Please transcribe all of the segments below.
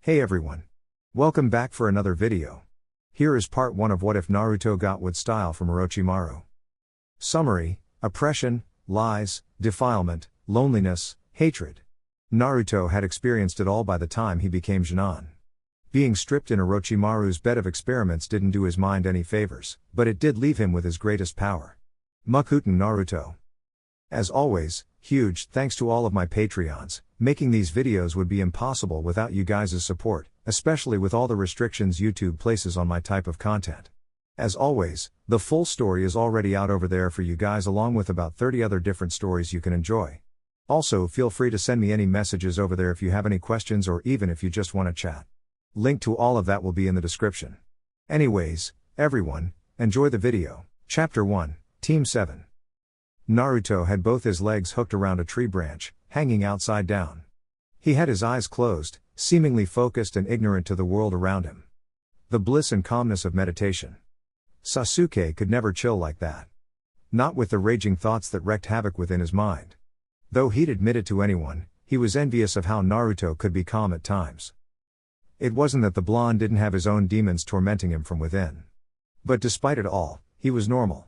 Hey everyone. Welcome back for another video. Here is part 1 of What If Naruto Got With Style from Orochimaru. Summary: oppression, lies, defilement, loneliness, hatred. Naruto had experienced it all by the time he became Genin. Being stripped in Orochimaru's bed of experiments didn't do his mind any favors, but it did leave him with his greatest power. Mokuton Naruto. As always, huge thanks to all of my Patreons. Making these videos would be impossible without you guys' support, especially with all the restrictions YouTube places on my type of content. As always, the full story is already out over there for you guys, along with about 30 other different stories you can enjoy. Also, feel free to send me any messages over there if you have any questions or even if you just want to chat. Link to all of that will be in the description. Anyways, everyone, enjoy the video. Chapter 1, Team 7. Naruto had both his legs hooked around a tree branch, hanging outside down. He had his eyes closed, seemingly focused and ignorant to the world around him. The bliss and calmness of meditation. Sasuke could never chill like that. Not with the raging thoughts that wreaked havoc within his mind. Though he'd admit it to anyone, he was envious of how Naruto could be calm at times. It wasn't that the blonde didn't have his own demons tormenting him from within. But despite it all, he was normal.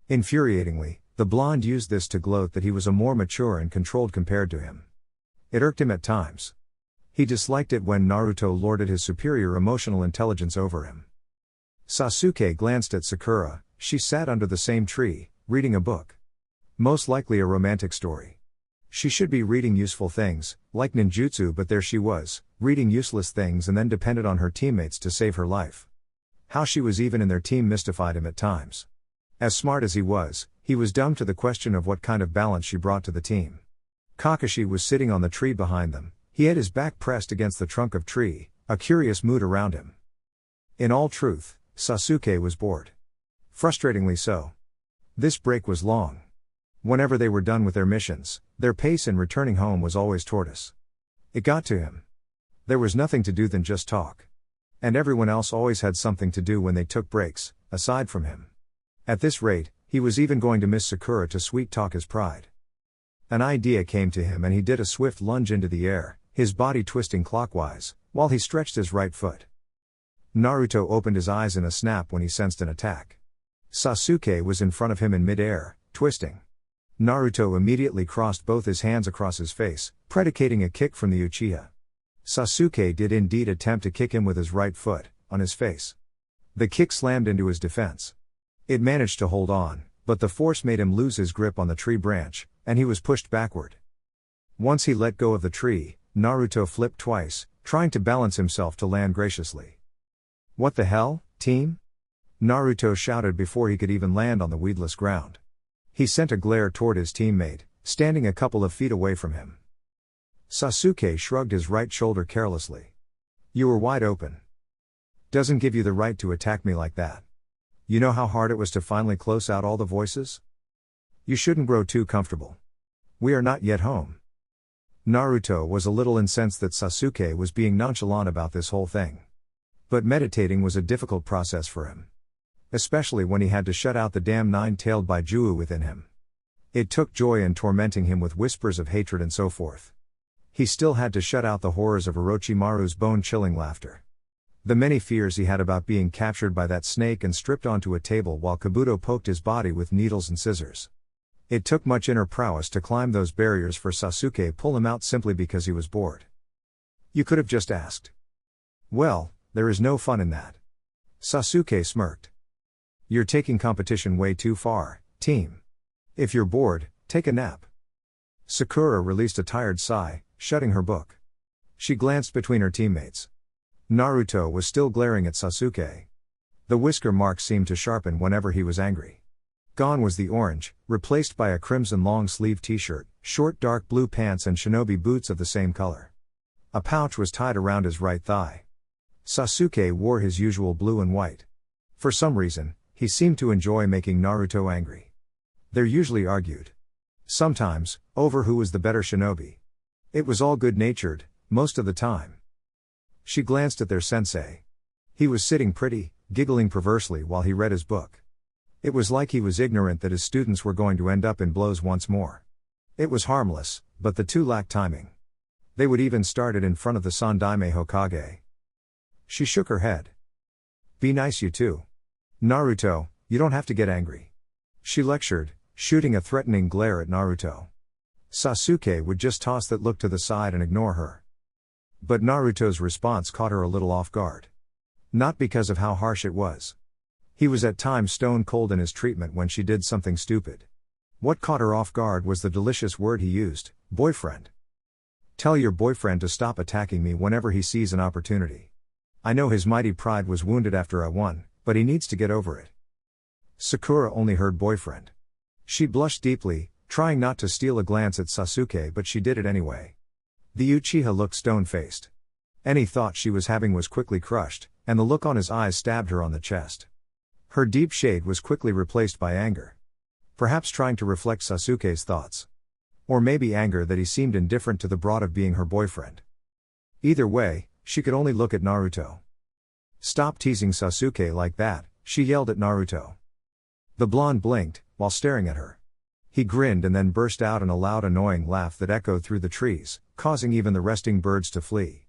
Infuriatingly, the blonde used this to gloat that he was a more mature and controlled compared to him. It irked him at times. He disliked it when Naruto lorded his superior emotional intelligence over him. Sasuke glanced at Sakura. She sat under the same tree, reading a book. Most likely a romantic story. She should be reading useful things, like ninjutsu, but there she was, reading useless things and then depended on her teammates to save her life. How she was even in their team mystified him at times. As smart as he was dumb to the question of what kind of balance she brought to the team. Kakashi was sitting on the tree behind them. He had his back pressed against the trunk of tree, a curious mood around him. In all truth, Sasuke was bored. Frustratingly so. This break was long. Whenever they were done with their missions, their pace in returning home was always tortoise. It got to him. There was nothing to do than just talk. And everyone else always had something to do when they took breaks, aside from him. At this rate, he was even going to miss Sakura to sweet-talk his pride. An idea came to him and he did a swift lunge into the air, his body twisting clockwise, while he stretched his right foot. Naruto opened his eyes in a snap when he sensed an attack. Sasuke was in front of him in mid-air, twisting. Naruto immediately crossed both his hands across his face, predicating a kick from the Uchiha. Sasuke did indeed attempt to kick him with his right foot, on his face. The kick slammed into his defense. It managed to hold on, but the force made him lose his grip on the tree branch, and he was pushed backward. Once he let go of the tree, Naruto flipped twice, trying to balance himself to land graciously. "What the hell, team?" Naruto shouted before he could even land on the weedless ground. He sent a glare toward his teammate, standing a couple of feet away from him. Sasuke shrugged his right shoulder carelessly. "You were wide open. Doesn't give you the right to attack me like that. You know how hard it was to finally close out all the voices? You shouldn't grow too comfortable. We are not yet home." Naruto was a little incensed that Sasuke was being nonchalant about this whole thing. But meditating was a difficult process for him. Especially when he had to shut out the damn nine-tailed Baijuo within him. It took joy in tormenting him with whispers of hatred and so forth. He still had to shut out the horrors of Orochimaru's bone-chilling laughter. The many fears he had about being captured by that snake and stripped onto a table while Kabuto poked his body with needles and scissors. It took much inner prowess to climb those barriers for Sasuke pull him out simply because he was bored. "You could have just asked." "Well, there is no fun in that." Sasuke smirked. "You're taking competition way too far, team. If you're bored, take a nap." Sakura released a tired sigh, shutting her book. She glanced between her teammates. Naruto was still glaring at Sasuke. The whisker marks seemed to sharpen whenever he was angry. Gone was the orange, replaced by a crimson long-sleeved t-shirt, short dark blue pants and shinobi boots of the same color. A pouch was tied around his right thigh. Sasuke wore his usual blue and white. For some reason, he seemed to enjoy making Naruto angry. They usually argued. Sometimes, over who was the better shinobi. It was all good-natured, most of the time. She glanced at their sensei. He was sitting pretty, giggling perversely while he read his book. It was like he was ignorant that his students were going to end up in blows once more. It was harmless, but the two lacked timing. They would even start it in front of the Sandaime Hokage. She shook her head. Be nice you two. Naruto, you don't have to get angry. She lectured, shooting a threatening glare at Naruto. Sasuke would just toss that look to the side and ignore her. But Naruto's response caught her a little off guard. Not because of how harsh it was. He was at times stone cold in his treatment when she did something stupid. What caught her off guard was the delicious word he used, boyfriend. Tell your boyfriend to stop attacking me whenever he sees an opportunity. I know his mighty pride was wounded after I won, but he needs to get over it. Sakura only heard boyfriend. She blushed deeply, trying not to steal a glance at Sasuke, but she did it anyway. The Uchiha looked stone-faced. Any thought she was having was quickly crushed, and the look on his eyes stabbed her on the chest. Her deep shade was quickly replaced by anger. Perhaps trying to reflect Sasuke's thoughts. Or maybe anger that he seemed indifferent to the broad of being her boyfriend. Either way, she could only look at Naruto. Stop teasing Sasuke like that, she yelled at Naruto. The blonde blinked, while staring at her. He grinned and then burst out in a loud annoying laugh that echoed through the trees, causing even the resting birds to flee.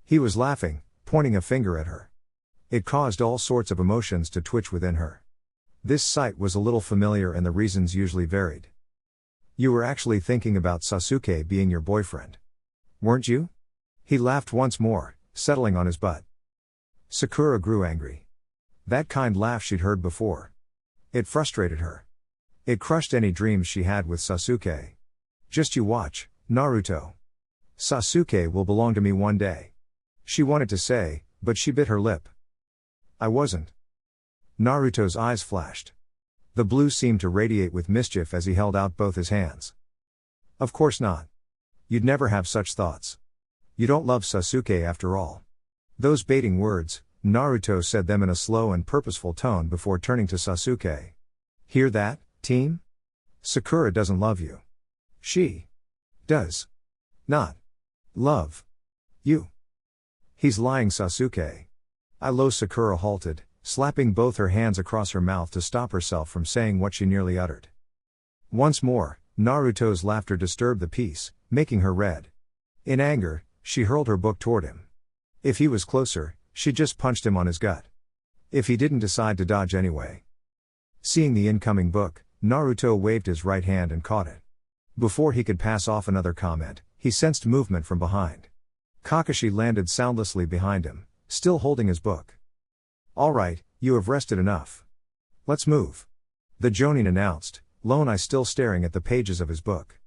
He was laughing, pointing a finger at her. It caused all sorts of emotions to twitch within her. This sight was a little familiar and the reasons usually varied. You were actually thinking about Sasuke being your boyfriend. Weren't you? He laughed once more, settling on his butt. Sakura grew angry. That kind laugh she'd heard before. It frustrated her. It crushed any dreams she had with Sasuke. Just you watch, Naruto. Sasuke will belong to me one day. She wanted to say, but she bit her lip. I wasn't. Naruto's eyes flashed. The blue seemed to radiate with mischief as he held out both his hands. Of course not. You'd never have such thoughts. You don't love Sasuke after all. Those baiting words, Naruto said them in a slow and purposeful tone before turning to Sasuke. Hear that, team? Sakura doesn't love you. She does not love you. He's lying, Sasuke. Sakura halted, slapping both her hands across her mouth to stop herself from saying what she nearly uttered. Once more, Naruto's laughter disturbed the peace, making her red. In anger, she hurled her book toward him. If he was closer, she just punched him on his gut. If he didn't decide to dodge anyway. Seeing the incoming book, Naruto waved his right hand and caught it. Before he could pass off another comment, he sensed movement from behind. Kakashi landed soundlessly behind him, still holding his book. All right, you have rested enough. Let's move. The Jonin announced, lone eye still staring at the pages of his book.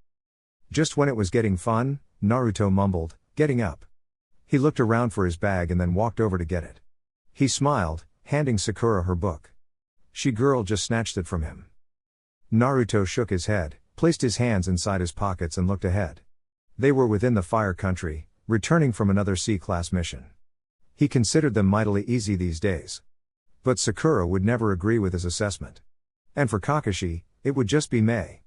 Just when it was getting fun, Naruto mumbled, getting up. He looked around for his bag and then walked over to get it. He smiled, handing Sakura her book. She girl just snatched it from him. Naruto shook his head, placed his hands inside his pockets and looked ahead. They were within the Fire Country, returning from another C-class mission. He considered them mightily easy these days. But Sakura would never agree with his assessment. And for Kakashi, it would just be Mei.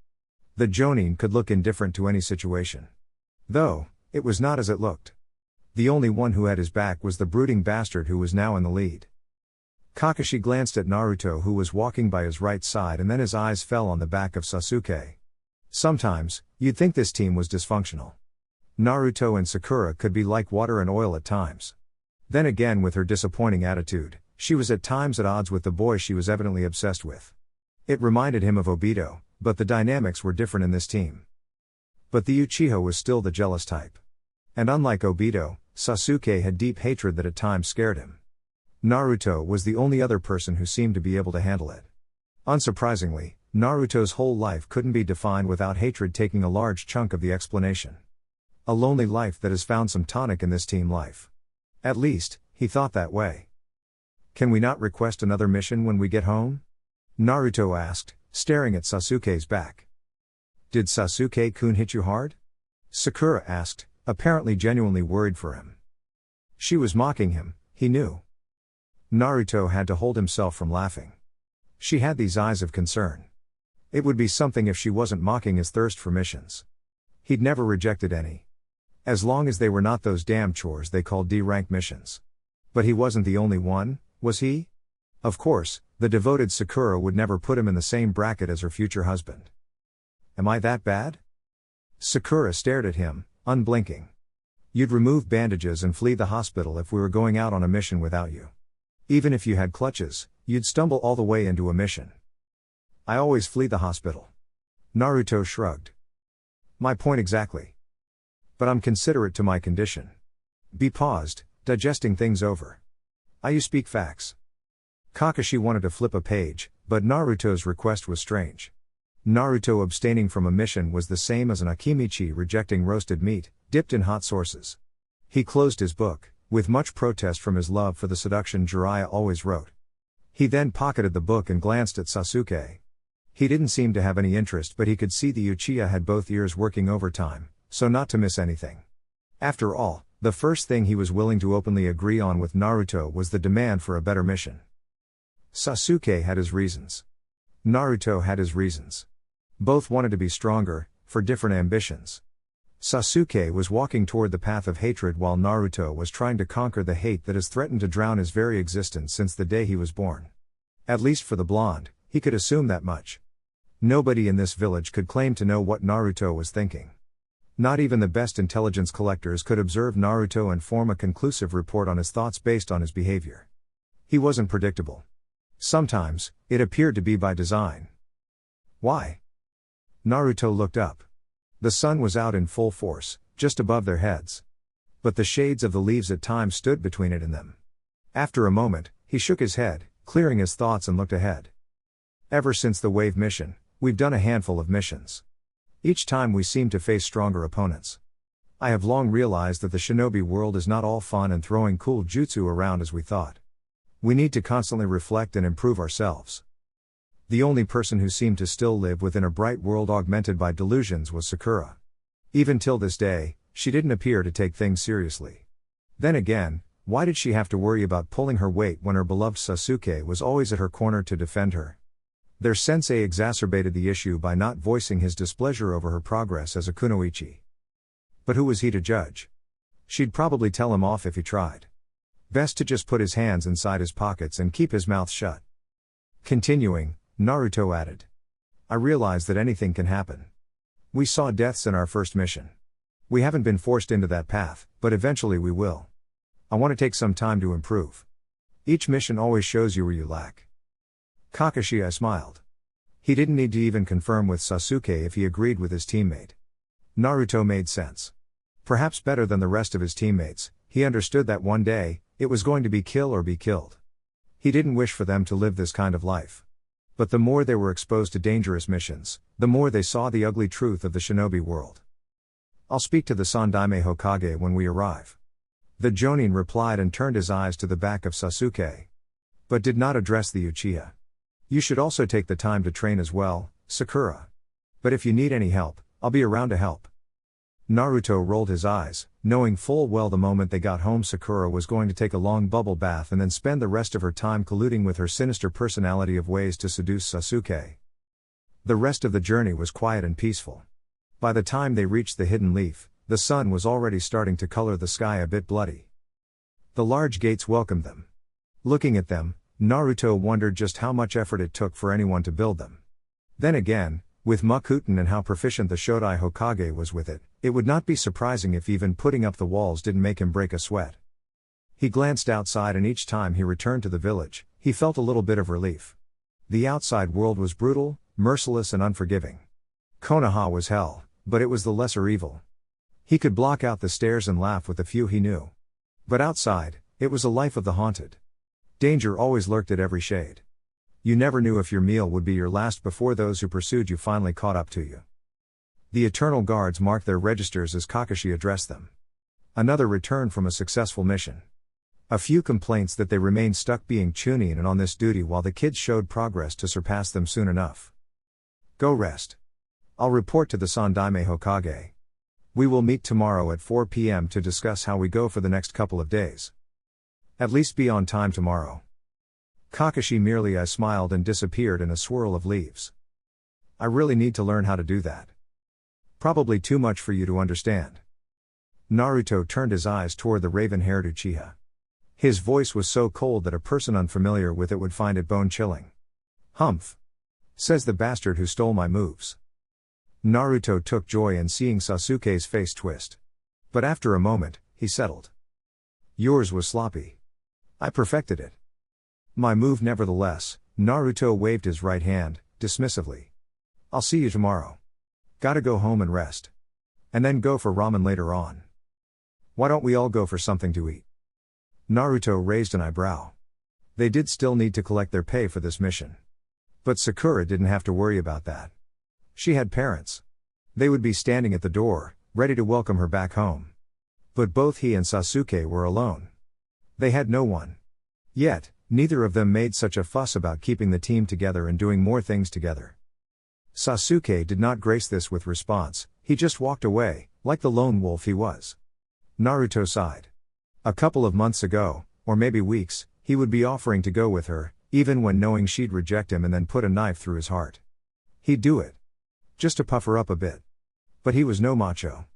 The Jonin could look indifferent to any situation. Though, it was not as it looked. The only one who had his back was the brooding bastard who was now in the lead. Kakashi glanced at Naruto who was walking by his right side and then his eyes fell on the back of Sasuke. Sometimes, you'd think this team was dysfunctional. Naruto and Sakura could be like water and oil at times. Then again with her disappointing attitude, she was at times at odds with the boy she was evidently obsessed with. It reminded him of Obito, but the dynamics were different in this team. But the Uchiha was still the jealous type. And unlike Obito, Sasuke had deep hatred that at times scared him. Naruto was the only other person who seemed to be able to handle it. Unsurprisingly, Naruto's whole life couldn't be defined without hatred taking a large chunk of the explanation. A lonely life that has found some tonic in this team life. At least, he thought that way. Can we not request another mission when we get home? Naruto asked, staring at Sasuke's back. Did Sasuke-kun hit you hard? Sakura asked, apparently genuinely worried for him. She was mocking him, he knew. Naruto had to hold himself from laughing. She had these eyes of concern. It would be something if she wasn't mocking his thirst for missions. He'd never rejected any. As long as they were not those damn chores they called D-rank missions. But he wasn't the only one, was he? Of course, the devoted Sakura would never put him in the same bracket as her future husband. Am I that bad? Sakura stared at him, unblinking. You'd remove bandages and flee the hospital if we were going out on a mission without you. Even if you had clutches, you'd stumble all the way into a mission. I always flee the hospital. Naruto shrugged. My point exactly. But I'm considerate to my condition. B paused, digesting things over. You speak facts. Kakashi wanted to flip a page, but Naruto's request was strange. Naruto abstaining from a mission was the same as an Akimichi rejecting roasted meat, dipped in hot sauces. He closed his book, with much protest from his love for the seduction Jiraiya always wrote. He then pocketed the book and glanced at Sasuke. He didn't seem to have any interest, but he could see the Uchiha had both ears working overtime, so not to miss anything. After all, the first thing he was willing to openly agree on with Naruto was the demand for a better mission. Sasuke had his reasons. Naruto had his reasons. Both wanted to be stronger, for different ambitions. Sasuke was walking toward the path of hatred while Naruto was trying to conquer the hate that has threatened to drown his very existence since the day he was born. At least for the blonde, he could assume that much. Nobody in this village could claim to know what Naruto was thinking. Not even the best intelligence collectors could observe Naruto and form a conclusive report on his thoughts based on his behavior. He wasn't predictable. Sometimes, it appeared to be by design. Why? Naruto looked up. The sun was out in full force, just above their heads. But the shades of the leaves at times stood between it and them. After a moment, he shook his head, clearing his thoughts and looked ahead. Ever since the wave mission, we've done a handful of missions. Each time we seem to face stronger opponents. I have long realized that the shinobi world is not all fun and throwing cool jutsu around as we thought. We need to constantly reflect and improve ourselves. The only person who seemed to still live within a bright world augmented by delusions was Sakura. Even till this day, she didn't appear to take things seriously. Then again, why did she have to worry about pulling her weight when her beloved Sasuke was always at her corner to defend her? Their sensei exacerbated the issue by not voicing his displeasure over her progress as a kunoichi. But who was he to judge? She'd probably tell him off if he tried. Best to just put his hands inside his pockets and keep his mouth shut. Continuing, Naruto added. I realize that anything can happen. We saw deaths in our first mission. We haven't been forced into that path, but eventually we will. I want to take some time to improve. Each mission always shows you where you lack. Kakashi smiled. He didn't need to even confirm with Sasuke if he agreed with his teammate. Naruto made sense. Perhaps better than the rest of his teammates, he understood that one day, it was going to be kill or be killed. He didn't wish for them to live this kind of life. But the more they were exposed to dangerous missions, the more they saw the ugly truth of the shinobi world. I'll speak to the Sandaime Hokage when we arrive. The Jonin replied and turned his eyes to the back of Sasuke. But did not address the Uchiha. You should also take the time to train as well, Sakura. But if you need any help, I'll be around to help. Naruto rolled his eyes, knowing full well the moment they got home Sakura was going to take a long bubble bath and then spend the rest of her time colluding with her sinister personality of ways to seduce Sasuke. The rest of the journey was quiet and peaceful. By the time they reached the hidden leaf, the sun was already starting to color the sky a bit bloody. The large gates welcomed them. Looking at them, Naruto wondered just how much effort it took for anyone to build them. Then again, with Mokuton and how proficient the Shodai Hokage was with it, it would not be surprising if even putting up the walls didn't make him break a sweat. He glanced outside and each time he returned to the village, he felt a little bit of relief. The outside world was brutal, merciless and unforgiving. Konoha was hell, but it was the lesser evil. He could block out the stares and laugh with the few he knew. But outside, it was a life of the haunted. Danger always lurked at every shade. You never knew if your meal would be your last before those who pursued you finally caught up to you. The Eternal Guards marked their registers as Kakashi addressed them. Another return from a successful mission. A few complaints that they remained stuck being Chunin and on this duty while the kids showed progress to surpass them soon enough. Go rest. I'll report to the Sandaime Hokage. We will meet tomorrow at 4 p.m. to discuss how we go for the next couple of days. At least be on time tomorrow. Kakashi merely smiled and disappeared in a swirl of leaves. I really need to learn how to do that. Probably too much for you to understand. Naruto turned his eyes toward the raven-haired Uchiha. His voice was so cold that a person unfamiliar with it would find it bone-chilling. Humph! Says the bastard who stole my moves. Naruto took joy in seeing Sasuke's face twist. But after a moment, he settled. Yours was sloppy. I perfected it. My move nevertheless. Naruto waved his right hand, dismissively. I'll see you tomorrow. Gotta go home and rest. And then go for ramen later on. Why don't we all go for something to eat? Naruto raised an eyebrow. They did still need to collect their pay for this mission. But Sakura didn't have to worry about that. She had parents. They would be standing at the door, ready to welcome her back home. But both he and Sasuke were alone. They had no one. Yet, neither of them made such a fuss about keeping the team together and doing more things together. Sasuke did not grace this with response, he just walked away, like the lone wolf he was. Naruto sighed. A couple of months ago, or maybe weeks, he would be offering to go with her, even when knowing she'd reject him and then put a knife through his heart. He'd do it. Just to puff her up a bit. But he was no macho.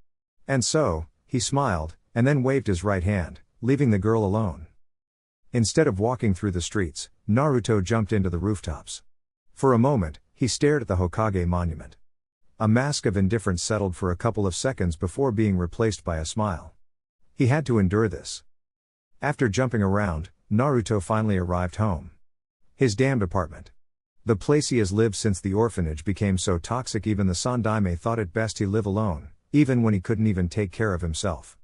And so, he smiled, and then waved his right hand, leaving the girl alone. Instead of walking through the streets, Naruto jumped into the rooftops. For a moment, he stared at the Hokage monument. A mask of indifference settled for a couple of seconds before being replaced by a smile. He had to endure this. After jumping around, Naruto finally arrived home. His damned apartment. The place he has lived since the orphanage became so toxic even the Sandaime thought it best he live alone, even when he couldn't even take care of himself.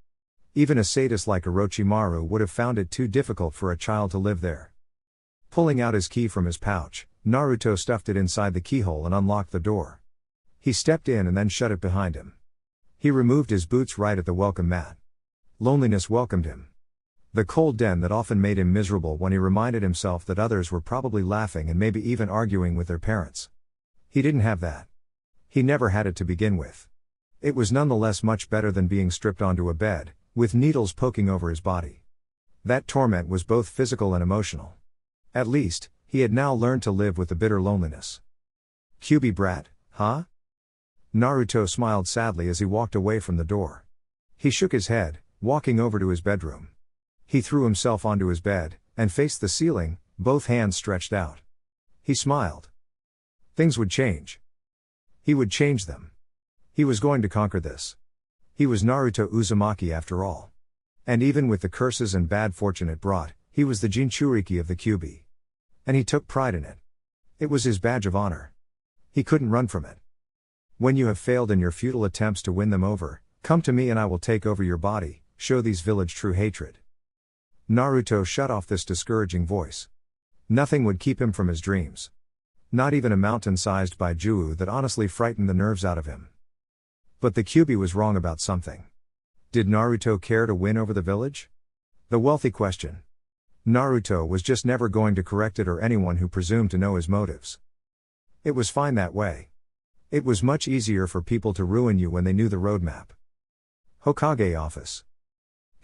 Even a sadist like Orochimaru would have found it too difficult for a child to live there. Pulling out his key from his pouch, Naruto stuffed it inside the keyhole and unlocked the door. He stepped in and then shut it behind him. He removed his boots right at the welcome mat. Loneliness welcomed him. The cold den that often made him miserable when he reminded himself that others were probably laughing and maybe even arguing with their parents. He didn't have that. He never had it to begin with. It was nonetheless much better than being stripped onto a bed, with needles poking over his body. That torment was both physical and emotional. At least, he had now learned to live with the bitter loneliness. Kyuubi brat, huh? Naruto smiled sadly as he walked away from the door. He shook his head, walking over to his bedroom. He threw himself onto his bed, and faced the ceiling, both hands stretched out. He smiled. Things would change. He would change them. He was going to conquer this. He was Naruto Uzumaki after all. And even with the curses and bad fortune it brought, he was the Jinchuriki of the Kyuubi. And he took pride in it. It was his badge of honor. He couldn't run from it. When you have failed in your futile attempts to win them over, come to me and I will take over your body, show these village true hatred. Naruto shut off this discouraging voice. Nothing would keep him from his dreams. Not even a mountain-sized Baijiu that honestly frightened the nerves out of him. But the Kyuubi was wrong about something. Did Naruto care to win over the village? The wealthy question. Naruto was just never going to correct it or anyone who presumed to know his motives. It was fine that way. It was much easier for people to ruin you when they knew the roadmap. Hokage office.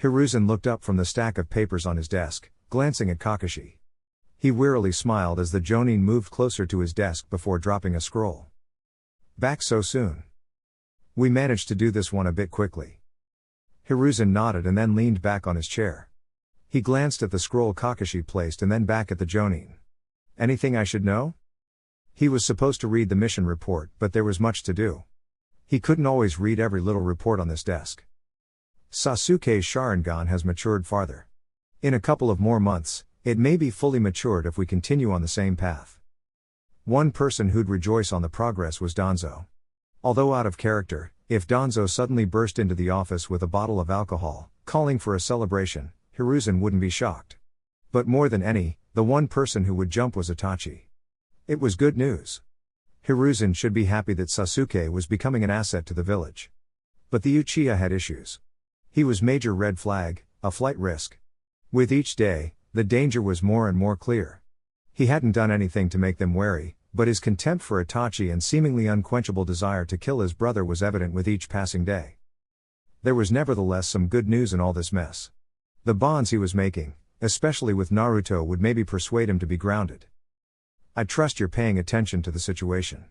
Hiruzen looked up from the stack of papers on his desk, glancing at Kakashi. He wearily smiled as the Jonin moved closer to his desk before dropping a scroll. Back so soon. We managed to do this one a bit quickly. Hiruzen nodded and then leaned back on his chair. He glanced at the scroll Kakashi placed and then back at the Jonin. Anything I should know? He was supposed to read the mission report, but there was much to do. He couldn't always read every little report on this desk. Sasuke's Sharingan has matured farther. In a couple of more months, it may be fully matured if we continue on the same path. One person who'd rejoice on the progress was Danzo. Although out of character, if Danzo suddenly burst into the office with a bottle of alcohol, calling for a celebration, Hiruzen wouldn't be shocked. But more than any, the one person who would jump was Itachi. It was good news. Hiruzen should be happy that Sasuke was becoming an asset to the village. But the Uchiha had issues. He was major red flag, a flight risk. With each day, the danger was more and more clear. He hadn't done anything to make them wary, but his contempt for Itachi and seemingly unquenchable desire to kill his brother was evident with each passing day. There was nevertheless some good news in all this mess. The bonds he was making, especially with Naruto, would maybe persuade him to be grounded. I trust you're paying attention to the situation.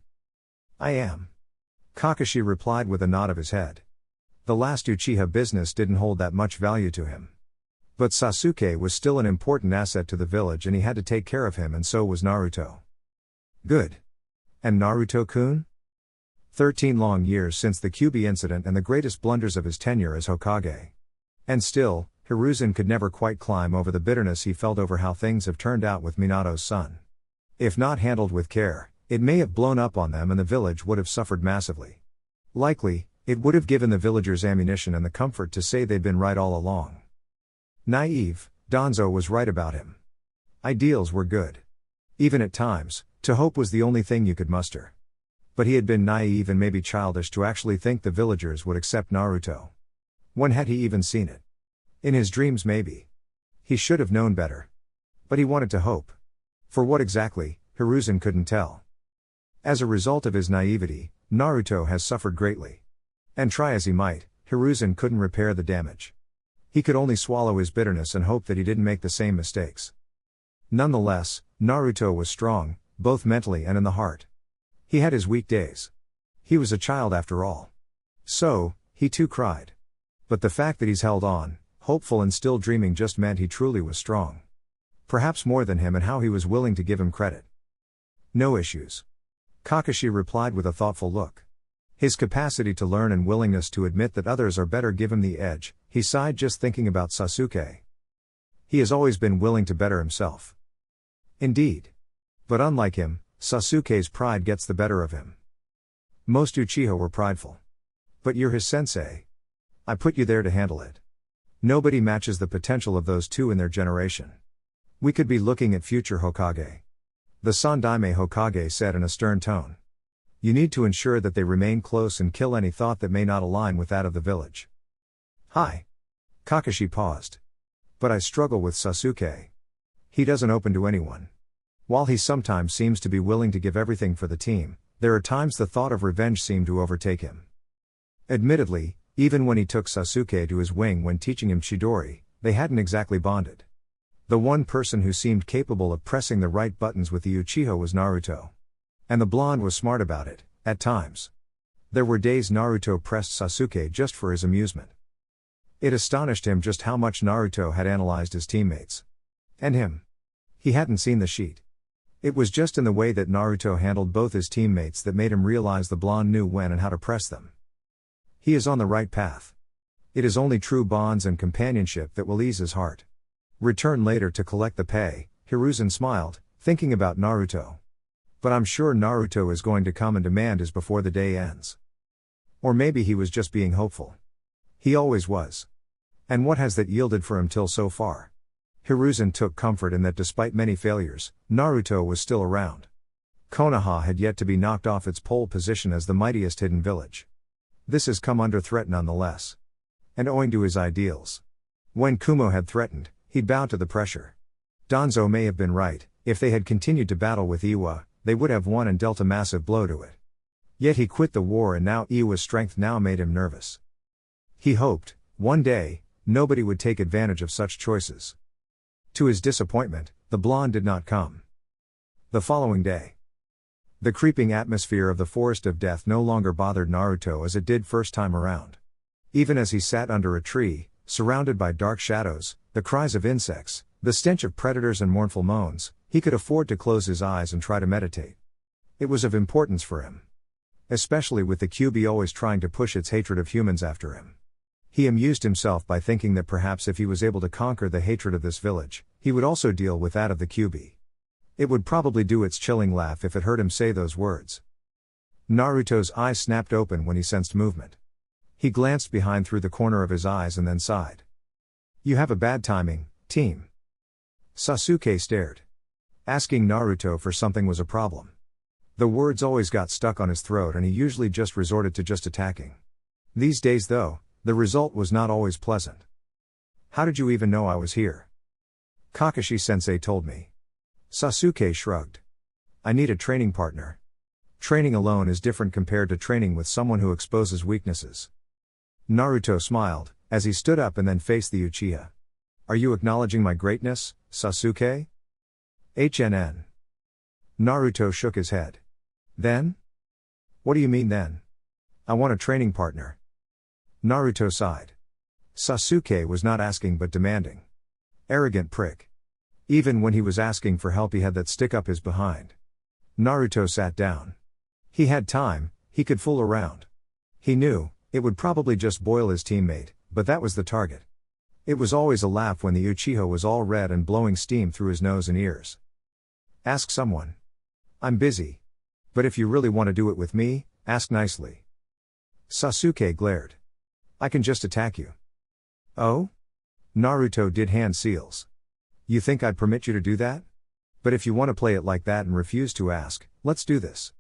I am. Kakashi replied with a nod of his head. The last Uchiha business didn't hold that much value to him. But Sasuke was still an important asset to the village and he had to take care of him, and so was Naruto. Good. And Naruto-kun? 13 long years since the Kyuubi incident and the greatest blunders of his tenure as Hokage. And still, Hiruzen could never quite climb over the bitterness he felt over how things have turned out with Minato's son. If not handled with care, it may have blown up on them and the village would have suffered massively. Likely, it would have given the villagers ammunition and the comfort to say they'd been right all along. Naive, Danzo was right about him. Ideals were good. Even at times, to hope was the only thing you could muster. But he had been naive and maybe childish to actually think the villagers would accept Naruto. When had he even seen it? In his dreams maybe. He should have known better. But he wanted to hope. For what exactly, Hiruzen couldn't tell. As a result of his naivety, Naruto has suffered greatly. And try as he might, Hiruzen couldn't repair the damage. He could only swallow his bitterness and hope that he didn't make the same mistakes. Nonetheless, Naruto was strong, both mentally and in the heart. He had his weak days. He was a child after all. So, he too cried. But the fact that he's held on, hopeful and still dreaming just meant he truly was strong. Perhaps more than him and how he was willing to give him credit. No issues. Kakashi replied with a thoughtful look. His capacity to learn and willingness to admit that others are better give him the edge. He sighed just thinking about Sasuke. He has always been willing to better himself. Indeed. But unlike him, Sasuke's pride gets the better of him. Most Uchiha were prideful. But you're his sensei. I put you there to handle it. Nobody matches the potential of those two in their generation. We could be looking at future Hokage. The Sandaime Hokage said in a stern tone. You need to ensure that they remain close and kill any thought that may not align with that of the village. Hi. Kakashi paused. But I struggle with Sasuke. He doesn't open to anyone. While he sometimes seems to be willing to give everything for the team, there are times the thought of revenge seemed to overtake him. Admittedly, even when he took Sasuke to his wing when teaching him Chidori, they hadn't exactly bonded. The one person who seemed capable of pressing the right buttons with the Uchiha was Naruto. And the blonde was smart about it, at times. There were days Naruto pressed Sasuke just for his amusement. It astonished him just how much Naruto had analyzed his teammates. And him. He hadn't seen the sheet. It was just in the way that Naruto handled both his teammates that made him realize the blonde knew when and how to press them. He is on the right path. It is only true bonds and companionship that will ease his heart. Return later to collect the pay, Hiruzen smiled, thinking about Naruto. But I'm sure Naruto is going to come and demand his before the day ends. Or maybe he was just being hopeful. He always was. And what has that yielded for him till so far? Hiruzen took comfort in that despite many failures, Naruto was still around. Konoha had yet to be knocked off its pole position as the mightiest hidden village. This has come under threat nonetheless. And owing to his ideals. When Kumo had threatened, he'd bowed to the pressure. Danzo may have been right. If they had continued to battle with Iwa, they would have won and dealt a massive blow to it. Yet he quit the war and now Iwa's strength now made him nervous. He hoped, one day, nobody would take advantage of such choices. To his disappointment, the blonde did not come. The following day. The creeping atmosphere of the Forest of Death no longer bothered Naruto as it did first time around. Even as he sat under a tree, surrounded by dark shadows, the cries of insects, the stench of predators and mournful moans, he could afford to close his eyes and try to meditate. It was of importance for him. Especially with the QB always trying to push its hatred of humans after him. He amused himself by thinking that perhaps if he was able to conquer the hatred of this village, he would also deal with that of the QB. It would probably do its chilling laugh if it heard him say those words. Naruto's eyes snapped open when he sensed movement. He glanced behind through the corner of his eyes and then sighed. You have a bad timing, team. Sasuke stared. Asking Naruto for something was a problem. The words always got stuck on his throat and he usually just resorted to just attacking. These days though, the result was not always pleasant. How did you even know I was here? Kakashi-sensei told me. Sasuke shrugged. I need a training partner. Training alone is different compared to training with someone who exposes weaknesses. Naruto smiled, as he stood up and then faced the Uchiha. Are you acknowledging my greatness, Sasuke? HNN. Naruto shook his head. Then? What do you mean then? I want a training partner. Naruto sighed. Sasuke was not asking but demanding. Arrogant prick. Even when he was asking for help he had that stick up his behind. Naruto sat down. He had time, he could fool around. He knew, it would probably just boil his teammate, but that was the target. It was always a laugh when the Uchiha was all red and blowing steam through his nose and ears. Ask someone. I'm busy. But if you really want to do it with me, ask nicely. Sasuke glared. I can just attack you. Oh? Naruto did hand seals. You think I'd permit you to do that? But if you want to play it like that and refuse to ask, let's do this.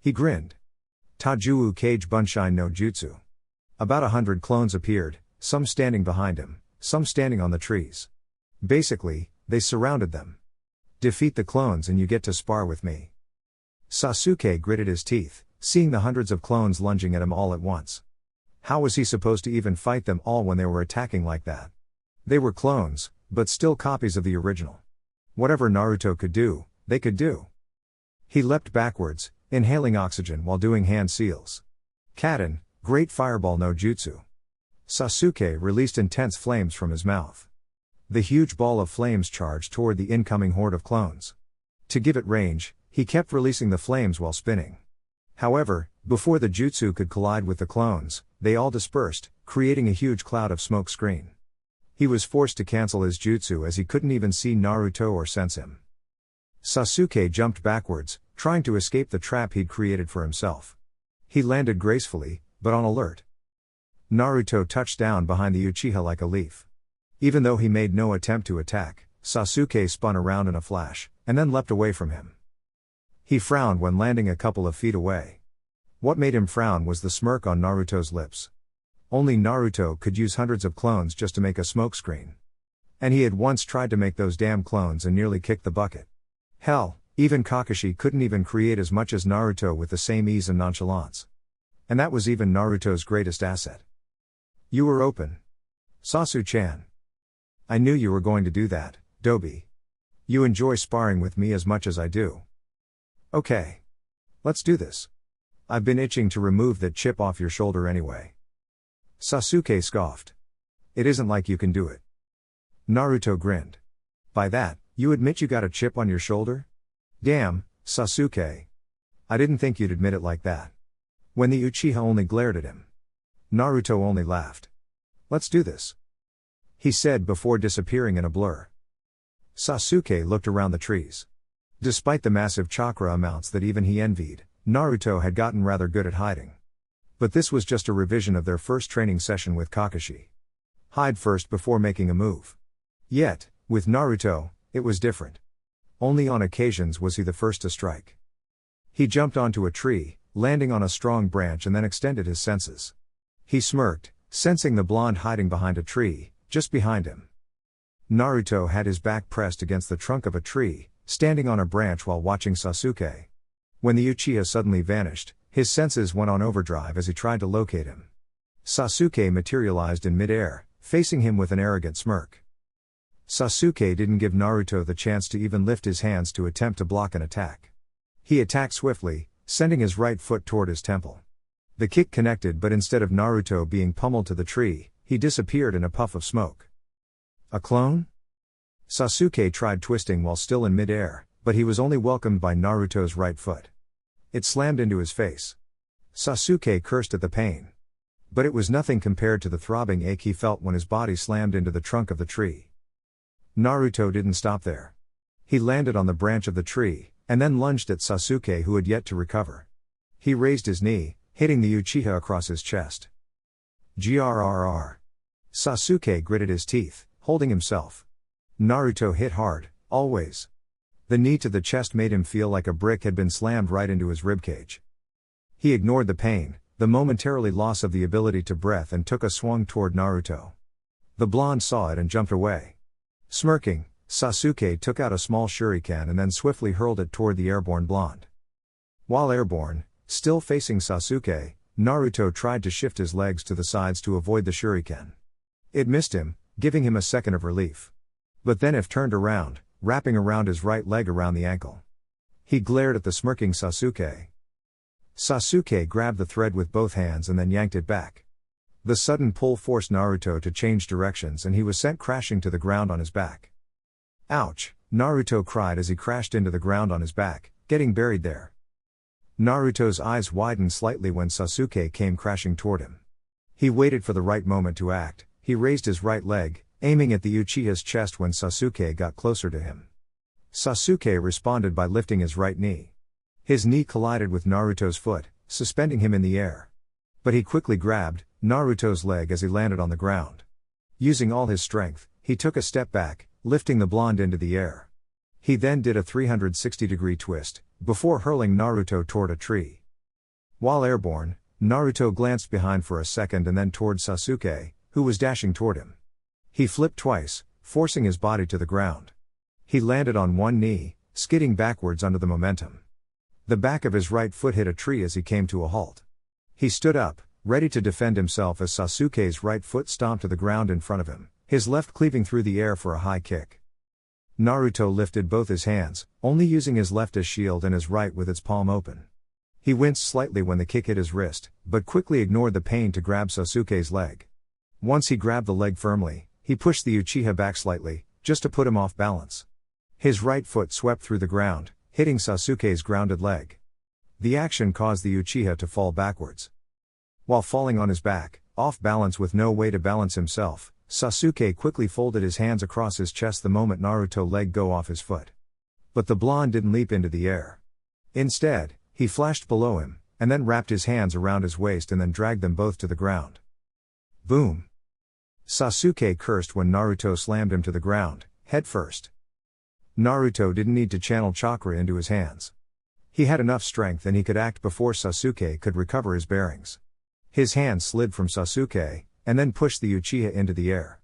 He grinned. Taijuu Kage Bunshin no Jutsu. About 100 clones appeared, some standing behind him, some standing on the trees. Basically, they surrounded them. Defeat the clones and you get to spar with me. Sasuke gritted his teeth, seeing the hundreds of clones lunging at him all at once. How was he supposed to even fight them all when they were attacking like that? They were clones, but still copies of the original. Whatever Naruto could do, they could do. He leapt backwards, inhaling oxygen while doing hand seals. Kaden, Great Fireball no Jutsu. Sasuke released intense flames from his mouth. The huge ball of flames charged toward the incoming horde of clones. To give it range, he kept releasing the flames while spinning. However, before the jutsu could collide with the clones, they all dispersed, creating a huge cloud of smoke screen. He was forced to cancel his jutsu as he couldn't even see Naruto or sense him. Sasuke jumped backwards, trying to escape the trap he'd created for himself. He landed gracefully, but on alert. Naruto touched down behind the Uchiha like a leaf. Even though he made no attempt to attack, Sasuke spun around in a flash, and then leapt away from him. He frowned when landing a couple of feet away. What made him frown was the smirk on Naruto's lips. Only Naruto could use hundreds of clones just to make a smokescreen. And he had once tried to make those damn clones and nearly kicked the bucket. Hell, even Kakashi couldn't even create as much as Naruto with the same ease and nonchalance. And that was even Naruto's greatest asset. You were open. Sasu-chan. I knew you were going to do that, Dobi. You enjoy sparring with me as much as I do. Okay. Let's do this. I've been itching to remove that chip off your shoulder anyway. Sasuke scoffed. It isn't like you can do it. Naruto grinned. By that, you admit you got a chip on your shoulder? Damn, Sasuke. I didn't think you'd admit it like that. When the Uchiha only glared at him. Naruto only laughed. Let's do this. He said before disappearing in a blur. Sasuke looked around the trees. Despite the massive chakra amounts that even he envied, Naruto had gotten rather good at hiding. But this was just a revision of their first training session with Kakashi. Hide first before making a move. Yet, with Naruto, it was different. Only on occasions was he the first to strike. He jumped onto a tree, landing on a strong branch and then extended his senses. He smirked, sensing the blonde hiding behind a tree, just behind him. Naruto had his back pressed against the trunk of a tree, standing on a branch while watching Sasuke. When the Uchiha suddenly vanished, his senses went on overdrive as he tried to locate him. Sasuke materialized in mid-air, facing him with an arrogant smirk. Sasuke didn't give Naruto the chance to even lift his hands to attempt to block an attack. He attacked swiftly, sending his right foot toward his temple. The kick connected, but instead of Naruto being pummeled to the tree, he disappeared in a puff of smoke. A clone? Sasuke tried twisting while still in mid-air, but he was only welcomed by Naruto's right foot. It slammed into his face. Sasuke cursed at the pain. But it was nothing compared to the throbbing ache he felt when his body slammed into the trunk of the tree. Naruto didn't stop there. He landed on the branch of the tree, and then lunged at Sasuke, who had yet to recover. He raised his knee, hitting the Uchiha across his chest. Grrr. Sasuke gritted his teeth, holding himself. Naruto hit hard, always. The knee to the chest made him feel like a brick had been slammed right into his ribcage. He ignored the pain, the momentary loss of the ability to breath, and took a swung toward Naruto. The blonde saw it and jumped away. Smirking, Sasuke took out a small shuriken and then swiftly hurled it toward the airborne blonde. While airborne, still facing Sasuke, Naruto tried to shift his legs to the sides to avoid the shuriken. It missed him, giving him a second of relief. But then it turned around, wrapping around his right leg around the ankle. He glared at the smirking Sasuke. Sasuke grabbed the thread with both hands and then yanked it back. The sudden pull forced Naruto to change directions and he was sent crashing to the ground on his back. Ouch, Naruto cried as he crashed into the ground on his back, getting buried there. Naruto's eyes widened slightly when Sasuke came crashing toward him. He waited for the right moment to act. He raised his right leg, aiming at the Uchiha's chest when Sasuke got closer to him. Sasuke responded by lifting his right knee. His knee collided with Naruto's foot, suspending him in the air. But he quickly grabbed Naruto's leg as he landed on the ground. Using all his strength, he took a step back, lifting the blonde into the air. He then did a 360-degree twist, before hurling Naruto toward a tree. While airborne, Naruto glanced behind for a second and then toward Sasuke, who was dashing toward him. He flipped twice, forcing his body to the ground. He landed on one knee, skidding backwards under the momentum. The back of his right foot hit a tree as he came to a halt. He stood up, ready to defend himself as Sasuke's right foot stomped to the ground in front of him, his left cleaving through the air for a high kick. Naruto lifted both his hands, only using his left as shield and his right with its palm open. He winced slightly when the kick hit his wrist, but quickly ignored the pain to grab Sasuke's leg. Once he grabbed the leg firmly, he pushed the Uchiha back slightly, just to put him off balance. His right foot swept through the ground, hitting Sasuke's grounded leg. The action caused the Uchiha to fall backwards. While falling on his back, off balance with no way to balance himself, Sasuke quickly folded his hands across his chest the moment Naruto let go off his foot. But the blonde didn't leap into the air. Instead, he flashed below him, and then wrapped his hands around his waist and then dragged them both to the ground. Boom! Sasuke cursed when Naruto slammed him to the ground, head first. Naruto didn't need to channel chakra into his hands. He had enough strength and he could act before Sasuke could recover his bearings. His hands slid from Sasuke, and then pushed the Uchiha into the air.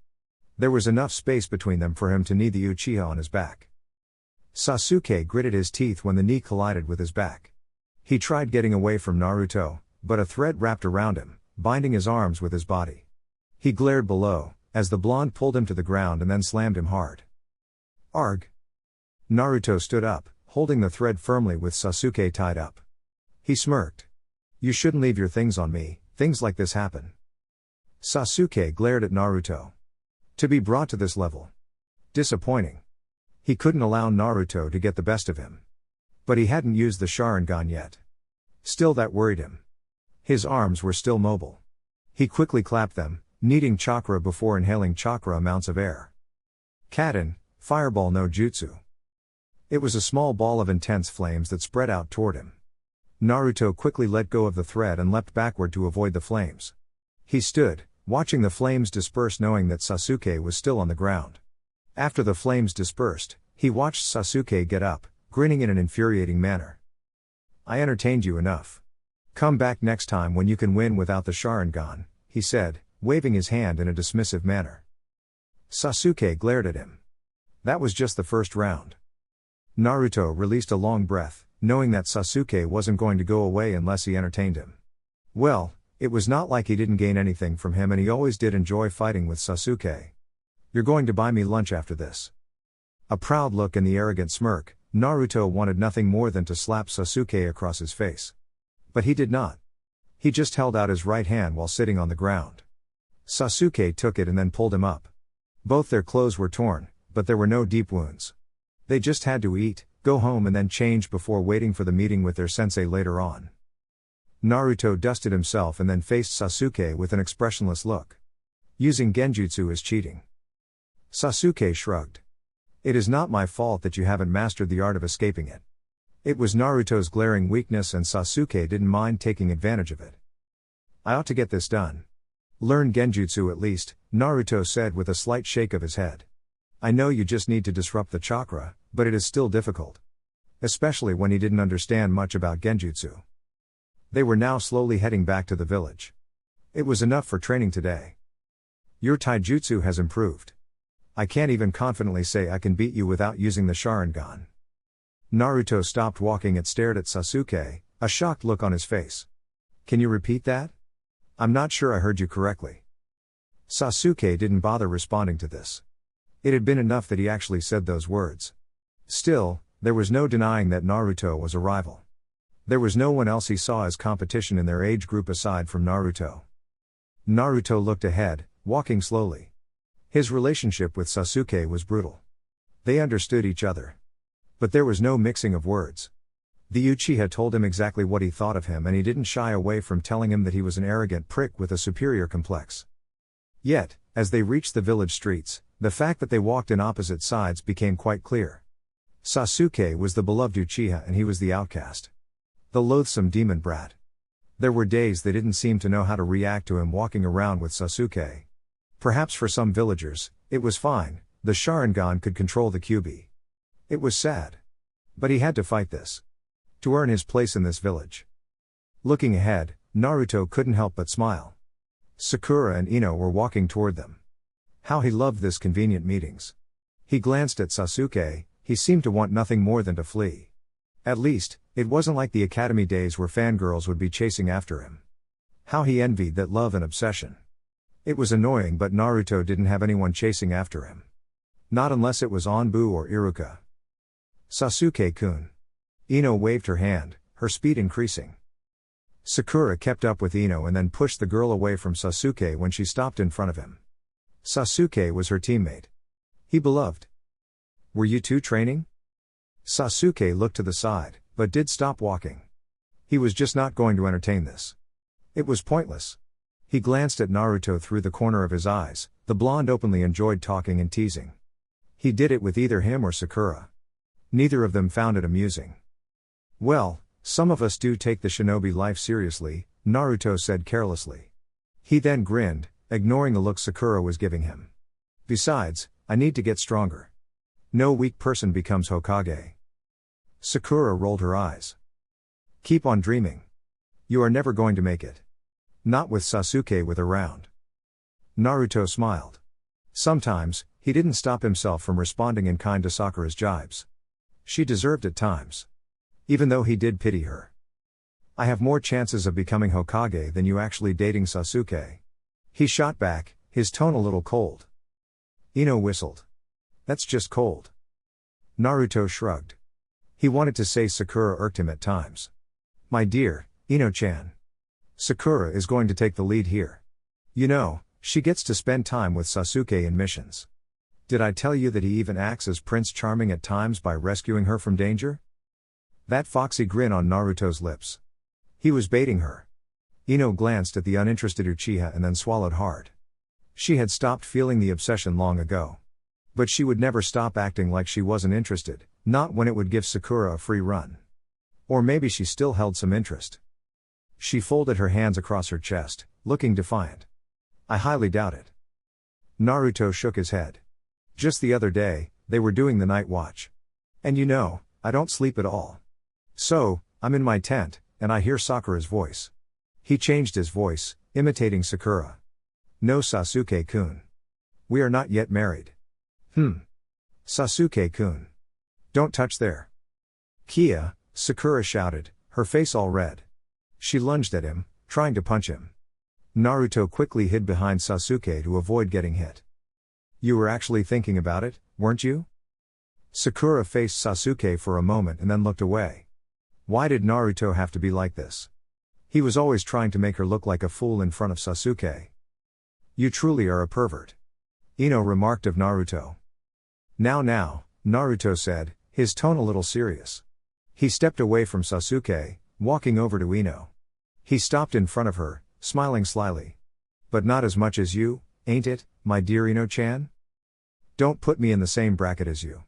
There was enough space between them for him to knee the Uchiha on his back. Sasuke gritted his teeth when the knee collided with his back. He tried getting away from Naruto, but a thread wrapped around him, binding his arms with his body. He glared below, as the blonde pulled him to the ground and then slammed him hard. Arg! Naruto stood up, holding the thread firmly with Sasuke tied up. He smirked. You shouldn't leave your things on me, things like this happen. Sasuke glared at Naruto. To be brought to this level. Disappointing. He couldn't allow Naruto to get the best of him. But he hadn't used the Sharingan yet. Still, that worried him. His arms were still mobile. He quickly clapped them, kneading chakra before inhaling chakra amounts of air. Kaden, Fireball no Jutsu. It was a small ball of intense flames that spread out toward him. Naruto quickly let go of the thread and leapt backward to avoid the flames. He stood, watching the flames disperse, knowing that Sasuke was still on the ground. After the flames dispersed, he watched Sasuke get up, grinning in an infuriating manner. I entertained you enough. Come back next time when you can win without the Sharingan, he said, waving his hand in a dismissive manner. Sasuke glared at him. That was just the first round. Naruto released a long breath, knowing that Sasuke wasn't going to go away unless he entertained him. Well, it was not like he didn't gain anything from him, and he always did enjoy fighting with Sasuke. You're going to buy me lunch after this. A proud look in the arrogant smirk, Naruto wanted nothing more than to slap Sasuke across his face. But he did not. He just held out his right hand while sitting on the ground. Sasuke took it and then pulled him up. Both their clothes were torn, but there were no deep wounds. They just had to eat, go home and then change before waiting for the meeting with their sensei later on. Naruto dusted himself and then faced Sasuke with an expressionless look. Using genjutsu is cheating. Sasuke shrugged. It is not my fault that you haven't mastered the art of escaping it. It was Naruto's glaring weakness and Sasuke didn't mind taking advantage of it. I ought to get this done. Learn genjutsu at least, Naruto said with a slight shake of his head. I know you just need to disrupt the chakra, but it is still difficult. Especially when he didn't understand much about genjutsu. They were now slowly heading back to the village. It was enough for training today. Your taijutsu has improved. I can't even confidently say I can beat you without using the Sharingan. Naruto stopped walking and stared at Sasuke, a shocked look on his face. Can you repeat that? I'm not sure I heard you correctly. Sasuke didn't bother responding to this. It had been enough that he actually said those words. Still, there was no denying that Naruto was a rival. There was no one else he saw as competition in their age group aside from Naruto. Naruto looked ahead, walking slowly. His relationship with Sasuke was brutal. They understood each other. But there was no mixing of words. The Uchiha told him exactly what he thought of him, and he didn't shy away from telling him that he was an arrogant prick with a superior complex. Yet, as they reached the village streets, The fact that they walked in opposite sides became quite clear. Sasuke was the beloved Uchiha and he was the outcast. The loathsome demon brat. There were days they didn't seem to know how to react to him walking around with Sasuke. Perhaps for some villagers, it was fine, the Sharingan could control the Kyuubi. It was sad. But he had to fight this. To earn his place in this village. Looking ahead, Naruto couldn't help but smile. Sakura and Ino were walking toward them. How he loved this convenient meetings. He glanced at Sasuke, he seemed to want nothing more than to flee. At least, it wasn't like the academy days where fangirls would be chasing after him. How he envied that love and obsession. It was annoying, but Naruto didn't have anyone chasing after him. Not unless it was Anbu or Iruka. Sasuke-kun. Ino waved her hand, her speed increasing. Sakura kept up with Ino and then pushed the girl away from Sasuke when she stopped in front of him. Sasuke was her teammate. He beloved. Were you two training? Sasuke looked to the side, but did stop walking. He was just not going to entertain this. It was pointless. He glanced at Naruto through the corner of his eyes, the blonde openly enjoyed talking and teasing. He did it with either him or Sakura. Neither of them found it amusing. Well, some of us do take the shinobi life seriously, Naruto said carelessly. He then grinned, ignoring the look Sakura was giving him. Besides, I need to get stronger. No weak person becomes Hokage. Sakura rolled her eyes. Keep on dreaming. You are never going to make it. Not with Sasuke with around. Naruto smiled. Sometimes, he didn't stop himself from responding in kind to Sakura's jibes. She deserved at times. Even though he did pity her. I have more chances of becoming Hokage than you actually dating Sasuke. He shot back, his tone a little cold. Ino whistled. That's just cold. Naruto shrugged. He wanted to say Sakura irked him at times. My dear, Ino-chan. Sakura is going to take the lead here. You know, she gets to spend time with Sasuke in missions. Did I tell you that he even acts as Prince Charming at times by rescuing her from danger? That foxy grin on Naruto's lips. He was baiting her. Ino glanced at the uninterested Uchiha and then swallowed hard. She had stopped feeling the obsession long ago. But she would never stop acting like she wasn't interested, not when it would give Sakura a free run. Or maybe she still held some interest. She folded her hands across her chest, looking defiant. I highly doubt it. Naruto shook his head. Just the other day, they were doing the night watch. And you know, I don't sleep at all. So, I'm in my tent, and I hear Sakura's voice. He changed his voice, imitating Sakura. No, Sasuke-kun. We are not yet married. Sasuke-kun. Don't touch there. Kia, Sakura shouted, her face all red. She lunged at him, trying to punch him. Naruto quickly hid behind Sasuke to avoid getting hit. You were actually thinking about it, weren't you? Sakura faced Sasuke for a moment and then looked away. Why did Naruto have to be like this? He was always trying to make her look like a fool in front of Sasuke. You truly are a pervert. Ino remarked of Naruto. Now, Naruto said, his tone a little serious. He stepped away from Sasuke, walking over to Ino. He stopped in front of her, smiling slyly. But not as much as you, ain't it, my dear Ino-chan? Don't put me in the same bracket as you.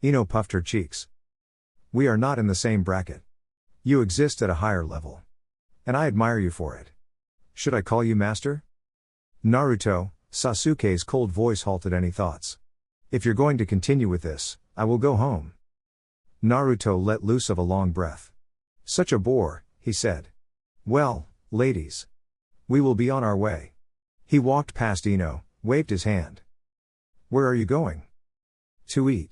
Ino puffed her cheeks. We are not in the same bracket. You exist at a higher level. And I admire you for it. Should I call you master? Naruto, Sasuke's cold voice halted any thoughts. If you're going to continue with this, I will go home. Naruto let loose of a long breath. Such a bore, he said. Well, ladies. We will be on our way. He walked past Ino, waved his hand. Where are you going? To eat.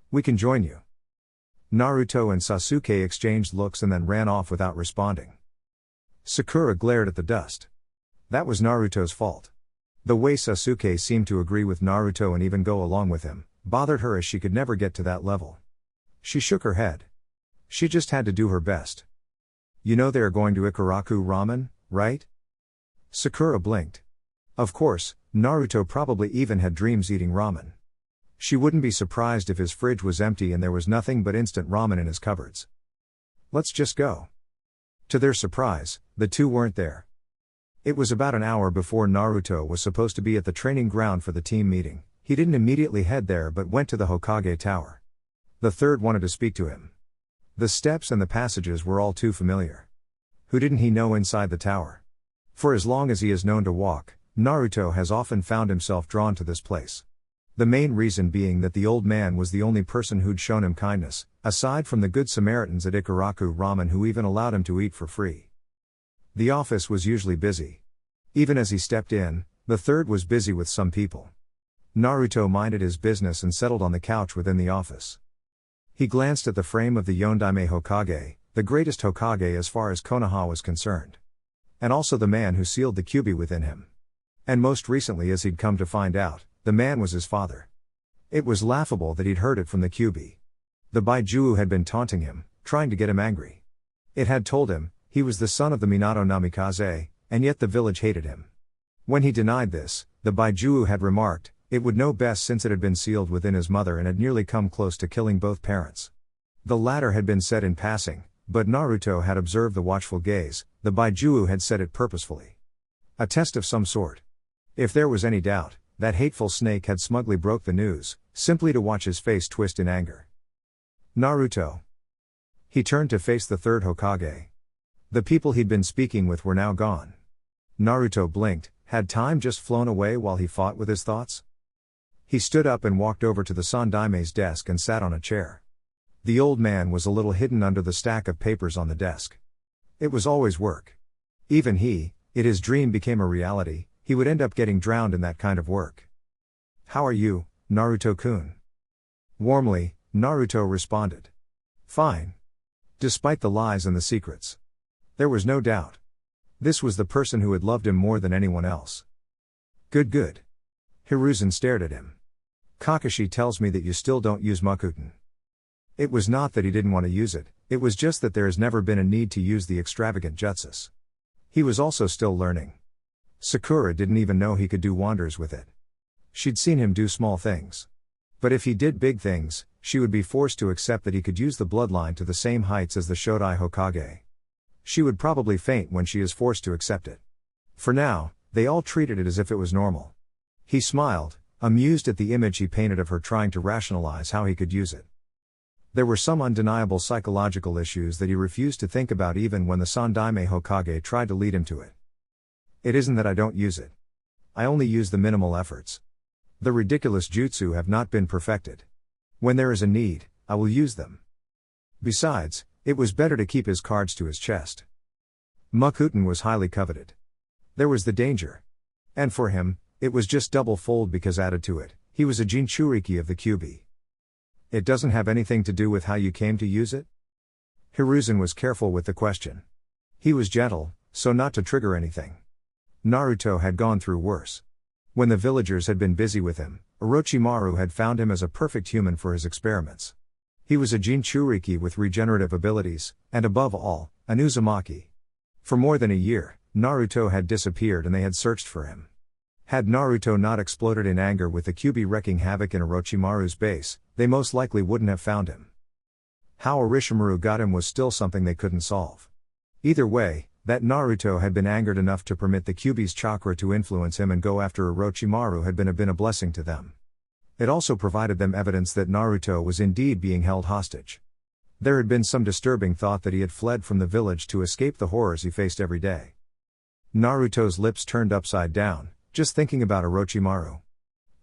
We can join you. Naruto and Sasuke exchanged looks and then ran off without responding. Sakura glared at the dust. That was Naruto's fault. The way Sasuke seemed to agree with Naruto and even go along with him, bothered her as she could never get to that level. She shook her head. She just had to do her best. You know they are going to Ikaraku Ramen, right? Sakura blinked. Of course, Naruto probably even had dreams eating ramen. She wouldn't be surprised if his fridge was empty and there was nothing but instant ramen in his cupboards. Let's just go. To their surprise, the two weren't there. It was about an hour before Naruto was supposed to be at the training ground for the team meeting. He didn't immediately head there but went to the Hokage tower. The third wanted to speak to him. The steps and the passages were all too familiar. Who didn't he know inside the tower? For as long as he is known to walk, Naruto has often found himself drawn to this place. The main reason being that the old man was the only person who'd shown him kindness, aside from the good Samaritans at Ikaraku Ramen who even allowed him to eat for free. The office was usually busy. Even as he stepped in, the third was busy with some people. Naruto minded his business and settled on the couch within the office. He glanced at the frame of the Yondaime Hokage, the greatest Hokage as far as Konoha was concerned. And also the man who sealed the Kyuubi within him. And most recently, as he'd come to find out, the man was his father. It was laughable that he'd heard it from the Kyuubi. The Baijuo had been taunting him, trying to get him angry. It had told him, he was the son of the Minato Namikaze, and yet the village hated him. When he denied this, the Baijuo had remarked, it would know best since it had been sealed within his mother and had nearly come close to killing both parents. The latter had been said in passing, but Naruto had observed the watchful gaze. The Baijuo had said it purposefully. A test of some sort. If there was any doubt, that hateful snake had smugly broke the news, simply to watch his face twist in anger. Naruto. He turned to face the third Hokage. The people he'd been speaking with were now gone. Naruto blinked. Had time just flown away while he fought with his thoughts? He stood up and walked over to the Sandaime's desk and sat on a chair. The old man was a little hidden under the stack of papers on the desk. It was always work. Even his dream became a reality, he would end up getting drowned in that kind of work. How are you, Naruto-kun? Warmly, Naruto responded. Fine. Despite the lies and the secrets. There was no doubt. This was the person who had loved him more than anyone else. Good. Hiruzen stared at him. Kakashi tells me that you still don't use Mokuton. It was not that he didn't want to use it was just that there has never been a need to use the extravagant jutsus. He was also still learning. Sakura didn't even know he could do wonders with it. She'd seen him do small things. But if he did big things, she would be forced to accept that he could use the bloodline to the same heights as the Shodai Hokage. She would probably faint when she is forced to accept it. For now, they all treated it as if it was normal. He smiled, amused at the image he painted of her trying to rationalize how he could use it. There were some undeniable psychological issues that he refused to think about even when the Sandaime Hokage tried to lead him to it. It isn't that I don't use it. I only use the minimal efforts. The ridiculous jutsu have not been perfected. When there is a need, I will use them. Besides, it was better to keep his cards to his chest. Mokuton was highly coveted. There was the danger. And for him, it was just double-fold because added to it, he was a Jinchuriki of the Kyuubi. It doesn't have anything to do with how you came to use it? Hiruzen was careful with the question. He was gentle, so not to trigger anything. Naruto had gone through worse. When the villagers had been busy with him, Orochimaru had found him as a perfect human for his experiments. He was a Jinchuriki with regenerative abilities, and above all, an Uzumaki. For more than a year, Naruto had disappeared and they had searched for him. Had Naruto not exploded in anger with the Kyuubi wreaking havoc in Orochimaru's base, they most likely wouldn't have found him. How Orochimaru got him was still something they couldn't solve. Either way, that Naruto had been angered enough to permit the Kyuubi's chakra to influence him and go after Orochimaru had been a blessing to them. It also provided them evidence that Naruto was indeed being held hostage. There had been some disturbing thought that he had fled from the village to escape the horrors he faced every day. Naruto's lips turned upside down, just thinking about Orochimaru.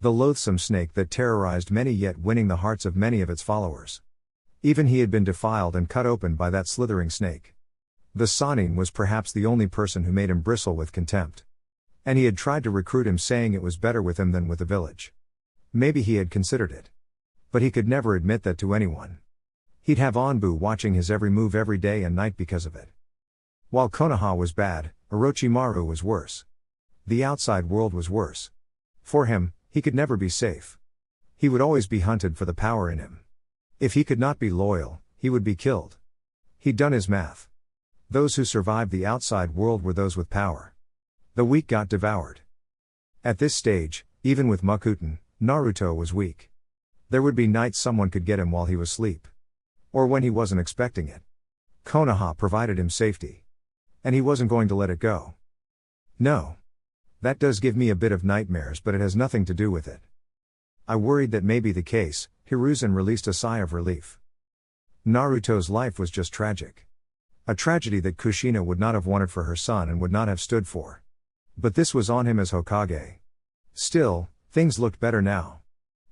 The loathsome snake that terrorized many yet winning the hearts of many of its followers. Even he had been defiled and cut open by that slithering snake. The Sannin was perhaps the only person who made him bristle with contempt. And he had tried to recruit him saying it was better with him than with the village. Maybe he had considered it. But he could never admit that to anyone. He'd have Anbu watching his every move every day and night because of it. While Konoha was bad, Orochimaru was worse. The outside world was worse. For him, he could never be safe. He would always be hunted for the power in him. If he could not be loyal, he would be killed. He'd done his math. Those who survived the outside world were those with power. The weak got devoured. At this stage, even with Mokuton, Naruto was weak. There would be nights someone could get him while he was asleep. Or when he wasn't expecting it. Konoha provided him safety. And he wasn't going to let it go. No. That does give me a bit of nightmares, but it has nothing to do with it. I worried that may be the case, Hiruzen released a sigh of relief. Naruto's life was just tragic. A tragedy that Kushina would not have wanted for her son and would not have stood for. But this was on him as Hokage. Still, things looked better now.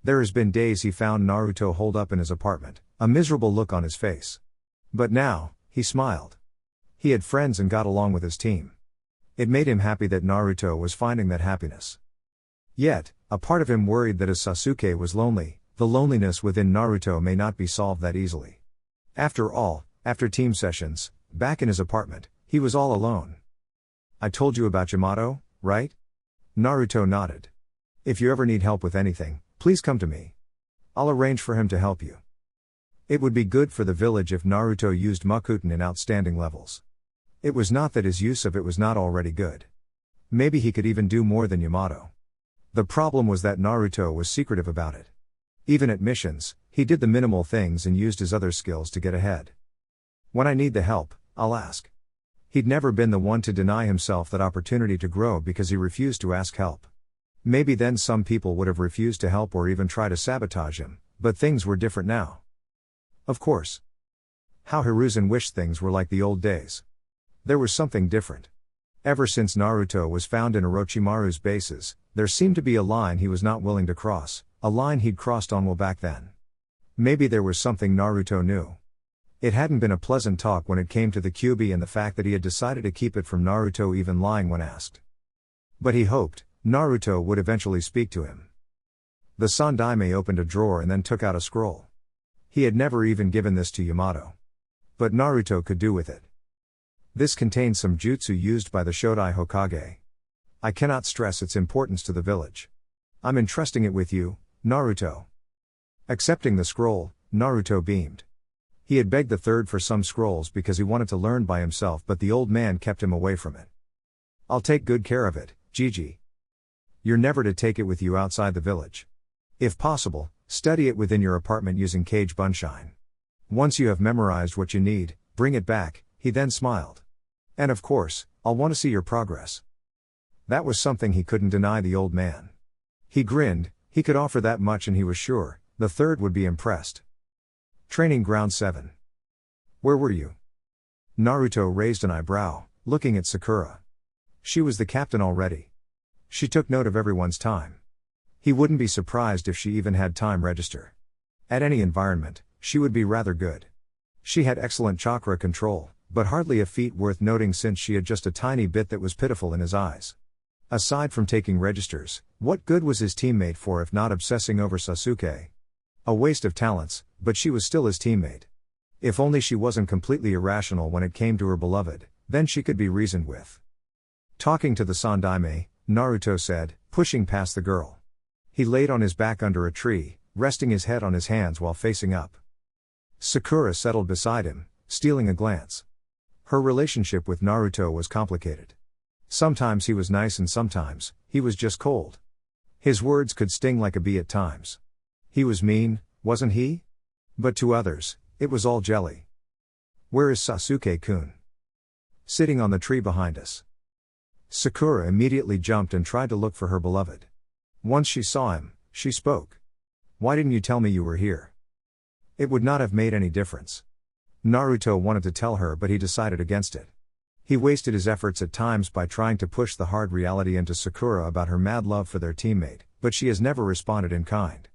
There has been days he found Naruto holed up in his apartment, a miserable look on his face. But now, he smiled. He had friends and got along with his team. It made him happy that Naruto was finding that happiness. Yet, a part of him worried that as Sasuke was lonely, the loneliness within Naruto may not be solved that easily. After all, after team sessions, back in his apartment, he was all alone. I told you about Yamato, right? Naruto nodded. If you ever need help with anything, please come to me. I'll arrange for him to help you. It would be good for the village if Naruto used Mokuton in outstanding levels. It was not that his use of it was not already good. Maybe he could even do more than Yamato. The problem was that Naruto was secretive about it. Even at missions, he did the minimal things and used his other skills to get ahead. When I need the help, I'll ask. He'd never been the one to deny himself that opportunity to grow because he refused to ask help. Maybe then some people would have refused to help or even try to sabotage him, but things were different now. Of course. How Hiruzen wished things were like the old days. There was something different. Ever since Naruto was found in Orochimaru's bases, there seemed to be a line he was not willing to cross, a line he'd crossed on well back then. Maybe there was something Naruto knew. It hadn't been a pleasant talk when it came to the Kyuubi and the fact that he had decided to keep it from Naruto, even lying when asked. But he hoped Naruto would eventually speak to him. The Sandaime opened a drawer and then took out a scroll. He had never even given this to Yamato. But Naruto could do with it. This contains some jutsu used by the Shodai Hokage. I cannot stress its importance to the village. I'm entrusting it with you, Naruto. Accepting the scroll, Naruto beamed. He had begged the third for some scrolls because he wanted to learn by himself, but the old man kept him away from it. I'll take good care of it, Gigi. You're never to take it with you outside the village. If possible, study it within your apartment using Kage Bunshine. Once you have memorized what you need, bring it back, he then smiled. And of course, I'll want to see your progress. That was something he couldn't deny the old man. He grinned, he could offer that much and he was sure, the third would be impressed. Training Ground 7. Where were you? Naruto raised an eyebrow, looking at Sakura. She was the captain already. She took note of everyone's time. He wouldn't be surprised if she even had time register. At any environment, she would be rather good. She had excellent chakra control, but hardly a feat worth noting since she had just a tiny bit that was pitiful in his eyes. Aside from taking registers, what good was his teammate for if not obsessing over Sasuke? A waste of talents, but she was still his teammate. If only she wasn't completely irrational when it came to her beloved, then she could be reasoned with. Talking to the Sandaime, Naruto said, pushing past the girl. He laid on his back under a tree, resting his head on his hands while facing up. Sakura settled beside him, stealing a glance. Her relationship with Naruto was complicated. Sometimes he was nice and sometimes, he was just cold. His words could sting like a bee at times. He was mean, wasn't he? But to others, it was all jelly. Where is Sasuke-kun? Sitting on the tree behind us. Sakura immediately jumped and tried to look for her beloved. Once she saw him, she spoke. Why didn't you tell me you were here? It would not have made any difference. Naruto wanted to tell her but he decided against it. He wasted his efforts at times by trying to push the hard reality into Sakura about her mad love for their teammate, but she has never responded in kind.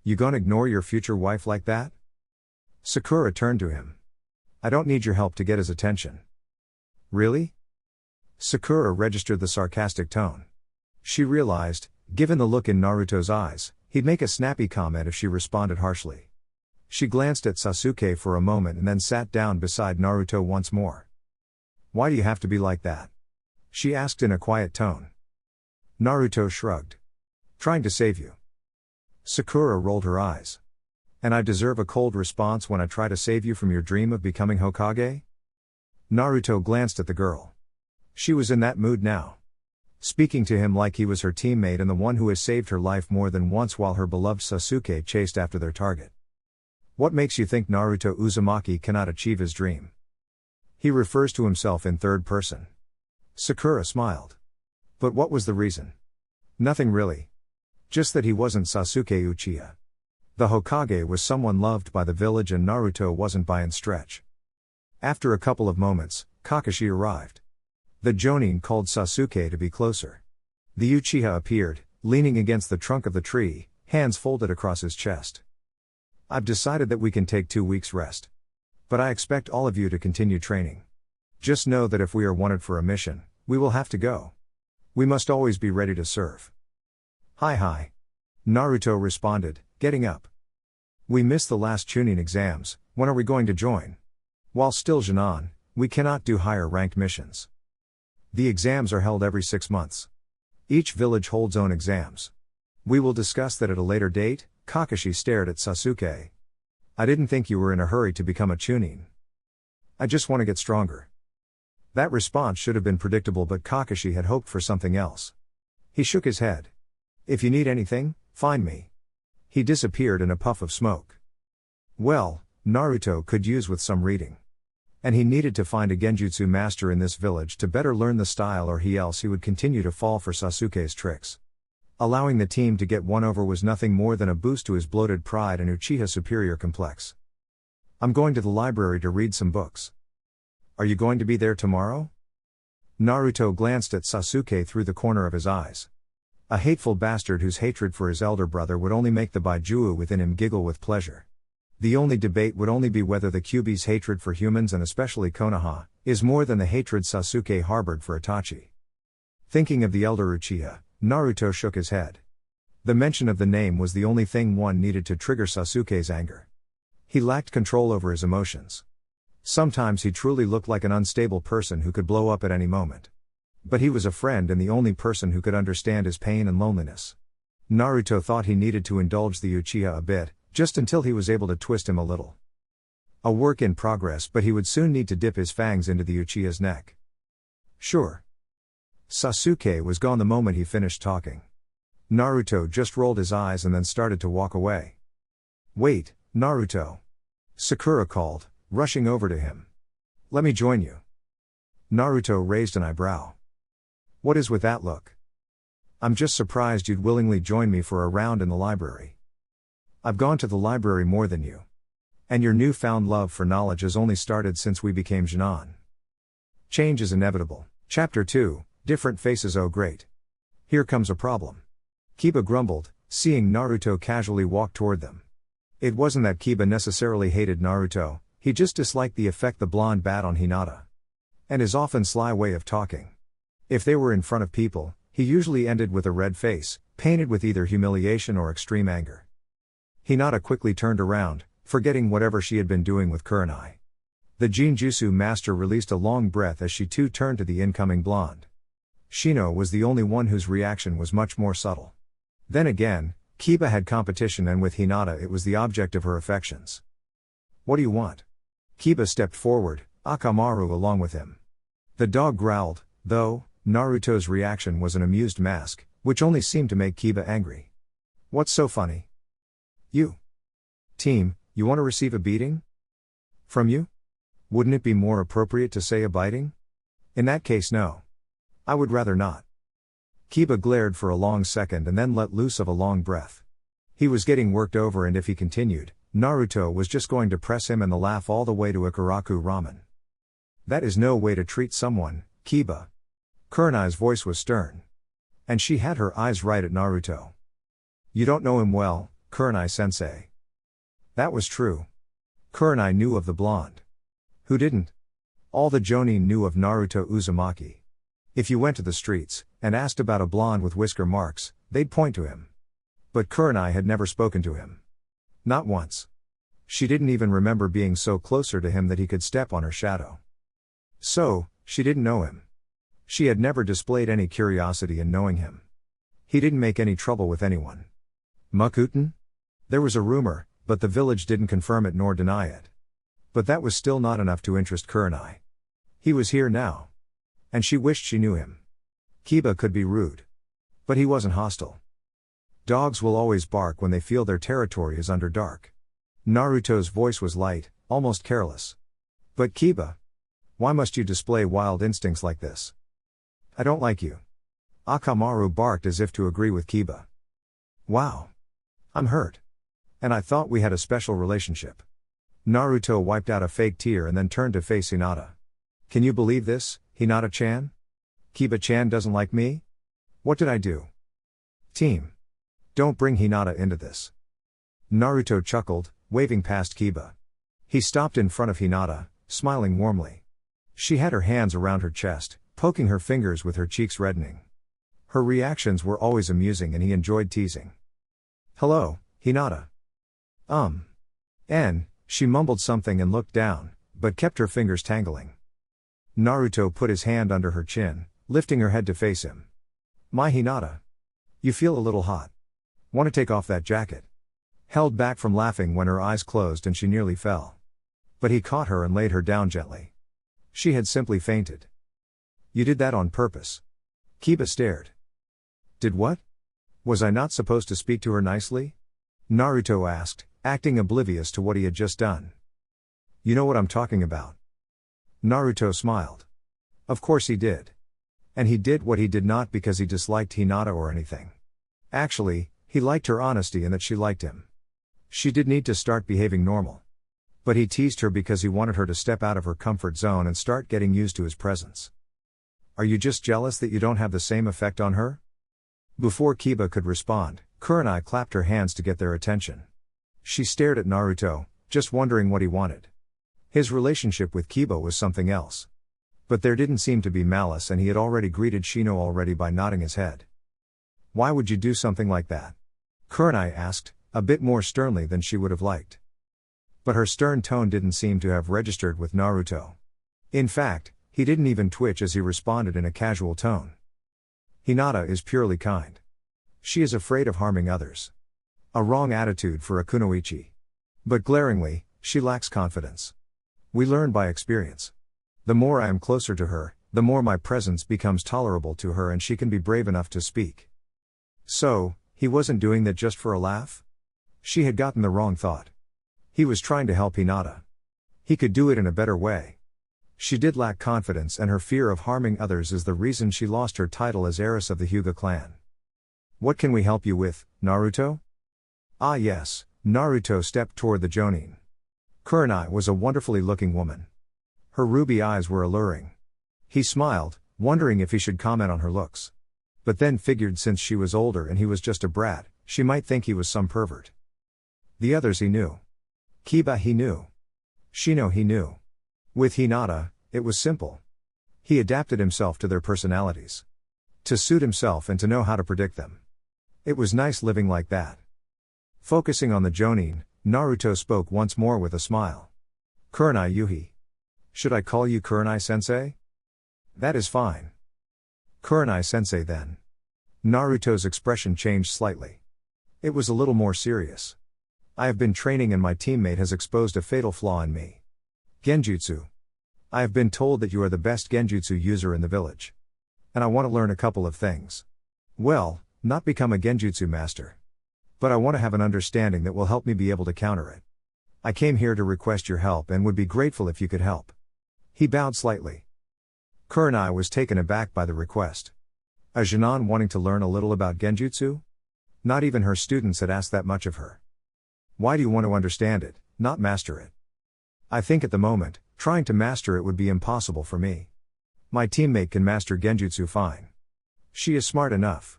You gonna ignore your future wife like that? Sakura turned to him. I don't need your help to get his attention. Really? Sakura registered the sarcastic tone. She realized, given the look in Naruto's eyes, he'd make a snappy comment if she responded harshly. She glanced at Sasuke for a moment and then sat down beside Naruto once more. Why do you have to be like that? She asked in a quiet tone. Naruto shrugged. Trying to save you. Sakura rolled her eyes. And I deserve a cold response when I try to save you from your dream of becoming Hokage? Naruto glanced at the girl. She was in that mood now. Speaking to him like he was her teammate and the one who has saved her life more than once while her beloved Sasuke chased after their target. What makes you think Naruto Uzumaki cannot achieve his dream? He refers to himself in third person. Sakura smiled. But what was the reason? Nothing really. Just that he wasn't Sasuke Uchiha. The Hokage was someone loved by the village and Naruto wasn't by any stretch. After a couple of moments, Kakashi arrived. The Jonin called Sasuke to be closer. The Uchiha appeared, leaning against the trunk of the tree, hands folded across his chest. I've decided that we can take 2 weeks rest. But I expect all of you to continue training. Just know that if we are wanted for a mission, we will have to go. We must always be ready to serve. Hi. Naruto responded, getting up. We missed the last Chunin exams, when are we going to join? While still Genin, we cannot do higher ranked missions. The exams are held every 6 months. Each village holds own exams. We will discuss that at a later date. Kakashi stared at Sasuke. I didn't think you were in a hurry to become a Chunin. I just want to get stronger. That response should have been predictable, but Kakashi had hoped for something else. He shook his head. If you need anything, find me. He disappeared in a puff of smoke. Well, Naruto could use with some reading. And he needed to find a genjutsu master in this village to better learn the style, or else he would continue to fall for Sasuke's tricks. Allowing the team to get one over was nothing more than a boost to his bloated pride and Uchiha superior complex. I'm going to the library to read some books. Are you going to be there tomorrow? Naruto glanced at Sasuke through the corner of his eyes. A hateful bastard whose hatred for his elder brother would only make the Baijuu within him giggle with pleasure. The only debate would only be whether the Kyuubi's hatred for humans, and especially Konoha, is more than the hatred Sasuke harbored for Itachi. Thinking of the elder Uchiha, Naruto shook his head. The mention of the name was the only thing one needed to trigger Sasuke's anger. He lacked control over his emotions. Sometimes he truly looked like an unstable person who could blow up at any moment. But he was a friend and the only person who could understand his pain and loneliness. Naruto thought he needed to indulge the Uchiha a bit, just until he was able to twist him a little. A work in progress, but he would soon need to dip his fangs into the Uchiha's neck. Sure. Sasuke was gone the moment he finished talking. Naruto just rolled his eyes and then started to walk away. Wait, Naruto. Sakura called, rushing over to him. Let me join you. Naruto raised an eyebrow. What is with that look? I'm just surprised you'd willingly join me for a round in the library. I've gone to the library more than you. And your newfound love for knowledge has only started since we became Genin. Change is inevitable. Chapter 2. Different faces. Oh great. Here comes a problem. Kiba grumbled, seeing Naruto casually walk toward them. It wasn't that Kiba necessarily hated Naruto, he just disliked the effect the blonde bat on Hinata. And his often sly way of talking. If they were in front of people, he usually ended with a red face, painted with either humiliation or extreme anger. Hinata quickly turned around, forgetting whatever she had been doing with Kurenai. The Genjutsu master released a long breath as she too turned to the incoming blonde. Shino was the only one whose reaction was much more subtle. Then again, Kiba had competition, and with Hinata it was the object of her affections. What do you want? Kiba stepped forward, Akamaru along with him. The dog growled, though Naruto's reaction was an amused mask, which only seemed to make Kiba angry. What's so funny? You. Team, you want to receive a beating? From you? Wouldn't it be more appropriate to say a biting? In that case, no. I would rather not. Kiba glared for a long second and then let loose of a long breath. He was getting worked over, and if he continued, Naruto was just going to press him and the laugh all the way to Ikaraku ramen. That is no way to treat someone, Kiba. Kurenai's voice was stern. And she had her eyes right at Naruto. You don't know him well, Kurenai-sensei. That was true. Kurenai knew of the blonde. Who didn't? All the Jonin knew of Naruto Uzumaki. If you went to the streets, and asked about a blonde with whisker marks, they'd point to him. But Kurenai had never spoken to him. Not once. She didn't even remember being so closer to him that he could step on her shadow. So, she didn't know him. She had never displayed any curiosity in knowing him. He didn't make any trouble with anyone. Mokuton? There was a rumor, but the village didn't confirm it nor deny it. But that was still not enough to interest Kurenai. He was here now. And she wished she knew him. Kiba could be rude. But he wasn't hostile. Dogs will always bark when they feel their territory is under dark. Naruto's voice was light, almost careless. But Kiba, why must you display wild instincts like this? I don't like you. Akamaru barked as if to agree with Kiba. Wow. I'm hurt. And I thought we had a special relationship. Naruto wiped out a fake tear and then turned to face Hinata. Can you believe this, Hinata-chan? Kiba-chan doesn't like me? What did I do? Team. Don't bring Hinata into this. Naruto chuckled, waving past Kiba. He stopped in front of Hinata, smiling warmly. She had her hands around her chest, poking her fingers with her cheeks reddening. Her reactions were always amusing and he enjoyed teasing. Hello, Hinata. She mumbled something and looked down, but kept her fingers tangling. Naruto put his hand under her chin, lifting her head to face him. My Hinata. You feel a little hot. Want to take off that jacket? Held back from laughing when her eyes closed and she nearly fell. But he caught her and laid her down gently. She had simply fainted. You did that on purpose. Kiba stared. Did what? Was I not supposed to speak to her nicely? Naruto asked, acting oblivious to what he had just done. You know what I'm talking about. Naruto smiled. Of course he did. And he did what he did not because he disliked Hinata or anything. Actually, he liked her honesty and that she liked him. She did need to start behaving normal. But he teased her because he wanted her to step out of her comfort zone and start getting used to his presence. Are you just jealous that you don't have the same effect on her? Before Kiba could respond, Kurenai clapped her hands to get their attention. She stared at Naruto, just wondering what he wanted. His relationship with Kiba was something else. But there didn't seem to be malice and he had already greeted Shino already by nodding his head. Why would you do something like that? Kurenai asked, a bit more sternly than she would have liked. But her stern tone didn't seem to have registered with Naruto. In fact, he didn't even twitch as he responded in a casual tone. Hinata is purely kind. She is afraid of harming others. A wrong attitude for a kunoichi. But glaringly, she lacks confidence. We learn by experience. The more I am closer to her, the more my presence becomes tolerable to her and she can be brave enough to speak. So, he wasn't doing that just for a laugh? She had gotten the wrong thought. He was trying to help Hinata. He could do it in a better way. She did lack confidence and her fear of harming others is the reason she lost her title as heiress of the Hyuga clan. What can we help you with, Naruto? Ah yes, Naruto stepped toward the Jonin. Kurenai was a wonderfully looking woman. Her ruby eyes were alluring. He smiled, wondering if he should comment on her looks. But then figured since she was older and he was just a brat, she might think he was some pervert. The others he knew. Kiba he knew. Shino he knew. With Hinata, it was simple. He adapted himself to their personalities. To suit himself and to know how to predict them. It was nice living like that. Focusing on the Jonin, Naruto spoke once more with a smile. Kurenai Yuhi. Should I call you Kurenai-sensei? That is fine. Kurenai-sensei then. Naruto's expression changed slightly. It was a little more serious. I have been training and my teammate has exposed a fatal flaw in me. Genjutsu. I have been told that you are the best Genjutsu user in the village. And I want to learn a couple of things. Well, not become a Genjutsu master. But I want to have an understanding that will help me be able to counter it. I came here to request your help and would be grateful if you could help. He bowed slightly. Kurenai was taken aback by the request. A Genin wanting to learn a little about Genjutsu? Not even her students had asked that much of her. Why do you want to understand it, not master it? I think at the moment, trying to master it would be impossible for me. My teammate can master Genjutsu fine. She is smart enough.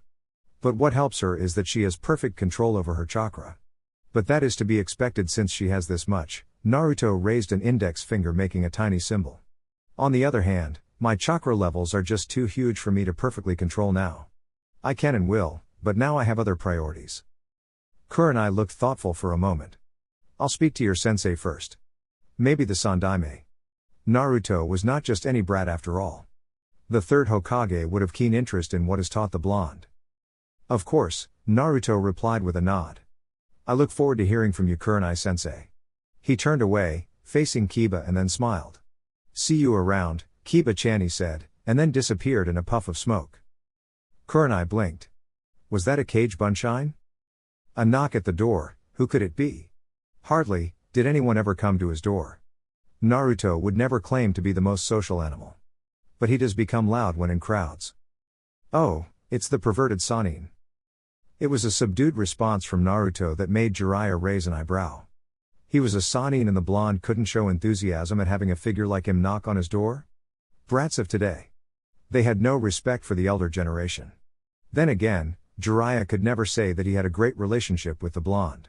But what helps her is that she has perfect control over her chakra. But that is to be expected since she has this much. Naruto raised an index finger making a tiny symbol. On the other hand, my chakra levels are just too huge for me to perfectly control now. I can and will, but now I have other priorities. Kurenai looked thoughtful for a moment. I'll speak to your sensei first. Maybe the Sandaime. Naruto was not just any brat after all. The third Hokage would have keen interest in what is taught the blonde. Of course, Naruto replied with a nod. I look forward to hearing from you, Kurenai-sensei. He turned away, facing Kiba and then smiled. See you around, Kiba-chan, he said, and then disappeared in a puff of smoke. Kurenai blinked. Was that a cage bunshine? A knock at the door, who could it be? Hardly, did anyone ever come to his door. Naruto would never claim to be the most social animal. But he does become loud when in crowds. Oh, it's the perverted Sannin. It was a subdued response from Naruto that made Jiraiya raise an eyebrow. He was a Sannin and the blonde couldn't show enthusiasm at having a figure like him knock on his door? Brats of today. They had no respect for the elder generation. Then again, Jiraiya could never say that he had a great relationship with the blonde.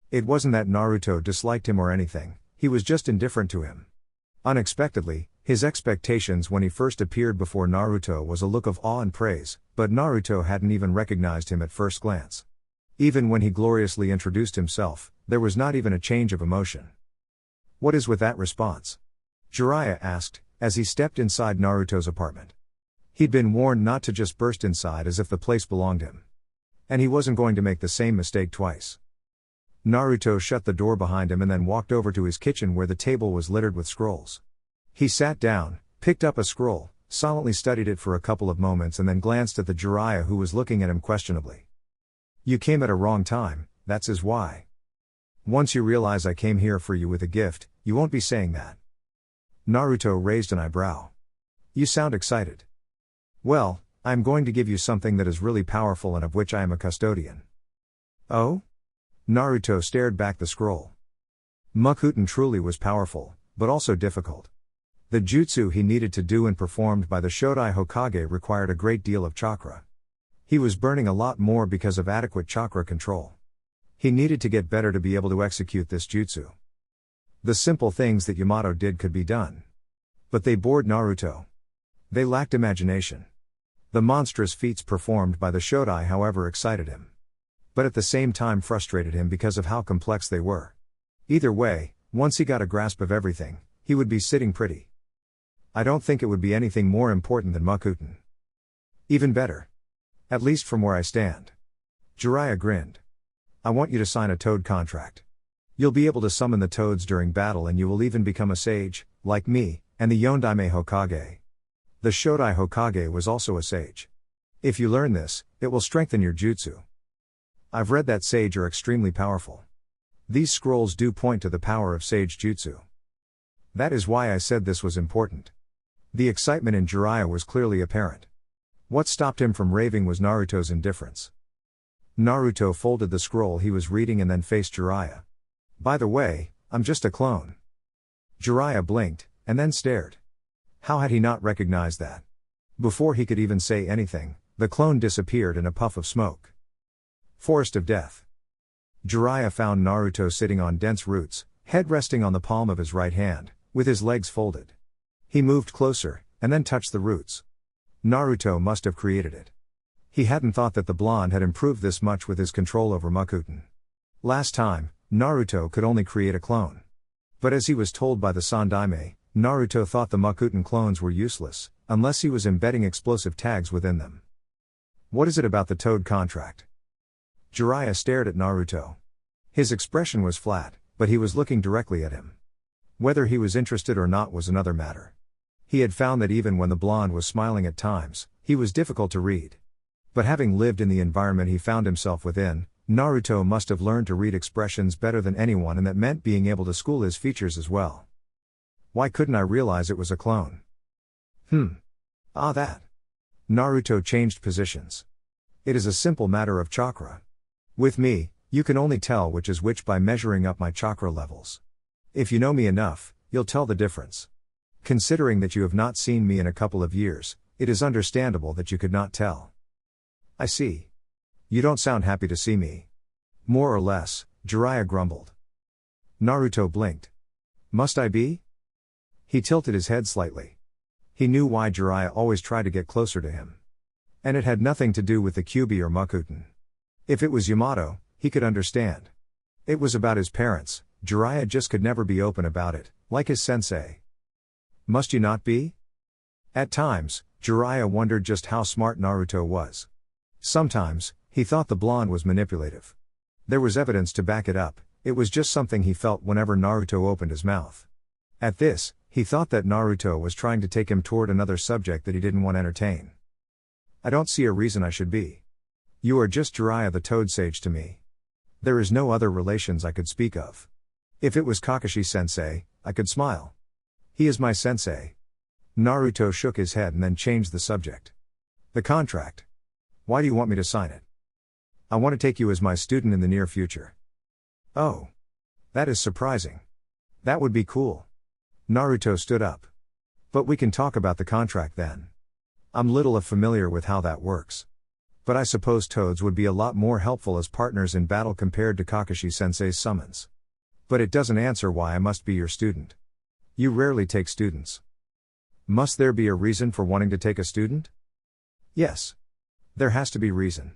It wasn't that Naruto disliked him or anything, he was just indifferent to him. Unexpectedly, his expectations when he first appeared before Naruto was a look of awe and praise, but Naruto hadn't even recognized him at first glance. Even when he gloriously introduced himself, there was not even a change of emotion. What is with that response? Jiraiya asked, as he stepped inside Naruto's apartment. He'd been warned not to just burst inside as if the place belonged him. And he wasn't going to make the same mistake twice. Naruto shut the door behind him and then walked over to his kitchen where the table was littered with scrolls. He sat down, picked up a scroll, silently studied it for a couple of moments and then glanced at the Jiraiya who was looking at him questionably. You came at a wrong time, that's his why. Once you realize I came here for you with a gift, you won't be saying that. Naruto raised an eyebrow. You sound excited. Well, I am going to give you something that is really powerful and of which I am a custodian. Oh? Naruto stared back the scroll. Mokuton truly was powerful, but also difficult. The jutsu he needed to do and performed by the Shodai Hokage required a great deal of chakra. He was burning a lot more because of adequate chakra control. He needed to get better to be able to execute this jutsu. The simple things that Yamato did could be done. But they bored Naruto. They lacked imagination. The monstrous feats performed by the Shodai however excited him. But at the same time frustrated him because of how complex they were. Either way, once he got a grasp of everything, he would be sitting pretty. I don't think it would be anything more important than Mokuton. Even better. At least from where I stand. Jiraiya grinned. I want you to sign a toad contract. You'll be able to summon the toads during battle and you will even become a sage, like me, and the Yondaime Hokage. The Shodai Hokage was also a sage. If you learn this, it will strengthen your jutsu. I've read that sage are extremely powerful. These scrolls do point to the power of sage jutsu. That is why I said this was important. The excitement in Jiraiya was clearly apparent. What stopped him from raving was Naruto's indifference. Naruto folded the scroll he was reading and then faced Jiraiya. By the way, I'm just a clone. Jiraiya blinked, and then stared. How had he not recognized that? Before he could even say anything, the clone disappeared in a puff of smoke. Forest of Death. Jiraiya found Naruto sitting on dense roots, head resting on the palm of his right hand, with his legs folded. He moved closer, and then touched the roots. Naruto must have created it. He hadn't thought that the blonde had improved this much with his control over Mokuton. Last time, Naruto could only create a clone. But as he was told by the Sandaime, Naruto thought the Mokuton clones were useless, unless he was embedding explosive tags within them. What is it about the toad contract? Jiraiya stared at Naruto. His expression was flat, but he was looking directly at him. Whether he was interested or not was another matter. He had found that even when the blonde was smiling at times, he was difficult to read. But having lived in the environment he found himself within, Naruto must have learned to read expressions better than anyone, and that meant being able to school his features as well. Why couldn't I realize it was a clone? That. Naruto changed positions. It is a simple matter of chakra. With me, you can only tell which is which by measuring up my chakra levels. If you know me enough, you'll tell the difference. Considering that you have not seen me in a couple of years, it is understandable that you could not tell. I see. You don't sound happy to see me. More or less, Jiraiya grumbled. Naruto blinked. Must I be? He tilted his head slightly. He knew why Jiraiya always tried to get closer to him. And it had nothing to do with the Kyuubi or Mokuton. If it was Yamato, he could understand. It was about his parents, Jiraiya just could never be open about it, like his sensei. Must you not be? At times, Jiraiya wondered just how smart Naruto was. Sometimes, he thought the blonde was manipulative. There was evidence to back it up, it was just something he felt whenever Naruto opened his mouth. At this, he thought that Naruto was trying to take him toward another subject that he didn't want to entertain. I don't see a reason I should be. You are just Jiraiya the Toad Sage to me. There is no other relations I could speak of. If it was Kakashi-sensei, I could smile. He is my sensei. Naruto shook his head and then changed the subject. The contract. Why do you want me to sign it? I want to take you as my student in the near future. Oh. That is surprising. That would be cool. Naruto stood up. But we can talk about the contract then. I'm little familiar with how that works. But I suppose toads would be a lot more helpful as partners in battle compared to Kakashi-sensei's summons. But it doesn't answer why I must be your student. You rarely take students. Must there be a reason for wanting to take a student? Yes. There has to be reason.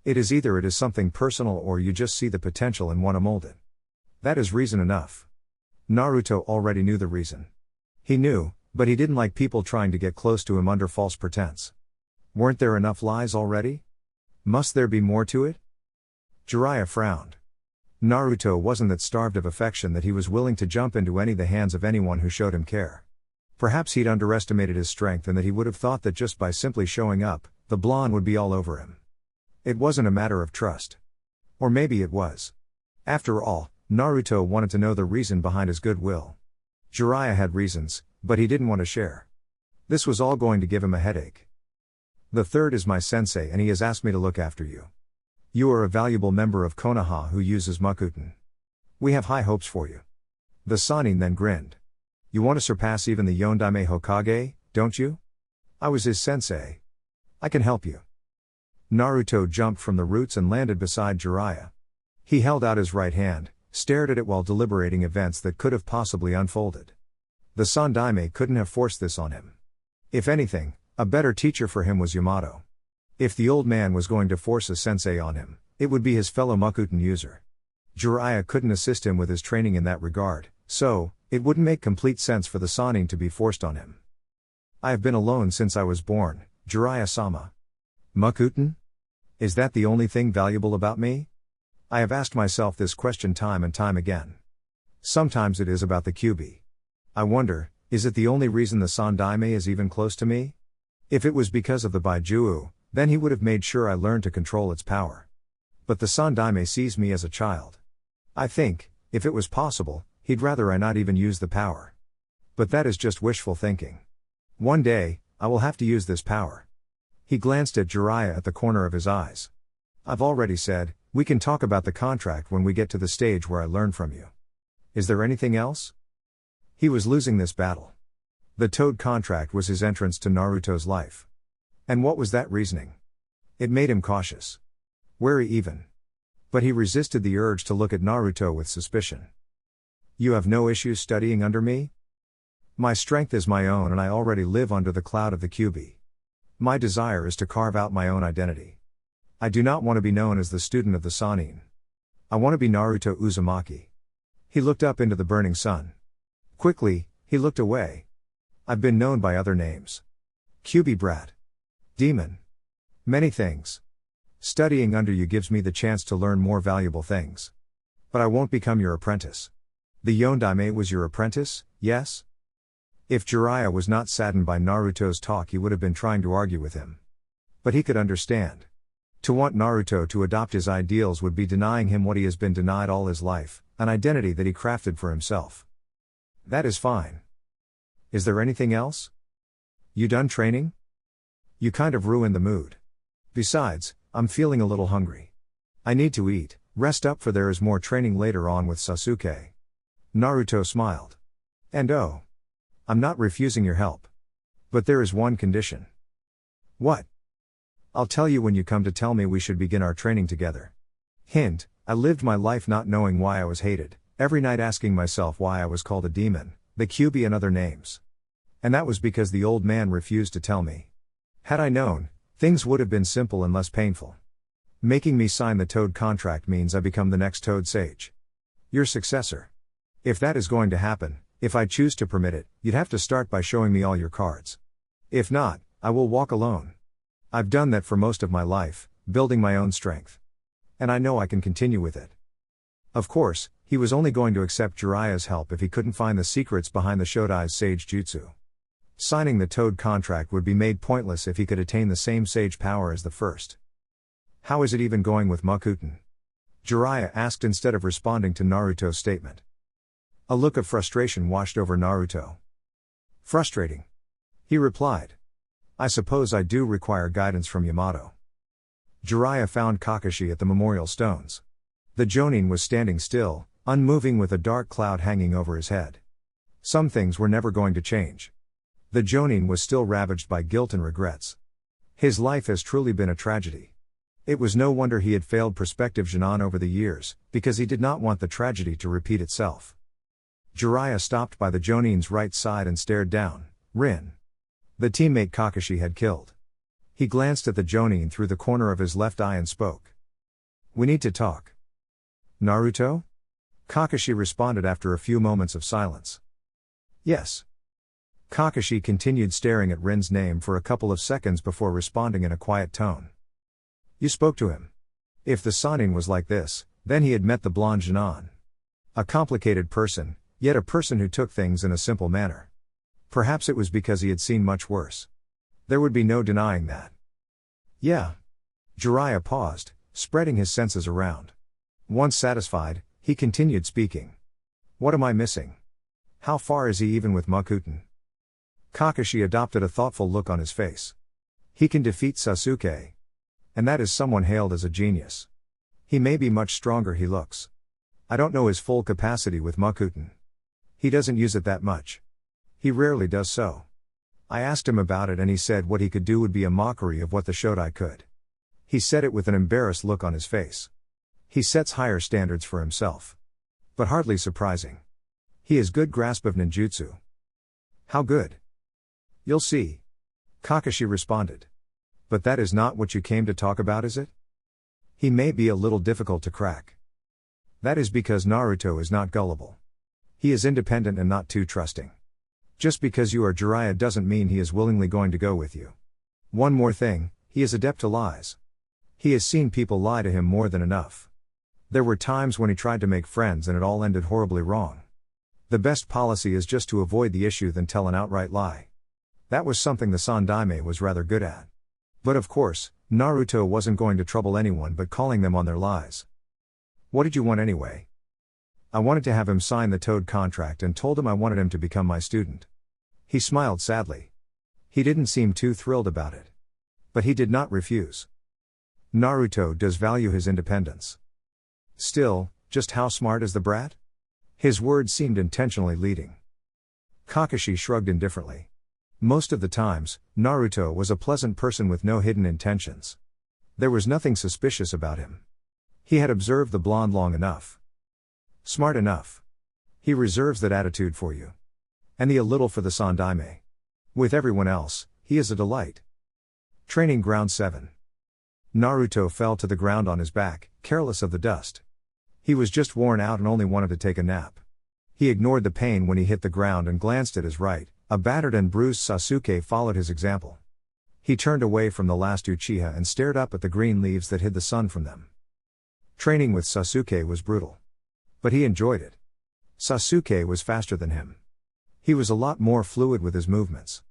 It is either it is something personal or you just see the potential and want to mold it. That is reason enough. Naruto already knew the reason. He knew, but he didn't like people trying to get close to him under false pretense. Weren't there enough lies already? Must there be more to it? Jiraiya frowned. Naruto wasn't that starved of affection that he was willing to jump into the hands of anyone who showed him care. Perhaps he'd underestimated his strength and that he would have thought that just by simply showing up, the blonde would be all over him. It wasn't a matter of trust. Or maybe it was. After all, Naruto wanted to know the reason behind his goodwill. Jiraiya had reasons, but he didn't want to share. This was all going to give him a headache. The third is my sensei and he has asked me to look after you. You are a valuable member of Konoha who uses Mokuton. We have high hopes for you. The Sannin then grinned. You want to surpass even the Yondaime Hokage, don't you? I was his sensei. I can help you. Naruto jumped from the roots and landed beside Jiraiya. He held out his right hand, stared at it while deliberating events that could have possibly unfolded. The Sandaime couldn't have forced this on him. If anything, a better teacher for him was Yamato. If the old man was going to force a sensei on him, it would be his fellow Mokuton user. Jiraiya couldn't assist him with his training in that regard, so, it wouldn't make complete sense for the Sannin to be forced on him. I have been alone since I was born, Jiraiya-sama. Mokuton? Is that the only thing valuable about me? I have asked myself this question time and time again. Sometimes it is about the Kyuubi. I wonder, is it the only reason the Sandaime is even close to me? If it was because of the Baiju'u, then he would have made sure I learned to control its power. But the Sandaime sees me as a child. I think, if it was possible, he'd rather I not even use the power. But that is just wishful thinking. One day, I will have to use this power. He glanced at Jiraiya at the corner of his eyes. I've already said, we can talk about the contract when we get to the stage where I learn from you. Is there anything else? He was losing this battle. The Toad contract was his entrance to Naruto's life. And what was that reasoning? It made him cautious. Wary even. But he resisted the urge to look at Naruto with suspicion. You have no issues studying under me? My strength is my own and I already live under the cloud of the Kyuubi. My desire is to carve out my own identity. I do not want to be known as the student of the Sannin. I want to be Naruto Uzumaki. He looked up into the burning sun. Quickly, he looked away. I've been known by other names. Kyuubi brat. Demon. Many things. Studying under you gives me the chance to learn more valuable things. But I won't become your apprentice. The Yondaime was your apprentice, yes? If Jiraiya was not saddened by Naruto's talk he would have been trying to argue with him. But he could understand. To want Naruto to adopt his ideals would be denying him what he has been denied all his life, an identity that he crafted for himself. That is fine. Is there anything else? You done training? You kind of ruined the mood. Besides, I'm feeling a little hungry. I need to eat, rest up for there is more training later on with Sasuke. Naruto smiled. And oh. I'm not refusing your help. But there is one condition. What? I'll tell you when you come to tell me we should begin our training together. Hint, I lived my life not knowing why I was hated, every night asking myself why I was called a demon, the Kyuubi and other names. And that was because the old man refused to tell me. Had I known, things would have been simple and less painful. Making me sign the Toad contract means I become the next Toad Sage. Your successor. If that is going to happen, if I choose to permit it, you'd have to start by showing me all your cards. If not, I will walk alone. I've done that for most of my life, building my own strength. And I know I can continue with it. Of course, he was only going to accept Jiraiya's help if he couldn't find the secrets behind the Shodai's sage jutsu. Signing the Toad contract would be made pointless if he could attain the same sage power as the first. How is it even going with Mokuton? Jiraiya asked instead of responding to Naruto's statement. A look of frustration washed over Naruto. Frustrating. He replied. I suppose I do require guidance from Yamato. Jiraiya found Kakashi at the memorial stones. The Jonin was standing still, unmoving with a dark cloud hanging over his head. Some things were never going to change. The Jonin was still ravaged by guilt and regrets. His life has truly been a tragedy. It was no wonder he had failed prospective Genin over the years, because he did not want the tragedy to repeat itself. Jiraiya stopped by the Jonin's right side and stared down. Rin. The teammate Kakashi had killed. He glanced at the Jonin through the corner of his left eye and spoke. "We need to talk." "Naruto?" Kakashi responded after a few moments of silence. "Yes." Kakashi continued staring at Rin's name for a couple of seconds before responding in a quiet tone. "You spoke to him." If the Sannin was like this, then he had met the blonde Genin. A complicated person, yet a person who took things in a simple manner. Perhaps it was because he had seen much worse. There would be no denying that. "Yeah." Jiraiya paused, spreading his senses around. Once satisfied, he continued speaking. "What am I missing? How far is he even with Mokuton?" Kakashi adopted a thoughtful look on his face. "He can defeat Sasuke. And that is someone hailed as a genius. He may be much stronger he looks. I don't know his full capacity with Mokuton. He doesn't use it that much. He rarely does so. I asked him about it and he said what he could do would be a mockery of what the Shodai could. He said it with an embarrassed look on his face. He sets higher standards for himself. But hardly surprising. He has good grasp of ninjutsu." "How good?" "You'll see." Kakashi responded. "But that is not what you came to talk about, is it?" "He may be a little difficult to crack." "That is because Naruto is not gullible. He is independent and not too trusting. Just because you are Jiraiya doesn't mean he is willingly going to go with you. One more thing, he is adept to lies. He has seen people lie to him more than enough. There were times when he tried to make friends and it all ended horribly wrong. The best policy is just to avoid the issue than tell an outright lie. That was something the Sandaime was rather good at. But of course, Naruto wasn't going to trouble anyone but calling them on their lies." "What did you want anyway?" "I wanted to have him sign the Toad contract and told him I wanted him to become my student." He smiled sadly. He didn't seem too thrilled about it. But he did not refuse. Naruto does value his independence. Still, just how smart is the brat? His words seemed intentionally leading. Kakashi shrugged indifferently. Most of the times, Naruto was a pleasant person with no hidden intentions. There was nothing suspicious about him. He had observed the blonde long enough. Smart enough. He reserves that attitude for you. And he a little for the Sandaime. With everyone else, he is a delight. Training Ground 7. Naruto fell to the ground on his back, careless of the dust. He was just worn out and only wanted to take a nap. He ignored the pain when he hit the ground and glanced at his right. A battered and bruised Sasuke followed his example. He turned away from the last Uchiha and stared up at the green leaves that hid the sun from them. Training with Sasuke was brutal. But he enjoyed it. Sasuke was faster than him. He was a lot more fluid with his movements.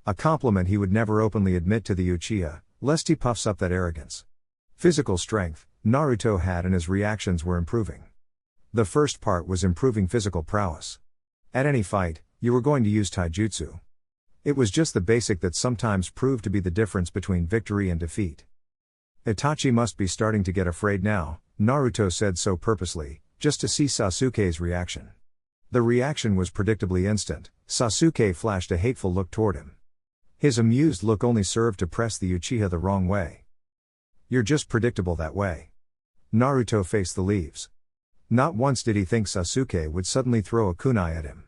A compliment he would never openly admit to the Uchiha, lest he puffs up that arrogance. Physical strength, Naruto had and his reactions were improving. The first part was improving physical prowess. At any fight, you were going to use taijutsu. It was just the basic that sometimes proved to be the difference between victory and defeat. Itachi must be starting to get afraid now, Naruto said so purposely, just to see Sasuke's reaction. The reaction was predictably instant. Sasuke flashed a hateful look toward him. His amused look only served to press the Uchiha the wrong way. "You're just predictable that way." Naruto faced the leaves. Not once did he think Sasuke would suddenly throw a kunai at him.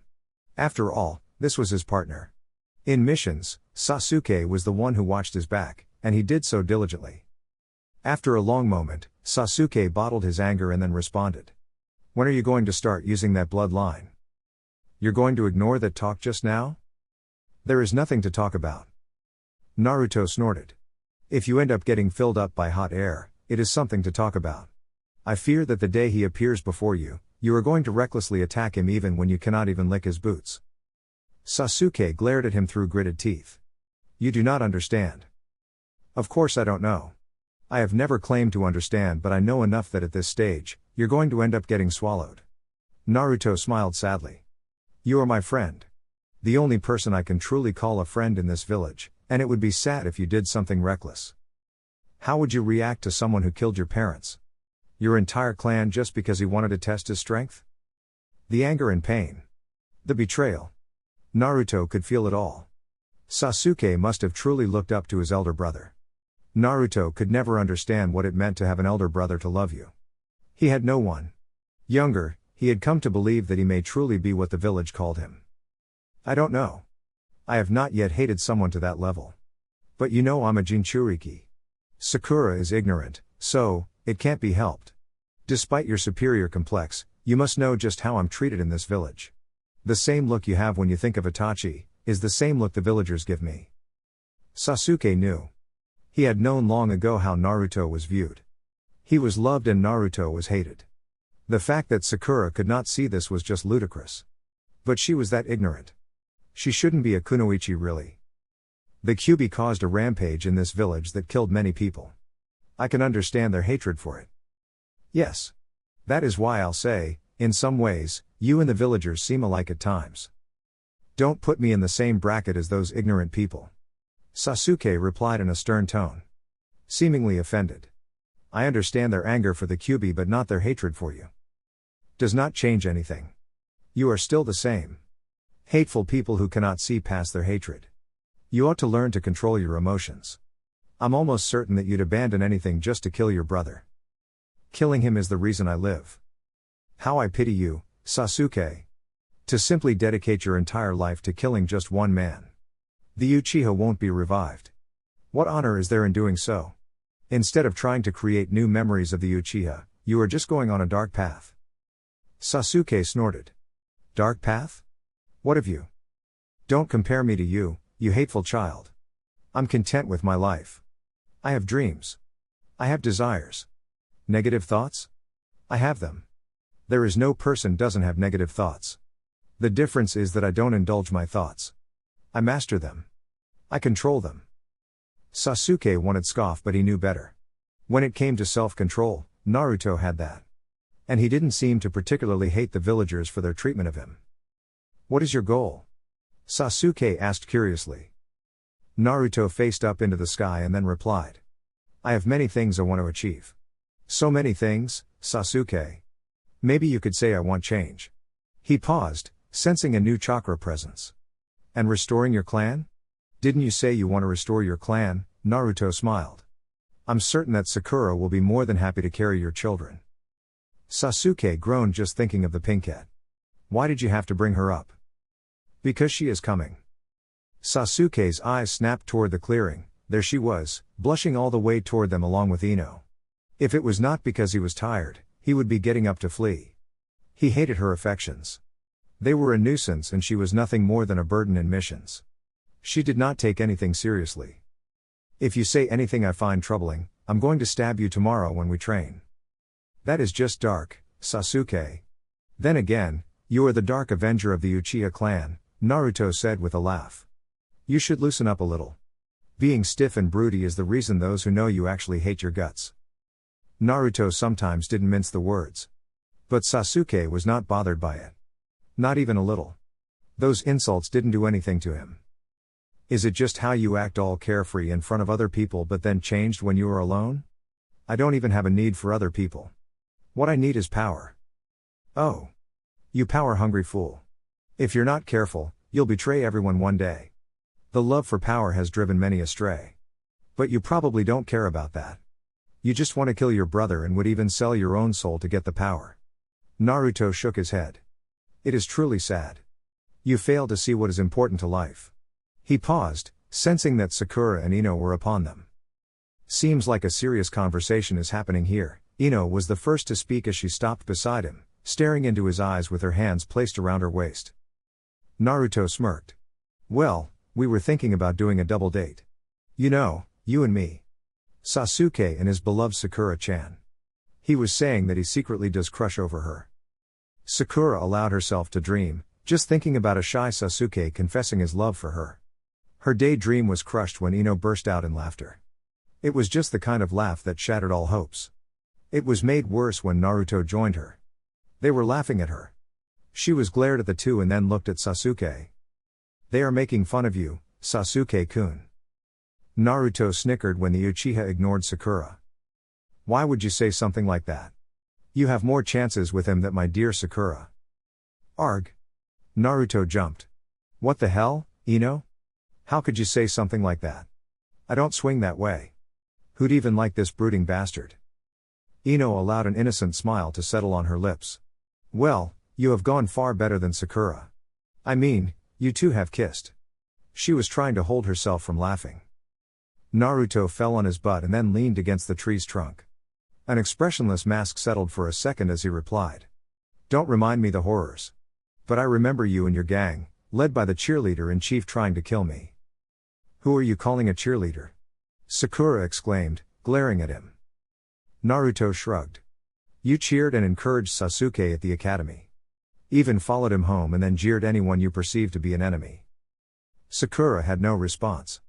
After all, this was his partner. In missions, Sasuke was the one who watched his back, and he did so diligently. After a long moment, Sasuke bottled his anger and then responded. "When are you going to start using that bloodline? You're going to ignore that talk just now? There is nothing to talk about." Naruto snorted. "If you end up getting filled up by hot air, it is something to talk about. I fear that the day he appears before you, you are going to recklessly attack him even when you cannot even lick his boots." Sasuke glared at him through gritted teeth. "You do not understand." "Of course I don't know. I have never claimed to understand, but I know enough that at this stage, you're going to end up getting swallowed." Naruto smiled sadly. "You are my friend. The only person I can truly call a friend in this village, and it would be sad if you did something reckless." How would you react to someone who killed your parents? Your entire clan just because he wanted to test his strength? The anger and pain. The betrayal. Naruto could feel it all. Sasuke must have truly looked up to his elder brother. Naruto could never understand what it meant to have an elder brother to love you. He had no one. Younger, he had come to believe that he may truly be what the village called him. I don't know. I have not yet hated someone to that level. But you know I'm a Jinchuriki. Sakura is ignorant, so, it can't be helped. Despite your superior complex, you must know just how I'm treated in this village. The same look you have when you think of Itachi, is the same look the villagers give me. Sasuke knew. He had known long ago how Naruto was viewed. He was loved and Naruto was hated. The fact that Sakura could not see this was just ludicrous. But she was that ignorant. She shouldn't be a kunoichi really. The Kyuubi caused a rampage in this village that killed many people. I can understand their hatred for it. Yes. That is why I'll say, in some ways, you and the villagers seem alike at times. Don't put me in the same bracket as those ignorant people. Sasuke replied in a stern tone. Seemingly offended. I understand their anger for the Kyuubi but not their hatred for you. Does not change anything. You are still the same. Hateful people who cannot see past their hatred. You ought to learn to control your emotions. I'm almost certain that you'd abandon anything just to kill your brother. Killing him is the reason I live. How I pity you, Sasuke. To simply dedicate your entire life to killing just one man. The Uchiha won't be revived. What honor is there in doing so? Instead of trying to create new memories of the Uchiha, you are just going on a dark path. Sasuke snorted. Dark path? What of you? Don't compare me to you, you hateful child. I'm content with my life. I have dreams. I have desires. Negative thoughts? I have them. There is no person doesn't have negative thoughts. The difference is that I don't indulge my thoughts. I master them. I control them. Sasuke wanted scoff but he knew better. When it came to self-control, Naruto had that. And he didn't seem to particularly hate the villagers for their treatment of him. What is your goal? Sasuke asked curiously. Naruto faced up into the sky and then replied. I have many things I want to achieve. So many things, Sasuke. Maybe you could say I want change. He paused, sensing a new chakra presence. And restoring your clan? Didn't you say you want to restore your clan? Naruto smiled. I'm certain that Sakura will be more than happy to carry your children. Sasuke groaned just thinking of the pinkette. Why did you have to bring her up? Because she is coming. Sasuke's eyes snapped toward the clearing. There she was, blushing all the way toward them along with Ino. If it was not because he was tired, he would be getting up to flee. He hated her affections. They were a nuisance and she was nothing more than a burden in missions. She did not take anything seriously. If you say anything I find troubling, I'm going to stab you tomorrow when we train. That is just dark, Sasuke. Then again, you are the dark avenger of the Uchiha clan, Naruto said with a laugh. You should loosen up a little. Being stiff and broody is the reason those who know you actually hate your guts. Naruto sometimes didn't mince the words. But Sasuke was not bothered by it. Not even a little. Those insults didn't do anything to him. Is it just how you act all carefree in front of other people but then changed when you are alone? I don't even have a need for other people. What I need is power. Oh. You power-hungry fool. If you're not careful, you'll betray everyone one day. The love for power has driven many astray. But you probably don't care about that. You just want to kill your brother and would even sell your own soul to get the power. Naruto shook his head. It is truly sad. You fail to see what is important to life. He paused, sensing that Sakura and Ino were upon them. Seems like a serious conversation is happening here. Ino was the first to speak as she stopped beside him, staring into his eyes with her hands placed around her waist. Naruto smirked. Well, we were thinking about doing a double date. You know, you and me. Sasuke and his beloved Sakura-chan. He was saying that he secretly does crush over her. Sakura allowed herself to dream, just thinking about a shy Sasuke confessing his love for her. Her daydream was crushed when Ino burst out in laughter. It was just the kind of laugh that shattered all hopes. It was made worse when Naruto joined her. They were laughing at her. She was glared at the two and then looked at Sasuke. They are making fun of you, Sasuke-kun. Naruto snickered when the Uchiha ignored Sakura. Why would you say something like that? You have more chances with him than my dear Sakura. Arg. Naruto jumped. What the hell, Ino? How could you say something like that? I don't swing that way. Who'd even like this brooding bastard? Ino allowed an innocent smile to settle on her lips. Well, you have gone far better than Sakura. I mean, you two have kissed. She was trying to hold herself from laughing. Naruto fell on his butt and then leaned against the tree's trunk. An expressionless mask settled for a second as he replied. Don't remind me the horrors. But I remember you and your gang, led by the cheerleader-in-chief trying to kill me. Who are you calling a cheerleader? Sakura exclaimed, glaring at him. Naruto shrugged. You cheered and encouraged Sasuke at the academy. Even followed him home and then jeered anyone you perceived to be an enemy. Sakura had no response.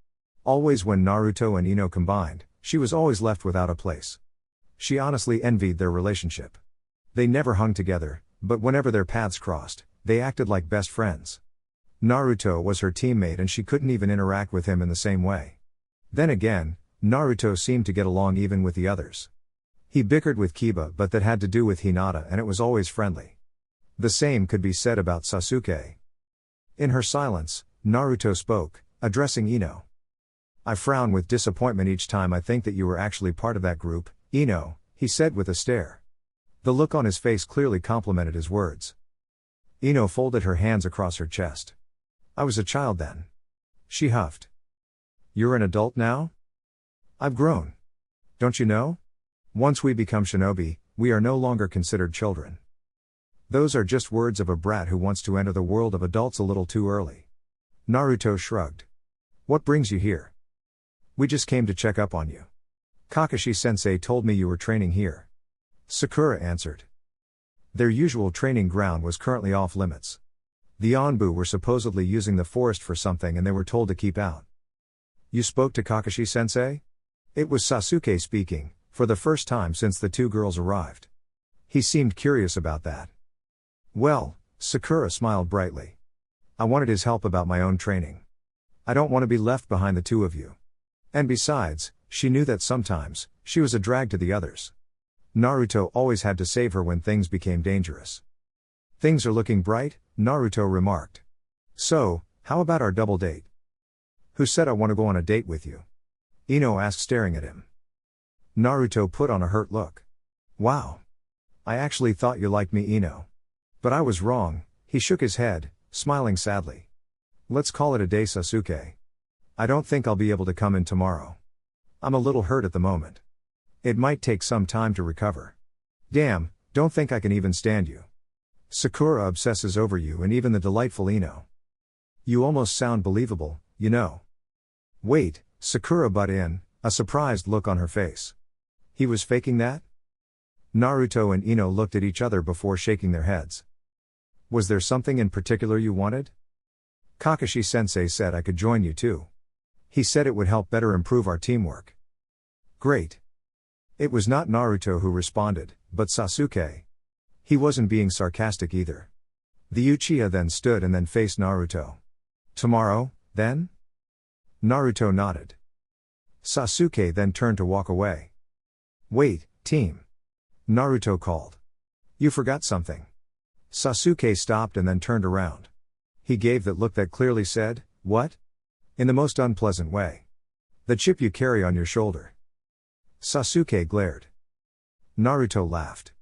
Always when Naruto and Ino combined, she was always left without a place. She honestly envied their relationship. They never hung together, but whenever their paths crossed, they acted like best friends. Naruto was her teammate and she couldn't even interact with him in the same way. Then again, Naruto seemed to get along even with the others. He bickered with Kiba, but that had to do with Hinata and it was always friendly. The same could be said about Sasuke. In her silence, Naruto spoke, addressing Ino. I frown with disappointment each time I think that you were actually part of that group, Ino, he said with a stare. The look on his face clearly complimented his words. Ino folded her hands across her chest. I was a child then. She huffed. You're an adult now? I've grown. Don't you know? Once we become shinobi, we are no longer considered children. Those are just words of a brat who wants to enter the world of adults a little too early. Naruto shrugged. What brings you here? We just came to check up on you. Kakashi-sensei told me you were training here. Sakura answered. Their usual training ground was currently off limits. The Anbu were supposedly using the forest for something and they were told to keep out. You spoke to Kakashi-sensei? It was Sasuke speaking, for the first time since the two girls arrived. He seemed curious about that. Well, Sakura smiled brightly. I wanted his help about my own training. I don't want to be left behind the two of you. And besides, she knew that sometimes, she was a drag to the others. Naruto always had to save her when things became dangerous. Things are looking bright, Naruto remarked. So, how about our double date? Who said I want to go on a date with you? Ino asked, staring at him. Naruto put on a hurt look. Wow. I actually thought you liked me, Ino. But I was wrong, he shook his head, smiling sadly. Let's call it a day, Sasuke. I don't think I'll be able to come in tomorrow. I'm a little hurt at the moment. It might take some time to recover. Damn, don't think I can even stand you. Sakura obsesses over you and even the delightful Ino. You almost sound believable, you know. Wait, Sakura butt in, a surprised look on her face. He was faking that? Naruto and Ino looked at each other before shaking their heads. Was there something in particular you wanted? Kakashi-sensei said I could join you too. He said it would help better improve our teamwork. Great. It was not Naruto who responded, but Sasuke. He wasn't being sarcastic either. The Uchiha then stood and then faced Naruto. Tomorrow, then? Naruto nodded. Sasuke then turned to walk away. Wait, team. Naruto called. You forgot something. Sasuke stopped and then turned around. He gave that look that clearly said, what? In the most unpleasant way. The chip you carry on your shoulder. Sasuke glared. Naruto laughed.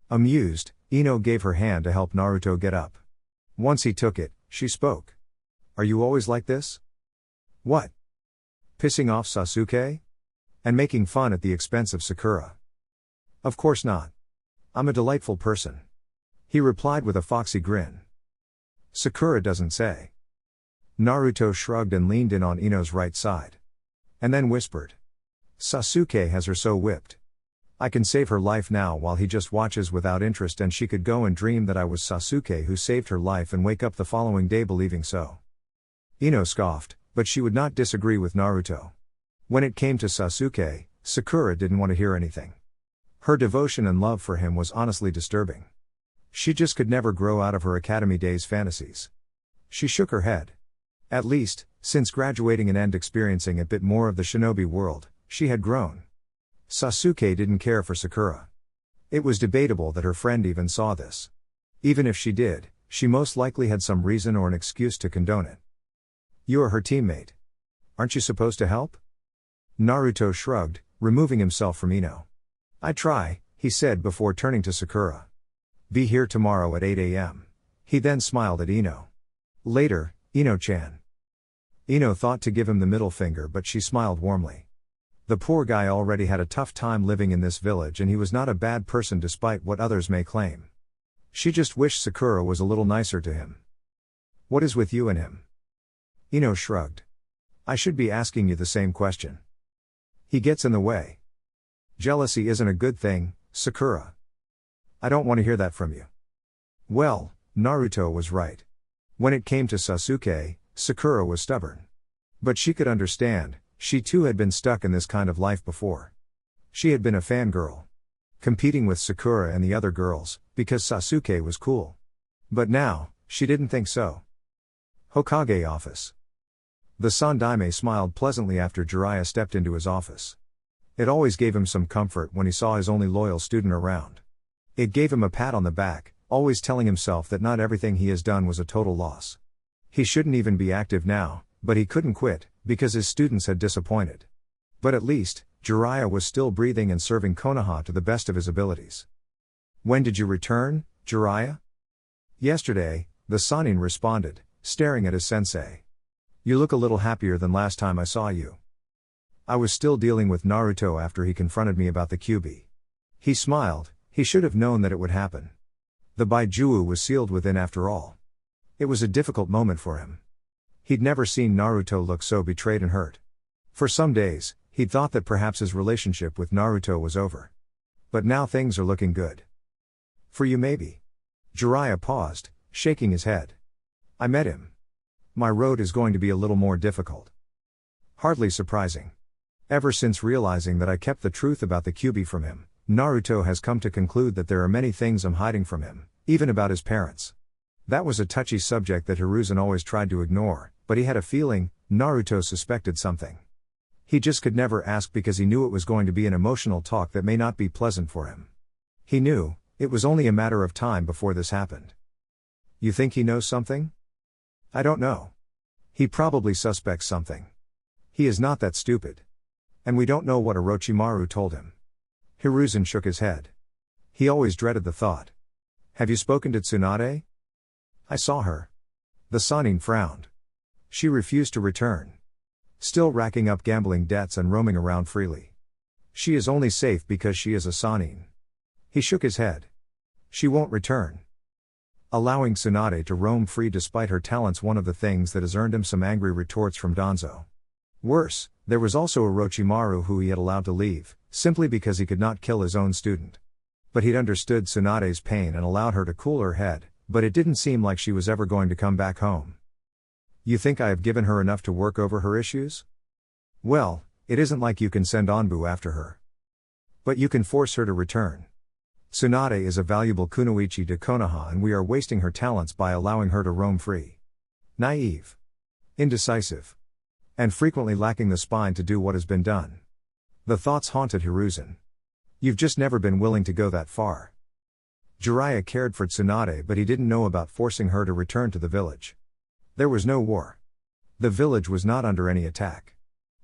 Amused, Ino gave her hand to help Naruto get up. Once he took it, she spoke. Are you always like this? What? Pissing off Sasuke? And making fun at the expense of Sakura? Of course not. I'm a delightful person. He replied with a foxy grin. Sakura doesn't say. Naruto shrugged and leaned in on Ino's right side. And then whispered. Sasuke has her so whipped. I can save her life now while he just watches without interest, and she could go and dream that I was Sasuke who saved her life and wake up the following day believing so. Ino scoffed, but she would not disagree with Naruto. When it came to Sasuke, Sakura didn't want to hear anything. Her devotion and love for him was honestly disturbing. She just could never grow out of her academy days fantasies. She shook her head. At least, Since graduating and experiencing a bit more of the shinobi world, she had grown. Sasuke didn't care for Sakura. It was debatable that her friend even saw this. Even if she did, she most likely had some reason or an excuse to condone it. You are her teammate. Aren't you supposed to help? Naruto shrugged, removing himself from Ino. I try, he said before turning to Sakura. Be here tomorrow at 8 a.m. He then smiled at Ino. Later, Ino-chan. Ino thought to give him the middle finger, but she smiled warmly. The poor guy already had a tough time living in this village, and he was not a bad person despite what others may claim. She just wished Sakura was a little nicer to him. What is with you and him? Ino shrugged. I should be asking you the same question. He gets in the way. Jealousy isn't a good thing, Sakura. I don't want to hear that from you. Well, Naruto was right. When it came to Sasuke, Sakura was stubborn. But she could understand, she too had been stuck in this kind of life before. She had been a fangirl. Competing with Sakura and the other girls, because Sasuke was cool. But now, she didn't think so. Hokage office. The Sandaime smiled pleasantly after Jiraiya stepped into his office. It always gave him some comfort when he saw his only loyal student around. It gave him a pat on the back, always telling himself that not everything he has done was a total loss. He shouldn't even be active now, but he couldn't quit, because his students had disappointed. But at least, Jiraiya was still breathing and serving Konoha to the best of his abilities. When did you return, Jiraiya? Yesterday, the Sannin responded, staring at his sensei. You look a little happier than last time I saw you. I was still dealing with Naruto after he confronted me about the Kyuubi. He smiled, he should have known that it would happen. The Baijuwu was sealed within after all. It was a difficult moment for him. He'd never seen Naruto look so betrayed and hurt. For some days, he'd thought that perhaps his relationship with Naruto was over. But now things are looking good. For you maybe. Jiraiya paused, shaking his head. I met him. My road is going to be a little more difficult. Hardly surprising. Ever since realizing that I kept the truth about the Kyuubi from him, Naruto has come to conclude that there are many things I'm hiding from him, even about his parents. That was a touchy subject that Hiruzen always tried to ignore, but he had a feeling, Naruto suspected something. He just could never ask because he knew it was going to be an emotional talk that may not be pleasant for him. He knew, it was only a matter of time before this happened. You think he knows something? I don't know. He probably suspects something. He is not that stupid. And we don't know what Orochimaru told him. Hiruzen shook his head. He always dreaded the thought. Have you spoken to Tsunade? I saw her. The Sannin frowned. She refused to return. Still racking up gambling debts and roaming around freely. She is only safe because she is a Sannin. He shook his head. She won't return. Allowing Tsunade to roam free despite her talents, one of the things that has earned him some angry retorts from Danzo. Worse, there was also Orochimaru who he had allowed to leave, simply because he could not kill his own student. But he'd understood Tsunade's pain and allowed her to cool her head, but it didn't seem like she was ever going to come back home. You think I have given her enough to work over her issues? Well, it isn't like you can send Anbu after her. But you can force her to return. Tsunade is a valuable kunoichi to Konoha, and we are wasting her talents by allowing her to roam free. Naive. Indecisive. And frequently lacking the spine to do what has been done. The thoughts haunted Hiruzen. You've just never been willing to go that far. Jiraiya cared for Tsunade, but he didn't know about forcing her to return to the village. There was no war. The village was not under any attack.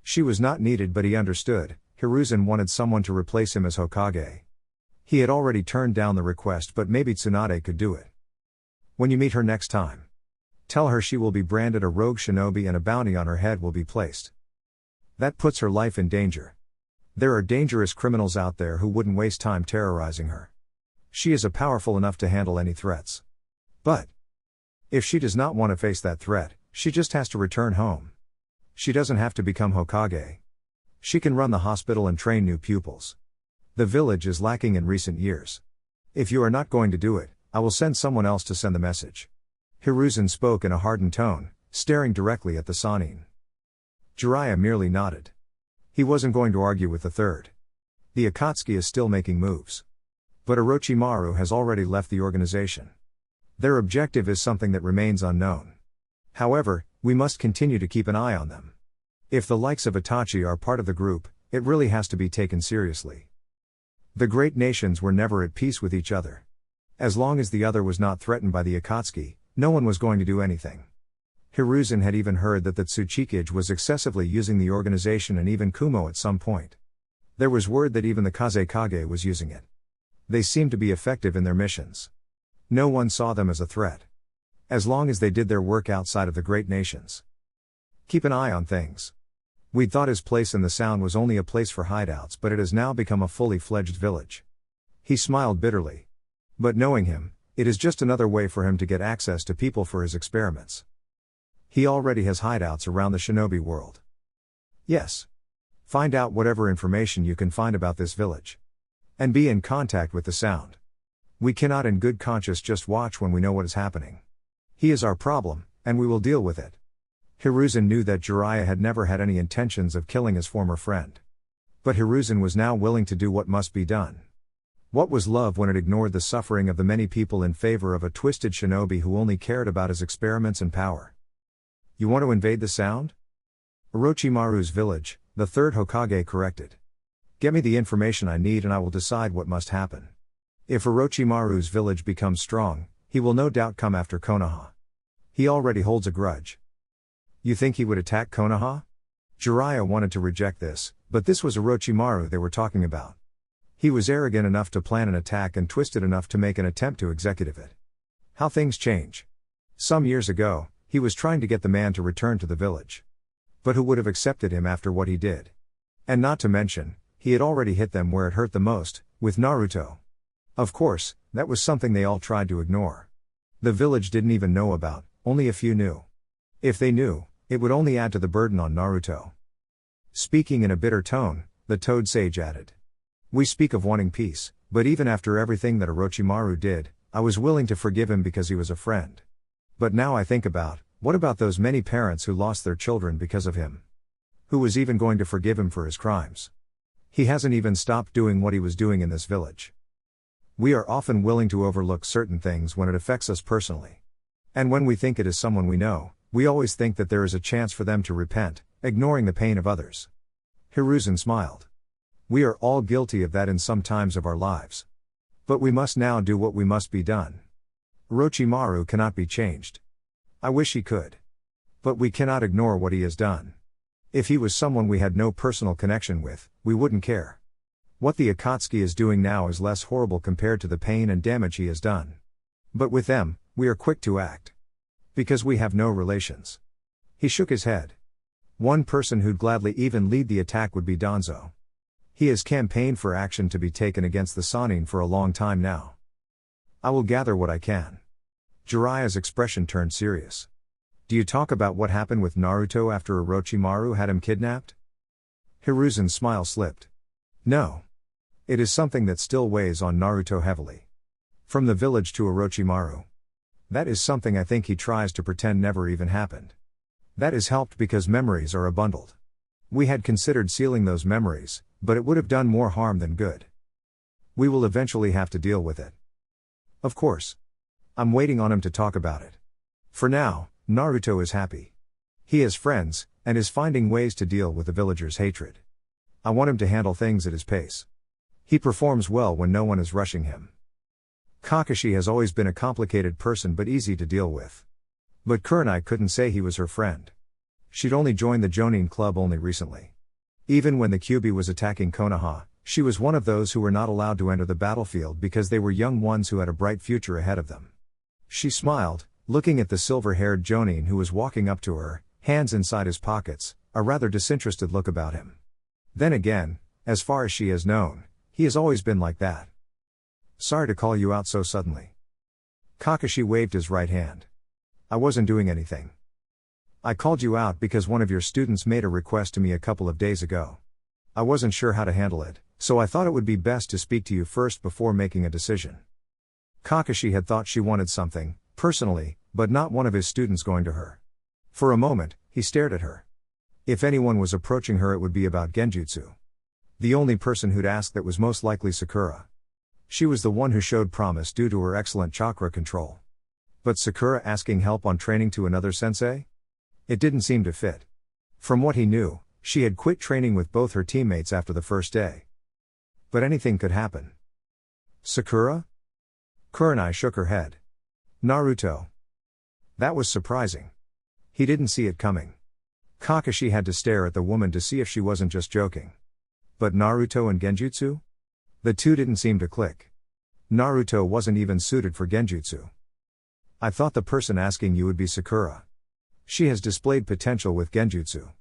She was not needed, but he understood, Hiruzen wanted someone to replace him as Hokage. He had already turned down the request, but maybe Tsunade could do it. When you meet her next time, tell her she will be branded a rogue shinobi and a bounty on her head will be placed. That puts her life in danger. There are dangerous criminals out there who wouldn't waste time terrorizing her. She is powerful enough to handle any threats. But if she does not want to face that threat, she just has to return home. She doesn't have to become Hokage. She can run the hospital and train new pupils. The village is lacking in recent years. If you are not going to do it, I will send someone else to send the message. Hiruzen spoke in a hardened tone, staring directly at the Sannin. Jiraiya merely nodded. He wasn't going to argue with the third. The Akatsuki is still making moves. But Orochimaru has already left the organization. Their objective is something that remains unknown. However, we must continue to keep an eye on them. If the likes of Itachi are part of the group, it really has to be taken seriously. The great nations were never at peace with each other. As long as the other was not threatened by the Akatsuki, no one was going to do anything. Hiruzen had even heard that the Tsuchikage was excessively using the organization and even Kumo at some point. There was word that even the Kazekage was using it. They seemed to be effective in their missions. No one saw them as a threat. As long as they did their work outside of the great nations. Keep an eye on things. We'd thought his place in the Sound was only a place for hideouts, but it has now become a fully fledged village. He smiled bitterly. But knowing him, it is just another way for him to get access to people for his experiments. He already has hideouts around the shinobi world. Yes. Find out whatever information you can find about this village. And be in contact with the Sound. We cannot in good conscience just watch when we know what is happening. He is our problem, and we will deal with it. Hiruzen knew that Jiraiya had never had any intentions of killing his former friend. But Hiruzen was now willing to do what must be done. What was love when it ignored the suffering of the many people in favor of a twisted shinobi who only cared about his experiments and power? You want to invade the Sound? Orochimaru's village, the third Hokage corrected. Get me the information I need and I will decide what must happen. If Orochimaru's village becomes strong, he will no doubt come after Konoha. He already holds a grudge. You think he would attack Konoha? Jiraiya wanted to reject this, but this was Orochimaru they were talking about. He was arrogant enough to plan an attack and twisted enough to make an attempt to execute it. How things change. Some years ago, he was trying to get the man to return to the village. But who would have accepted him after what he did? And not to mention, he had already hit them where it hurt the most, with Naruto. Of course, that was something they all tried to ignore. The village didn't even know about, only a few knew. If they knew, it would only add to the burden on Naruto. Speaking in a bitter tone, the Toad Sage added. We speak of wanting peace, but even after everything that Orochimaru did, I was willing to forgive him because he was a friend. But now I think about, what about those many parents who lost their children because of him? Who was even going to forgive him for his crimes? He hasn't even stopped doing what he was doing in this village. We are often willing to overlook certain things when it affects us personally. And when we think it is someone we know, we always think that there is a chance for them to repent, ignoring the pain of others. Hiruzen smiled. We are all guilty of that in some times of our lives. But we must now do what we must be done. Orochimaru cannot be changed. I wish he could. But we cannot ignore what he has done. If he was someone we had no personal connection with, we wouldn't care. What the Akatsuki is doing now is less horrible compared to the pain and damage he has done. But with them, we are quick to act. Because we have no relations. He shook his head. One person who'd gladly even lead the attack would be Danzo. He has campaigned for action to be taken against the Sannin for a long time now. I will gather what I can. Jiraiya's expression turned serious. Do you talk about what happened with Naruto after Orochimaru had him kidnapped? Hiruzen's smile slipped. No. It is something that still weighs on Naruto heavily. From the village to Orochimaru. That is something I think he tries to pretend never even happened. That is helped because memories are abundled. We had considered sealing those memories, but it would have done more harm than good. We will eventually have to deal with it. Of course. I'm waiting on him to talk about it. For now, Naruto is happy. He has friends, and is finding ways to deal with the villagers' hatred. I want him to handle things at his pace. He performs well when no one is rushing him. Kakashi has always been a complicated person but easy to deal with. But Kurenai couldn't say he was her friend. She'd only joined the Jonin club only recently. Even when the Kyuubi was attacking Konoha, she was one of those who were not allowed to enter the battlefield because they were young ones who had a bright future ahead of them. She smiled, looking at the silver-haired Jonin who was walking up to her, hands inside his pockets, a rather disinterested look about him. Then again, as far as she has known, he has always been like that. Sorry to call you out so suddenly. Kakashi waved his right hand. I wasn't doing anything. I called you out because one of your students made a request to me a couple of days ago. I wasn't sure how to handle it, so I thought it would be best to speak to you first before making a decision. Kakashi had thought she wanted something, personally, but not one of his students going to her. For a moment, he stared at her. If anyone was approaching her it would be about genjutsu. The only person who'd ask that was most likely Sakura. She was the one who showed promise due to her excellent chakra control. But Sakura asking help on training to another sensei? It didn't seem to fit. From what he knew, she had quit training with both her teammates after the first day. But anything could happen. Sakura? Kurenai shook her head. Naruto. That was surprising. He didn't see it coming. Kakashi had to stare at the woman to see if she wasn't just joking. But Naruto and Genjutsu? The two didn't seem to click. Naruto wasn't even suited for Genjutsu. I thought the person asking you would be Sakura. She has displayed potential with Genjutsu.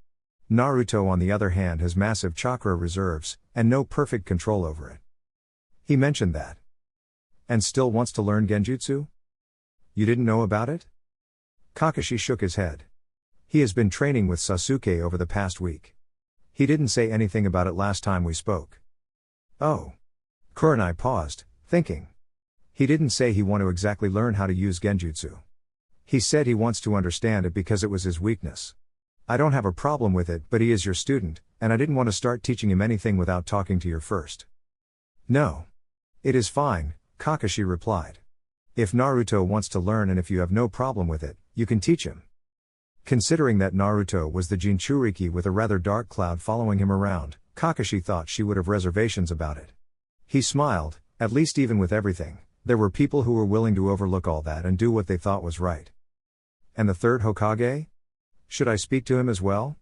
Naruto on the other hand has massive chakra reserves, and no perfect control over it. He mentioned that. And still wants to learn Genjutsu? You didn't know about it? Kakashi shook his head. He has been training with Sasuke over the past week. He didn't say anything about it last time we spoke. Oh. Kurenai paused, thinking. He didn't say he wanted to exactly learn how to use Genjutsu. He said he wants to understand it because it was his weakness. I don't have a problem with it, but he is your student, and I didn't want to start teaching him anything without talking to you first. No. It is fine, Kakashi replied. If Naruto wants to learn and if you have no problem with it, you can teach him. Considering that Naruto was the Jinchuriki with a rather dark cloud following him around, Kakashi thought she would have reservations about it. He smiled, at least even with everything, there were people who were willing to overlook all that and do what they thought was right. And the third Hokage? Should I speak to him as well?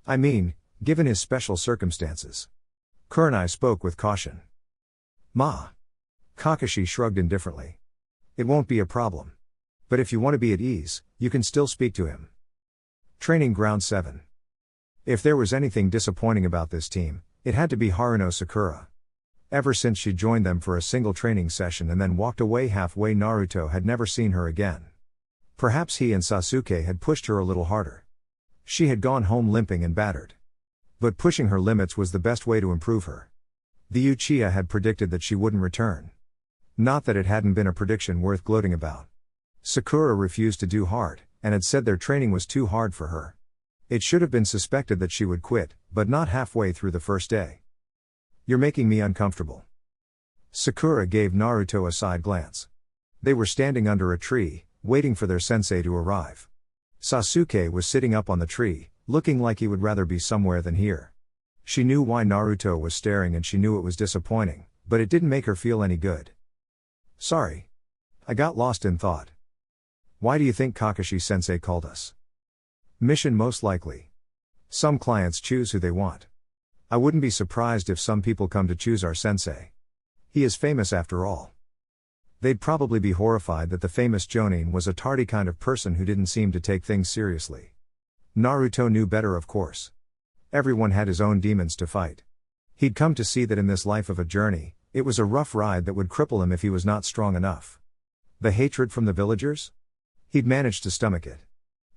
I mean, given his special circumstances. Kurenai spoke with caution. Ma. Kakashi shrugged indifferently. It won't be a problem. But if you want to be at ease, you can still speak to him. Training Ground 7. If there was anything disappointing about this team, it had to be Haruno Sakura. Ever since she joined them for a single training session and then walked away halfway, Naruto had never seen her again. Perhaps he and Sasuke had pushed her a little harder. She had gone home limping and battered. But pushing her limits was the best way to improve her. The Uchiha had predicted that she wouldn't return. Not that it hadn't been a prediction worth gloating about. Sakura refused to do hard, and had said their training was too hard for her. It should have been suspected that she would quit, but not halfway through the first day. You're making me uncomfortable. Sakura gave Naruto a side glance. They were standing under a tree, waiting for their sensei to arrive. Sasuke was sitting up on the tree, looking like he would rather be somewhere than here. She knew why Naruto was staring and she knew it was disappointing, but it didn't make her feel any good. Sorry. I got lost in thought. Why do you think Kakashi-sensei called us? Mission most likely. Some clients choose who they want. I wouldn't be surprised if some people come to choose our sensei. He is famous after all. They'd probably be horrified that the famous Genin was a tardy kind of person who didn't seem to take things seriously. Naruto knew better, of course. Everyone had his own demons to fight. He'd come to see that in this life of a journey, it was a rough ride that would cripple him if he was not strong enough. The hatred from the villagers? He'd managed to stomach it.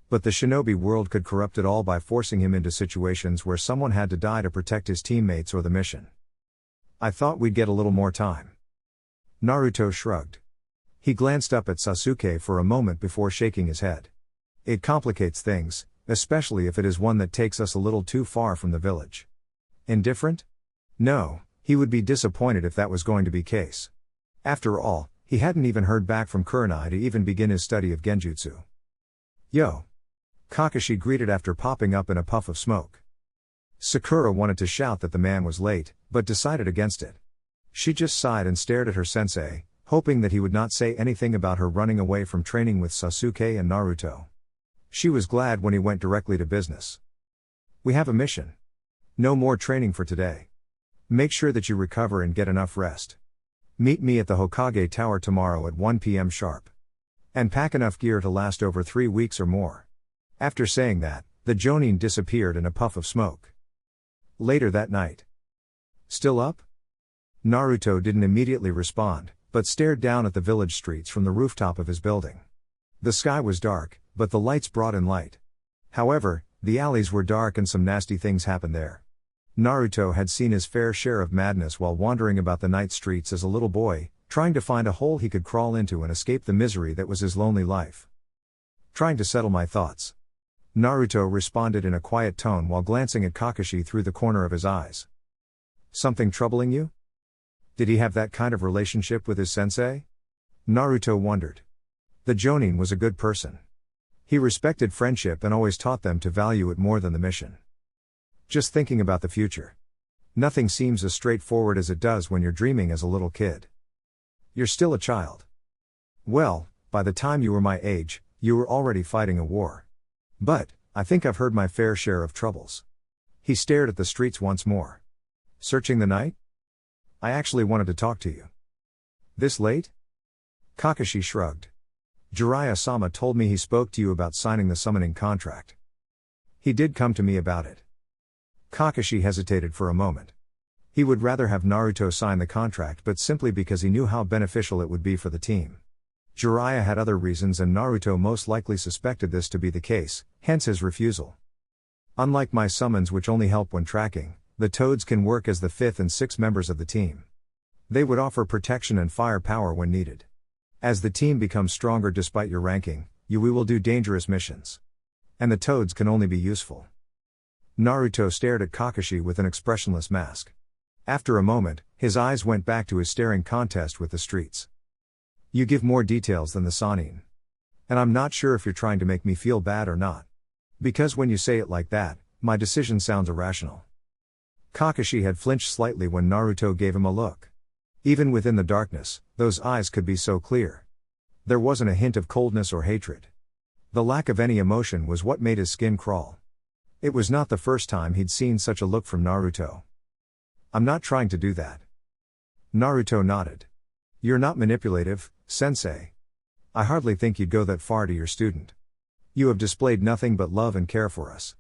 But the shinobi world could corrupt it all by forcing him into situations where someone had to die to protect his teammates or the mission. I thought we'd get a little more time. Naruto shrugged. He glanced up at Sasuke for a moment before shaking his head. It complicates things, especially if it is one that takes us a little too far from the village. Indifferent? No, he would be disappointed if that was going to be case. After all, he hadn't even heard back from Kurenai to even begin his study of Genjutsu. Yo! Kakashi greeted after popping up in a puff of smoke. Sakura wanted to shout that the man was late, but decided against it. She just sighed and stared at her sensei, hoping that he would not say anything about her running away from training with Sasuke and Naruto. She was glad when he went directly to business. We have a mission. No more training for today. Make sure that you recover and get enough rest. Meet me at the Hokage Tower tomorrow at 1 p.m. sharp. And pack enough gear to last over 3 weeks or more. After saying that, the Jonin disappeared in a puff of smoke. Later that night. Still up? Naruto didn't immediately respond, but stared down at the village streets from the rooftop of his building. The sky was dark, but the lights brought in light. However, the alleys were dark and some nasty things happened there. Naruto had seen his fair share of madness while wandering about the night streets as a little boy, trying to find a hole he could crawl into and escape the misery that was his lonely life. Trying to settle my thoughts. Naruto responded in a quiet tone while glancing at Kakashi through the corner of his eyes. Something troubling you? Did he have that kind of relationship with his sensei? Naruto wondered. The Jonin was a good person. He respected friendship and always taught them to value it more than the mission. Just thinking about the future. Nothing seems as straightforward as it does when you're dreaming as a little kid. You're still a child. Well, by the time you were my age, you were already fighting a war. But, I think I've heard my fair share of troubles. He stared at the streets once more. Searching the night? I actually wanted to talk to you. This late? Kakashi shrugged. Jiraiya-sama told me he spoke to you about signing the summoning contract. He did come to me about it. Kakashi hesitated for a moment. He would rather have Naruto sign the contract, but simply because he knew how beneficial it would be for the team. Jiraiya had other reasons, and Naruto most likely suspected this to be the case, hence his refusal. Unlike my summons, which only help when tracking, the Toads can work as the 5th and 6th members of the team. They would offer protection and firepower when needed. As the team becomes stronger despite your ranking, we will do dangerous missions. And the Toads can only be useful. Naruto stared at Kakashi with an expressionless mask. After a moment, his eyes went back to his staring contest with the streets. You give more details than the Sannin. And I'm not sure if you're trying to make me feel bad or not. Because when you say it like that, my decision sounds irrational. Kakashi had flinched slightly when Naruto gave him a look. Even within the darkness, those eyes could be so clear. There wasn't a hint of coldness or hatred. The lack of any emotion was what made his skin crawl. It was not the first time he'd seen such a look from Naruto. I'm not trying to do that. Naruto nodded. You're not manipulative, sensei. I hardly think you'd go that far to your student. You have displayed nothing but love and care for us.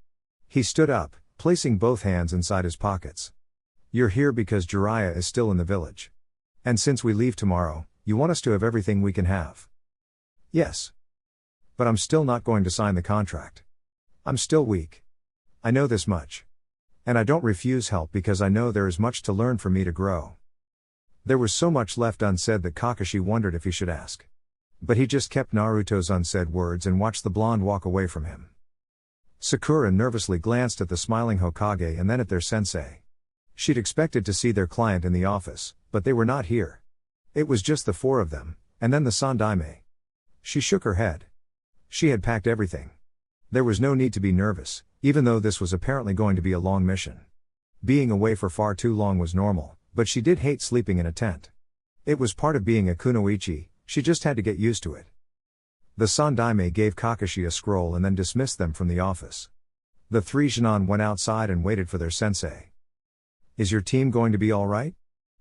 He stood up, placing both hands inside his pockets. You're here because Jiraiya is still in the village. And since we leave tomorrow, you want us to have everything we can have. Yes. But I'm still not going to sign the contract. I'm still weak. I know this much. And I don't refuse help because I know there is much to learn for me to grow. There was so much left unsaid that Kakashi wondered if he should ask. But he just kept Naruto's unsaid words and watched the blonde walk away from him. Sakura nervously glanced at the smiling Hokage and then at their sensei. She'd expected to see their client in the office, but they were not here. It was just the 4 of them, and then the Sandaime. She shook her head. She had packed everything. There was no need to be nervous, even though this was apparently going to be a long mission. Being away for far too long was normal, but she did hate sleeping in a tent. It was part of being a kunoichi, she just had to get used to it. The Sandaime gave Kakashi a scroll and then dismissed them from the office. The 3 Genin went outside and waited for their sensei. Is your team going to be alright?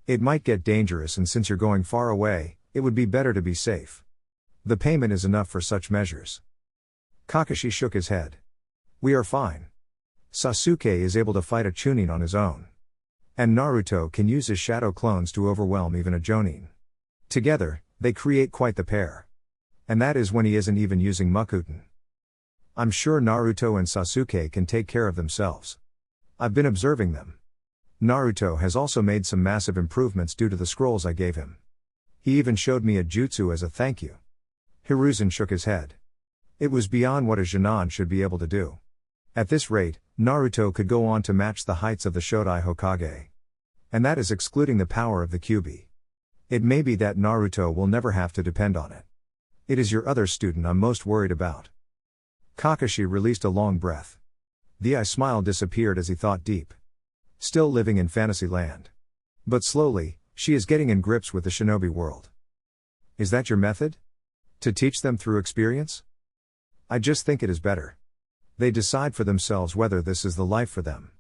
It might get dangerous, and since you're going far away, it would be better to be safe. The payment is enough for such measures. Kakashi shook his head. We are fine. Sasuke is able to fight a Chunin on his own. And Naruto can use his shadow clones to overwhelm even a Jonin. Together, they create quite the pair. And that is when he isn't even using Mokuton. I'm sure Naruto and Sasuke can take care of themselves. I've been observing them. Naruto has also made some massive improvements due to the scrolls I gave him. He even showed me a jutsu as a thank you. Hiruzen shook his head. It was beyond what a Genin should be able to do. At this rate, Naruto could go on to match the heights of the Shodai Hokage. And that is excluding the power of the Kyuubi. It may be that Naruto will never have to depend on it. It is your other student I'm most worried about. Kakashi released a long breath. The eye smile disappeared as he thought deep. Still living in fantasy land. But slowly, she is getting in grips with the shinobi world. Is that your method? To teach them through experience? I just think it is better. They decide for themselves whether this is the life for them.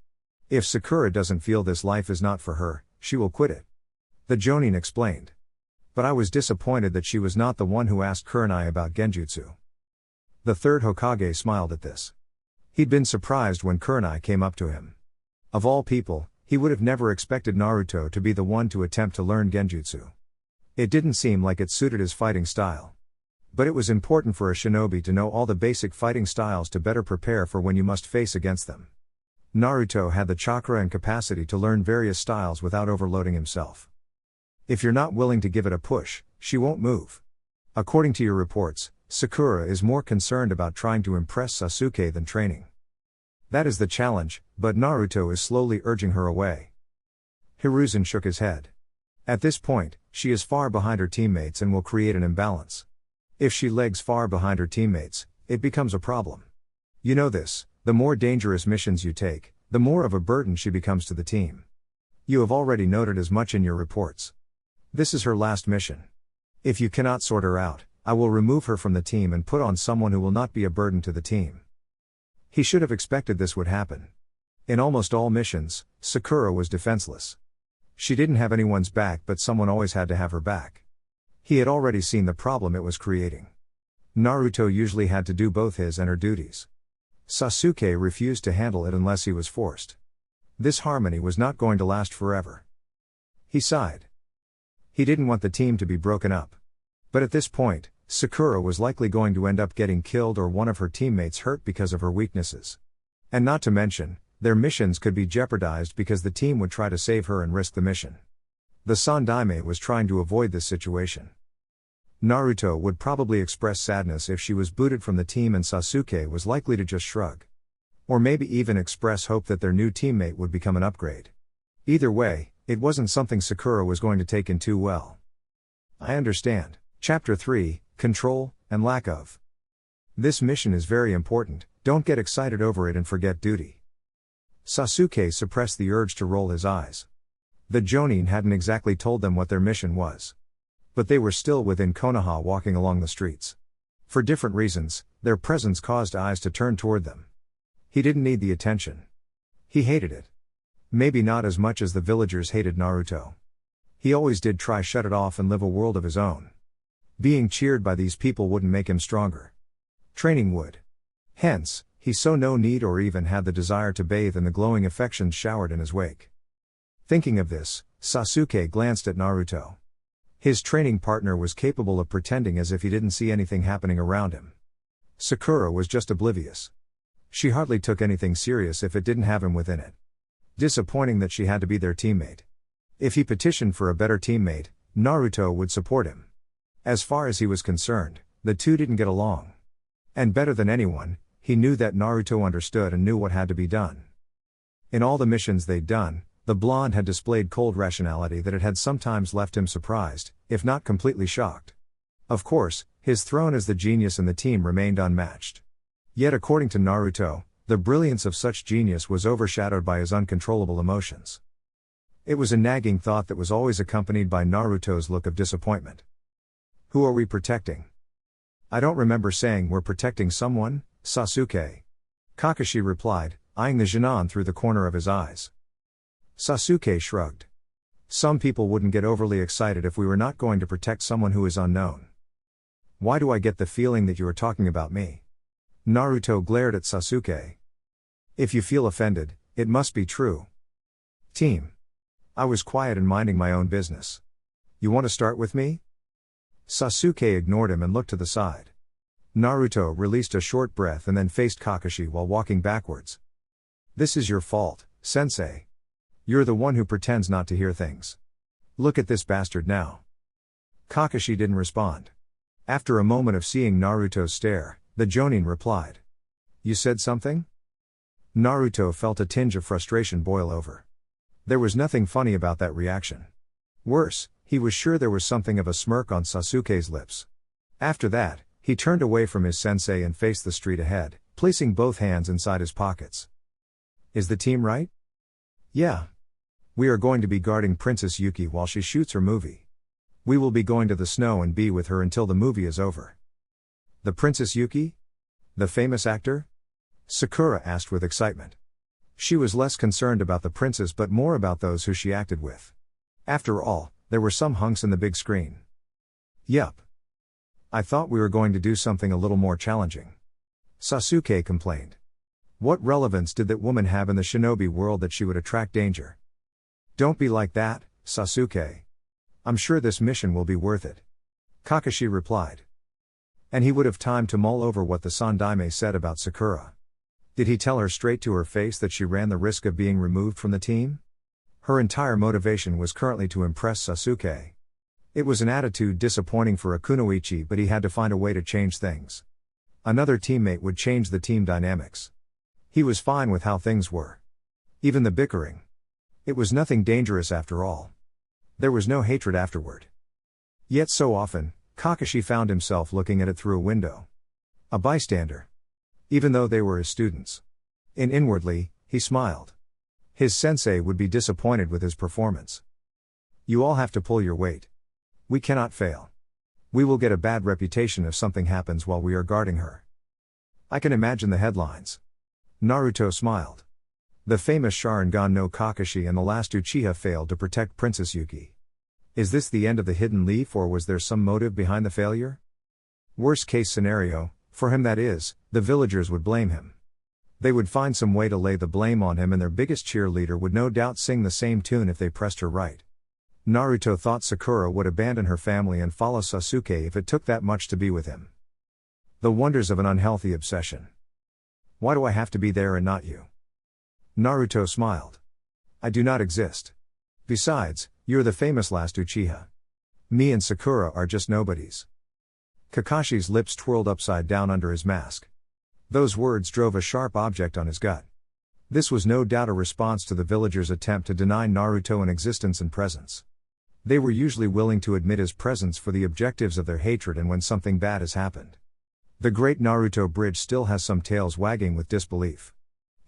If Sakura doesn't feel this life is not for her, she will quit it. The Jonin explained. But I was disappointed that she was not the one who asked Kurenai about genjutsu. The 3rd Hokage smiled at this. He'd been surprised when Kurenai came up to him. Of all people, he would have never expected Naruto to be the one to attempt to learn genjutsu. It didn't seem like it suited his fighting style. But it was important for a shinobi to know all the basic fighting styles to better prepare for when you must face against them. Naruto had the chakra and capacity to learn various styles without overloading himself. If you're not willing to give it a push, she won't move. According to your reports, Sakura is more concerned about trying to impress Sasuke than training. That is the challenge, but Naruto is slowly urging her away. Hiruzen shook his head. At this point, she is far behind her teammates and will create an imbalance. If she lags far behind her teammates, it becomes a problem. You know this, the more dangerous missions you take, the more of a burden she becomes to the team. You have already noted as much in your reports. This is her last mission. If you cannot sort her out, I will remove her from the team and put on someone who will not be a burden to the team. He should have expected this would happen. In almost all missions, Sakura was defenseless. She didn't have anyone's back, but someone always had to have her back. He had already seen the problem it was creating. Naruto usually had to do both his and her duties. Sasuke refused to handle it unless he was forced. This harmony was not going to last forever. He sighed. He didn't want the team to be broken up. But at this point, Sakura was likely going to end up getting killed or one of her teammates hurt because of her weaknesses. And not to mention, their missions could be jeopardized because the team would try to save her and risk the mission. The Sandaime was trying to avoid this situation. Naruto would probably express sadness if she was booted from the team, and Sasuke was likely to just shrug. Or maybe even express hope that their new teammate would become an upgrade. Either way, it wasn't something Sakura was going to take in too well. I understand. Chapter 3, Control, and Lack of. This mission is very important, don't get excited over it and forget duty. Sasuke suppressed the urge to roll his eyes. The Jonin hadn't exactly told them what their mission was. But they were still within Konoha, walking along the streets. For different reasons, their presence caused eyes to turn toward them. He didn't need the attention. He hated it. Maybe not as much as the villagers hated Naruto. He always did try shut it off and live a world of his own. Being cheered by these people wouldn't make him stronger. Training would. Hence, he saw no need or even had the desire to bathe in the glowing affections showered in his wake. Thinking of this, Sasuke glanced at Naruto. His training partner was capable of pretending as if he didn't see anything happening around him. Sakura was just oblivious. She hardly took anything serious if it didn't have him within it. Disappointing that she had to be their teammate. If he petitioned for a better teammate, Naruto would support him. As far as he was concerned, the two didn't get along. And better than anyone, he knew that Naruto understood and knew what had to be done. In all the missions they'd done, the blonde had displayed cold rationality that it had sometimes left him surprised, if not completely shocked. Of course, his throne as the genius in the team remained unmatched. Yet according to Naruto, the brilliance of such genius was overshadowed by his uncontrollable emotions. It was a nagging thought that was always accompanied by Naruto's look of disappointment. Who are we protecting? I don't remember saying we're protecting someone, Sasuke. Kakashi replied, eyeing the Genin through the corner of his eyes. Sasuke shrugged. Some people wouldn't get overly excited if we were not going to protect someone who is unknown. Why do I get the feeling that you are talking about me? Naruto glared at Sasuke. If you feel offended, it must be true. Team. I was quiet and minding my own business. You want to start with me? Sasuke ignored him and looked to the side. Naruto released a short breath and then faced Kakashi while walking backwards. This is your fault, sensei. You're the one who pretends not to hear things. Look at this bastard now. Kakashi didn't respond. After a moment of seeing Naruto's stare, the Jonin replied. You said something? Naruto felt a tinge of frustration boil over. There was nothing funny about that reaction. Worse, he was sure there was something of a smirk on Sasuke's lips. After that, he turned away from his sensei and faced the street ahead, placing both hands inside his pockets. Is the team right? Yeah. We are going to be guarding Princess Yuki while she shoots her movie. We will be going to the snow and be with her until the movie is over. The Princess Yuki? The famous actor? Sakura asked with excitement. She was less concerned about the princess but more about those who she acted with. After all, there were some hunks in the big screen. Yup. I thought we were going to do something a little more challenging. Sasuke complained. What relevance did that woman have in the shinobi world that she would attract danger? Don't be like that, Sasuke. I'm sure this mission will be worth it. Kakashi replied. And he would have time to mull over what the Sandaime said about Sakura. Did he tell her straight to her face that she ran the risk of being removed from the team? Her entire motivation was currently to impress Sasuke. It was an attitude disappointing for a kunoichi, but he had to find a way to change things. Another teammate would change the team dynamics. He was fine with how things were. Even the bickering. It was nothing dangerous after all. There was no hatred afterward. Yet so often, Kakashi found himself looking at it through a window. A bystander. Even though they were his students. Inwardly, he smiled. His sensei would be disappointed with his performance. You all have to pull your weight. We cannot fail. We will get a bad reputation if something happens while we are guarding her. I can imagine the headlines. Naruto smiled. The famous Sharingan no Kakashi and the last Uchiha failed to protect Princess Yuki. Is this the end of the hidden leaf, or was there some motive behind the failure? Worst case scenario, for him that is, the villagers would blame him. They would find some way to lay the blame on him, and their biggest cheerleader would no doubt sing the same tune if they pressed her right. Naruto thought Sakura would abandon her family and follow Sasuke if it took that much to be with him. The wonders of an unhealthy obsession. Why do I have to be there and not you? Naruto smiled. I do not exist. Besides, you're the famous last Uchiha. Me and Sakura are just nobodies. Kakashi's lips twirled upside down under his mask. Those words drove a sharp object on his gut. This was no doubt a response to the villagers' attempt to deny Naruto an existence and presence. They were usually willing to admit his presence for the objectives of their hatred and when something bad has happened. The great Naruto bridge still has some tails wagging with disbelief.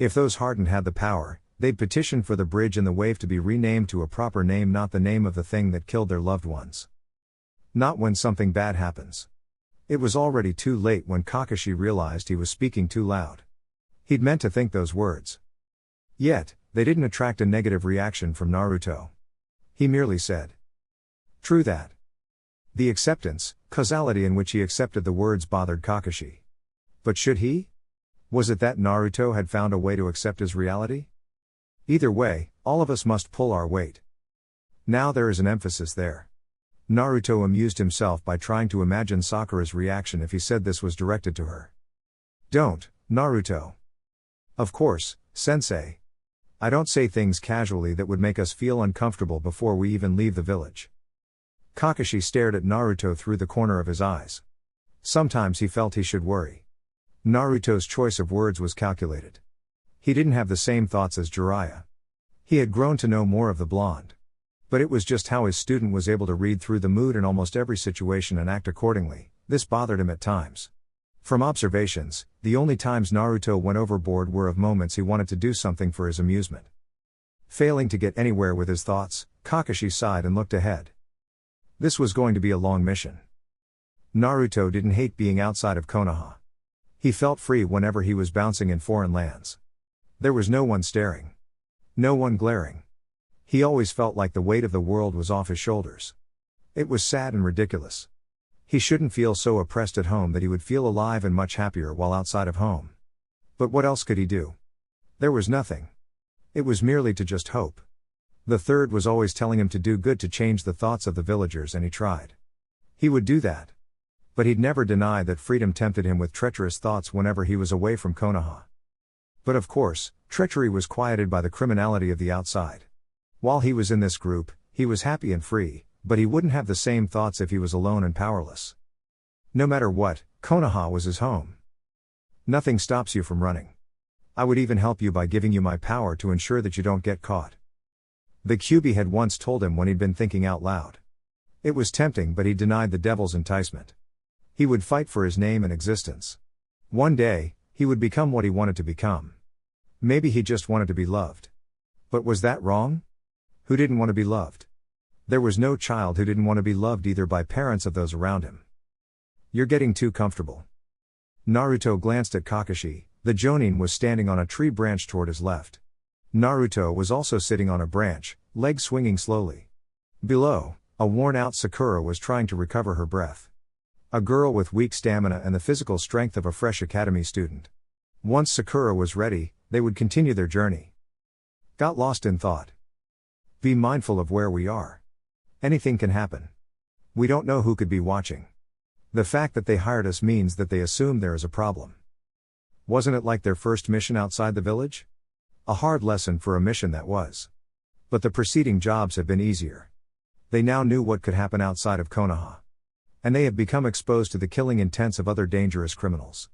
If those hardened had the power, they'd petition for the bridge and the wave to be renamed to a proper name, not the name of the thing that killed their loved ones. Not when something bad happens. It was already too late when Kakashi realized he was speaking too loud. He'd meant to think those words. Yet, they didn't attract a negative reaction from Naruto. He merely said, "True that." The acceptance, causality in which he accepted the words bothered Kakashi. But should he? Was it that Naruto had found a way to accept his reality? Either way, all of us must pull our weight. Now there is an emphasis there. Naruto amused himself by trying to imagine Sakura's reaction if he said this was directed to her. Don't, Naruto. Of course, sensei. I don't say things casually that would make us feel uncomfortable before we even leave the village. Kakashi stared at Naruto through the corner of his eyes. Sometimes he felt he should worry. Naruto's choice of words was calculated. He didn't have the same thoughts as Jiraiya. He had grown to know more of the blonde. But it was just how his student was able to read through the mood in almost every situation and act accordingly. This bothered him at times. From observations, the only times Naruto went overboard were of moments he wanted to do something for his amusement. Failing to get anywhere with his thoughts, Kakashi sighed and looked ahead. This was going to be a long mission. Naruto didn't hate being outside of Konoha. He felt free whenever he was bouncing in foreign lands. There was no one staring. No one glaring. He always felt like the weight of the world was off his shoulders. It was sad and ridiculous. He shouldn't feel so oppressed at home that he would feel alive and much happier while outside of home. But what else could he do? There was nothing. It was merely to just hope. The third was always telling him to do good to change the thoughts of the villagers, and he tried. He would do that. But he'd never deny that freedom tempted him with treacherous thoughts whenever he was away from Konoha. But of course, treachery was quieted by the criminality of the outside. While he was in this group, he was happy and free, but he wouldn't have the same thoughts if he was alone and powerless. No matter what, Konoha was his home. Nothing stops you from running. I would even help you by giving you my power to ensure that you don't get caught. The Kyuubi had once told him when he'd been thinking out loud. It was tempting, but he denied the devil's enticement. He would fight for his name and existence. One day, he would become what he wanted to become. Maybe he just wanted to be loved. But was that wrong? Who didn't want to be loved? There was no child who didn't want to be loved either by parents of those around him. You're getting too comfortable. Naruto glanced at Kakashi. The Jonin was standing on a tree branch toward his left. Naruto was also sitting on a branch, legs swinging slowly. Below, a worn-out Sakura was trying to recover her breath. A girl with weak stamina and the physical strength of a fresh academy student. Once Sakura was ready, they would continue their journey. Got lost in thought. Be mindful of where we are. Anything can happen. We don't know who could be watching. The fact that they hired us means that they assume there is a problem. Wasn't it like their first mission outside the village? A hard lesson for a mission that was. But the preceding jobs have been easier. They now knew what could happen outside of Konoha. And they have become exposed to the killing intents of other dangerous criminals.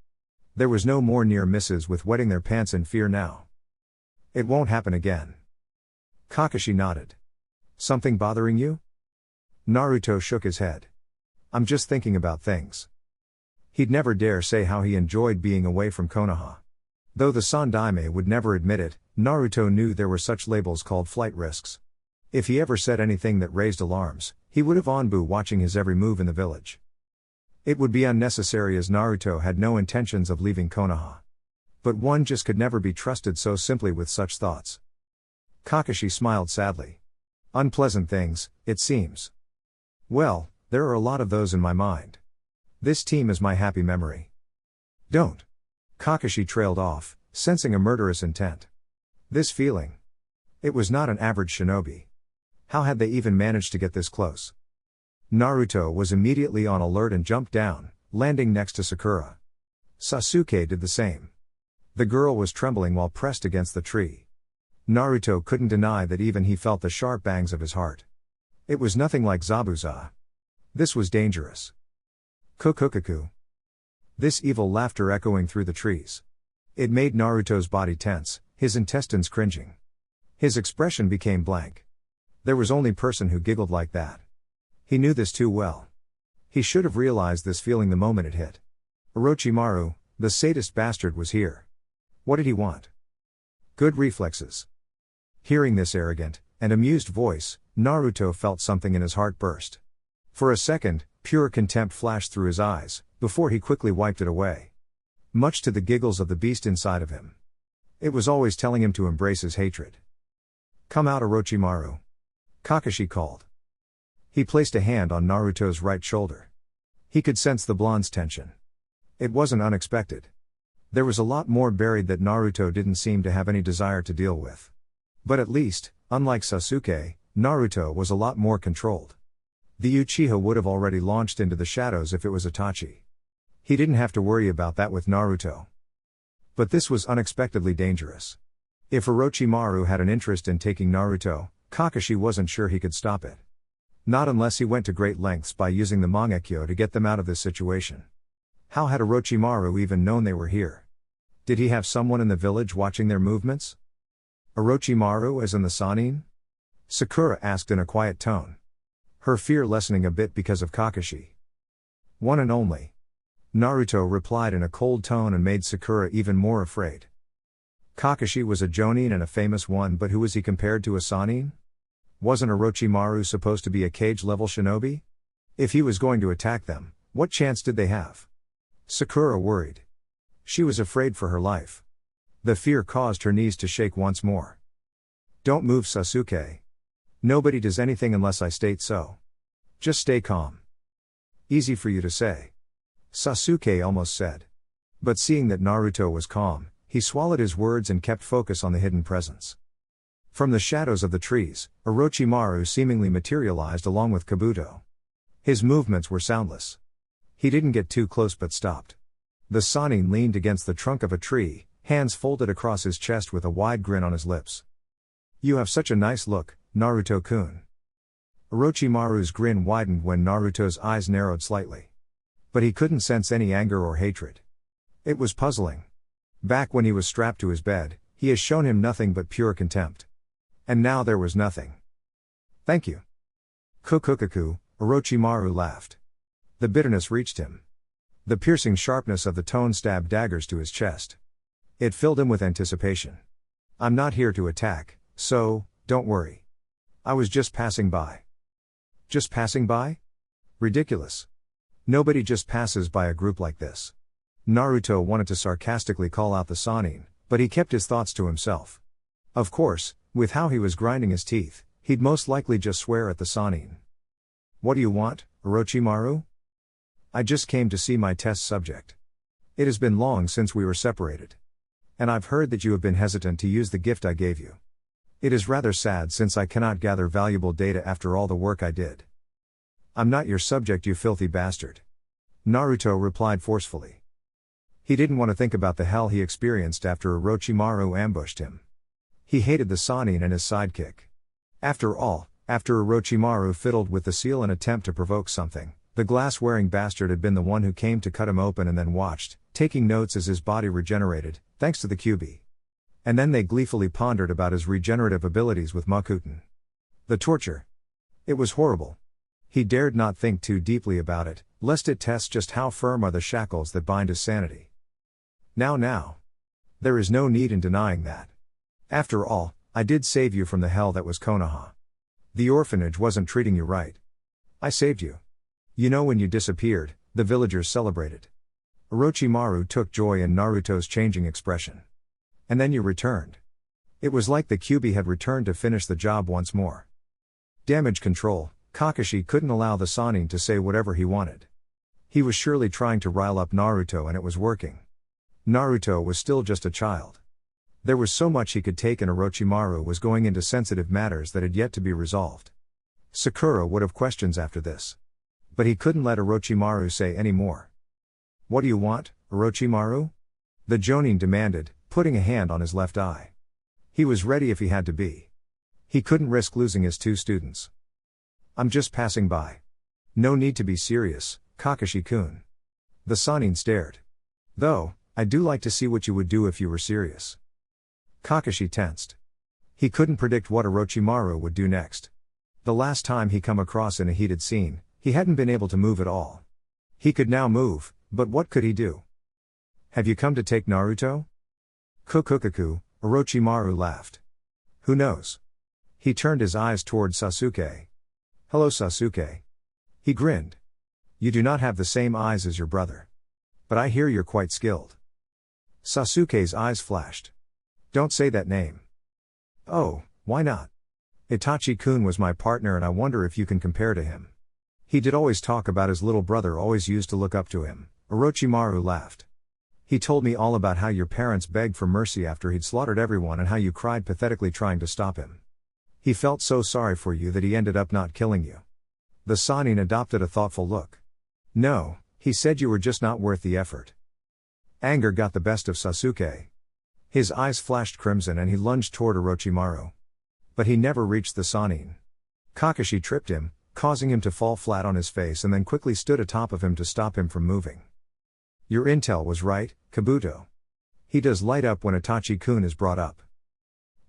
There was no more near misses with wetting their pants in fear now. It won't happen again. Kakashi nodded. Something bothering you? Naruto shook his head. I'm just thinking about things. He'd never dare say how he enjoyed being away from Konoha. Though the Sandaime would never admit it, Naruto knew there were such labels called flight risks. If he ever said anything that raised alarms, he would have Anbu watching his every move in the village. It would be unnecessary as Naruto had no intentions of leaving Konoha. But one just could never be trusted so simply with such thoughts. Kakashi smiled sadly. Unpleasant things, it seems. Well, there are a lot of those in my mind. This team is my happy memory. Don't. Kakashi trailed off, sensing a murderous intent. This feeling. It was not an average shinobi. How had they even managed to get this close? Naruto was immediately on alert and jumped down, landing next to Sakura. Sasuke did the same. The girl was trembling while pressed against the tree. Naruto couldn't deny that even he felt the sharp bangs of his heart. It was nothing like Zabuza. This was dangerous. Kukukaku. This evil laughter echoing through the trees. It made Naruto's body tense, his intestines cringing. His expression became blank. There was only person who giggled like that. He knew this too well. He should have realized this feeling the moment it hit. Orochimaru, the sadist bastard, was here. What did he want? Good reflexes. Hearing this arrogant and amused voice, Naruto felt something in his heart burst. For a second, pure contempt flashed through his eyes, before he quickly wiped it away. Much to the giggles of the beast inside of him. It was always telling him to embrace his hatred. Come out, Orochimaru. Kakashi called. He placed a hand on Naruto's right shoulder. He could sense the blonde's tension. It wasn't unexpected. There was a lot more buried that Naruto didn't seem to have any desire to deal with. But at least, unlike Sasuke, Naruto was a lot more controlled. The Uchiha would have already launched into the shadows if it was Itachi. He didn't have to worry about that with Naruto. But this was unexpectedly dangerous. If Orochimaru had an interest in taking Naruto, Kakashi wasn't sure he could stop it. Not unless he went to great lengths by using the Mangekyo to get them out of this situation. How had Orochimaru even known they were here? Did he have someone in the village watching their movements? Orochimaru as in the Sannin? Sakura asked in a quiet tone. Her fear lessening a bit because of Kakashi. One and only. Naruto replied in a cold tone and made Sakura even more afraid. Kakashi was a Jonin and a famous one, but who was he compared to a Sannin? Wasn't Orochimaru supposed to be a cage-level shinobi? If he was going to attack them, what chance did they have? Sakura worried. She was afraid for her life. The fear caused her knees to shake once more. Don't move, Sasuke. Nobody does anything unless I state so. Just stay calm. Easy for you to say. Sasuke almost said. But seeing that Naruto was calm, he swallowed his words and kept focus on the hidden presence. From the shadows of the trees, Orochimaru seemingly materialized along with Kabuto. His movements were soundless. He didn't get too close but stopped. The Sannin leaned against the trunk of a tree, hands folded across his chest with a wide grin on his lips. You have such a nice look, Naruto-kun. Orochimaru's grin widened when Naruto's eyes narrowed slightly. But he couldn't sense any anger or hatred. It was puzzling. Back when he was strapped to his bed, he has shown him nothing but pure contempt. And now there was nothing. Thank you. Kukukaku, Orochimaru laughed. The bitterness reached him. The piercing sharpness of the tone stabbed daggers to his chest. It filled him with anticipation. I'm not here to attack, so, don't worry. I was just passing by. Just passing by? Ridiculous. Nobody just passes by a group like this. Naruto wanted to sarcastically call out the Sannin, but he kept his thoughts to himself. Of course, with how he was grinding his teeth, he'd most likely just swear at the Sannin. What do you want, Orochimaru? I just came to see my test subject. It has been long since we were separated. And I've heard that you have been hesitant to use the gift I gave you. It is rather sad since I cannot gather valuable data after all the work I did. I'm not your subject, you filthy bastard. Naruto replied forcefully. He didn't want to think about the hell he experienced after Orochimaru ambushed him. He hated the Sannin and his sidekick. After all, after Orochimaru fiddled with the seal in an attempt to provoke something, the glass-wearing bastard had been the one who came to cut him open and then watched, taking notes as his body regenerated, thanks to the QB. And then they gleefully pondered about his regenerative abilities with Mokuton. The torture. It was horrible. He dared not think too deeply about it, lest it test just how firm are the shackles that bind his sanity. Now. There is no need in denying that. After all, I did save you from the hell that was Konoha. The orphanage wasn't treating you right. I saved you. You know, when you disappeared, the villagers celebrated. Orochimaru took joy in Naruto's changing expression. And then you returned. It was like the Kyuubi had returned to finish the job once more. Damage control. Kakashi couldn't allow the Sannin to say whatever he wanted. He was surely trying to rile up Naruto, and it was working. Naruto was still just a child. There was so much he could take, and Orochimaru was going into sensitive matters that had yet to be resolved. Sakura would have questions after this. But he couldn't let Orochimaru say any more. What do you want, Orochimaru? The Jonin demanded, putting a hand on his left eye. He was ready if he had to be. He couldn't risk losing his two students. I'm just passing by. No need to be serious, Kakashi-kun. The Sannin stared. Though, I do like to see what you would do if you were serious. Kakashi tensed. He couldn't predict what Orochimaru would do next. The last time he come across in a heated scene, he hadn't been able to move at all. He could now move, but what could he do? Have you come to take Naruto? Kukukaku, Orochimaru laughed. Who knows? He turned his eyes toward Sasuke. Hello, Sasuke. He grinned. You do not have the same eyes as your brother. But I hear you're quite skilled. Sasuke's eyes flashed. Don't say that name. Oh, why not? Itachi-kun was my partner, and I wonder if you can compare to him. He did always talk about his little brother, always used to look up to him. Orochimaru laughed. He told me all about how your parents begged for mercy after he'd slaughtered everyone, and how you cried pathetically trying to stop him. He felt so sorry for you that he ended up not killing you. The Sannin adopted a thoughtful look. No, he said you were just not worth the effort. Anger got the best of Sasuke. His eyes flashed crimson and he lunged toward Orochimaru. But he never reached the Sannin. Kakashi tripped him, causing him to fall flat on his face, and then quickly stood atop of him to stop him from moving. Your intel was right, Kabuto. He does light up when Itachi-kun is brought up.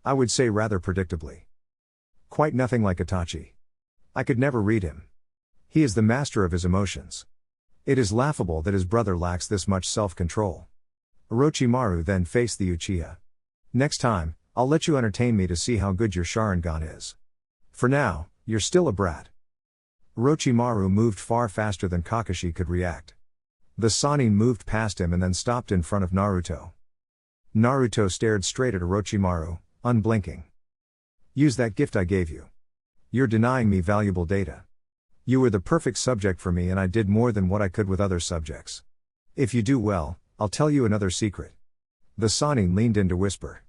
I would say rather predictably. Quite nothing like Itachi. I could never read him. He is the master of his emotions. It is laughable that his brother lacks this much self-control. Orochimaru then faced the Uchiha. Next time, I'll let you entertain me to see how good your Sharingan is. For now, you're still a brat. Orochimaru moved far faster than Kakashi could react. The Sannin moved past him and then stopped in front of Naruto. Naruto stared straight at Orochimaru, unblinking. Use that gift I gave you. You're denying me valuable data. You were the perfect subject for me, and I did more than what I could with other subjects. If you do well, I'll tell you another secret. The Sannin leaned in to whisper.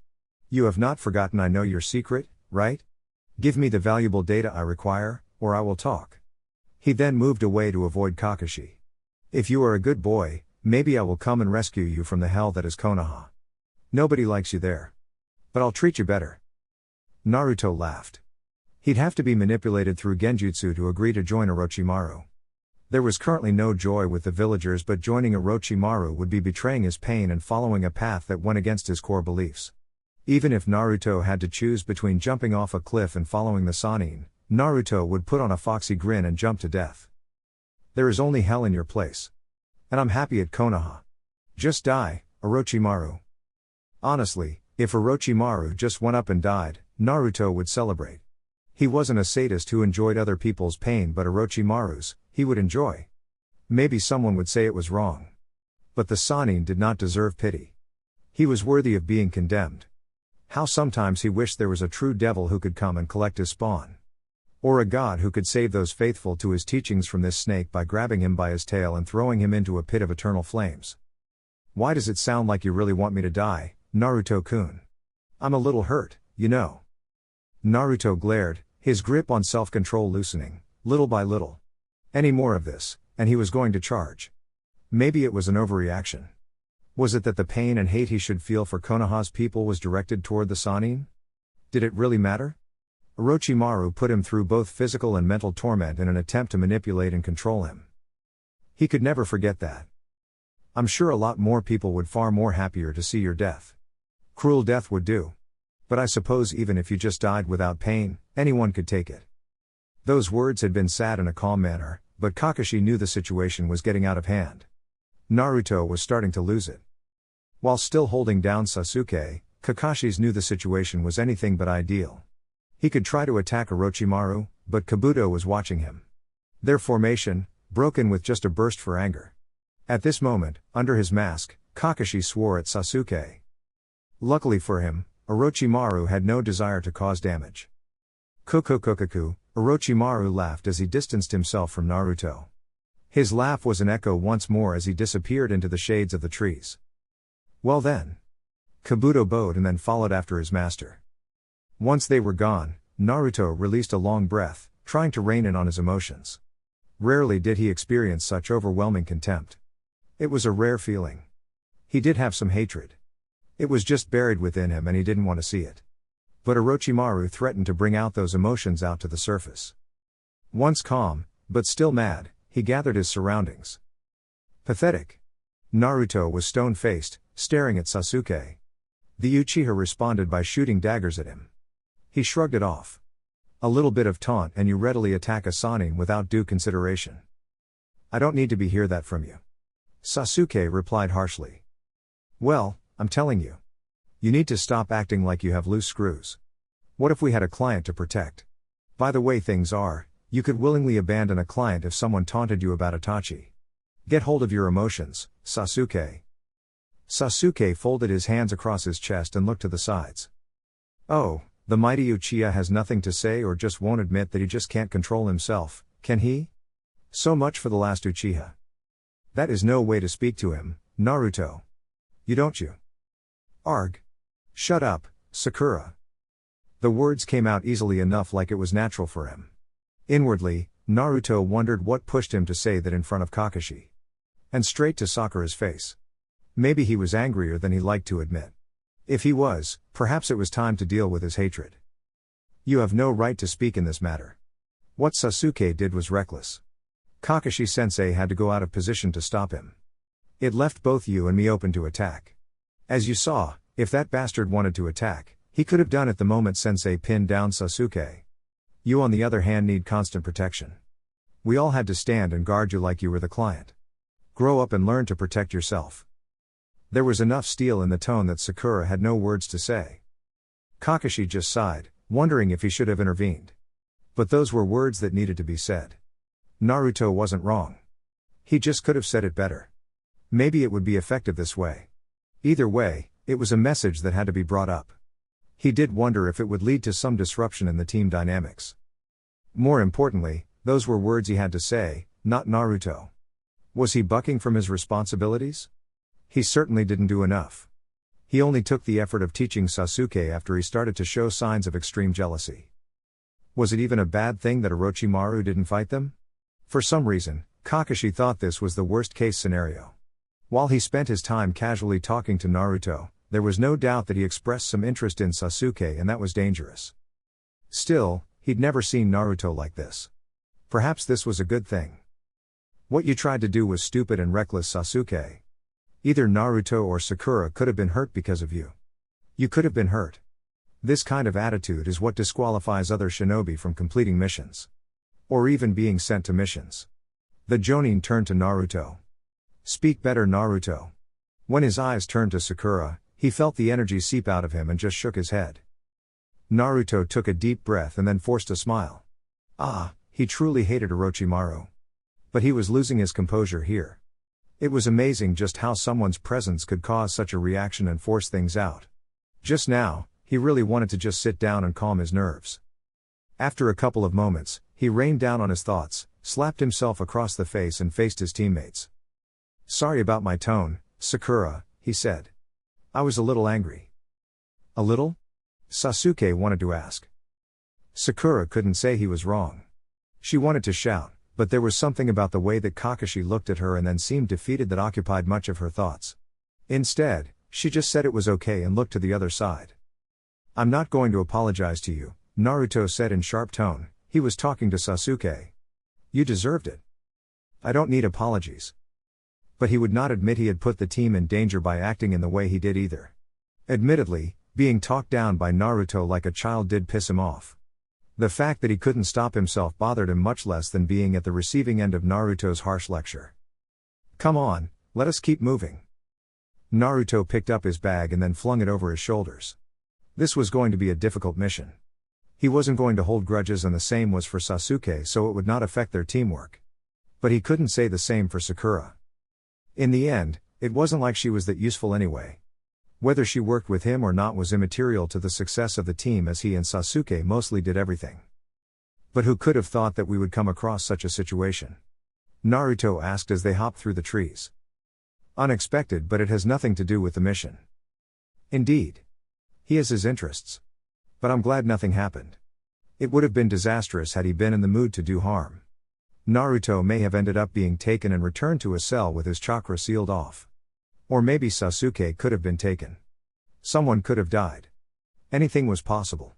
You have not forgotten I know your secret, right? Give me the valuable data I require, or I will talk. He then moved away to avoid Kakashi. If you are a good boy, maybe I will come and rescue you from the hell that is Konoha. Nobody likes you there. But I'll treat you better. Naruto laughed. He'd have to be manipulated through genjutsu to agree to join Orochimaru. There was currently no joy with the villagers, but joining Orochimaru would be betraying his pain and following a path that went against his core beliefs. Even if Naruto had to choose between jumping off a cliff and following the Sannin, Naruto would put on a foxy grin and jump to death. There is only hell in your place. And I'm happy at Konoha. Just die, Orochimaru. Honestly, if Orochimaru just went up and died, Naruto would celebrate. He wasn't a sadist who enjoyed other people's pain, but Orochimaru's, he would enjoy. Maybe someone would say it was wrong. But the Sannin did not deserve pity. He was worthy of being condemned. How sometimes he wished there was a true devil who could come and collect his spawn. Or a god who could save those faithful to his teachings from this snake by grabbing him by his tail and throwing him into a pit of eternal flames. Why does it sound like you really want me to die, Naruto-kun? I'm a little hurt, you know. Naruto glared, his grip on self-control loosening, little by little. Any more of this, and he was going to charge. Maybe it was an overreaction. Was it that the pain and hate he should feel for Konoha's people was directed toward the Sannin? Did it really matter? Orochimaru put him through both physical and mental torment in an attempt to manipulate and control him. He could never forget that. I'm sure a lot more people would far more happier to see your death. Cruel death would do. But I suppose even if you just died without pain, anyone could take it. Those words had been said in a calm manner, but Kakashi knew the situation was getting out of hand. Naruto was starting to lose it. While still holding down Sasuke, Kakashi knew the situation was anything but ideal. He could try to attack Orochimaru, but Kabuto was watching him. Their formation, broken with just a burst for anger. At this moment, under his mask, Kakashi swore at Sasuke. Luckily for him, Orochimaru had no desire to cause damage. Kukukukuku, Orochimaru laughed as he distanced himself from Naruto. His laugh was an echo once more as he disappeared into the shades of the trees. Well then. Kabuto bowed and then followed after his master. Once they were gone, Naruto released a long breath, trying to rein in on his emotions. Rarely did he experience such overwhelming contempt. It was a rare feeling. He did have some hatred. It was just buried within him and he didn't want to see it. But Orochimaru threatened to bring out those emotions out to the surface. Once calm, but still mad, he gathered his surroundings. Pathetic. Naruto was stone-faced, staring at Sasuke. The Uchiha responded by shooting daggers at him. He shrugged it off. A little bit of taunt and you readily attack a Sannin without due consideration. I don't need to hear that from you. Sasuke replied harshly. Well, I'm telling you. You need to stop acting like you have loose screws. What if we had a client to protect? By the way things are, you could willingly abandon a client if someone taunted you about Itachi. Get hold of your emotions, Sasuke. Sasuke folded his hands across his chest and looked to the sides. Oh, the mighty Uchiha has nothing to say or just won't admit that he just can't control himself, can he? So much for the last Uchiha. That is no way to speak to him, Naruto. You don't you? Arg. Shut up, Sakura. The words came out easily enough like it was natural for him. Inwardly, Naruto wondered what pushed him to say that in front of Kakashi. And straight to Sakura's face. Maybe he was angrier than he liked to admit. If he was, perhaps it was time to deal with his hatred. You have no right to speak in this matter. What Sasuke did was reckless. Kakashi-sensei had to go out of position to stop him. It left both you and me open to attack. As you saw, if that bastard wanted to attack, he could have done it the moment sensei pinned down Sasuke. You on the other hand need constant protection. We all had to stand and guard you like you were the client. Grow up and learn to protect yourself. There was enough steel in the tone that Sakura had no words to say. Kakashi just sighed, wondering if he should have intervened. But those were words that needed to be said. Naruto wasn't wrong. He just could have said it better. Maybe it would be effective this way. Either way, it was a message that had to be brought up. He did wonder if it would lead to some disruption in the team dynamics. More importantly, those were words he had to say, not Naruto. Was he bucking from his responsibilities? He certainly didn't do enough. He only took the effort of teaching Sasuke after he started to show signs of extreme jealousy. Was it even a bad thing that Orochimaru didn't fight them? For some reason, Kakashi thought this was the worst-case scenario. While he spent his time casually talking to Naruto, there was no doubt that he expressed some interest in Sasuke and that was dangerous. Still, he'd never seen Naruto like this. Perhaps this was a good thing. What you tried to do was stupid and reckless, Sasuke. Either Naruto or Sakura could have been hurt because of you. You could have been hurt. This kind of attitude is what disqualifies other shinobi from completing missions. Or even being sent to missions. The Jonin turned to Naruto. Speak better, Naruto. When his eyes turned to Sakura, he felt the energy seep out of him and just shook his head. Naruto took a deep breath and then forced a smile. He truly hated Orochimaru. But he was losing his composure here. It was amazing just how someone's presence could cause such a reaction and force things out. Just now, he really wanted to just sit down and calm his nerves. After a couple of moments, he rained down on his thoughts, slapped himself across the face and faced his teammates. Sorry about my tone, Sakura, he said. I was a little angry. A little? Sasuke wanted to ask. Sakura couldn't say he was wrong. She wanted to shout, but there was something about the way that Kakashi looked at her and then seemed defeated that occupied much of her thoughts. Instead, she just said it was okay and looked to the other side. I'm not going to apologize to you, Naruto said in sharp tone. He was talking to Sasuke. You deserved it. I don't need apologies. But he would not admit he had put the team in danger by acting in the way he did either. Admittedly, being talked down by Naruto like a child did piss him off. The fact that he couldn't stop himself bothered him much less than being at the receiving end of Naruto's harsh lecture. Come on, let us keep moving. Naruto picked up his bag and then flung it over his shoulders. This was going to be a difficult mission. He wasn't going to hold grudges, and the same was for Sasuke, so it would not affect their teamwork. But he couldn't say the same for Sakura. In the end, it wasn't like she was that useful anyway. Whether she worked with him or not was immaterial to the success of the team, as he and Sasuke mostly did everything. But who could have thought that we would come across such a situation? Naruto asked as they hopped through the trees. Unexpected, but it has nothing to do with the mission. Indeed. He has his interests. But I'm glad nothing happened. It would have been disastrous had he been in the mood to do harm. Naruto may have ended up being taken and returned to a cell with his chakra sealed off. Or maybe Sasuke could have been taken. Someone could have died. Anything was possible.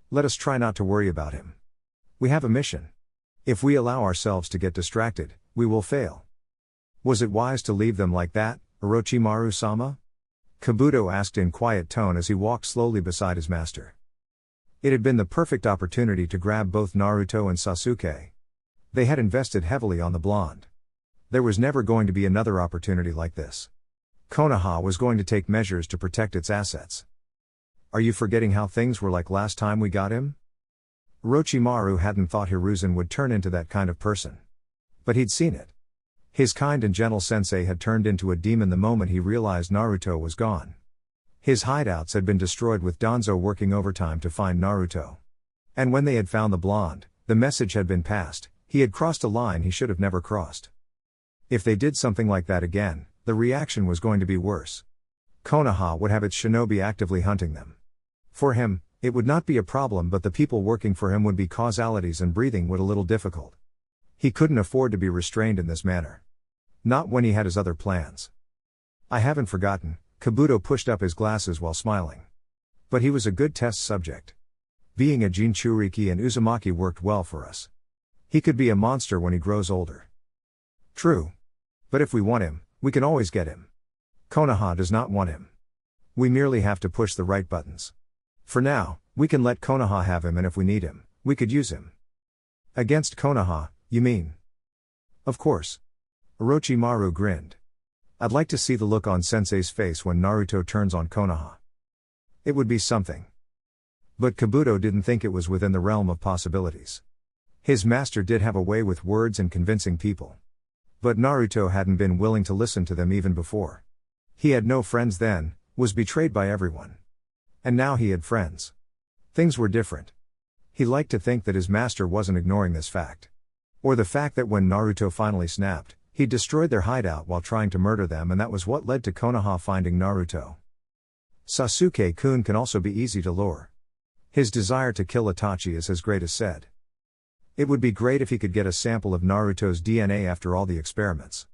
Let us try not to worry about him. We have a mission. If we allow ourselves to get distracted, we will fail. Was it wise to leave them like that, Orochimaru-sama? Kabuto asked in quiet tone as he walked slowly beside his master. It had been the perfect opportunity to grab both Naruto and Sasuke. They had invested heavily on the blonde. There was never going to be another opportunity like this. Konoha was going to take measures to protect its assets. Are you forgetting how things were like last time we got him? Orochimaru hadn't thought Hiruzen would turn into that kind of person. But he'd seen it. His kind and gentle sensei had turned into a demon the moment he realized Naruto was gone. His hideouts had been destroyed, with Danzo working overtime to find Naruto. And when they had found the blonde, the message had been passed: he had crossed a line he should have never crossed. If they did something like that again, the reaction was going to be worse. Konoha would have its shinobi actively hunting them. For him, it would not be a problem, but the people working for him would be causalities, and breathing would a little difficult. He couldn't afford to be restrained in this manner. Not when he had his other plans. I haven't forgotten. Kabuto pushed up his glasses while smiling. But he was a good test subject. Being a Jinchuriki and Uzumaki worked well for us. He could be a monster when he grows older. True. But if we want him, we can always get him. Konoha does not want him. We merely have to push the right buttons. For now, we can let Konoha have him, and if we need him, we could use him. Against Konoha, you mean? Of course. Orochimaru grinned. I'd like to see the look on Sensei's face when Naruto turns on Konoha. It would be something. But Kabuto didn't think it was within the realm of possibilities. His master did have a way with words and convincing people. But Naruto hadn't been willing to listen to them even before. He had no friends then, was betrayed by everyone. And now he had friends. Things were different. He liked to think that his master wasn't ignoring this fact. Or the fact that when Naruto finally snapped, he destroyed their hideout while trying to murder them, and that was what led to Konoha finding Naruto. Sasuke-kun can also be easy to lure. His desire to kill Itachi is as great as said. It would be great if he could get a sample of Naruto's DNA after all the experiments.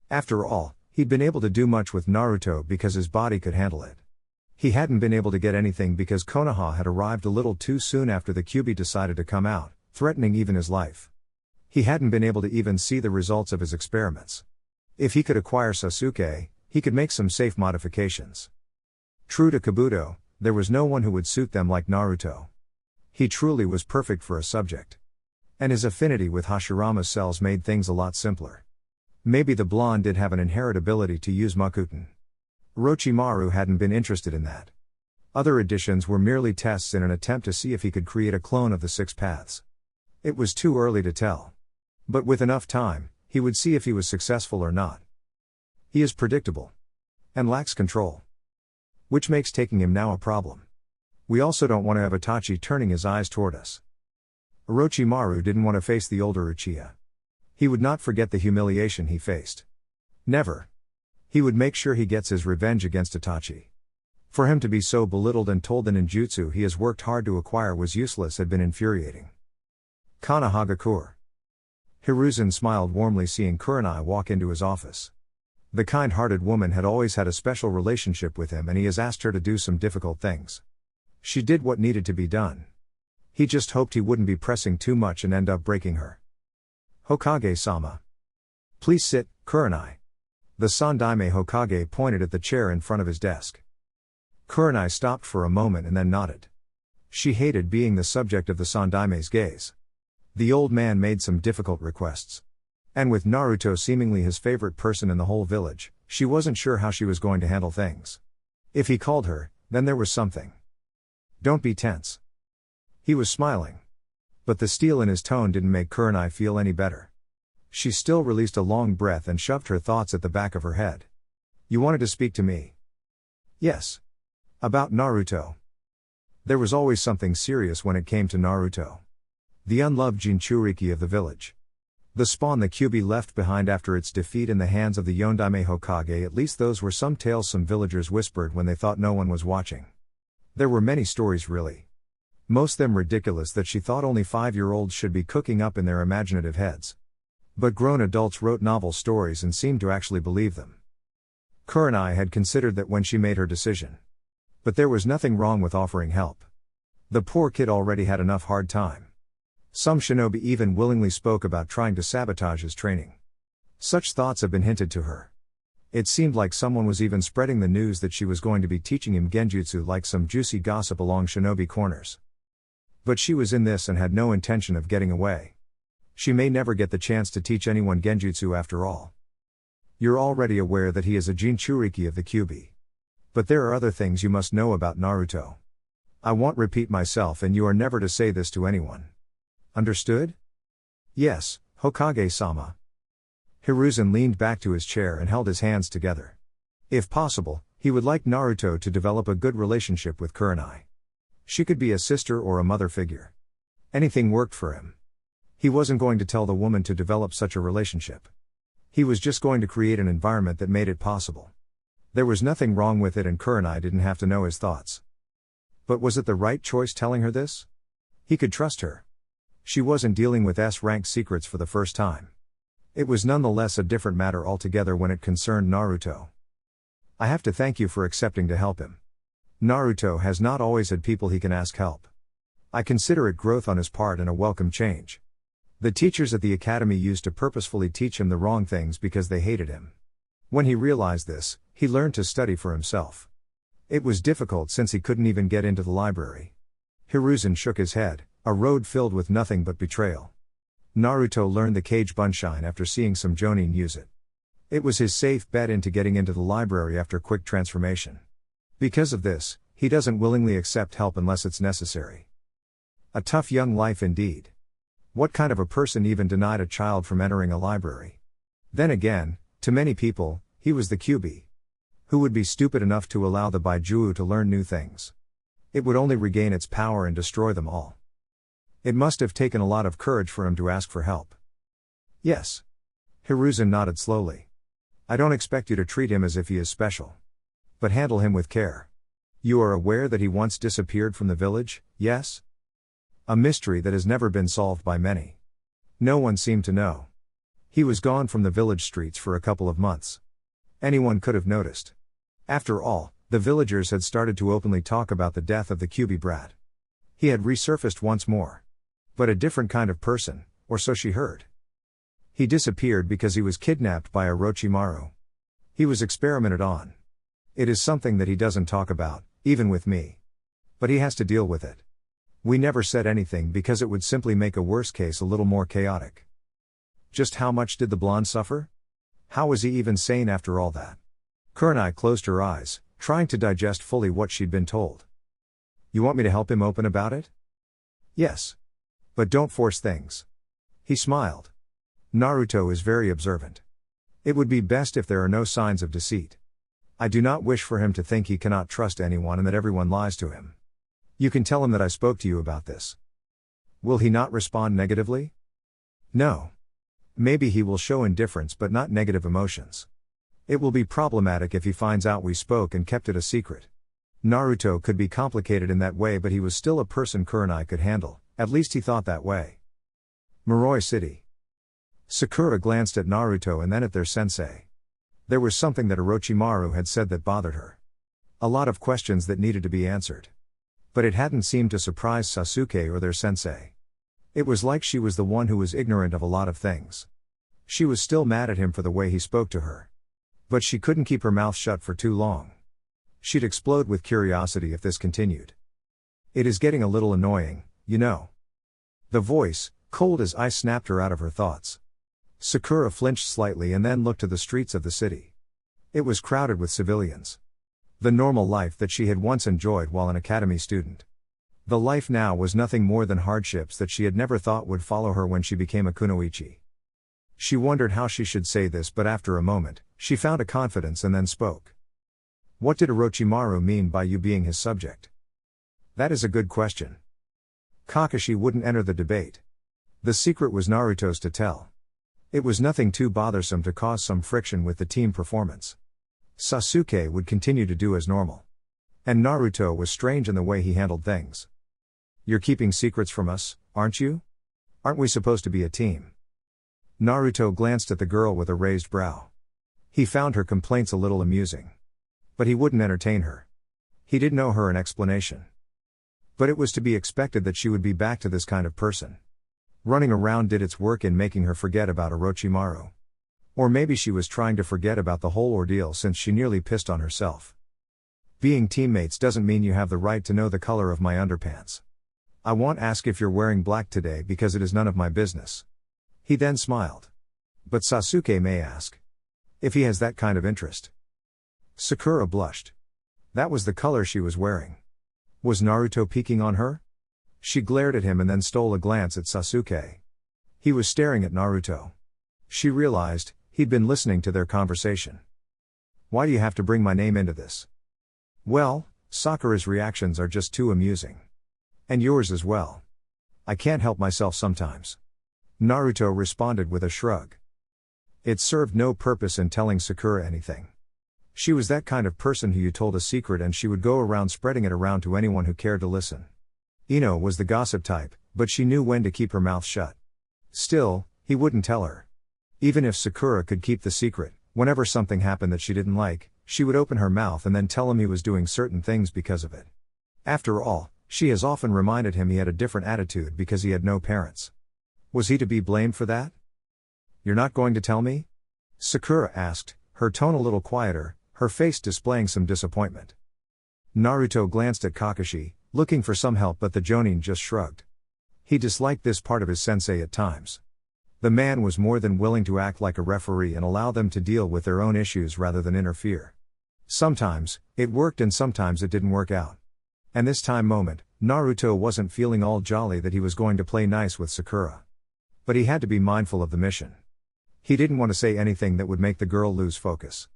After all, he'd been able to do much with Naruto because his body could handle it. He hadn't been able to get anything because Konoha had arrived a little too soon after the Kyuubi decided to come out, threatening even his life. He hadn't been able to even see the results of his experiments. If he could acquire Sasuke, he could make some safe modifications. True to Kabuto, there was no one who would suit them like Naruto. He truly was perfect for a subject. And his affinity with Hashirama's cells made things a lot simpler. Maybe the blonde did have an inherent ability to use Mokuton. Orochimaru hadn't been interested in that. Other additions were merely tests in an attempt to see if he could create a clone of the six paths. It was too early to tell. But with enough time, he would see if he was successful or not. He is predictable. And lacks control. Which makes taking him now a problem. We also don't want to have Itachi turning his eyes toward us. Orochimaru didn't want to face the older Uchiha. He would not forget the humiliation he faced. Never. He would make sure he gets his revenge against Itachi. For him to be so belittled and told the ninjutsu he has worked hard to acquire was useless had been infuriating. Konoha-gakure. Hiruzen smiled warmly seeing Kurenai walk into his office. The kind-hearted woman had always had a special relationship with him, and he has asked her to do some difficult things. She did what needed to be done. He just hoped he wouldn't be pressing too much and end up breaking her. Hokage-sama. Please sit, Kurenai. The Sandaime Hokage pointed at the chair in front of his desk. Kurenai stopped for a moment and then nodded. She hated being the subject of the Sandaimei's gaze. The old man made some difficult requests. And with Naruto seemingly his favorite person in the whole village, she wasn't sure how she was going to handle things. If he called her, then there was something. Don't be tense. He was smiling. But the steel in his tone didn't make Kurenai feel any better. She still released a long breath and shoved her thoughts at the back of her head. You wanted to speak to me? Yes. About Naruto. There was always something serious when it came to Naruto. The unloved Jinchuriki of the village. The spawn the Kyuubi left behind after its defeat in the hands of the Yondaime Hokage, at least those were some tales some villagers whispered when they thought no one was watching. There were many stories really. Most them ridiculous that she thought only 5-year-olds should be cooking up in their imaginative heads. But grown adults wrote novel stories and seemed to actually believe them. Kurenai had considered that when she made her decision. But there was nothing wrong with offering help. The poor kid already had enough hard time. Some shinobi even willingly spoke about trying to sabotage his training. Such thoughts have been hinted to her. It seemed like someone was even spreading the news that she was going to be teaching him genjutsu, like some juicy gossip along shinobi corners. But she was in this and had no intention of getting away. She may never get the chance to teach anyone genjutsu after all. You're already aware that he is a Jinchuriki of the Kyuubi. But there are other things you must know about Naruto. I won't repeat myself, and you are never to say this to anyone. Understood? Yes, Hokage-sama. Hiruzen leaned back to his chair and held his hands together. If possible, he would like Naruto to develop a good relationship with Kurenai. She could be a sister or a mother figure. Anything worked for him. He wasn't going to tell the woman to develop such a relationship. He was just going to create an environment that made it possible. There was nothing wrong with it, and Kurenai didn't have to know his thoughts. But was it the right choice telling her this? He could trust her. She wasn't dealing with S-rank secrets for the first time. It was nonetheless a different matter altogether when it concerned Naruto. I have to thank you for accepting to help him. Naruto has not always had people he can ask help. I consider it growth on his part and a welcome change. The teachers at the academy used to purposefully teach him the wrong things because they hated him. When he realized this, he learned to study for himself. It was difficult since he couldn't even get into the library. Hiruzen shook his head, a road filled with nothing but betrayal. Naruto learned the Kage Bunshin after seeing some jonin use it. It was his safe bet into getting into the library after quick transformation. Because of this, he doesn't willingly accept help unless it's necessary. A tough young life indeed. What kind of a person even denied a child from entering a library? Then again, to many people, he was the Kyuubi. Who would be stupid enough to allow the Baijuu to learn new things? It would only regain its power and destroy them all. It must have taken a lot of courage for him to ask for help. Yes. Hiruzen nodded slowly. I don't expect you to treat him as if he is special. But handle him with care. You are aware that he once disappeared from the village, yes? A mystery that has never been solved by many. No one seemed to know. He was gone from the village streets for a couple of months. Anyone could have noticed. After all, the villagers had started to openly talk about the death of the Kyuubi brat. He had resurfaced once more. But a different kind of person, or so she heard. He disappeared because he was kidnapped by Orochimaru. He was experimented on. It is something that he doesn't talk about, even with me. But he has to deal with it. We never said anything because it would simply make a worse case a little more chaotic. Just how much did the blonde suffer? How was he even sane after all that? Kurenai closed her eyes, trying to digest fully what she'd been told. You want me to help him open about it? Yes. But don't force things. He smiled. Naruto is very observant. It would be best if there are no signs of deceit. I do not wish for him to think he cannot trust anyone and that everyone lies to him. You can tell him that I spoke to you about this. Will he not respond negatively? No. Maybe he will show indifference but not negative emotions. It will be problematic if he finds out we spoke and kept it a secret. Naruto could be complicated in that way, but he was still a person Kurenai could handle, at least he thought that way. Moroi City. Sakura glanced at Naruto and then at their sensei. There was something that Orochimaru had said that bothered her. A lot of questions that needed to be answered. But it hadn't seemed to surprise Sasuke or their sensei. It was like she was the one who was ignorant of a lot of things. She was still mad at him for the way he spoke to her. But she couldn't keep her mouth shut for too long. She'd explode with curiosity if this continued. It is getting a little annoying, you know. The voice, cold as ice, snapped her out of her thoughts. Sakura flinched slightly and then looked to the streets of the city. It was crowded with civilians. The normal life that she had once enjoyed while an academy student. The life now was nothing more than hardships that she had never thought would follow her when she became a kunoichi. She wondered how she should say this, but after a moment, she found a confidence and then spoke. What did Orochimaru mean by you being his subject? That is a good question. Kakashi wouldn't enter the debate. The secret was Naruto's to tell. It was nothing too bothersome to cause some friction with the team performance. Sasuke would continue to do as normal. And Naruto was strange in the way he handled things. You're keeping secrets from us, aren't you? Aren't we supposed to be a team? Naruto glanced at the girl with a raised brow. He found her complaints a little amusing. But he wouldn't entertain her. He didn't owe her an explanation. But it was to be expected that she would be back to this kind of person. Running around did its work in making her forget about Orochimaru. Or maybe she was trying to forget about the whole ordeal since she nearly pissed on herself. Being teammates doesn't mean you have the right to know the color of my underpants. I won't ask if you're wearing black today because it is none of my business. He then smiled. But Sasuke may ask. If he has that kind of interest. Sakura blushed. That was the color she was wearing. Was Naruto peeking on her? She glared at him and then stole a glance at Sasuke. He was staring at Naruto. She realized, he'd been listening to their conversation. Why do you have to bring my name into this? Well, Sakura's reactions are just too amusing. And yours as well. I can't help myself sometimes. Naruto responded with a shrug. It served no purpose in telling Sakura anything. She was that kind of person who you told a secret and she would go around spreading it around to anyone who cared to listen. Ino was the gossip type, but she knew when to keep her mouth shut. Still, he wouldn't tell her. Even if Sakura could keep the secret, whenever something happened that she didn't like, she would open her mouth and then tell him he was doing certain things because of it. After all, she has often reminded him he had a different attitude because he had no parents. Was he to be blamed for that? You're not going to tell me? Sakura asked, her tone a little quieter, her face displaying some disappointment. Naruto glanced at Kakashi, looking for some help, but the Jonin just shrugged. He disliked this part of his sensei at times. The man was more than willing to act like a referee and allow them to deal with their own issues rather than interfere. Sometimes, it worked and sometimes it didn't work out. And this moment, Naruto wasn't feeling all jolly that he was going to play nice with Sakura. But he had to be mindful of the mission. He didn't want to say anything that would make the girl lose focus.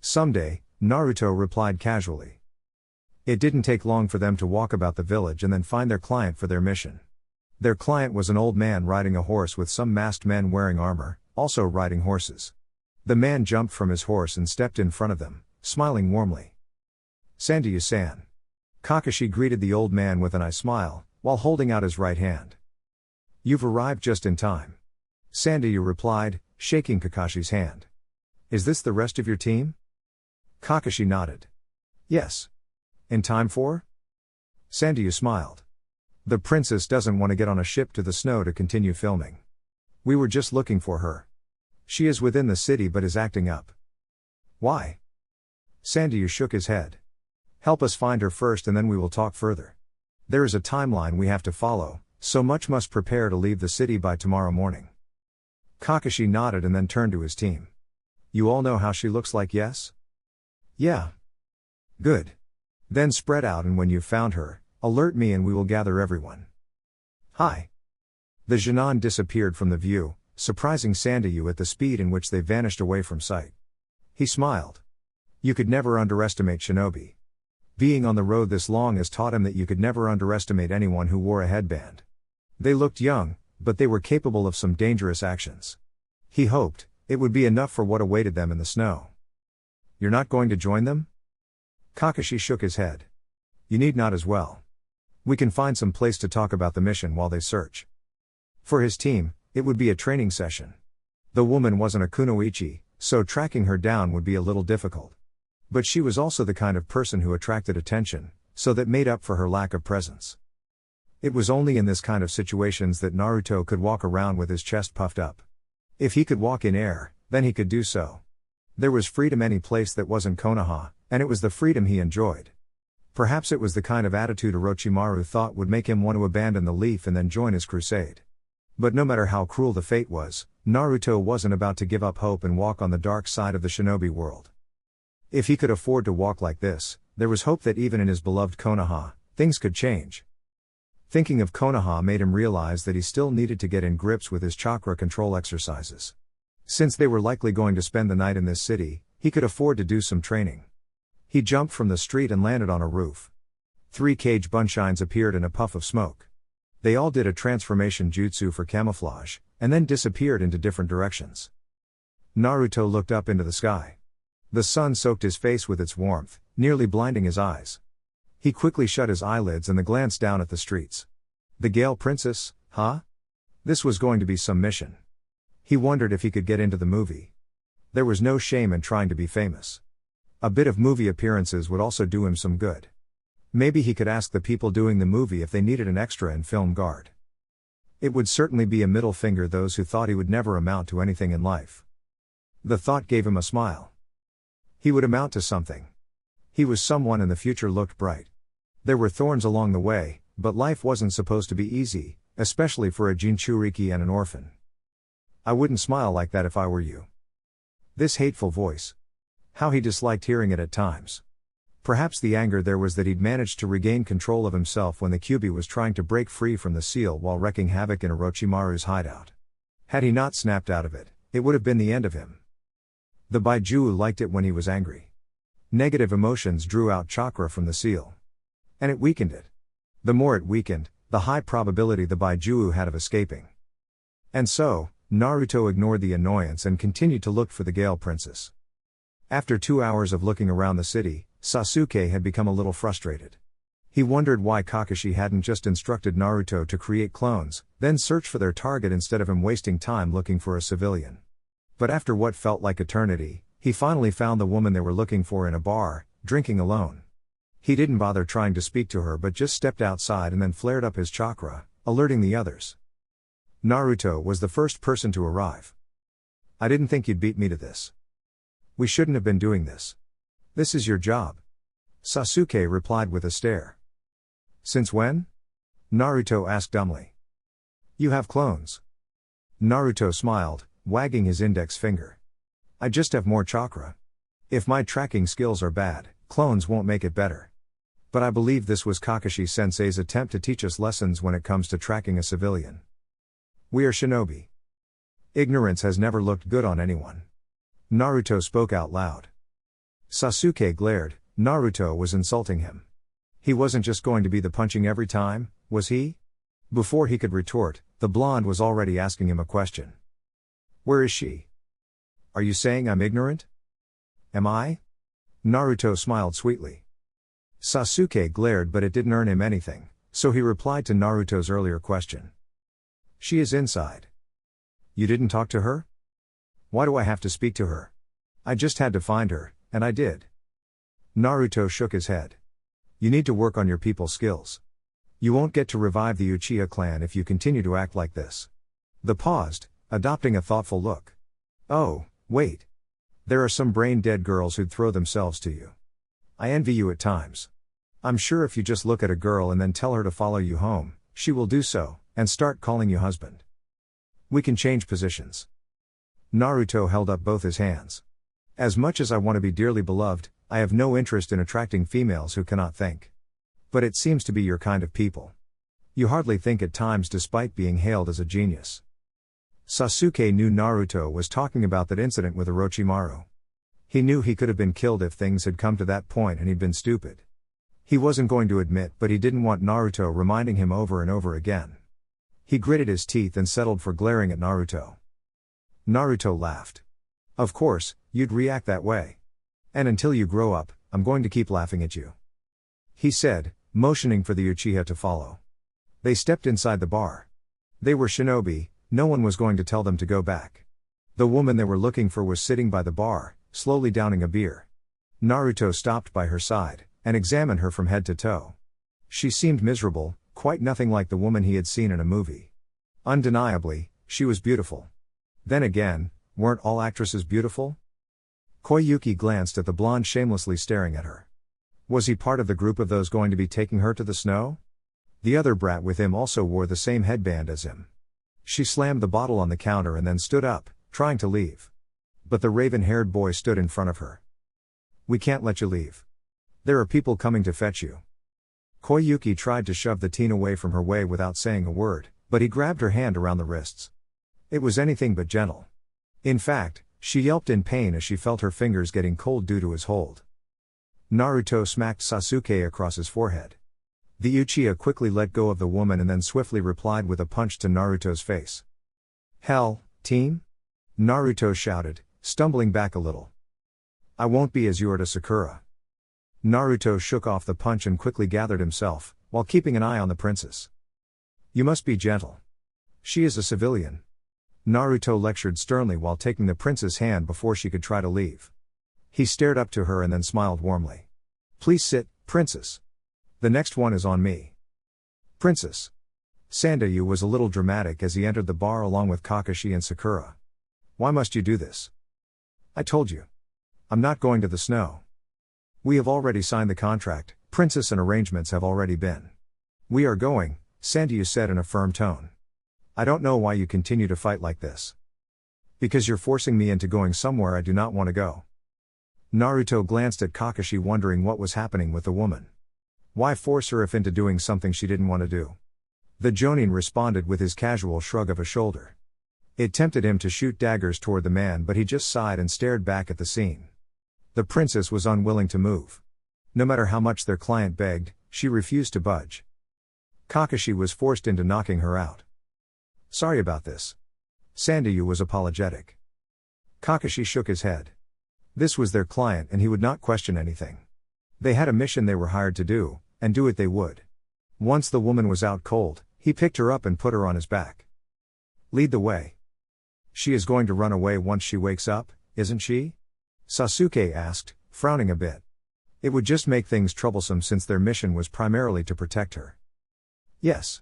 Someday, Naruto replied casually. It didn't take long for them to walk about the village and then find their client for their mission. Their client was an old man riding a horse with some masked men wearing armor, also riding horses. The man jumped from his horse and stepped in front of them, smiling warmly. Sandayu-san. Kakashi greeted the old man with an eye smile, while holding out his right hand. You've arrived just in time. Sandayu replied, shaking Kakashi's hand. Is this the rest of your team? Kakashi nodded. Yes. In time for? Sandayu smiled. The princess doesn't want to get on a ship to the snow to continue filming. We were just looking for her. She is within the city but is acting up. Why? Sandayu shook his head. Help us find her first and then we will talk further. There is a timeline we have to follow, so much must prepare to leave the city by tomorrow morning. Kakashi nodded and then turned to his team. You all know how she looks like, yes? Yeah. Good. Then spread out and when you've found her, alert me and we will gather everyone. Hi. The Genin disappeared from the view, surprising Sandayu at the speed in which they vanished away from sight. He smiled. You could never underestimate shinobi. Being on the road this long has taught him that you could never underestimate anyone who wore a headband. They looked young, but they were capable of some dangerous actions. He hoped it would be enough for what awaited them in the snow. You're not going to join them? Kakashi shook his head. You need not as well. We can find some place to talk about the mission while they search. For his team, it would be a training session. The woman wasn't a kunoichi, so tracking her down would be a little difficult. But she was also the kind of person who attracted attention, so that made up for her lack of presence. It was only in this kind of situations that Naruto could walk around with his chest puffed up. If he could walk in air, then he could do so. There was freedom any place that wasn't Konoha, and it was the freedom he enjoyed. Perhaps it was the kind of attitude Orochimaru thought would make him want to abandon the leaf and then join his crusade. But no matter how cruel the fate was, Naruto wasn't about to give up hope and walk on the dark side of the shinobi world. If he could afford to walk like this, there was hope that even in his beloved Konoha, things could change. Thinking of Konoha made him realize that he still needed to get in grips with his chakra control exercises. Since they were likely going to spend the night in this city, he could afford to do some training. He jumped from the street and landed on a roof. 3 cage bunshines appeared in a puff of smoke. They all did a transformation jutsu for camouflage, and then disappeared into different directions. Naruto looked up into the sky. The sun soaked his face with its warmth, nearly blinding his eyes. He quickly shut his eyelids and glanced down at the streets. The Gale Princess, huh? This was going to be some mission. He wondered if he could get into the movie. There was no shame in trying to be famous. A bit of movie appearances would also do him some good. Maybe he could ask the people doing the movie if they needed an extra in film guard. It would certainly be a middle finger those who thought he would never amount to anything in life. The thought gave him a smile. He would amount to something. He was someone and the future looked bright. There were thorns along the way, but life wasn't supposed to be easy, especially for a Jinchuriki and an orphan. I wouldn't smile like that if I were you. This hateful voice. How he disliked hearing it at times. Perhaps the anger there was that he'd managed to regain control of himself when the Kyuubi was trying to break free from the seal while wreaking havoc in Orochimaru's hideout. Had he not snapped out of it, it would have been the end of him. The Baijuu liked it when he was angry. Negative emotions drew out chakra from the seal. And it weakened it. The more it weakened, the high probability the Baijuu had of escaping. And so, Naruto ignored the annoyance and continued to look for the Gale Princess. After 2 hours of looking around the city, Sasuke had become a little frustrated. He wondered why Kakashi hadn't just instructed Naruto to create clones, then search for their target instead of him wasting time looking for a civilian. But after what felt like eternity, he finally found the woman they were looking for in a bar, drinking alone. He didn't bother trying to speak to her but just stepped outside and then flared up his chakra, alerting the others. Naruto was the first person to arrive. I didn't think you'd beat me to this. We shouldn't have been doing this. This is your job. Sasuke replied with a stare. Since when? Naruto asked dumbly. You have clones. Naruto smiled, wagging his index finger. I just have more chakra. If my tracking skills are bad, clones won't make it better. But I believe this was Kakashi-sensei's attempt to teach us lessons when it comes to tracking a civilian. We are shinobi. Ignorance has never looked good on anyone. Naruto spoke out loud. Sasuke glared. Naruto was insulting him. He wasn't just going to be the punching every time, was he? Before he could retort, the blonde was already asking him a question. Where is she? Are you saying I'm ignorant? Am I? Naruto smiled sweetly. Sasuke glared but it didn't earn him anything, so he replied to Naruto's earlier question. She is inside. You didn't talk to her? Why do I have to speak to her? I just had to find her, and I did. Naruto shook his head. You need to work on your people skills. You won't get to revive the Uchiha clan if you continue to act like this. The paused, adopting a thoughtful look. Oh, wait. There are some brain-dead girls who'd throw themselves to you. I envy you at times. I'm sure if you just look at a girl and then tell her to follow you home, she will do so, and start calling you husband. We can change positions. Naruto held up both his hands. As much as I want to be dearly beloved, I have no interest in attracting females who cannot think. But it seems to be your kind of people. You hardly think at times despite being hailed as a genius. Sasuke knew Naruto was talking about that incident with Orochimaru. He knew he could have been killed if things had come to that point and he'd been stupid. He wasn't going to admit but he didn't want Naruto reminding him over and over again. He gritted his teeth and settled for glaring at Naruto. Naruto laughed. Of course, you'd react that way. And until you grow up, I'm going to keep laughing at you. He said, motioning for the Uchiha to follow. They stepped inside the bar. They were shinobi, no one was going to tell them to go back. The woman they were looking for was sitting by the bar, slowly downing a beer. Naruto stopped by her side, and examined her from head to toe. She seemed miserable, quite nothing like the woman he had seen in a movie. Undeniably, she was beautiful. Then again, weren't all actresses beautiful? Koyuki glanced at the blonde shamelessly staring at her. Was he part of the group of those going to be taking her to the snow? The other brat with him also wore the same headband as him. She slammed the bottle on the counter and then stood up, trying to leave. But the raven-haired boy stood in front of her. "We can't let you leave. There are people coming to fetch you." Koyuki tried to shove the teen away from her way without saying a word, but he grabbed her hand around the wrists. It was anything but gentle. In fact, she yelped in pain as she felt her fingers getting cold due to his hold. Naruto smacked Sasuke across his forehead. The Uchiha quickly let go of the woman and then swiftly replied with a punch to Naruto's face. "Hell, teen?" Naruto shouted, stumbling back a little. "I won't be as you are to Sakura." Naruto shook off the punch and quickly gathered himself, while keeping an eye on the princess. "You must be gentle. She is a civilian." Naruto lectured sternly while taking the prince's hand before she could try to leave. He stared up to her and then smiled warmly. "Please sit, princess. The next one is on me." "Princess." Sandayu was a little dramatic as he entered the bar along with Kakashi and Sakura. "Why must you do this?" "I told you. I'm not going to the snow." "We have already signed the contract, princess, and arrangements have already been." "We are going," Sandayu said in a firm tone. "I don't know why you continue to fight like this." "Because you're forcing me into going somewhere I do not want to go." Naruto glanced at Kakashi wondering what was happening with the woman. Why force her if into doing something she didn't want to do? The Jonin responded with his casual shrug of a shoulder. It tempted him to shoot daggers toward the man, but he just sighed and stared back at the scene. The princess was unwilling to move. No matter how much their client begged, she refused to budge. Kakashi was forced into knocking her out. "Sorry about this." Sandayu was apologetic. Kakashi shook his head. This was their client and he would not question anything. They had a mission they were hired to do, and do it they would. Once the woman was out cold, he picked her up and put her on his back. "Lead the way." "She is going to run away once she wakes up, isn't she?" Sasuke asked, frowning a bit. It would just make things troublesome since their mission was primarily to protect her. "Yes."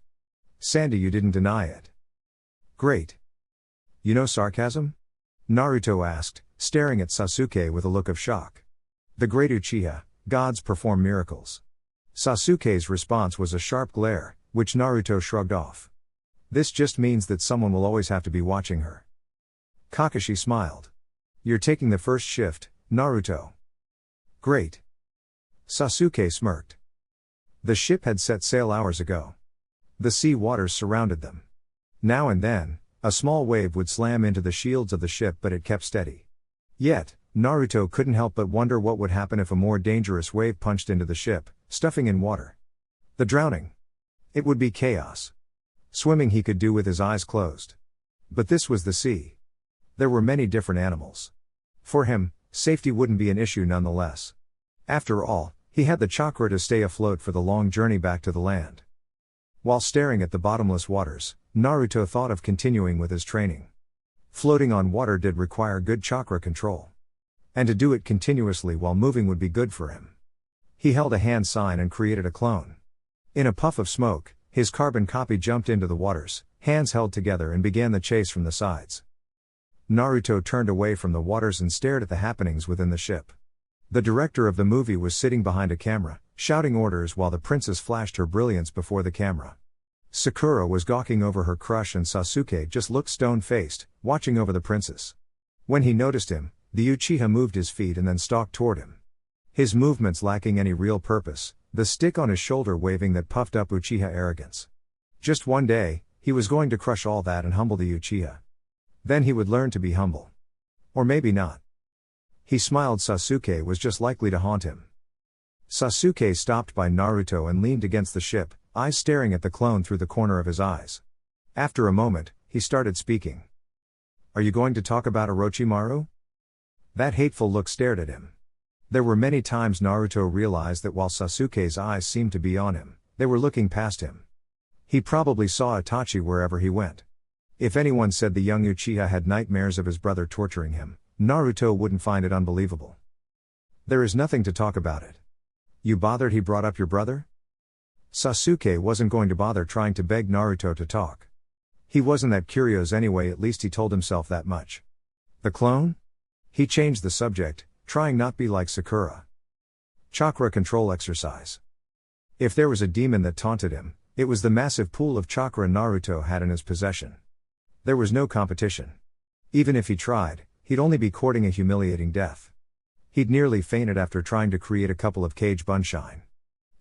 Sandayu didn't deny it. "Great. You know sarcasm?" Naruto asked, staring at Sasuke with a look of shock. "The great Uchiha, gods perform miracles." Sasuke's response was a sharp glare, which Naruto shrugged off. "This just means that someone will always have to be watching her." Kakashi smiled. "You're taking the first shift, Naruto." "Great." Sasuke smirked. The ship had set sail hours ago. The sea waters surrounded them. Now and then, a small wave would slam into the shields of the ship, but it kept steady. Yet, Naruto couldn't help but wonder what would happen if a more dangerous wave punched into the ship, stuffing in water. The drowning. It would be chaos. Swimming he could do with his eyes closed. But this was the sea. There were many different animals. For him, safety wouldn't be an issue nonetheless. After all, he had the chakra to stay afloat for the long journey back to the land. While staring at the bottomless waters, Naruto thought of continuing with his training. Floating on water did require good chakra control. And to do it continuously while moving would be good for him. He held a hand sign and created a clone. In a puff of smoke, his carbon copy jumped into the waters, hands held together, and began the chase from the sides. Naruto turned away from the waters and stared at the happenings within the ship. The director of the movie was sitting behind a camera, shouting orders while the princess flashed her brilliance before the camera. Sakura was gawking over her crush and Sasuke just looked stone-faced, watching over the princess. When he noticed him, the Uchiha moved his feet and then stalked toward him. His movements lacking any real purpose, the stick on his shoulder waving that puffed up Uchiha arrogance. Just one day, he was going to crush all that and humble the Uchiha. Then he would learn to be humble. Or maybe not. He smiled. Sasuke was just likely to haunt him. Sasuke stopped by Naruto and leaned against the ship, eyes staring at the clone through the corner of his eyes. After a moment, he started speaking. "Are you going to talk about Orochimaru?" That hateful look stared at him. There were many times Naruto realized that while Sasuke's eyes seemed to be on him, they were looking past him. He probably saw Itachi wherever he went. If anyone said the young Uchiha had nightmares of his brother torturing him, Naruto wouldn't find it unbelievable. "There is nothing to talk about it." "You bothered he brought up your brother?" Sasuke wasn't going to bother trying to beg Naruto to talk. He wasn't that curious anyway, at least he told himself that much. "The clone?" He changed the subject, trying not be like Sakura. Chakra control exercise. If there was a demon that taunted him, it was the massive pool of chakra Naruto had in his possession. There was no competition. Even if he tried, he'd only be courting a humiliating death. He'd nearly fainted after trying to create a couple of cage bunshine.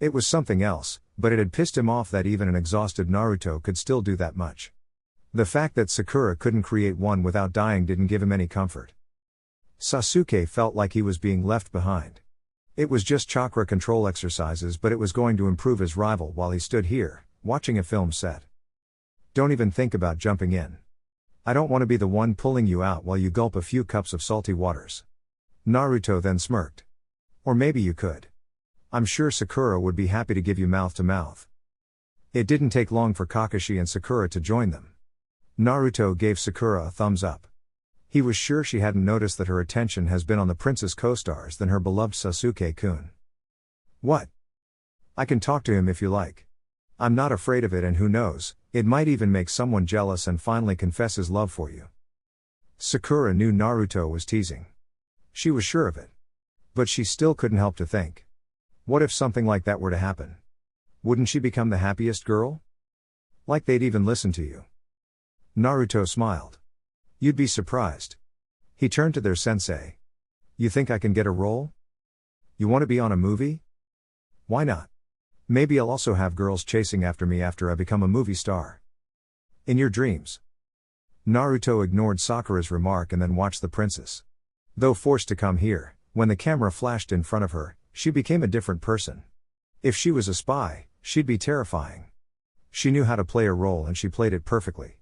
It was something else, but it had pissed him off that even an exhausted Naruto could still do that much. The fact that Sakura couldn't create one without dying didn't give him any comfort. Sasuke felt like he was being left behind. It was just chakra control exercises, but it was going to improve his rival while he stood here, watching a film set. Don't even think about jumping in. I don't want to be the one pulling you out while you gulp a few cups of salty waters. Naruto then smirked. Or maybe you could. I'm sure Sakura would be happy to give you mouth to mouth. It didn't take long for Kakashi and Sakura to join them. Naruto gave Sakura a thumbs up. He was sure she hadn't noticed that her attention has been on the princess co-stars than her beloved Sasuke-kun. What? I can talk to him if you like. I'm not afraid of it, and who knows, it might even make someone jealous and finally confess his love for you. Sakura knew Naruto was teasing. She was sure of it. But she still couldn't help to think. What if something like that were to happen? Wouldn't she become the happiest girl? Like they'd even listen to you. Naruto smiled. You'd be surprised. He turned to their sensei. You think I can get a role? You want to be on a movie? Why not? Maybe I'll also have girls chasing after me after I become a movie star. In your dreams. Naruto ignored Sakura's remark and then watched the princess. Though forced to come here, when the camera flashed in front of her, she became a different person. If she was a spy, she'd be terrifying. She knew how to play a role and she played it perfectly.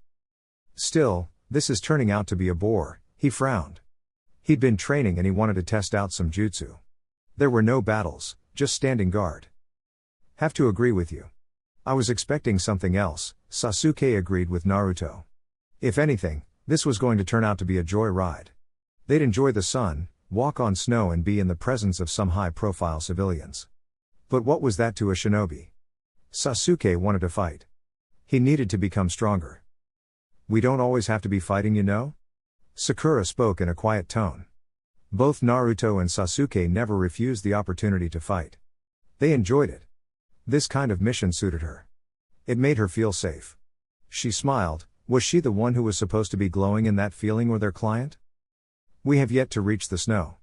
Still, this is turning out to be a bore, he frowned. He'd been training and he wanted to test out some jutsu. There were no battles, just standing guard. Have to agree with you. I was expecting something else, Sasuke agreed with Naruto. If anything, this was going to turn out to be a joy ride. They'd enjoy the sun, walk on snow and be in the presence of some high-profile civilians. But what was that to a shinobi? Sasuke wanted to fight. He needed to become stronger. We don't always have to be fighting, you know? Sakura spoke in a quiet tone. Both Naruto and Sasuke never refused the opportunity to fight. They enjoyed it. This kind of mission suited her. It made her feel safe. She smiled. Was she the one who was supposed to be glowing in that feeling, or their client? We have yet to reach the snow.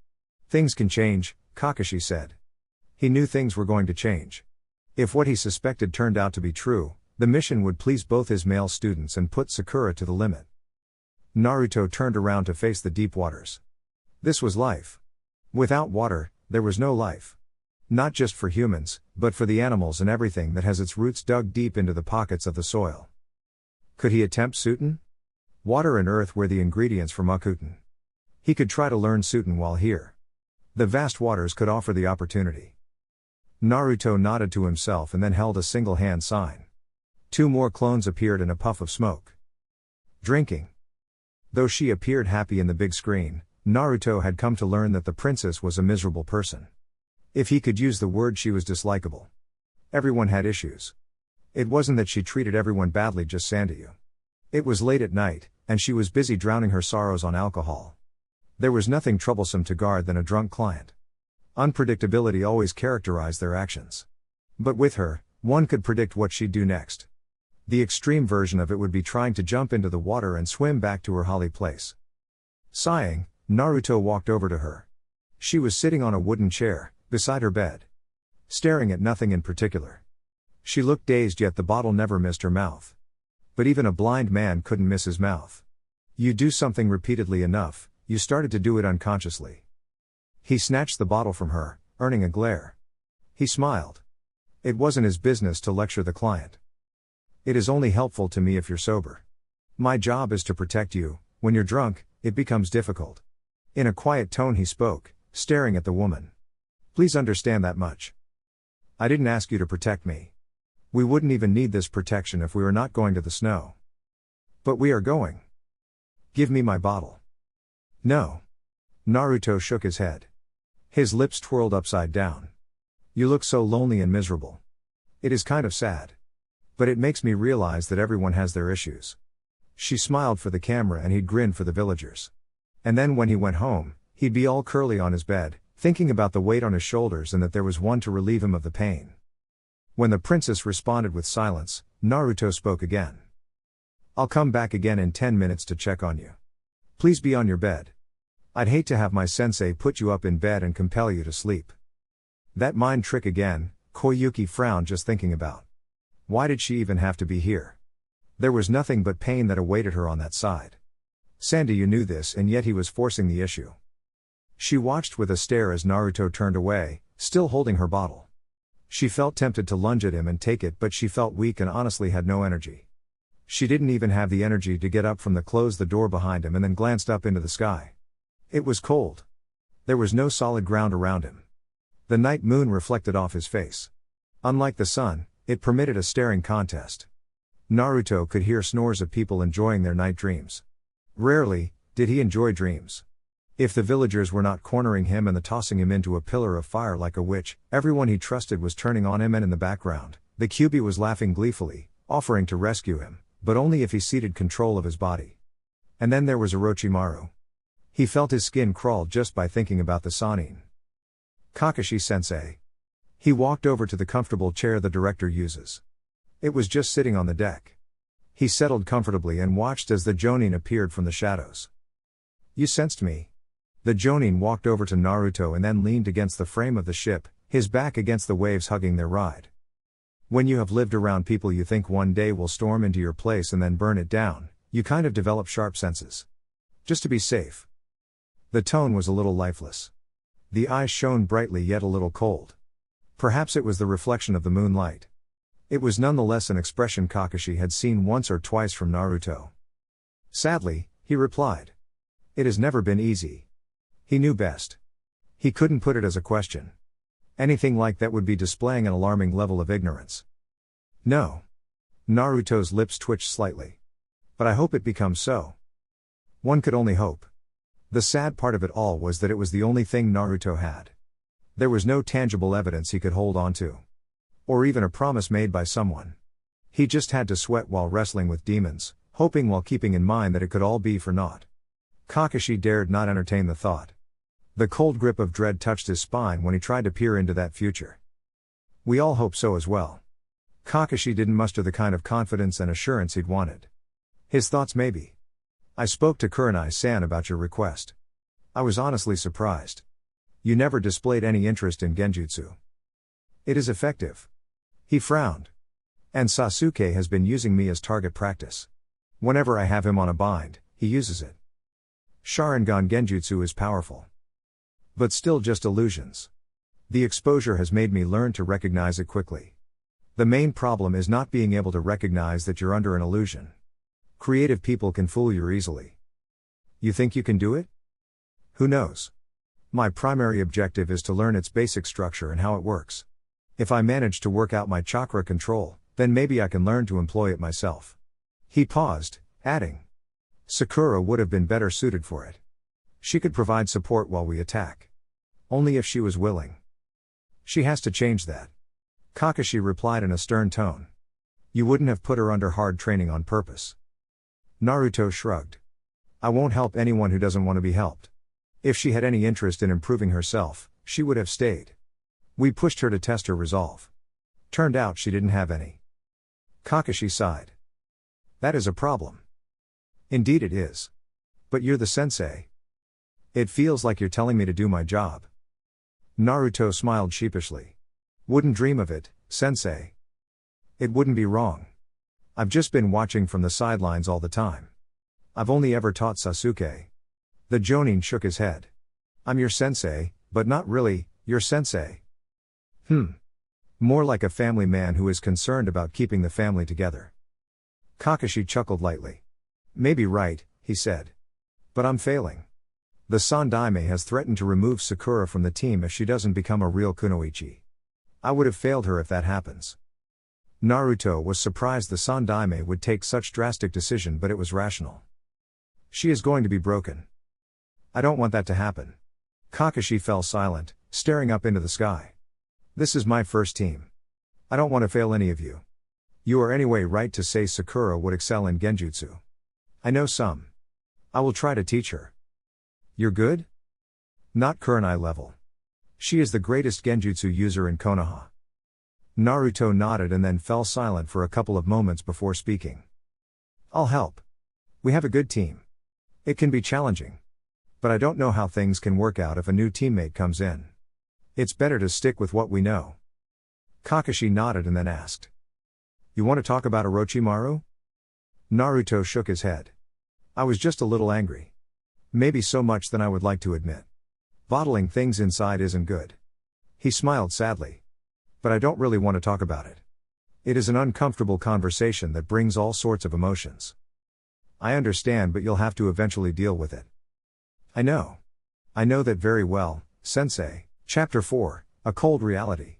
Things can change, Kakashi said. He knew things were going to change. If what he suspected turned out to be true, the mission would please both his male students and put Sakura to the limit. Naruto turned around to face the deep waters. This was life. Without water, there was no life. Not just for humans, but for the animals and everything that has its roots dug deep into the pockets of the soil. Could he attempt Suiten? Water and earth were the ingredients for Mokuton. He could try to learn Suiten while here. The vast waters could offer the opportunity. Naruto nodded to himself and then held a single hand sign. 2 more clones appeared in a puff of smoke. Drinking. Though she appeared happy in the big screen, Naruto had come to learn that the princess was a miserable person. If he could use the word, she was dislikable. Everyone had issues. It wasn't that she treated everyone badly, just Sandayu. It was late at night, and she was busy drowning her sorrows on alcohol. There was nothing troublesome to guard than a drunk client. Unpredictability always characterized their actions. But with her, one could predict what she'd do next. The extreme version of it would be trying to jump into the water and swim back to her holly place. Sighing, Naruto walked over to her. She was sitting on a wooden chair, beside her bed. Staring at nothing in particular. She looked dazed, yet the bottle never missed her mouth. But even a blind man couldn't miss his mouth. You do something repeatedly enough, you started to do it unconsciously. He snatched the bottle from her, earning a glare. He smiled. It wasn't his business to lecture the client. It is only helpful to me if you're sober. My job is to protect you. When you're drunk, it becomes difficult. In a quiet tone he spoke, staring at the woman. Please understand that much. I didn't ask you to protect me. We wouldn't even need this protection if we were not going to the snow. But we are going. Give me my bottle. No. Naruto shook his head. His lips twirled upside down. You look so lonely and miserable. It is kind of sad. But it makes me realize that everyone has their issues. She smiled for the camera and he'd grinned for the villagers. And then when he went home, he'd be all curly on his bed, thinking about the weight on his shoulders and that there was one to relieve him of the pain. When the princess responded with silence, Naruto spoke again. I'll come back again in 10 minutes to check on you. Please be on your bed. I'd hate to have my sensei put you up in bed and compel you to sleep. That mind trick again, Koyuki frowned just thinking about. Why did she even have to be here? There was nothing but pain that awaited her on that side. Sandy knew this, and yet he was forcing the issue. She watched with a stare as Naruto turned away, still holding her bottle. She felt tempted to lunge at him and take it, but she felt weak and honestly had no energy. She didn't even have the energy to get up from close the door behind him and then glanced up into the sky. It was cold. There was no solid ground around him. The night moon reflected off his face. Unlike the sun, it permitted a staring contest. Naruto could hear snores of people enjoying their night dreams. Rarely did he enjoy dreams. If the villagers were not cornering him and tossing him into a pillar of fire like a witch, everyone he trusted was turning on him, and in the background, the Kyuubi was laughing gleefully, offering to rescue him, but only if he ceded control of his body. And then there was Orochimaru. He felt his skin crawl just by thinking about the Sannin. Kakashi-sensei. He walked over to the comfortable chair the director uses. It was just sitting on the deck. He settled comfortably and watched as the Jonin appeared from the shadows. You sensed me. The Jonin walked over to Naruto and then leaned against the frame of the ship, his back against the waves hugging their ride. When you have lived around people you think one day will storm into your place and then burn it down, you kind of develop sharp senses. Just to be safe. The tone was a little lifeless. The eyes shone brightly yet a little cold. Perhaps it was the reflection of the moonlight. It was nonetheless an expression Kakashi had seen once or twice from Naruto. Sadly, he replied. It has never been easy. He knew best. He couldn't put it as a question. Anything like that would be displaying an alarming level of ignorance. No. Naruto's lips twitched slightly. But I hope it becomes so. One could only hope. The sad part of it all was that it was the only thing Naruto had. There was no tangible evidence he could hold on to. Or even a promise made by someone. He just had to sweat while wrestling with demons, hoping while keeping in mind that it could all be for naught. Kakashi dared not entertain the thought. The cold grip of dread touched his spine when he tried to peer into that future. We all hope so as well. Kakashi didn't muster the kind of confidence and assurance he'd wanted. His thoughts maybe. I spoke to Kurenai-san about your request. I was honestly surprised. You never displayed any interest in genjutsu. It is effective. He frowned. And Sasuke has been using me as target practice. Whenever I have him on a bind, he uses it. Sharingan genjutsu is powerful. But still just illusions. The exposure has made me learn to recognize it quickly. The main problem is not being able to recognize that you're under an illusion. Creative people can fool you easily. You think you can do it? Who knows? My primary objective is to learn its basic structure and how it works. If I manage to work out my chakra control, then maybe I can learn to employ it myself. He paused, adding. Sakura would have been better suited for it. She could provide support while we attack. Only if she was willing. She has to change that. Kakashi replied in a stern tone. You wouldn't have put her under hard training on purpose. Naruto shrugged. I won't help anyone who doesn't want to be helped. If she had any interest in improving herself, she would have stayed. We pushed her to test her resolve. Turned out she didn't have any. Kakashi sighed. That is a problem. Indeed it is. But you're the sensei. It feels like you're telling me to do my job. Naruto smiled sheepishly. Wouldn't dream of it, sensei. It wouldn't be wrong. I've just been watching from the sidelines all the time. I've only ever taught Sasuke. The Jonin shook his head. I'm your sensei, but not really, your sensei. More like a family man who is concerned about keeping the family together. Kakashi chuckled lightly. Maybe right, he said. But I'm failing. The Sandaime has threatened to remove Sakura from the team if she doesn't become a real kunoichi. I would have failed her if that happens. Naruto was surprised the Sandaime would take such drastic decision, but it was rational. She is going to be broken. I don't want that to happen. Kakashi fell silent, staring up into the sky. This is my first team. I don't want to fail any of you. You are anyway right to say Sakura would excel in genjutsu. I know some. I will try to teach her. You're good? Not Kurenai level. She is the greatest genjutsu user in Konoha. Naruto nodded and then fell silent for a couple of moments before speaking. I'll help. We have a good team. It can be challenging. But I don't know how things can work out if a new teammate comes in. It's better to stick with what we know. Kakashi nodded and then asked. You want to talk about Orochimaru? Naruto shook his head. I was just a little angry. Maybe so much than I would like to admit. Bottling things inside isn't good. He smiled sadly. But I don't really want to talk about it. It is an uncomfortable conversation that brings all sorts of emotions. I understand, but you'll have to eventually deal with it. I know. I know that very well, Sensei. Chapter 4, A Cold Reality.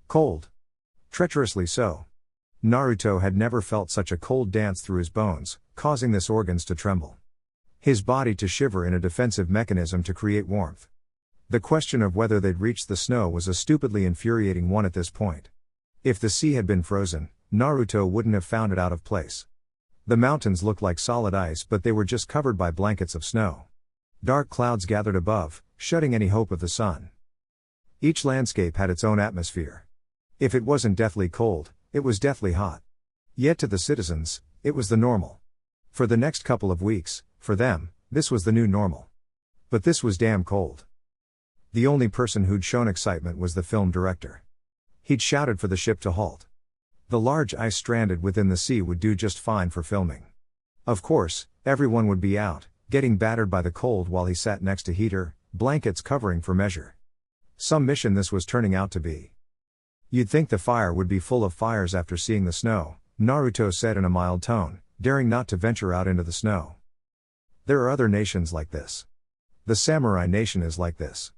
Cold. Treacherously so. Naruto had never felt such a cold dance through his bones, causing his organs to tremble. His body to shiver in a defensive mechanism to create warmth. The question of whether they'd reach the snow was a stupidly infuriating one at this point. If the sea had been frozen, Naruto wouldn't have found it out of place. The mountains looked like solid ice, but they were just covered by blankets of snow. Dark clouds gathered above, shutting any hope of the sun. Each landscape had its own atmosphere. If it wasn't deathly cold, it was deathly hot. Yet to the citizens, it was the normal. For the next couple of weeks, for them, this was the new normal. But this was damn cold. The only person who'd shown excitement was the film director. He'd shouted for the ship to halt. The large ice stranded within the sea would do just fine for filming. Of course, everyone would be out, getting battered by the cold while he sat next to heater, blankets covering for measure. Some mission this was turning out to be. You'd think the fire would be full of fires after seeing the snow, Naruto said in a mild tone, daring not to venture out into the snow. There are other nations like this. The samurai nation is like this.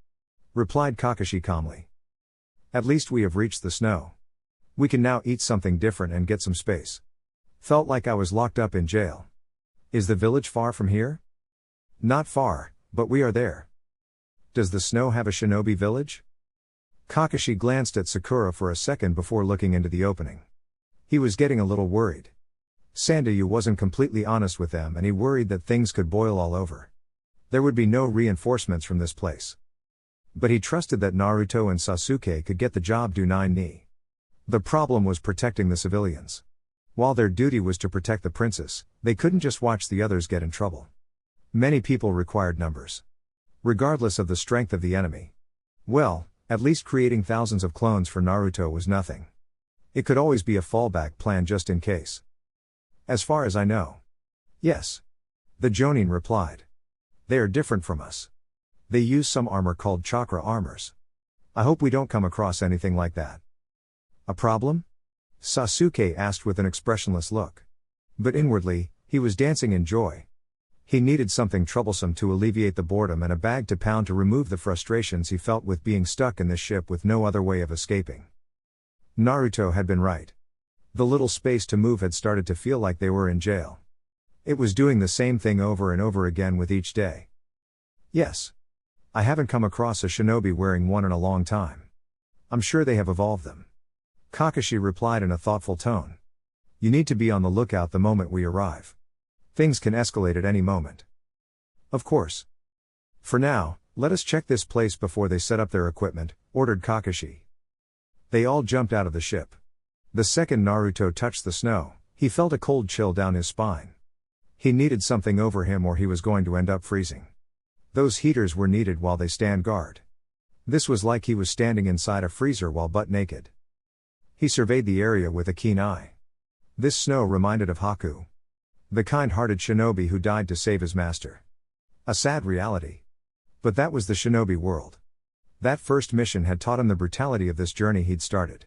Replied Kakashi calmly. At least we have reached the snow. We can now eat something different and get some space. Felt like I was locked up in jail. Is the village far from here? Not far, but we are there. Does the snow have a shinobi village? Kakashi glanced at Sakura for a second before looking into the opening. He was getting a little worried. Sandayu wasn't completely honest with them and he worried that things could boil all over. There would be no reinforcements from this place. But he trusted that Naruto and Sasuke could get the job done. The problem was protecting the civilians. While their duty was to protect the princess, they couldn't just watch the others get in trouble. Many people required numbers. Regardless of the strength of the enemy. Well, at least creating thousands of clones for Naruto was nothing. It could always be a fallback plan just in case. As far as I know. Yes. The Jonin replied. They are different from us. They use some armor called chakra armors. I hope we don't come across anything like that. A problem? Sasuke asked with an expressionless look. But inwardly, he was dancing in joy. He needed something troublesome to alleviate the boredom and a bag to pound to remove the frustrations he felt with being stuck in this ship with no other way of escaping. Naruto had been right. The little space to move had started to feel like they were in jail. It was doing the same thing over and over again with each day. Yes. I haven't come across a shinobi wearing one in a long time. I'm sure they have evolved them. Kakashi replied in a thoughtful tone. You need to be on the lookout the moment we arrive. Things can escalate at any moment. Of course. For now, let us check this place before they set up their equipment, ordered Kakashi. They all jumped out of the ship. The second Naruto touched the snow, he felt a cold chill down his spine. He needed something over him or he was going to end up freezing. Those heaters were needed while they stand guard. This was like he was standing inside a freezer while butt naked. He surveyed the area with a keen eye. This snow reminded of Haku. The kind-hearted shinobi who died to save his master. A sad reality. But that was the shinobi world. That first mission had taught him the brutality of this journey he'd started.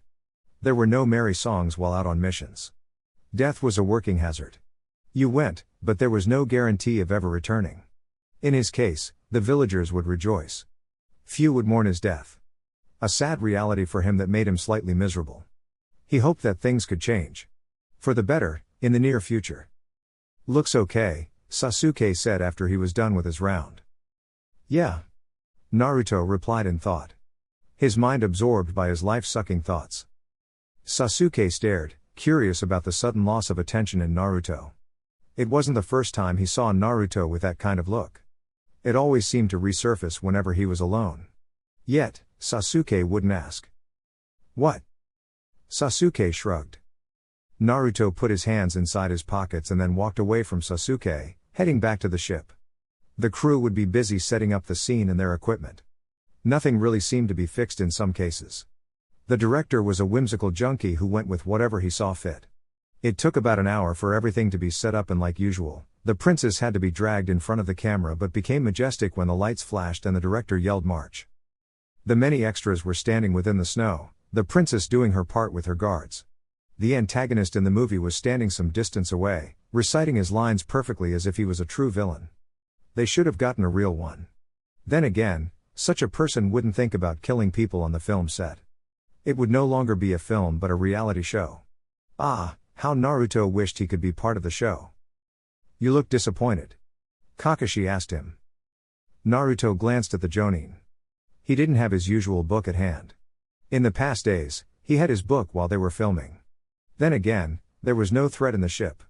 There were no merry songs while out on missions. Death was a working hazard. You went, but there was no guarantee of ever returning. In his case, the villagers would rejoice. Few would mourn his death. A sad reality for him that made him slightly miserable. He hoped that things could change. For the better, in the near future. Looks okay, Sasuke said after he was done with his round. Yeah. Naruto replied in thought. His mind absorbed by his life-sucking thoughts. Sasuke stared, curious about the sudden loss of attention in Naruto. It wasn't the first time he saw Naruto with that kind of look. It always seemed to resurface whenever he was alone. Yet, Sasuke wouldn't ask. What? Sasuke shrugged. Naruto put his hands inside his pockets and then walked away from Sasuke, heading back to the ship. The crew would be busy setting up the scene and their equipment. Nothing really seemed to be fixed in some cases. The director was a whimsical junkie who went with whatever he saw fit. It took about an hour for everything to be set up, and like usual, the princess had to be dragged in front of the camera but became majestic when the lights flashed and the director yelled march. The many extras were standing within the snow, the princess doing her part with her guards. The antagonist in the movie was standing some distance away, reciting his lines perfectly as if he was a true villain. They should have gotten a real one. Then again, such a person wouldn't think about killing people on the film set. It would no longer be a film but a reality show. Ah, how Naruto wished he could be part of the show. You look disappointed. Kakashi asked him. Naruto glanced at the Jonin. He didn't have his usual book at hand. In the past days, he had his book while they were filming. Then again, there was no threat in the ship.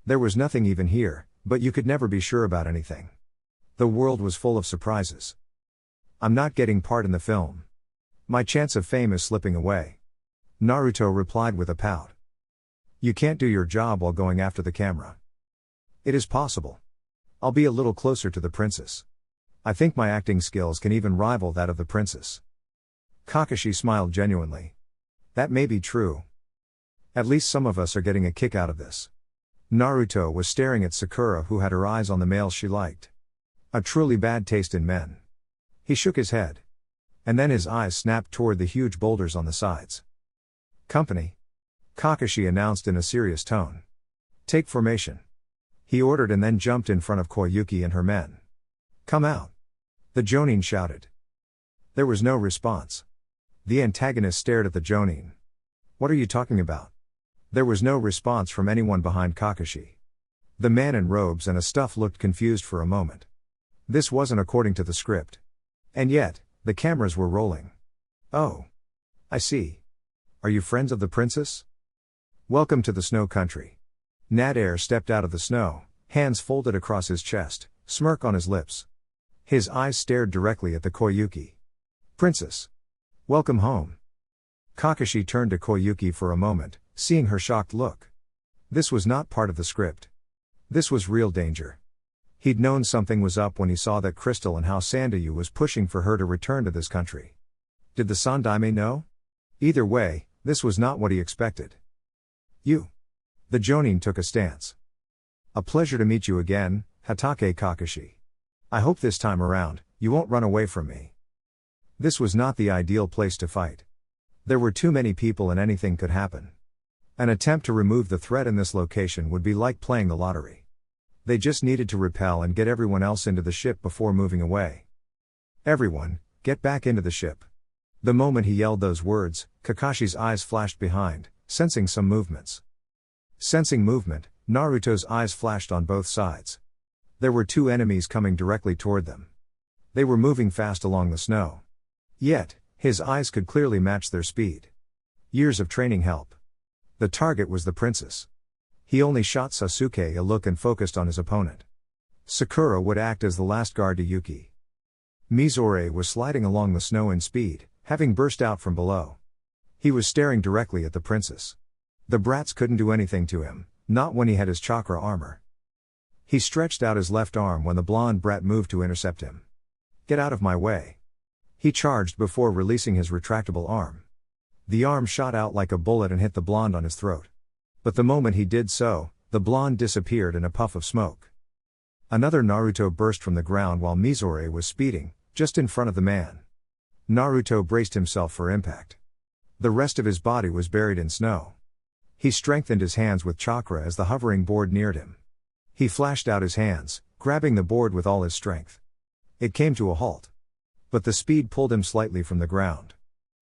There was nothing even here, but you could never be sure about anything. The world was full of surprises. I'm not getting part in the film. My chance of fame is slipping away. Naruto replied with a pout. You can't do your job while going after the camera. It is possible. I'll be a little closer to the princess. I think my acting skills can even rival that of the princess. Kakashi smiled genuinely. That may be true. At least some of us are getting a kick out of this. Naruto was staring at Sakura, who had her eyes on the males she liked. A truly bad taste in men. He shook his head. And then his eyes snapped toward the huge boulders on the sides. Company. Kakashi announced in a serious tone. Take formation. He ordered and then jumped in front of Koyuki and her men. Come out. The Jonin shouted. There was no response. The antagonist stared at the Jonin. What are you talking about? There was no response from anyone behind Kakashi. The man in robes and a stuff looked confused for a moment. This wasn't according to the script. And yet, the cameras were rolling. Oh. I see. Are you friends of the princess? Welcome to the snow country. Nader stepped out of the snow, hands folded across his chest, smirk on his lips. His eyes stared directly at the Koyuki. Princess. Welcome home. Kakashi turned to Koyuki for a moment, seeing her shocked look. This was not part of the script. This was real danger. He'd known something was up when he saw that crystal and how Sandayu was pushing for her to return to this country. Did the Sandaime know? Either way, this was not what he expected. You. The Jonin took a stance. A pleasure to meet you again, Hatake Kakashi. I hope this time around, you won't run away from me. This was not the ideal place to fight. There were too many people and anything could happen. An attempt to remove the threat in this location would be like playing the lottery. They just needed to repel and get everyone else into the ship before moving away. Everyone, get back into the ship. The moment he yelled those words, Kakashi's eyes flashed behind, sensing some movements. Sensing movement, Naruto's eyes flashed on both sides. There were two enemies coming directly toward them. They were moving fast along the snow. Yet, his eyes could clearly match their speed. Years of training help. The target was the princess. He only shot Sasuke a look and focused on his opponent. Sakura would act as the last guard to Yuki. Mizore was sliding along the snow in speed, having burst out from below. He was staring directly at the princess. The brats couldn't do anything to him, not when he had his chakra armor. He stretched out his left arm when the blonde brat moved to intercept him. Get out of my way. He charged before releasing his retractable arm. The arm shot out like a bullet and hit the blonde on his throat. But the moment he did so, the blonde disappeared in a puff of smoke. Another Naruto burst from the ground while Mizore was speeding, just in front of the man. Naruto braced himself for impact. The rest of his body was buried in snow. He strengthened his hands with chakra as the hovering board neared him. He flashed out his hands, grabbing the board with all his strength. It came to a halt. But the speed pulled him slightly from the ground.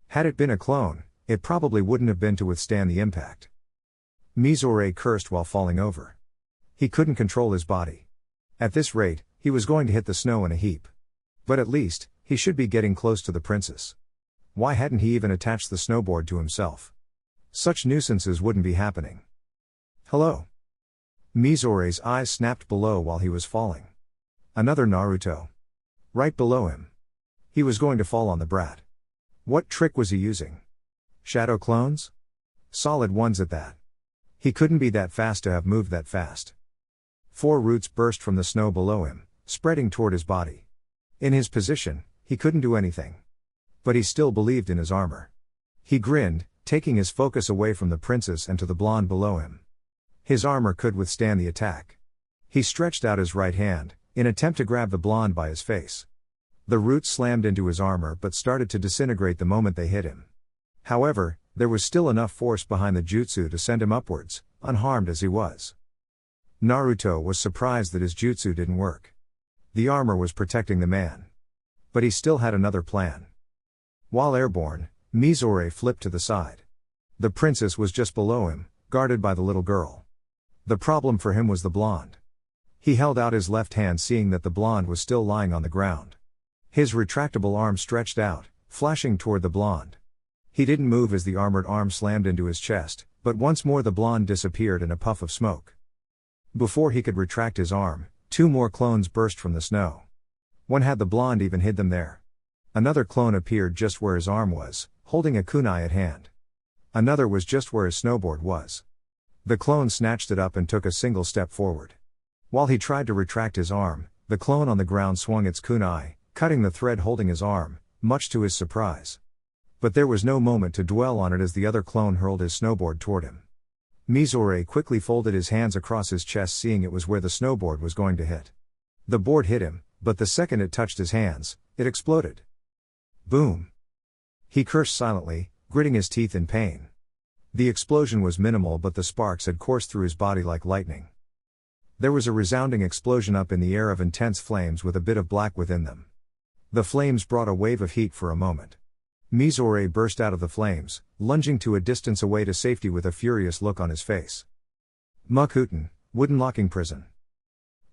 Had it been a clone, it probably wouldn't have been to withstand the impact. Mizore cursed while falling over. He couldn't control his body. At this rate, he was going to hit the snow in a heap. But at least, he should be getting close to the princess. Why hadn't he even attached the snowboard to himself? Such nuisances wouldn't be happening. Hello. Mizore's eyes snapped below while he was falling. Another Naruto. Right below him. He was going to fall on the brat. What trick was he using? Shadow clones? Solid ones at that. He couldn't be that fast to have moved that fast. 4 roots burst from the snow below him, spreading toward his body. In his position, he couldn't do anything. But he still believed in his armor. He grinned, taking his focus away from the princess and to the blonde below him. His armor could withstand the attack. He stretched out his right hand, in attempt to grab the blonde by his face. The roots slammed into his armor but started to disintegrate the moment they hit him. However, there was still enough force behind the jutsu to send him upwards, unharmed as he was. Naruto was surprised that his jutsu didn't work. The armor was protecting the man. But he still had another plan. While airborne, Mizore flipped to the side. The princess was just below him, guarded by the little girl. The problem for him was the blonde. He held out his left hand seeing that the blonde was still lying on the ground. His retractable arm stretched out, flashing toward the blonde. He didn't move as the armored arm slammed into his chest, but once more the blonde disappeared in a puff of smoke. Before he could retract his arm, 2 more clones burst from the snow. One had the blonde even hid them there. Another clone appeared just where his arm was, holding a kunai at hand. Another was just where his snowboard was. The clone snatched it up and took a single step forward. While he tried to retract his arm, the clone on the ground swung its kunai, cutting the thread holding his arm, much to his surprise. But there was no moment to dwell on it as the other clone hurled his snowboard toward him. Mizore quickly folded his hands across his chest seeing it was where the snowboard was going to hit. The board hit him, but the second it touched his hands, it exploded. Boom! He cursed silently, gritting his teeth in pain. The explosion was minimal but the sparks had coursed through his body like lightning. There was a resounding explosion up in the air of intense flames with a bit of black within them. The flames brought a wave of heat for a moment. Mizore burst out of the flames, lunging to a distance away to safety with a furious look on his face. Mokuton, wooden locking prison.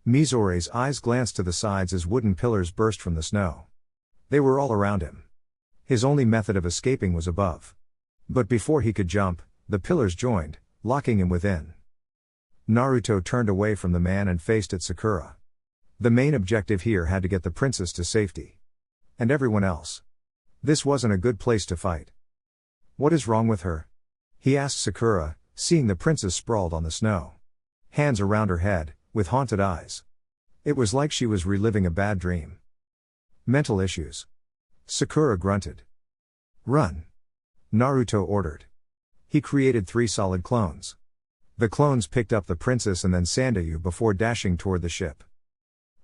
Mizore's eyes glanced to the sides as wooden pillars burst from the snow. They were all around him. His only method of escaping was above. But before he could jump, the pillars joined, locking him within. Naruto turned away from the man and faced at Sakura. The main objective here had to get the princess to safety. And everyone else. This wasn't a good place to fight. What is wrong with her? He asked Sakura, seeing the princess sprawled on the snow. Hands around her head, with haunted eyes. It was like she was reliving a bad dream. Mental issues. Sakura grunted. Run! Naruto ordered. He created 3 solid clones. The clones picked up the princess and then Sandayu before dashing toward the ship.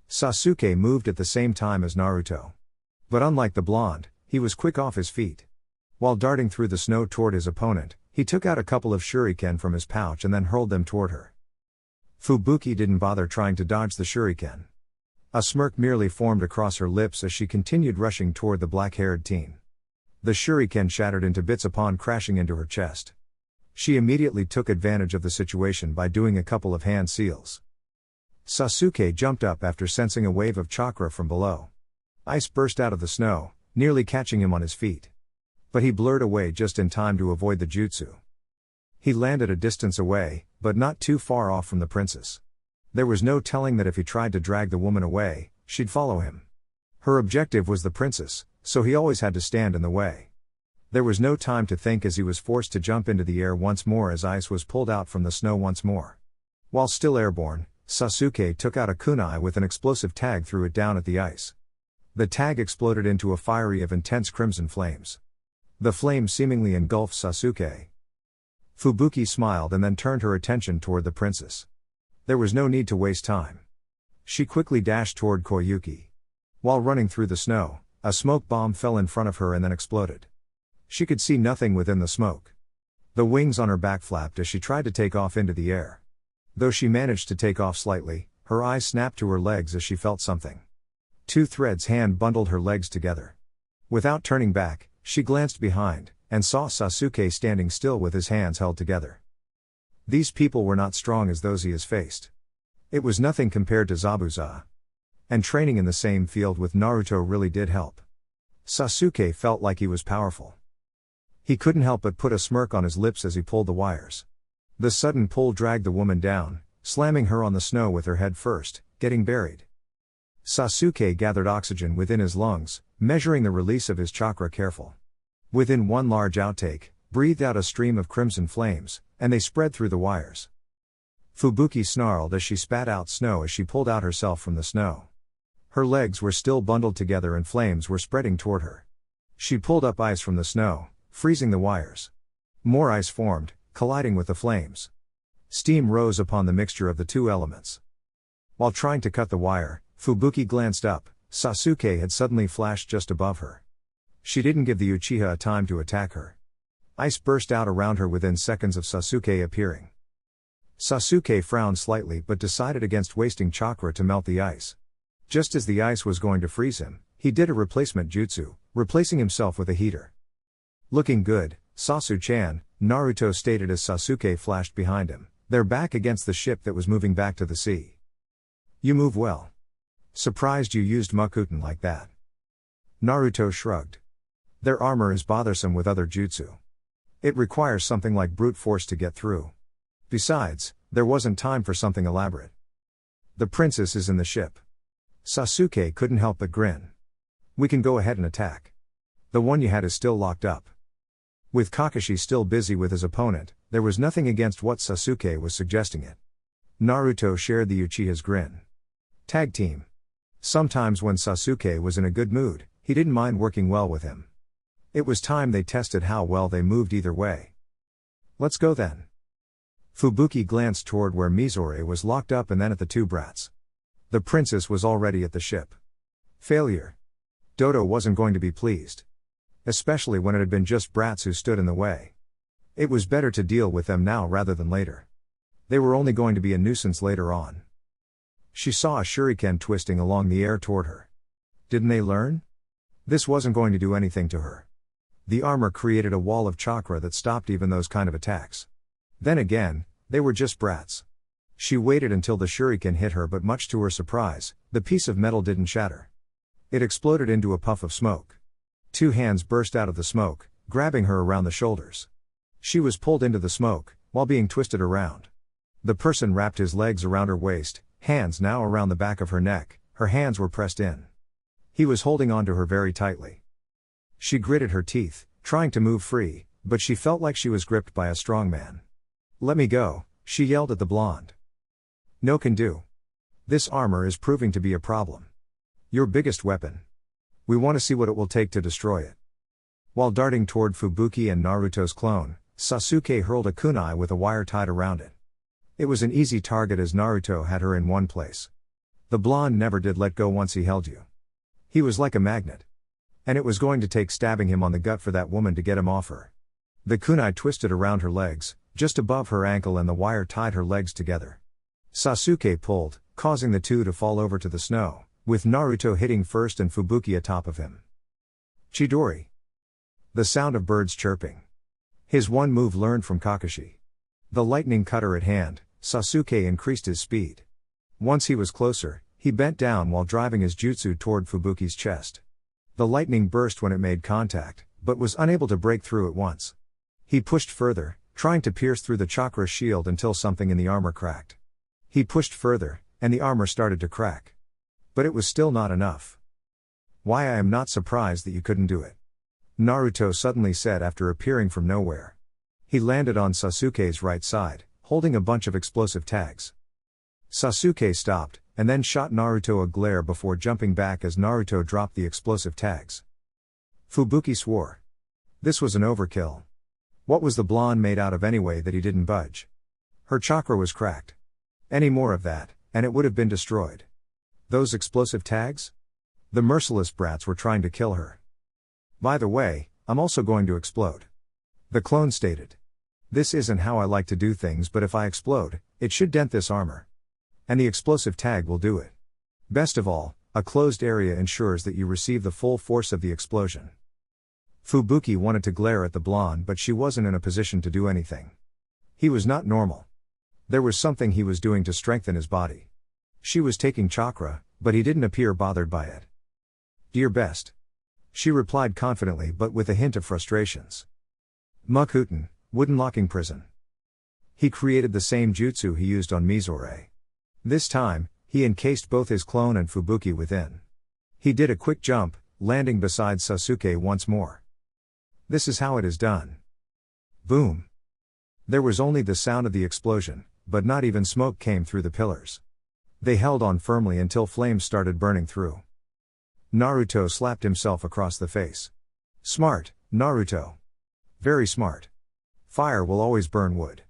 Sasuke moved at the same time as Naruto. But unlike the blonde, he was quick off his feet. While darting through the snow toward his opponent, he took out a couple of shuriken from his pouch and then hurled them toward her. Fubuki didn't bother trying to dodge the shuriken. A smirk merely formed across her lips as she continued rushing toward the black-haired teen. The shuriken shattered into bits upon crashing into her chest. She immediately took advantage of the situation by doing a couple of hand seals. Sasuke jumped up after sensing a wave of chakra from below. Ice burst out of the snow, nearly catching him on his feet. But he blurred away just in time to avoid the jutsu. He landed a distance away, but not too far off from the princess. There was no telling that if he tried to drag the woman away, she'd follow him. Her objective was the princess, so he always had to stand in the way. There was no time to think as he was forced to jump into the air once more as ice was pulled out from the snow once more. While still airborne, Sasuke took out a kunai with an explosive tag, threw it down at the ice. The tag exploded into a fiery of intense crimson flames. The flames seemingly engulfed Sasuke. Fubuki smiled and then turned her attention toward the princess. There was no need to waste time. She quickly dashed toward Koyuki. While running through the snow, a smoke bomb fell in front of her and then exploded. She could see nothing within the smoke. The wings on her back flapped as she tried to take off into the air. Though she managed to take off slightly, her eyes snapped to her legs as she felt something. 2 threads hand bundled her legs together. Without turning back, she glanced behind, and saw Sasuke standing still with his hands held together. These people were not strong as those he has faced. It was nothing compared to Zabuza. And training in the same field with Naruto really did help. Sasuke felt like he was powerful. He couldn't help but put a smirk on his lips as he pulled the wires. The sudden pull dragged the woman down, slamming her on the snow with her head first, getting buried. Sasuke gathered oxygen within his lungs, measuring the release of his chakra careful. Within one large outtake, breathed out a stream of crimson flames, and they spread through the wires. Fubuki snarled as she spat out snow as she pulled out herself from the snow. Her legs were still bundled together and flames were spreading toward her. She pulled up ice from the snow, freezing the wires. More ice formed, colliding with the flames. Steam rose upon the mixture of the two elements. While trying to cut the wire, Fubuki glanced up. Sasuke had suddenly flashed just above her. She didn't give the Uchiha a time to attack her. Ice burst out around her within seconds of Sasuke appearing. Sasuke frowned slightly but decided against wasting chakra to melt the ice. Just as the ice was going to freeze him, he did a replacement jutsu, replacing himself with a heater. Looking good, Sasu-chan, Naruto stated as Sasuke flashed behind him. They're back against the ship that was moving back to the sea. You move well. Surprised you used Mokuton like that. Naruto shrugged. Their armor is bothersome with other jutsu. It requires something like brute force to get through. Besides, there wasn't time for something elaborate. The princess is in the ship. Sasuke couldn't help but grin. We can go ahead and attack. The one you had is still locked up. With Kakashi still busy with his opponent, there was nothing against what Sasuke was suggesting it. Naruto shared the Uchiha's grin. Tag team. Sometimes when Sasuke was in a good mood, he didn't mind working well with him. It was time they tested how well they moved either way. Let's go then. Fubuki glanced toward where Mizore was locked up and then at the two brats. The princess was already at the ship. Failure. Dodo wasn't going to be pleased. Especially when it had been just brats who stood in the way. It was better to deal with them now rather than later. They were only going to be a nuisance later on. She saw a shuriken twisting along the air toward her. Didn't they learn? This wasn't going to do anything to her. The armor created a wall of chakra that stopped even those kind of attacks. Then again, they were just brats. She waited until the shuriken hit her, but much to her surprise, the piece of metal didn't shatter. It exploded into a puff of smoke. Two hands burst out of the smoke, grabbing her around the shoulders. She was pulled into the smoke, while being twisted around. The person wrapped his legs around her waist, hands now around the back of her neck, her hands were pressed in. He was holding onto her very tightly. She gritted her teeth, trying to move free, but she felt like she was gripped by a strong man. Let me go, she yelled at the blonde. No can do. This armor is proving to be a problem. Your biggest weapon. We want to see what it will take to destroy it. While darting toward Fubuki and Naruto's clone, Sasuke hurled a kunai with a wire tied around it. It was an easy target as Naruto had her in one place. The blonde never did let go once he held you. He was like a magnet. And it was going to take stabbing him on the gut for that woman to get him off her. The kunai twisted around her legs, just above her ankle, and the wire tied her legs together. Sasuke pulled, causing the two to fall over to the snow, with Naruto hitting first and Fubuki atop of him. Chidori. The sound of birds chirping. His one move learned from Kakashi. The lightning cutter at hand, Sasuke increased his speed. Once he was closer, he bent down while driving his jutsu toward Fubuki's chest. The lightning burst when it made contact, but was unable to break through at once. He pushed further, trying to pierce through the chakra shield until something in the armor cracked. He pushed further, and the armor started to crack. But it was still not enough. Why, I am not surprised that you couldn't do it. Naruto suddenly said after appearing from nowhere. He landed on Sasuke's right side, holding a bunch of explosive tags. Sasuke stopped, and then shot Naruto a glare before jumping back as Naruto dropped the explosive tags. Fubuki swore. This was an overkill. What was the blonde made out of anyway that he didn't budge? Her chakra was cracked. Any more of that, and it would have been destroyed. Those explosive tags? The merciless brats were trying to kill her. By the way, I'm also going to explode. The clone stated. This isn't how I like to do things, but if I explode, it should dent this armor. And the explosive tag will do it. Best of all, a closed area ensures that you receive the full force of the explosion. Fubuki wanted to glare at the blonde, but she wasn't in a position to do anything. He was not normal. There was something he was doing to strengthen his body. She was taking chakra, but he didn't appear bothered by it. Do your best. She replied confidently but with a hint of frustrations. Mokuton, wooden locking prison. He created the same jutsu he used on Mizore. This time, he encased both his clone and Fubuki within. He did a quick jump, landing beside Sasuke once more. This is how it is done. Boom. There was only the sound of the explosion, but not even smoke came through the pillars. They held on firmly until flames started burning through. Naruto slapped himself across the face. Smart, Naruto. Very smart. Fire will always burn wood.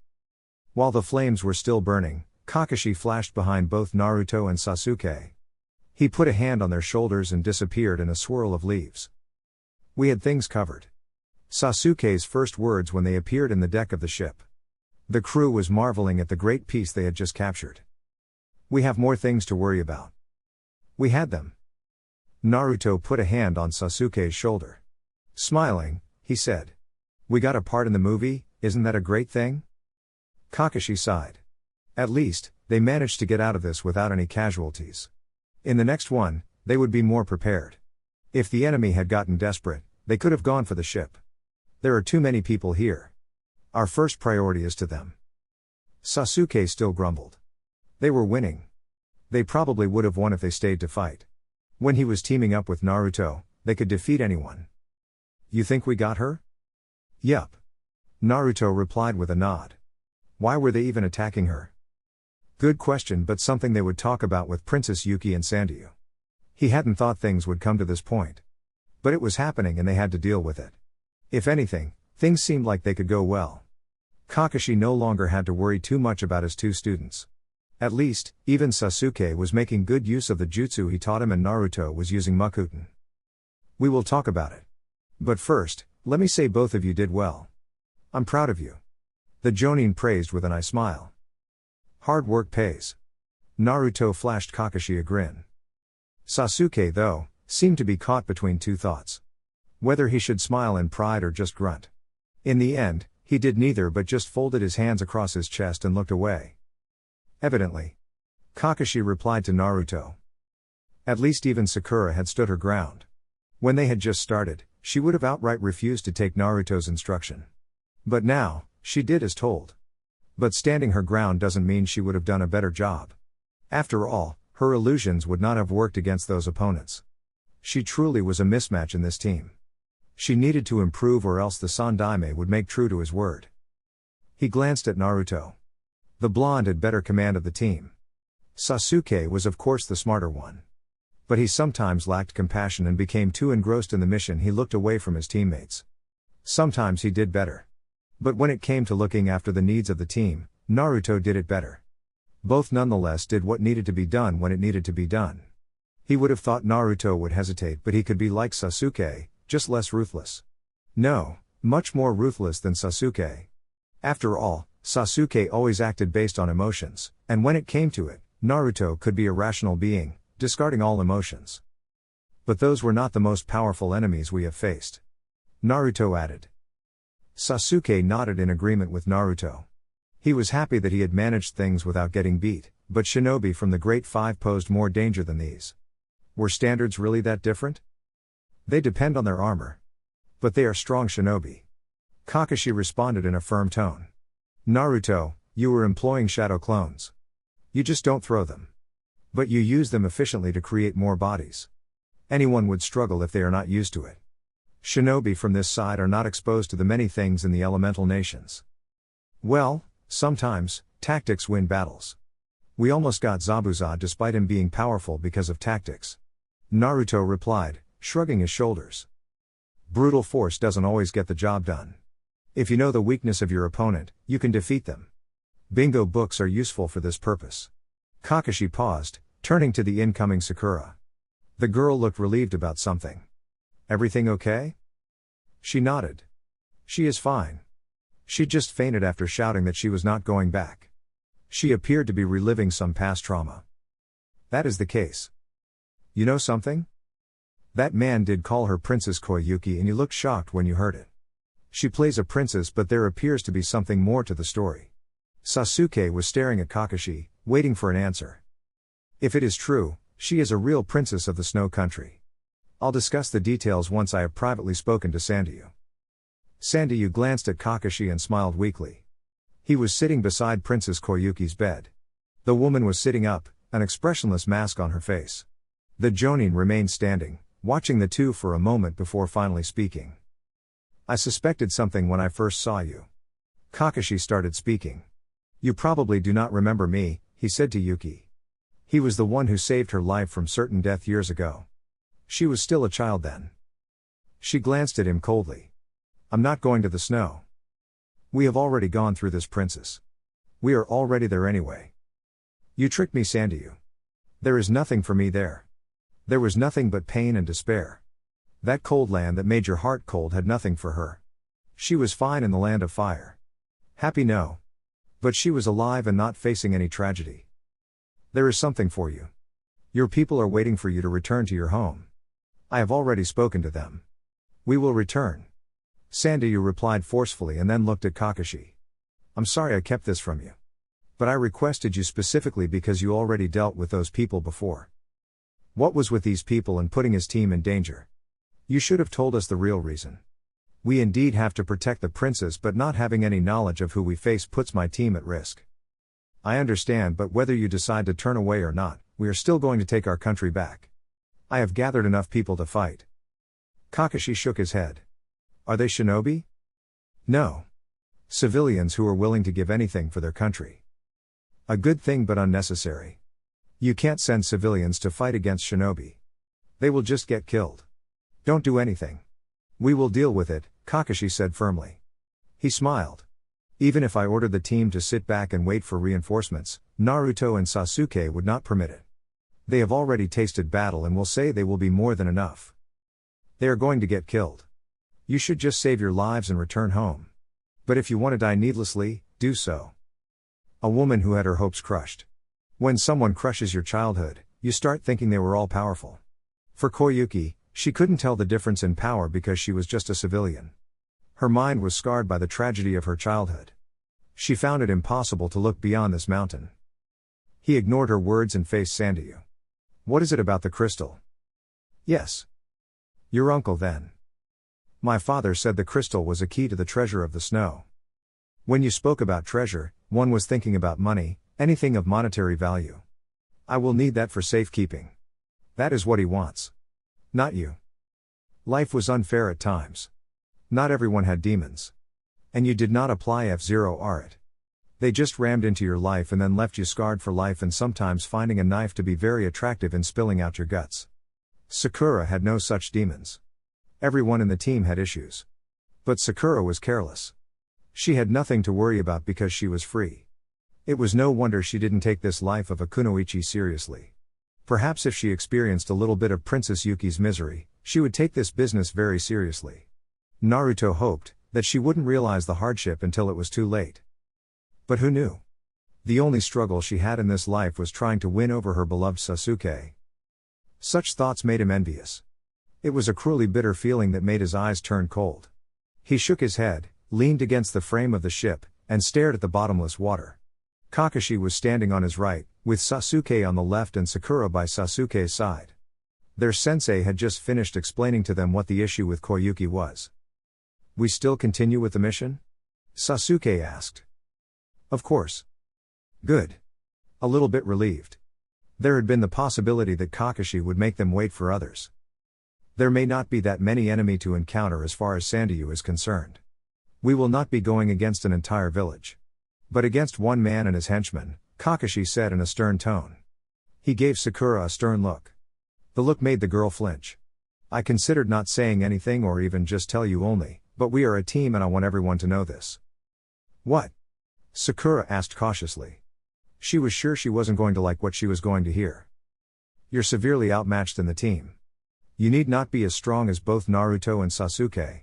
While the flames were still burning, Kakashi flashed behind both Naruto and Sasuke. He put a hand on their shoulders and disappeared in a swirl of leaves. We had things covered. Sasuke's first words when they appeared in the deck of the ship. The crew was marveling at the great piece they had just captured. We have more things to worry about. We had them. Naruto put a hand on Sasuke's shoulder. Smiling, he said. We got a part in the movie, isn't that a great thing? Kakashi sighed. At least, they managed to get out of this without any casualties. In the next one, they would be more prepared. If the enemy had gotten desperate, they could have gone for the ship. There are too many people here. Our first priority is to them. Sasuke still grumbled. They were winning. They probably would have won if they stayed to fight. When he was teaming up with Naruto, they could defeat anyone. You think we got her? Yup. Naruto replied with a nod. Why were they even attacking her? Good question, but something they would talk about with Princess Yuki and Sandayu. He hadn't thought things would come to this point. But it was happening and they had to deal with it. If anything, things seemed like they could go well. Kakashi no longer had to worry too much about his two students. At least, even Sasuke was making good use of the jutsu he taught him and Naruto was using Mokuton. We will talk about it. But first, let me say both of you did well. I'm proud of you. The Jonin praised with an eye smile. Hard work pays. Naruto flashed Kakashi a grin. Sasuke, though, seemed to be caught between two thoughts. Whether he should smile in pride or just grunt. In the end, he did neither but just folded his hands across his chest and looked away. Evidently. Kakashi replied to Naruto. At least even Sakura had stood her ground. When they had just started, she would have outright refused to take Naruto's instruction. But now, she did as told. But standing her ground doesn't mean she would have done a better job. After all, her illusions would not have worked against those opponents. She truly was a mismatch in this team. She needed to improve or else the Sandaime would make true to his word. He glanced at Naruto. The blonde had better command of the team. Sasuke was of course the smarter one. But he sometimes lacked compassion and became too engrossed in the mission he looked away from his teammates. Sometimes he did better. But when it came to looking after the needs of the team, Naruto did it better. Both nonetheless did what needed to be done when it needed to be done. He would have thought Naruto would hesitate, but he could be like Sasuke, just less ruthless. No, much more ruthless than Sasuke. After all, Sasuke always acted based on emotions, and when it came to it, Naruto could be a rational being, discarding all emotions. But those were not the most powerful enemies we have faced. Naruto added. Sasuke nodded in agreement with Naruto. He was happy that he had managed things without getting beat, but shinobi from the Great Five posed more danger than these. Were standards really that different? They depend on their armor. But they are strong shinobi. Kakashi responded in a firm tone. Naruto, you were employing shadow clones. You just don't throw them. But you use them efficiently to create more bodies. Anyone would struggle if they are not used to it. Shinobi from this side are not exposed to the many things in the elemental nations. Well, sometimes, tactics win battles. We almost got Zabuza despite him being powerful because of tactics. Naruto replied, shrugging his shoulders. Brutal force doesn't always get the job done. If you know the weakness of your opponent, you can defeat them. Bingo books are useful for this purpose. Kakashi paused, turning to the incoming Sakura. The girl looked relieved about something. Everything okay? She nodded. She is fine. She just fainted after shouting that she was not going back. She appeared to be reliving some past trauma. That is the case. You know something? That man did call her Princess Koyuki and you looked shocked when you heard it. She plays a princess, but there appears to be something more to the story. Sasuke was staring at Kakashi, waiting for an answer. If it is true, she is a real princess of the snow country. I'll discuss the details once I have privately spoken to Sandayu. Sandayu glanced at Kakashi and smiled weakly. He was sitting beside Princess Koyuki's bed. The woman was sitting up, an expressionless mask on her face. The Jonin remained standing, watching the two for a moment before finally speaking. I suspected something when I first saw you. Kakashi started speaking. You probably do not remember me, he said to Yuki. He was the one who saved her life from certain death years ago. She was still a child then. She glanced at him coldly. I'm not going to the snow. We have already gone through this, princess. We are already there anyway. You tricked me, Sandayu. There is nothing for me there. There was nothing but pain and despair. That cold land that made your heart cold had nothing for her. She was fine in the land of fire. Happy, no. But she was alive and not facing any tragedy. There is something for you. Your people are waiting for you to return to your home. I have already spoken to them. We will return. Sandayu replied forcefully and then looked at Kakashi. I'm sorry I kept this from you. But I requested you specifically because you already dealt with those people before. What was with these people and putting his team in danger? You should have told us the real reason. We indeed have to protect the princess, but not having any knowledge of who we face puts my team at risk. I understand, but whether you decide to turn away or not, we are still going to take our country back. I have gathered enough people to fight. Kakashi shook his head. Are they shinobi? No. Civilians who are willing to give anything for their country. A good thing but unnecessary. You can't send civilians to fight against shinobi. They will just get killed. Don't do anything. We will deal with it, Kakashi said firmly. He smiled. Even if I ordered the team to sit back and wait for reinforcements, Naruto and Sasuke would not permit it. They have already tasted battle and will say they will be more than enough. They are going to get killed. You should just save your lives and return home. But if you want to die needlessly, do so. A woman who had her hopes crushed. When someone crushes your childhood, you start thinking they were all powerful. For Koyuki, she couldn't tell the difference in power because she was just a civilian. Her mind was scarred by the tragedy of her childhood. She found it impossible to look beyond this mountain. He ignored her words and faced Sandayu. What is it about the crystal? Yes. Your uncle then. My father said the crystal was a key to the treasure of the snow. When you spoke about treasure, one was thinking about money, anything of monetary value. I will need that for safekeeping. That is what he wants. Not you. Life was unfair at times. Not everyone had demons. And you did not apply F0R it. They just rammed into your life and then left you scarred for life, and sometimes finding a knife to be very attractive in spilling out your guts. Sakura had no such demons. Everyone in the team had issues. But Sakura was careless. She had nothing to worry about because she was free. It was no wonder she didn't take this life of a kunoichi seriously. Perhaps if she experienced a little bit of Princess Yuki's misery, she would take this business very seriously. Naruto hoped that she wouldn't realize the hardship until it was too late. But who knew? The only struggle she had in this life was trying to win over her beloved Sasuke. Such thoughts made him envious. It was a cruelly bitter feeling that made his eyes turn cold. He shook his head, leaned against the frame of the ship, and stared at the bottomless water. Kakashi was standing on his right, with Sasuke on the left and Sakura by Sasuke's side. Their sensei had just finished explaining to them what the issue with Koyuki was. We still continue with the mission? Sasuke asked. Of course. Good. A little bit relieved. There had been the possibility that Kakashi would make them wait for others. There may not be that many enemy to encounter as far as Sandayu is concerned. We will not be going against an entire village. But against one man and his henchmen, Kakashi said in a stern tone. He gave Sakura a stern look. The look made the girl flinch. I considered not saying anything or even just tell you only, but we are a team and I want everyone to know this. What? Sakura asked cautiously. She was sure she wasn't going to like what she was going to hear. You're severely outmatched in the team. You need not be as strong as both Naruto and Sasuke.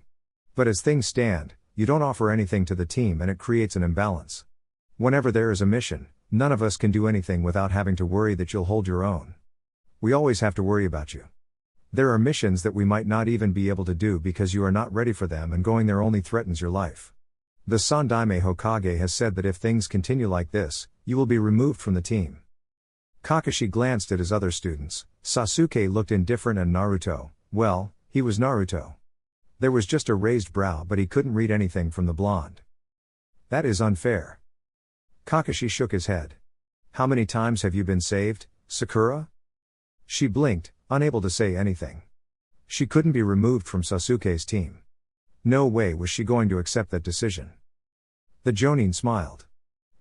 But as things stand, you don't offer anything to the team and it creates an imbalance. Whenever there is a mission, none of us can do anything without having to worry that you'll hold your own. We always have to worry about you. There are missions that we might not even be able to do because you are not ready for them, and going there only threatens your life. The Sandaime Hokage has said that if things continue like this, you will be removed from the team. Kakashi glanced at his other students. Sasuke looked indifferent and Naruto, well, he was Naruto. There was just a raised brow, but he couldn't read anything from the blonde. That is unfair. Kakashi shook his head. How many times have you been saved, Sakura? She blinked, unable to say anything. She couldn't be removed from Sasuke's team. No way was she going to accept that decision. The Jonin smiled.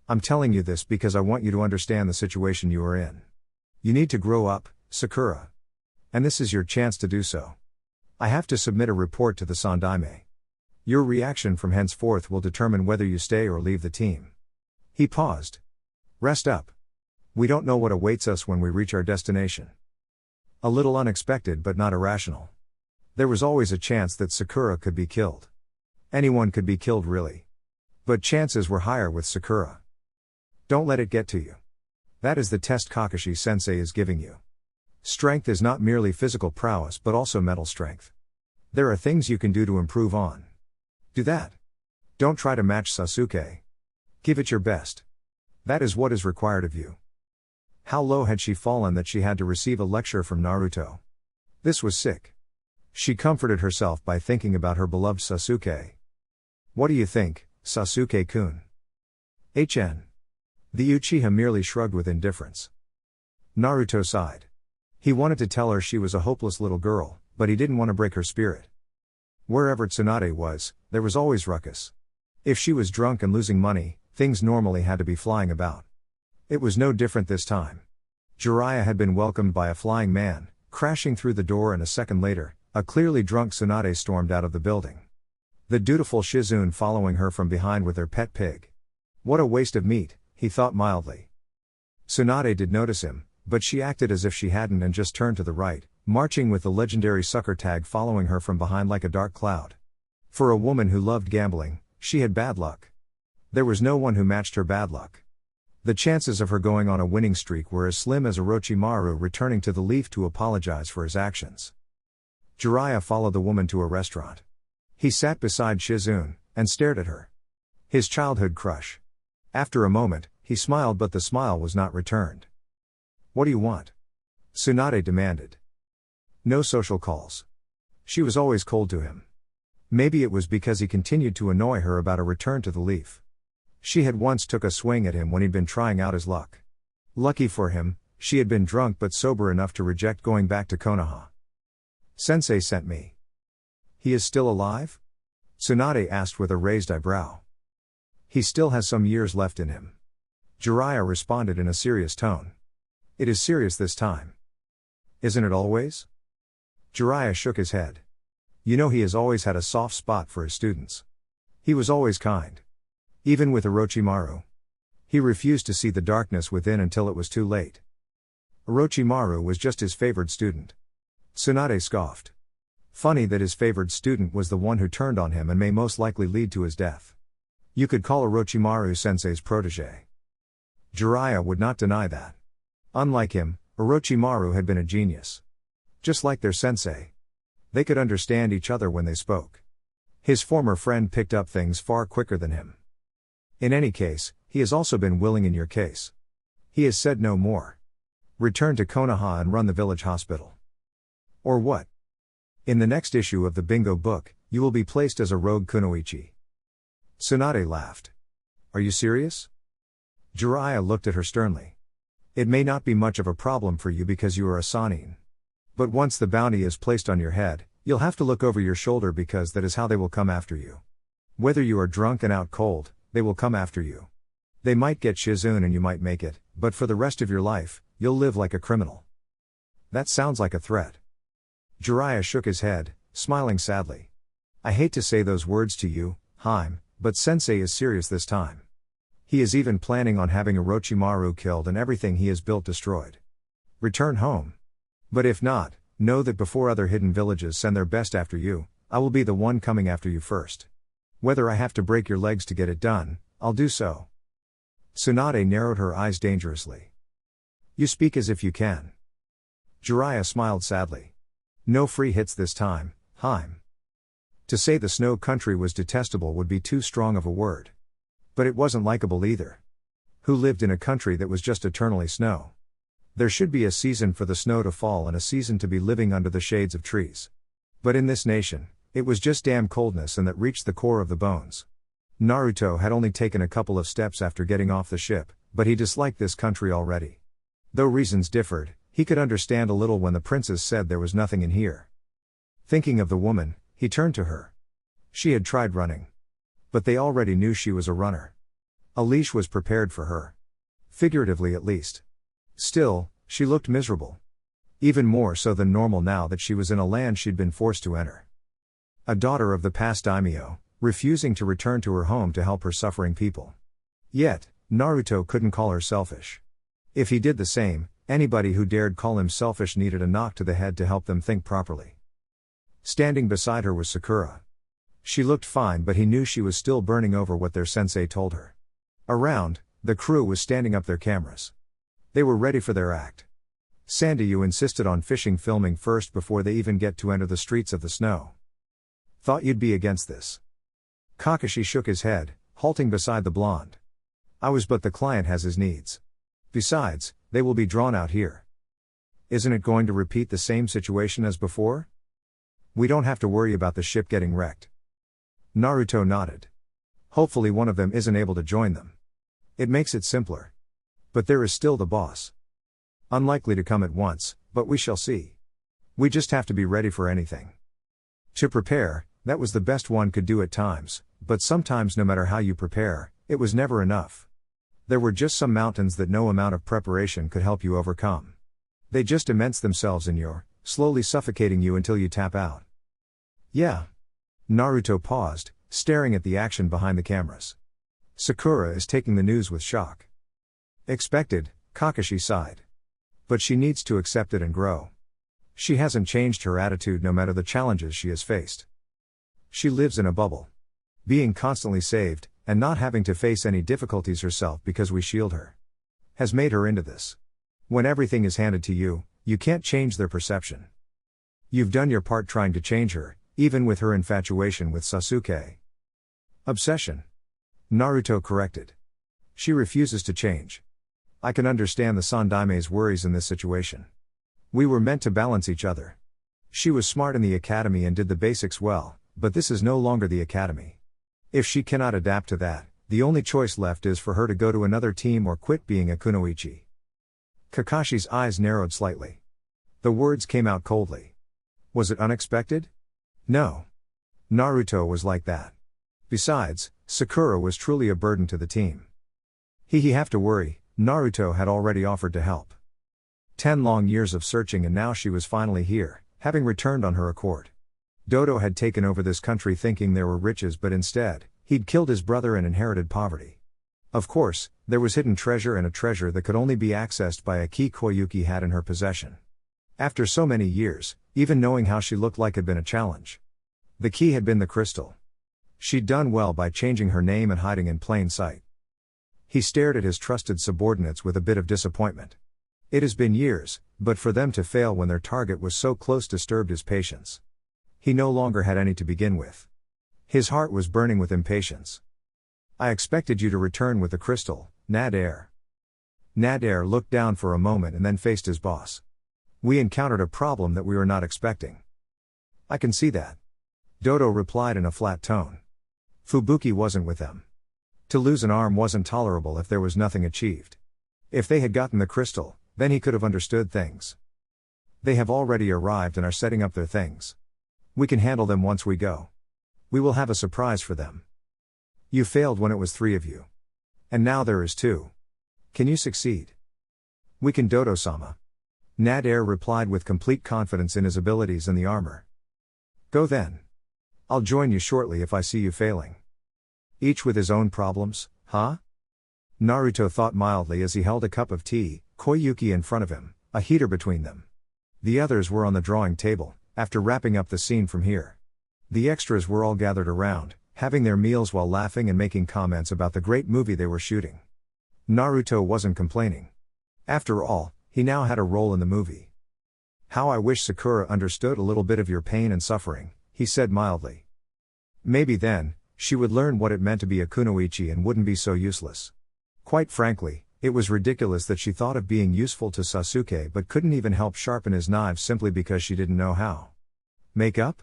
I'm telling you this because I want you to understand the situation you are in. You need to grow up, Sakura. And this is your chance to do so. I have to submit a report to the Sandaime. Your reaction from henceforth will determine whether you stay or leave the team. He paused. Rest up. We don't know what awaits us when we reach our destination. A little unexpected but not irrational. There was always a chance that Sakura could be killed. Anyone could be killed really. But chances were higher with Sakura. Don't let it get to you. That is the test Kakashi-sensei is giving you. Strength is not merely physical prowess but also mental strength. There are things you can do to improve on. Do that. Don't try to match Sasuke. Give it your best. That is what is required of you. How low had she fallen that she had to receive a lecture from Naruto? This was sick. She comforted herself by thinking about her beloved Sasuke. What do you think, Sasuke-kun? HN. The Uchiha merely shrugged with indifference. Naruto sighed. He wanted to tell her she was a hopeless little girl, but he didn't want to break her spirit. Wherever Tsunade was, there was always ruckus. If she was drunk and losing money, things normally had to be flying about. It was no different this time. Jiraiya had been welcomed by a flying man, crashing through the door, and a second later, a clearly drunk Tsunade stormed out of the building. The dutiful Shizune following her from behind with their pet pig. What a waste of meat, he thought mildly. Tsunade did notice him, but she acted as if she hadn't and just turned to the right, marching with the legendary sucker tag following her from behind like a dark cloud. For a woman who loved gambling, she had bad luck. There was no one who matched her bad luck. The chances of her going on a winning streak were as slim as Orochimaru returning to the Leaf to apologize for his actions. Jiraiya followed the woman to a restaurant. He sat beside Shizune, and stared at her. His childhood crush. After a moment, he smiled, but the smile was not returned. What do you want? Tsunade demanded. No social calls. She was always cold to him. Maybe it was because he continued to annoy her about a return to the Leaf. She had once took a swing at him when he'd been trying out his luck. Lucky for him, she had been drunk but sober enough to reject going back to Konoha. Sensei sent me. He is still alive? Tsunade asked with a raised eyebrow. He still has some years left in him. Jiraiya responded in a serious tone. It is serious this time. Isn't it always? Jiraiya shook his head. You know, he has always had a soft spot for his students. He was always kind. Even with Orochimaru. He refused to see the darkness within until it was too late. Orochimaru was just his favored student. Tsunade scoffed. Funny that his favored student was the one who turned on him and may most likely lead to his death. You could call Orochimaru sensei's protege. Jiraiya would not deny that. Unlike him, Orochimaru had been a genius. Just like their sensei. They could understand each other when they spoke. His former friend picked up things far quicker than him. In any case, he has also been willing in your case. He has said no more. Return to Konoha and run the village hospital. Or what? In the next issue of the Bingo book, you will be placed as a rogue kunoichi. Tsunade laughed. Are you serious? Jiraiya looked at her sternly. It may not be much of a problem for you because you are a Sannin. But once the bounty is placed on your head, you'll have to look over your shoulder because that is how they will come after you. Whether you are drunk and out cold, they will come after you. They might get Shizune and you might make it, but for the rest of your life, you'll live like a criminal. That sounds like a threat. Jiraiya shook his head, smiling sadly. I hate to say those words to you, Haim, but Sensei is serious this time. He is even planning on having Orochimaru killed and everything he has built destroyed. Return home. But if not, know that before other hidden villages send their best after you, I will be the one coming after you first. Whether I have to break your legs to get it done, I'll do so. Tsunade narrowed her eyes dangerously. You speak as if you can. Jiraiya smiled sadly. No free hits this time, Haim. To say the snow country was detestable would be too strong of a word. But it wasn't likable either. Who lived in a country that was just eternally snow? There should be a season for the snow to fall and a season to be living under the shades of trees. But in this nation, it was just damn coldness, and that reached the core of the bones. Naruto had only taken a couple of steps after getting off the ship, but he disliked this country already. Though reasons differed, he could understand a little when the princess said there was nothing in here. Thinking of the woman, he turned to her. She had tried running. But they already knew she was a runner. A leash was prepared for her. Figuratively at least. Still, she looked miserable. Even more so than normal now that she was in a land she'd been forced to enter. A daughter of the past daimyo, refusing to return to her home to help her suffering people. Yet, Naruto couldn't call her selfish. If he did the same, anybody who dared call him selfish needed a knock to the head to help them think properly. Standing beside her was Sakura. She looked fine, but he knew she was still burning over what their sensei told her. Around, the crew was standing up their cameras. They were ready for their act. Sandayu insisted on filming first before they even get to enter the streets of the snow. Thought you'd be against this. Kakashi shook his head, halting beside the blonde. I was, but the client has his needs. Besides, they will be drawn out here. Isn't it going to repeat the same situation as before? We don't have to worry about the ship getting wrecked. Naruto nodded. Hopefully one of them isn't able to join them. It makes it simpler. But there is still the boss. Unlikely to come at once, but we shall see. We just have to be ready for anything. To prepare, that was the best one could do at times, but sometimes no matter how you prepare, it was never enough. There were just some mountains that no amount of preparation could help you overcome. They just immense themselves in you, slowly suffocating you until you tap out. Yeah. Naruto paused, staring at the action behind the cameras. Sakura is taking the news with shock. Expected, Kakashi sighed. But she needs to accept it and grow. She hasn't changed her attitude no matter the challenges she has faced. She lives in a bubble. Being constantly saved, and not having to face any difficulties herself because we shield her, has made her into this. When everything is handed to you, you can't change their perception. You've done your part trying to change her, even with her infatuation with Sasuke. Obsession. Naruto corrected. She refuses to change. I can understand the Sandaime's worries in this situation. We were meant to balance each other. She was smart in the academy and did the basics well, but this is no longer the academy. If she cannot adapt to that, the only choice left is for her to go to another team or quit being a kunoichi. Kakashi's eyes narrowed slightly. The words came out coldly. Was it unexpected? No. Naruto was like that. Besides, Sakura was truly a burden to the team. He have to worry. Naruto had already offered to help. 10 long years of searching, and now she was finally here, having returned on her accord. Dodo had taken over this country thinking there were riches, but instead, he'd killed his brother and inherited poverty. Of course, there was hidden treasure, and a treasure that could only be accessed by a key Koyuki had in her possession. After so many years, even knowing how she looked like had been a challenge. The key had been the crystal. She'd done well by changing her name and hiding in plain sight. He stared at his trusted subordinates with a bit of disappointment. It has been years, but for them to fail when their target was so close disturbed his patience. He no longer had any to begin with. His heart was burning with impatience. I expected you to return with the crystal, Nader. Nader looked down for a moment and then faced his boss. We encountered a problem that we were not expecting. I can see that. Dodo replied in a flat tone. Fubuki wasn't with them. To lose an arm wasn't tolerable if there was nothing achieved. If they had gotten the crystal, then he could have understood things. They have already arrived and are setting up their things. We can handle them once we go. We will have a surprise for them. You failed when it was 3 of you. And now there is 2. Can you succeed? We can, Dodo-sama. Nader replied with complete confidence in his abilities and the armor. Go then. I'll join you shortly if I see you failing. Each with his own problems, huh? Naruto thought mildly as he held a cup of tea, Koyuki in front of him, a heater between them. The others were on the drawing table, after wrapping up the scene from here. The extras were all gathered around, having their meals while laughing and making comments about the great movie they were shooting. Naruto wasn't complaining. After all, he now had a role in the movie. How I wish Sakura understood a little bit of your pain and suffering, he said mildly. Maybe then, she would learn what it meant to be a kunoichi and wouldn't be so useless. Quite frankly, it was ridiculous that she thought of being useful to Sasuke but couldn't even help sharpen his knives simply because she didn't know how. Make up?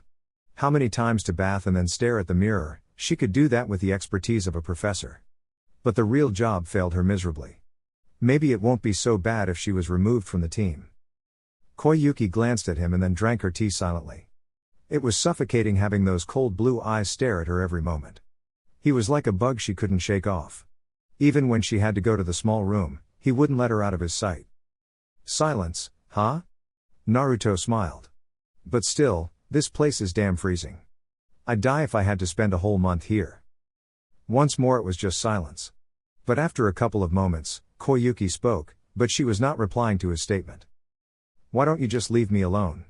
How many times to bath and then stare at the mirror? She could do that with the expertise of a professor. But the real job failed her miserably. Maybe it won't be so bad if she was removed from the team. Koyuki glanced at him and then drank her tea silently. It was suffocating having those cold blue eyes stare at her every moment. He was like a bug she couldn't shake off. Even when she had to go to the small room, he wouldn't let her out of his sight. Silence, huh? Naruto smiled. But still, this place is damn freezing. I'd die if I had to spend a whole month here. Once more it was just silence. But after a couple of moments, Koyuki spoke, but she was not replying to his statement. Why don't you just leave me alone?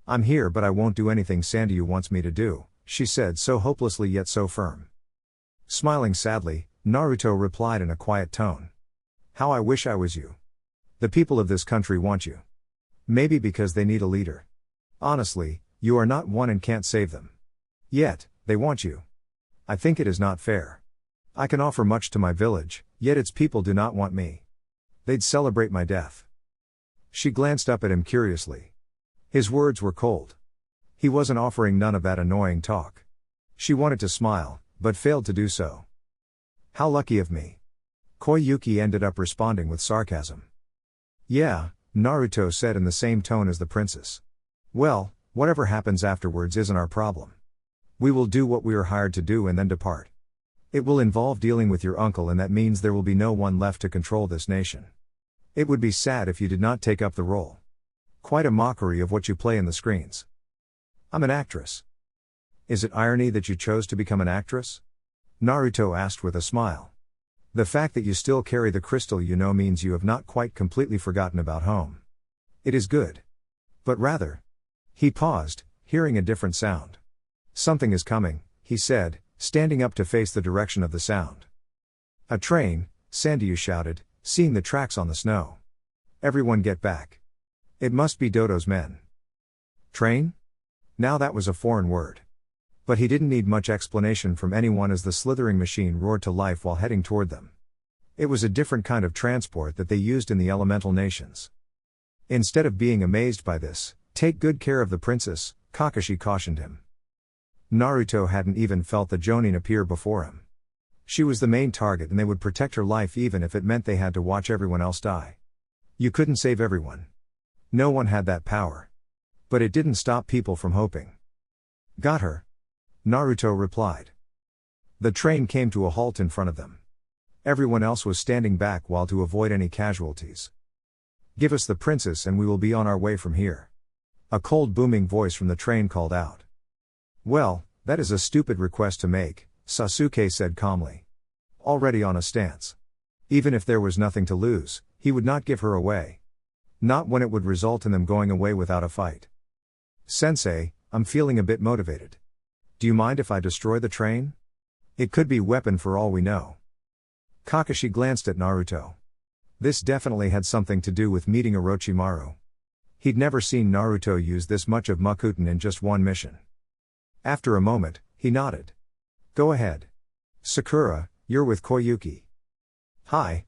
I'm here but I won't do anything Sandayu wants me to do, she said so hopelessly yet so firm. Smiling sadly, Naruto replied in a quiet tone. How I wish I was you. The people of this country want you. Maybe because they need a leader. Honestly, you are not one and can't save them. Yet, they want you. I think it is not fair. I can offer much to my village, yet its people do not want me. They'd celebrate my death. She glanced up at him curiously. His words were cold. He wasn't offering none of that annoying talk. She wanted to smile, but failed to do so. How lucky of me. Koyuki ended up responding with sarcasm. Yeah, Naruto said in the same tone as the princess. Well, whatever happens afterwards isn't our problem. We will do what we are hired to do and then depart. It will involve dealing with your uncle and that means there will be no one left to control this nation. It would be sad if you did not take up the role. Quite a mockery of what you play in the screens. I'm an actress. Is it irony that you chose to become an actress? Naruto asked with a smile. The fact that you still carry the crystal means you have not quite completely forgotten about home. It is good. But rather. He paused, hearing a different sound. Something is coming, he said, standing up to face the direction of the sound. A train, Sandayu shouted, seeing the tracks on the snow. Everyone get back. It must be Dodo's men. Train? Now that was a foreign word. But he didn't need much explanation from anyone as the slithering machine roared to life while heading toward them. It was a different kind of transport that they used in the elemental nations. Instead of being amazed by this, take good care of the princess, Kakashi cautioned him. Naruto hadn't even felt the Jonin appear before him. She was the main target and they would protect her life even if it meant they had to watch everyone else die. You couldn't save everyone. No one had that power. But it didn't stop people from hoping. Got her. Naruto replied. The train came to a halt in front of them. Everyone else was standing back while to avoid any casualties. Give us the princess and we will be on our way from here. A cold booming voice from the train called out. Well, that is a stupid request to make, Sasuke said calmly. Already on a stance. Even if there was nothing to lose, he would not give her away. Not when it would result in them going away without a fight. Sensei, I'm feeling a bit motivated. Do you mind if I destroy the train? It could be weapon for all we know. Kakashi glanced at Naruto. This definitely had something to do with meeting Orochimaru. He'd never seen Naruto use this much of Mokuton in just one mission. After a moment, he nodded. Go ahead. Sakura, you're with Koyuki. Hi.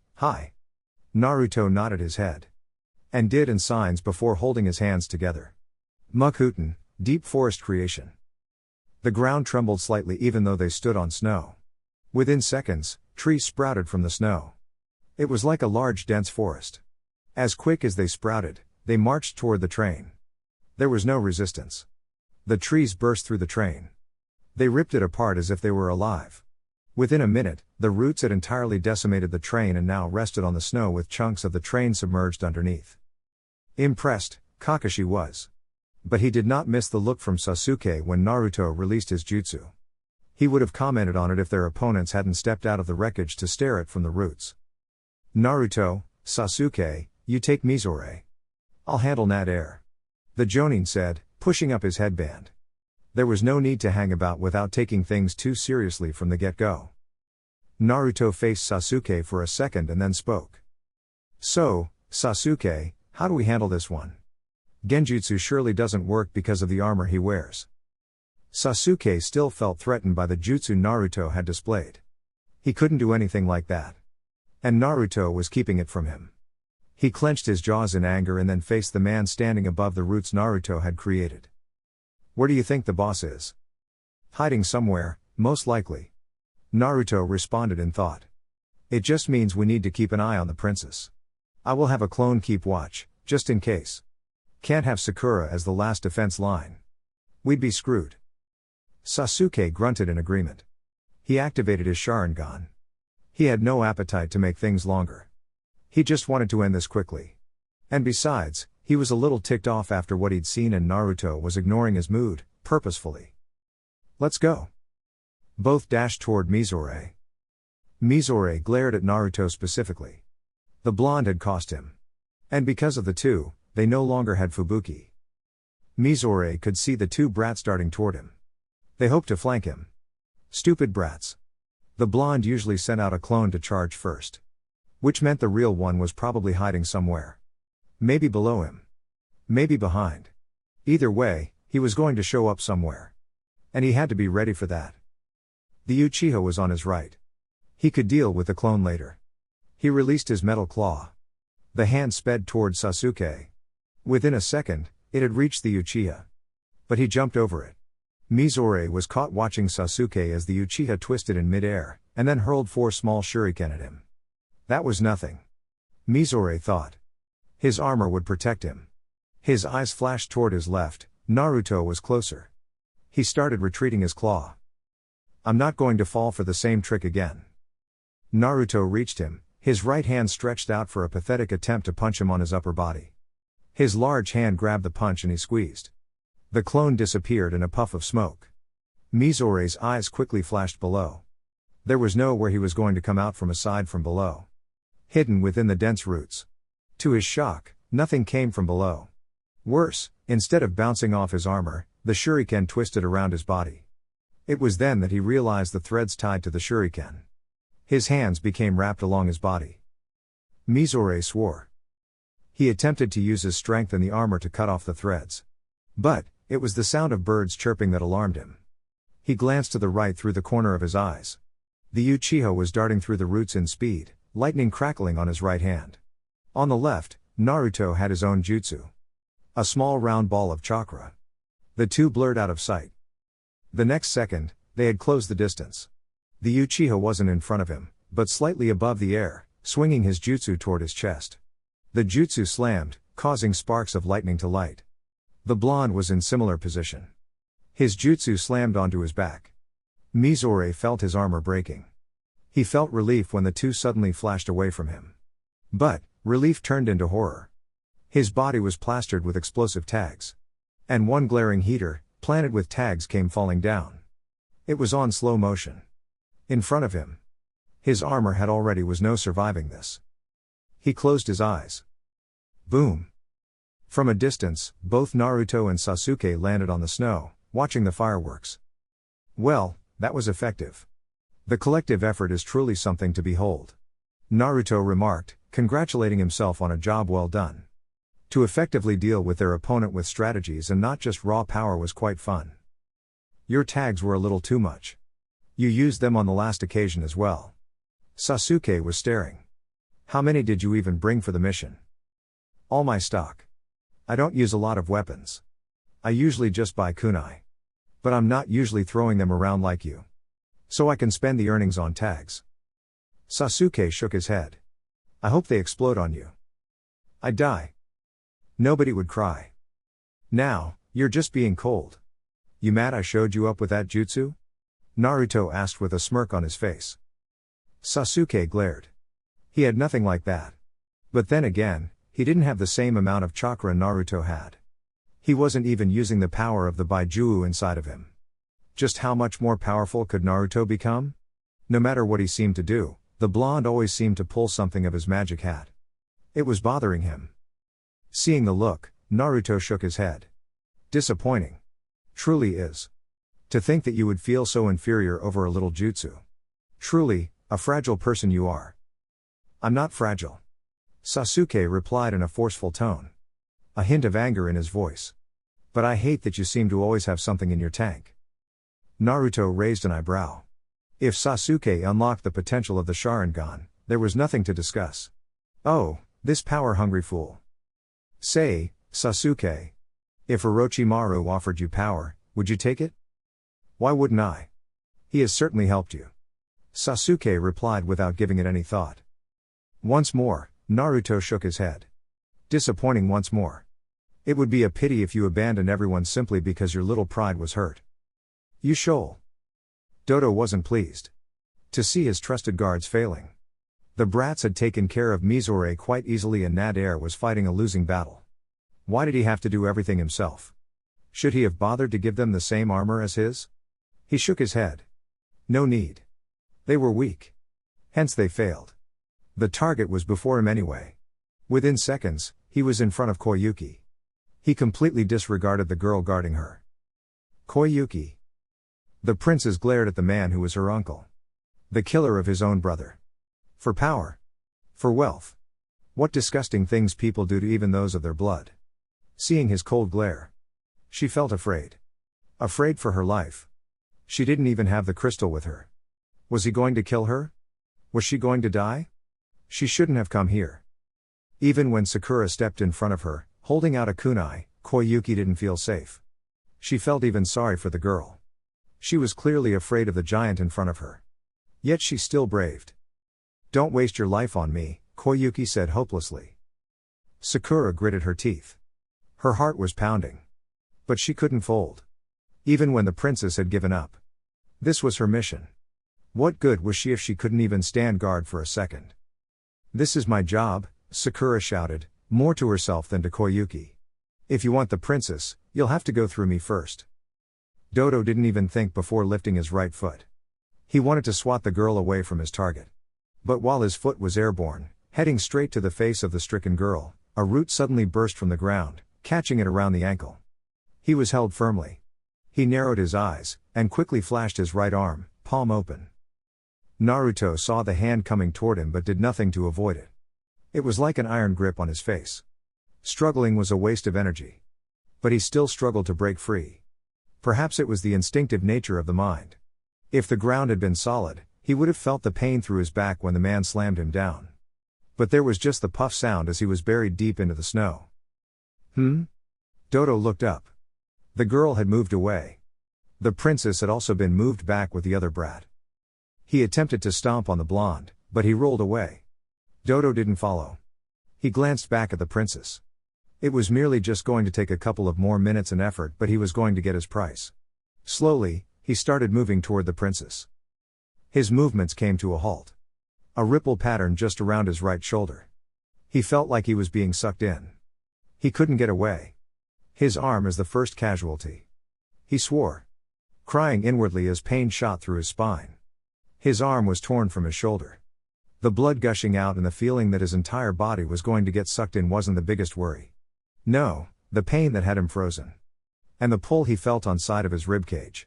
Naruto nodded his head. And did and signs before holding his hands together. Mokuton, deep forest creation. The ground trembled slightly even though they stood on snow. Within seconds, trees sprouted from the snow. It was like a large dense forest. As quick as they sprouted, they marched toward the train. There was no resistance. The trees burst through the train. They ripped it apart as if they were alive. Within a minute, the roots had entirely decimated the train and now rested on the snow with chunks of the train submerged underneath. Impressed, Kakashi was. But he did not miss the look from Sasuke when Naruto released his jutsu. He would have commented on it if their opponents hadn't stepped out of the wreckage to stare at from the roots. Naruto, Sasuke, you take Mizore. I'll handle Nader. The Jonin said, pushing up his headband. There was no need to hang about without taking things too seriously from the get-go. Naruto faced Sasuke for a second and then spoke. So, Sasuke, how do we handle this one? Genjutsu surely doesn't work because of the armor he wears. Sasuke still felt threatened by the jutsu Naruto had displayed. He couldn't do anything like that. And Naruto was keeping it from him. He clenched his jaws in anger and then faced the man standing above the roots Naruto had created. Where do you think the boss is? Hiding somewhere, most likely. Naruto responded in thought. It just means we need to keep an eye on the princess. I will have a clone keep watch, just in case. Can't have Sakura as the last defense line. We'd be screwed. Sasuke grunted in agreement. He activated his Sharingan. He had no appetite to make things longer. He just wanted to end this quickly. And besides, he was a little ticked off after what he'd seen, and Naruto was ignoring his mood, purposefully. Let's go. Both dashed toward Mizore. Mizore glared at Naruto specifically. The blonde had cost him. And because of the two, they no longer had Fubuki. Mizore could see the two brats darting toward him. They hoped to flank him. Stupid brats. The blonde usually sent out a clone to charge first. Which meant the real one was probably hiding somewhere. Maybe below him. Maybe behind. Either way, he was going to show up somewhere. And he had to be ready for that. The Uchiha was on his right. He could deal with the clone later. He released his metal claw. The hand sped toward Sasuke. Within a second, it had reached the Uchiha. But he jumped over it. Mizore was caught watching Sasuke as the Uchiha twisted in midair, and then hurled 4 small shuriken at him. That was nothing. Mizore thought. His armor would protect him. His eyes flashed toward his left. Naruto was closer. He started retreating his claw. I'm not going to fall for the same trick again. Naruto reached him, his right hand stretched out for a pathetic attempt to punch him on his upper body. His large hand grabbed the punch and he squeezed. The clone disappeared in a puff of smoke. Mizore's eyes quickly flashed below. There was nowhere he was going to come out from aside from below. Hidden within the dense roots. To his shock, nothing came from below. Worse, instead of bouncing off his armor, the shuriken twisted around his body. It was then that he realized the threads tied to the shuriken. His hands became wrapped along his body. Mizore swore. He attempted to use his strength in the armor to cut off the threads. But, it was the sound of birds chirping that alarmed him. He glanced to the right through the corner of his eyes. The Uchiha was darting through the roots in speed, lightning crackling on his right hand. On the left, Naruto had his own jutsu. A small round ball of chakra. The two blurred out of sight. The next second, they had closed the distance. The Uchiha wasn't in front of him, but slightly above the air, swinging his jutsu toward his chest. The jutsu slammed, causing sparks of lightning to light. The blonde was in similar position. His jutsu slammed onto his back. Mizore felt his armor breaking. He felt relief when the two suddenly flashed away from him. But, relief turned into horror. His body was plastered with explosive tags. And one glaring heater, planted with tags, came falling down. It was on slow motion. In front of him. His armor had already was no surviving this. He closed his eyes. Boom. From a distance, both Naruto and Sasuke landed on the snow, watching the fireworks. Well, that was effective. The collective effort is truly something to behold. Naruto remarked, congratulating himself on a job well done. To effectively deal with their opponent with strategies and not just raw power was quite fun. Your tags were a little too much. You used them on the last occasion as well. Sasuke was staring. How many did you even bring for the mission? All my stock. I don't use a lot of weapons. I usually just buy kunai. But I'm not usually throwing them around like you. So I can spend the earnings on tags. Sasuke shook his head. I hope they explode on you. I'd die. Nobody would cry. Now, you're just being cold. You mad I showed you up with that jutsu? Naruto asked with a smirk on his face. Sasuke glared. He had nothing like that. But then again, he didn't have the same amount of chakra Naruto had. He wasn't even using the power of the Baijuu inside of him. Just how much more powerful could Naruto become? No matter what he seemed to do, the blonde always seemed to pull something of his magic hat. It was bothering him. Seeing the look, Naruto shook his head. Disappointing. Truly is. To think that you would feel so inferior over a little jutsu. Truly, a fragile person you are. I'm not fragile. Sasuke replied in a forceful tone. A hint of anger in his voice. But I hate that you seem to always have something in your tank. Naruto raised an eyebrow. If Sasuke unlocked the potential of the Sharingan, there was nothing to discuss. Oh, this power-hungry fool. Say, Sasuke. If Orochimaru offered you power, would you take it? Why wouldn't I? He has certainly helped you. Sasuke replied without giving it any thought. Once more, Naruto shook his head. Disappointing once more. It would be a pity if you abandoned everyone simply because your little pride was hurt. You shoal. Dodo wasn't pleased to see his trusted guards failing. The brats had taken care of Mizore quite easily and Nader was fighting a losing battle. Why did he have to do everything himself? Should he have bothered to give them the same armor as his? He shook his head. No need. They were weak. Hence they failed. The target was before him anyway. Within seconds, he was in front of Koyuki. He completely disregarded the girl guarding her. Koyuki. The princess glared at the man who was her uncle. The killer of his own brother. For power. For wealth. What disgusting things people do to even those of their blood. Seeing his cold glare, she felt afraid. Afraid for her life. She didn't even have the crystal with her. Was he going to kill her? Was she going to die? She shouldn't have come here. Even when Sakura stepped in front of her, holding out a kunai, Koyuki didn't feel safe. She felt even sorry for the girl. She was clearly afraid of the giant in front of her. Yet she still braved. Don't waste your life on me, Koyuki said hopelessly. Sakura gritted her teeth. Her heart was pounding. But she couldn't fold. Even when the princess had given up. This was her mission. What good was she if she couldn't even stand guard for a second? This is my job, Sakura shouted, more to herself than to Koyuki. If you want the princess, you'll have to go through me first. Dodo didn't even think before lifting his right foot. He wanted to swat the girl away from his target. But while his foot was airborne, heading straight to the face of the stricken girl, a root suddenly burst from the ground, catching it around the ankle. He was held firmly. He narrowed his eyes, and quickly flashed his right arm, palm open. Naruto saw the hand coming toward him but did nothing to avoid it. It was like an iron grip on his face. Struggling was a waste of energy. But he still struggled to break free. Perhaps it was the instinctive nature of the mind. If the ground had been solid, he would have felt the pain through his back when the man slammed him down. But there was just the puff sound as he was buried deep into the snow. Dodo looked up. The girl had moved away. The princess had also been moved back with the other brat. He attempted to stomp on the blonde, but he rolled away. Dodo didn't follow. He glanced back at the princess. It was merely just going to take a couple of more minutes and effort, but he was going to get his price. Slowly, he started moving toward the princess. His movements came to a halt. A ripple pattern just around his right shoulder. He felt like he was being sucked in. He couldn't get away. His arm is the first casualty. He swore, crying inwardly as pain shot through his spine. His arm was torn from his shoulder. The blood gushing out and the feeling that his entire body was going to get sucked in wasn't the biggest worry. No, the pain that had him frozen. And the pull he felt on side of his ribcage.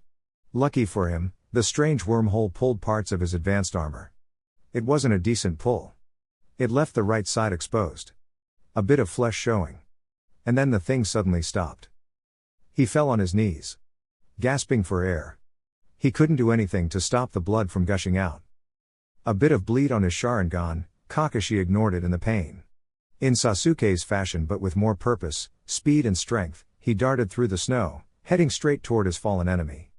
Lucky for him, the strange wormhole pulled parts of his advanced armor. It wasn't a decent pull. It left the right side exposed. A bit of flesh showing. And then the thing suddenly stopped. He fell on his knees, gasping for air. He couldn't do anything to stop the blood from gushing out. A bit of bleed on his Sharingan, Kakashi ignored it in the pain. In Sasuke's fashion but with more purpose, speed and strength, he darted through the snow, heading straight toward his fallen enemy.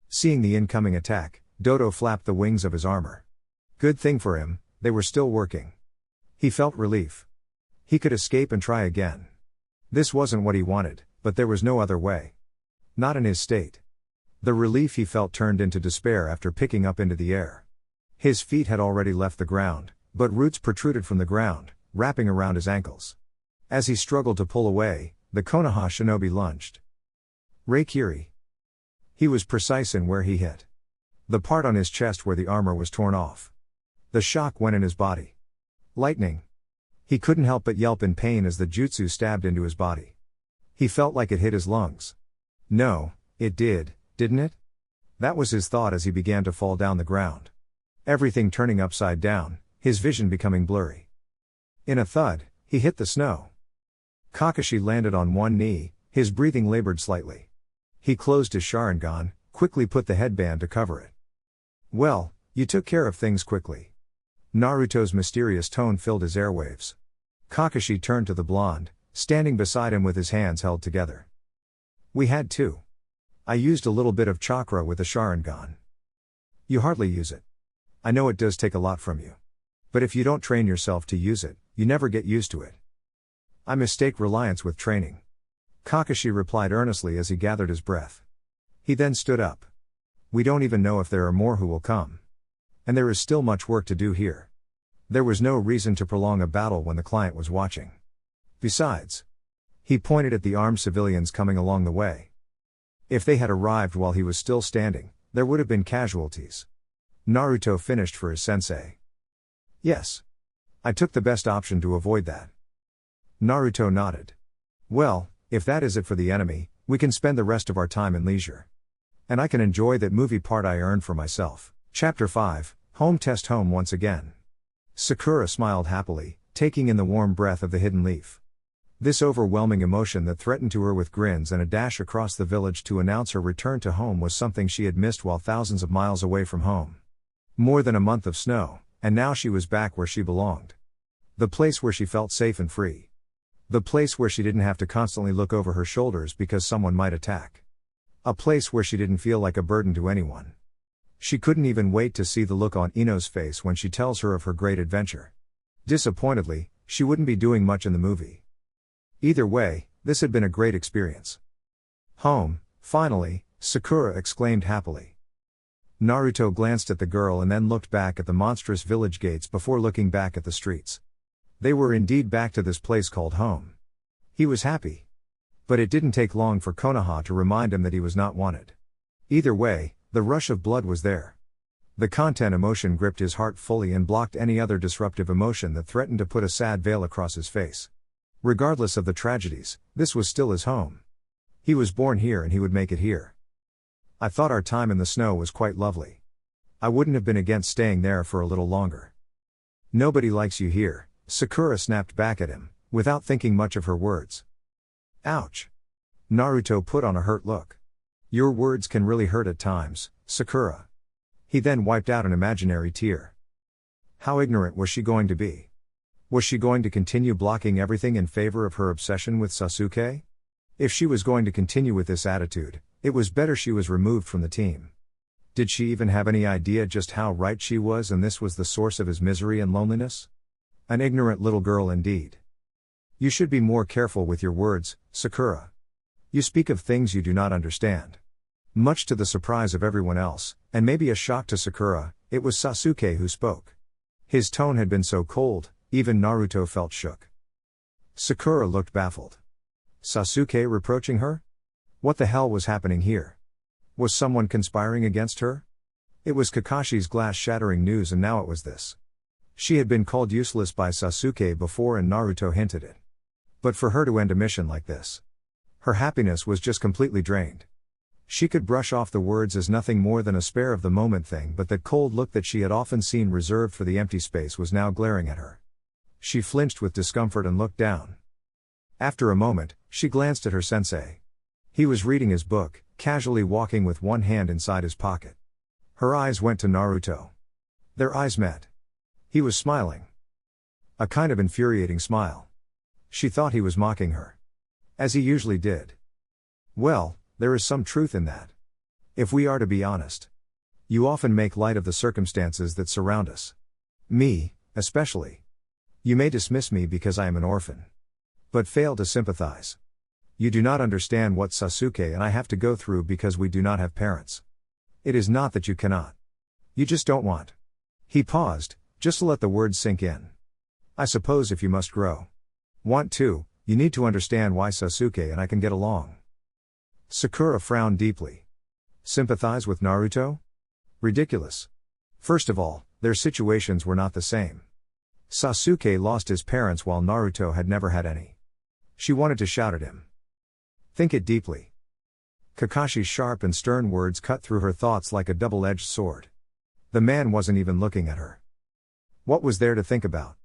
Seeing the incoming attack, Dodo flapped the wings of his armor. Good thing for him, they were still working. He felt relief. He could escape and try again. This wasn't what he wanted, but there was no other way. Not in his state. The relief he felt turned into despair after picking up into the air. His feet had already left the ground, but roots protruded from the ground, wrapping around his ankles. As he struggled to pull away, the Konoha shinobi lunged. Reikiri. He was precise in where he hit. The part on his chest where the armor was torn off. The shock went in his body. Lightning. He couldn't help but yelp in pain as the jutsu stabbed into his body. He felt like it hit his lungs. No, it did, didn't it? That was his thought as he began to fall down the ground. Everything turning upside down, his vision becoming blurry. In a thud, he hit the snow. Kakashi landed on one knee, his breathing labored slightly. He closed his Sharingan, quickly put the headband to cover it. Well, you took care of things quickly. Naruto's mysterious tone filled his airwaves. Kakashi turned to the blonde, standing beside him with his hands held together. We had to. I used a little bit of chakra with the Sharingan. You hardly use it. I know it does take a lot from you. But if you don't train yourself to use it, you never get used to it. I mistake reliance with training. Kakashi replied earnestly as he gathered his breath. He then stood up. We don't even know if there are more who will come. And there is still much work to do here. There was no reason to prolong a battle when the client was watching. Besides, he pointed at the armed civilians coming along the way. If they had arrived while he was still standing, there would have been casualties. Naruto finished for his sensei. Yes. I took the best option to avoid that. Naruto nodded. Well, if that is it for the enemy, we can spend the rest of our time in leisure. And I can enjoy that movie part I earned for myself. Chapter 5, Home Test Home once again. Sakura smiled happily, taking in the warm breath of the hidden leaf. This overwhelming emotion that threatened to her with grins and a dash across the village to announce her return to home was something she had missed while thousands of miles away from home. More than a month of snow, and now she was back where she belonged. The place where she felt safe and free. The place where she didn't have to constantly look over her shoulders because someone might attack. A place where she didn't feel like a burden to anyone. She couldn't even wait to see the look on Ino's face when she tells her of her great adventure. Disappointedly, she wouldn't be doing much in the movie. Either way, this had been a great experience. Home, finally, Sakura exclaimed happily. Naruto glanced at the girl and then looked back at the monstrous village gates before looking back at the streets. They were indeed back to this place called home. He was happy. But it didn't take long for Konoha to remind him that he was not wanted. Either way, the rush of blood was there. The content emotion gripped his heart fully and blocked any other disruptive emotion that threatened to put a sad veil across his face. Regardless of the tragedies, this was still his home. He was born here and he would make it here. I thought our time in the snow was quite lovely. I wouldn't have been against staying there for a little longer. Nobody likes you here, Sakura snapped back at him, without thinking much of her words. Ouch. Naruto put on a hurt look. Your words can really hurt at times, Sakura. He then wiped out an imaginary tear. How ignorant was she going to be? Was she going to continue blocking everything in favor of her obsession with Sasuke? If she was going to continue with this attitude, it was better she was removed from the team. Did she even have any idea just how right she was and this was the source of his misery and loneliness? An ignorant little girl indeed. You should be more careful with your words, Sakura. You speak of things you do not understand. Much to the surprise of everyone else, and maybe a shock to Sakura, it was Sasuke who spoke. His tone had been so cold, even Naruto felt shook. Sakura looked baffled. Sasuke reproaching her? What the hell was happening here? Was someone conspiring against her? It was Kakashi's glass-shattering news and now it was this. She had been called useless by Sasuke before and Naruto hinted it. But for her to end a mission like this. Her happiness was just completely drained. She could brush off the words as nothing more than a spare of the moment thing, but that cold look that she had often seen reserved for the empty space was now glaring at her. She flinched with discomfort and looked down. After a moment, she glanced at her sensei. He was reading his book, casually walking with one hand inside his pocket. Her eyes went to Naruto. Their eyes met. He was smiling. A kind of infuriating smile. She thought he was mocking her. As he usually did. Well, there is some truth in that. If we are to be honest. You often make light of the circumstances that surround us. Me, especially. You may dismiss me because I am an orphan. But fail to sympathize. You do not understand what Sasuke and I have to go through because we do not have parents. It is not that you cannot. You just don't want. He paused, just to let the words sink in. I suppose if you must grow. Want to, you need to understand why Sasuke and I can get along. Sakura frowned deeply. Sympathize with Naruto? Ridiculous. First of all, their situations were not the same. Sasuke lost his parents while Naruto had never had any. She wanted to shout at him. Think it deeply. Kakashi's sharp and stern words cut through her thoughts like a double-edged sword. The man wasn't even looking at her. What was there to think about?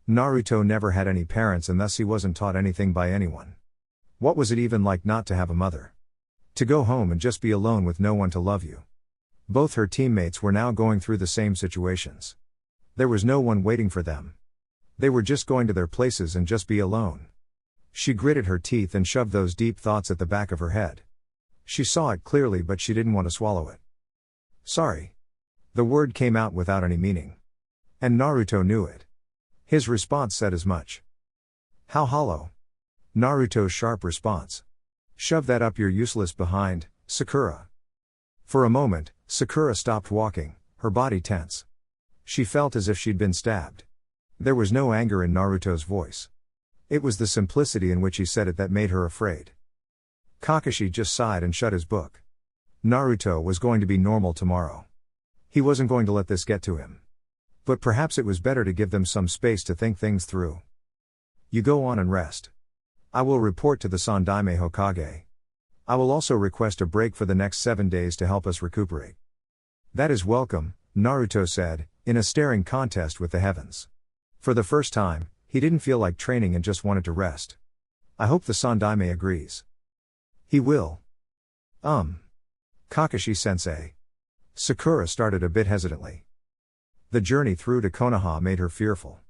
Naruto never had any parents and thus he wasn't taught anything by anyone. What was it even like not to have a mother? To go home and just be alone with no one to love you. Both her teammates were now going through the same situations. There was no one waiting for them. They were just going to their places and just be alone. She gritted her teeth and shoved those deep thoughts at the back of her head. She saw it clearly but she didn't want to swallow it. Sorry. The word came out without any meaning. And Naruto knew it. His response said as much. How hollow. Naruto's sharp response. Shove that up your useless behind, Sakura. For a moment, Sakura stopped walking, her body tense. She felt as if she'd been stabbed. There was no anger in Naruto's voice. It was the simplicity in which he said it that made her afraid. Kakashi just sighed and shut his book. Naruto was going to be normal tomorrow. He wasn't going to let this get to him. But perhaps it was better to give them some space to think things through. You go on and rest. I will report to the Sandaime Hokage. I will also request a break for the next 7 days to help us recuperate. That is welcome, Naruto said, in a staring contest with the heavens. For the first time, he didn't feel like training and just wanted to rest. I hope the Sandaime agrees. He will. Kakashi-sensei. Sakura started a bit hesitantly. The journey through to Konoha made her fearful.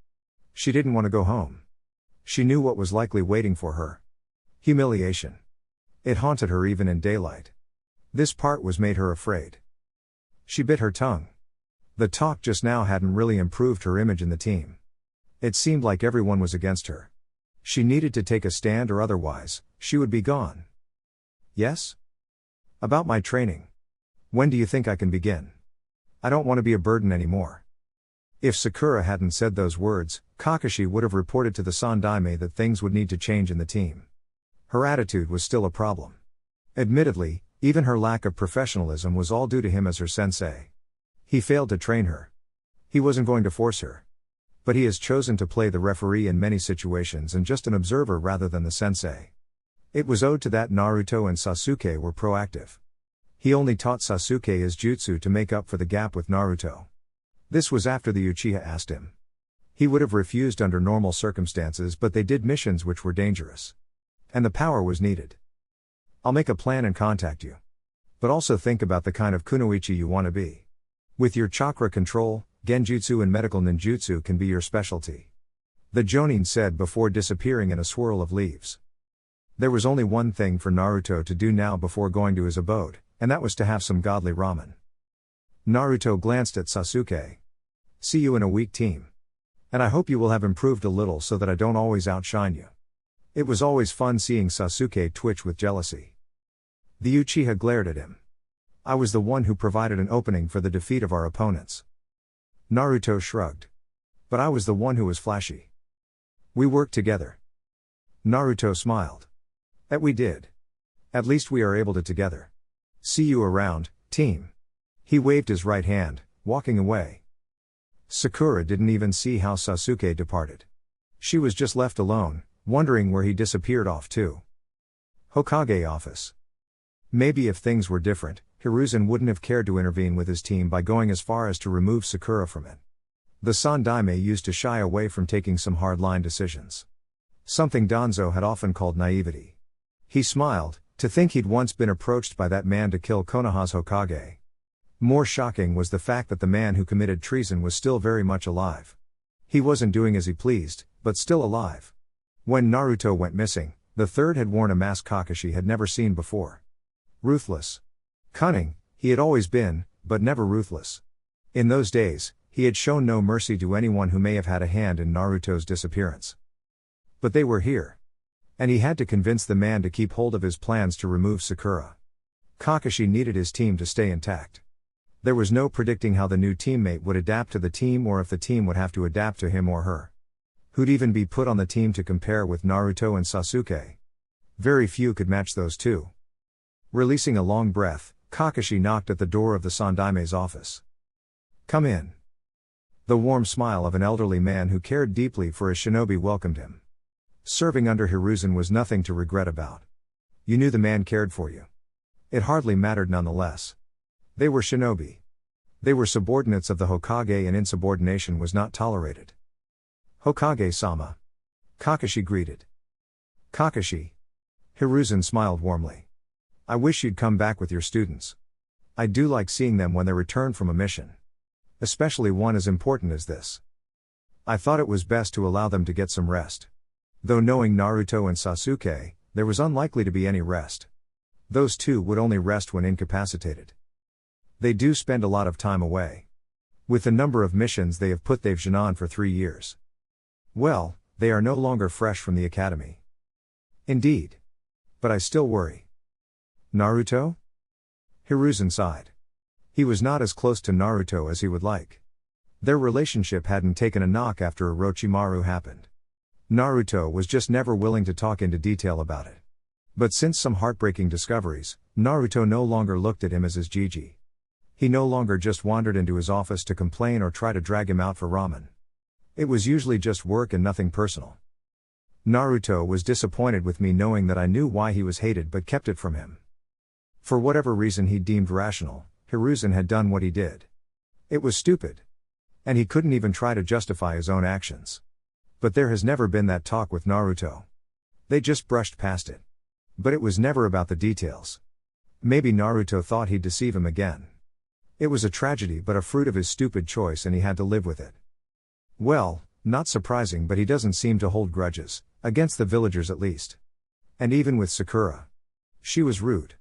She didn't want to go home. She knew what was likely waiting for her. Humiliation. It haunted her even in daylight. This part made her afraid. She bit her tongue. The talk just now hadn't really improved her image in the team. It seemed like everyone was against her. She needed to take a stand or otherwise, she would be gone. Yes? About my training. When do you think I can begin? I don't want to be a burden anymore. If Sakura hadn't said those words, Kakashi would have reported to the Sandaime that things would need to change in the team. Her attitude was still a problem. Admittedly, even her lack of professionalism was all due to him as her sensei. He failed to train her. He wasn't going to force her. But he has chosen to play the referee in many situations and just an observer rather than the sensei. It was owed to that Naruto and Sasuke were proactive. He only taught Sasuke his jutsu to make up for the gap with Naruto. This was after the Uchiha asked him. He would have refused under normal circumstances, but they did missions which were dangerous. And the power was needed. I'll make a plan and contact you. But also think about the kind of kunoichi you want to be. With your chakra control, genjutsu and medical ninjutsu can be your specialty. The Jonin said before disappearing in a swirl of leaves. There was only one thing for Naruto to do now before going to his abode, and that was to have some godly ramen. Naruto glanced at Sasuke. See you in a week, team. And I hope you will have improved a little so that I don't always outshine you. It was always fun seeing Sasuke twitch with jealousy. The Uchiha glared at him. I was the one who provided an opening for the defeat of our opponents. Naruto shrugged. But I was the one who was flashy. We worked together. Naruto smiled. That we did. At least we are able to together. See you around, team. He waved his right hand, walking away. Sakura didn't even see how Sasuke departed. She was just left alone, wondering where he disappeared off to. Hokage office. Maybe if things were different, Hiruzen wouldn't have cared to intervene with his team by going as far as to remove Sakura from it. The Sandaime used to shy away from taking some hard-line decisions. Something Danzo had often called naivety. He smiled, to think he'd once been approached by that man to kill Konoha's Hokage. More shocking was the fact that the man who committed treason was still very much alive. He wasn't doing as he pleased, but still alive. When Naruto went missing, the third had worn a mask Kakashi had never seen before. Ruthless. Cunning, he had always been, but never ruthless. In those days, he had shown no mercy to anyone who may have had a hand in Naruto's disappearance. But they were here. And he had to convince the man to keep hold of his plans to remove Sakura. Kakashi needed his team to stay intact. There was no predicting how the new teammate would adapt to the team or if the team would have to adapt to him or her. Who'd even be put on the team to compare with Naruto and Sasuke? Very few could match those two. Releasing a long breath, Kakashi knocked at the door of the Sandaime's office. Come in. The warm smile of an elderly man who cared deeply for his shinobi welcomed him. Serving under Hiruzen was nothing to regret about. You knew the man cared for you. It hardly mattered nonetheless. They were shinobi. They were subordinates of the Hokage and insubordination was not tolerated. Hokage-sama. Kakashi greeted. Kakashi. Hiruzen smiled warmly. I wish you'd come back with your students. I do like seeing them when they return from a mission. Especially one as important as this. I thought it was best to allow them to get some rest. Though knowing Naruto and Sasuke, there was unlikely to be any rest. Those two would only rest when incapacitated. They do spend a lot of time away. With the number of missions they've been on for 3 years. Well, they are no longer fresh from the academy. Indeed. But I still worry. Naruto? Hiruzen sighed. He was not as close to Naruto as he would like. Their relationship hadn't taken a knock after Orochimaru happened. Naruto was just never willing to talk into detail about it. But since some heartbreaking discoveries, Naruto no longer looked at him as his Gigi. He no longer just wandered into his office to complain or try to drag him out for ramen. It was usually just work and nothing personal. Naruto was disappointed with me knowing that I knew why he was hated but kept it from him. For whatever reason he deemed rational, Hiruzen had done what he did. It was stupid. And he couldn't even try to justify his own actions. But there has never been that talk with Naruto. They just brushed past it. But it was never about the details. Maybe Naruto thought he'd deceive him again. It was a tragedy but a fruit of his stupid choice and he had to live with it. Well, not surprising, but he doesn't seem to hold grudges, against the villagers at least. And even with Sakura. She was rude.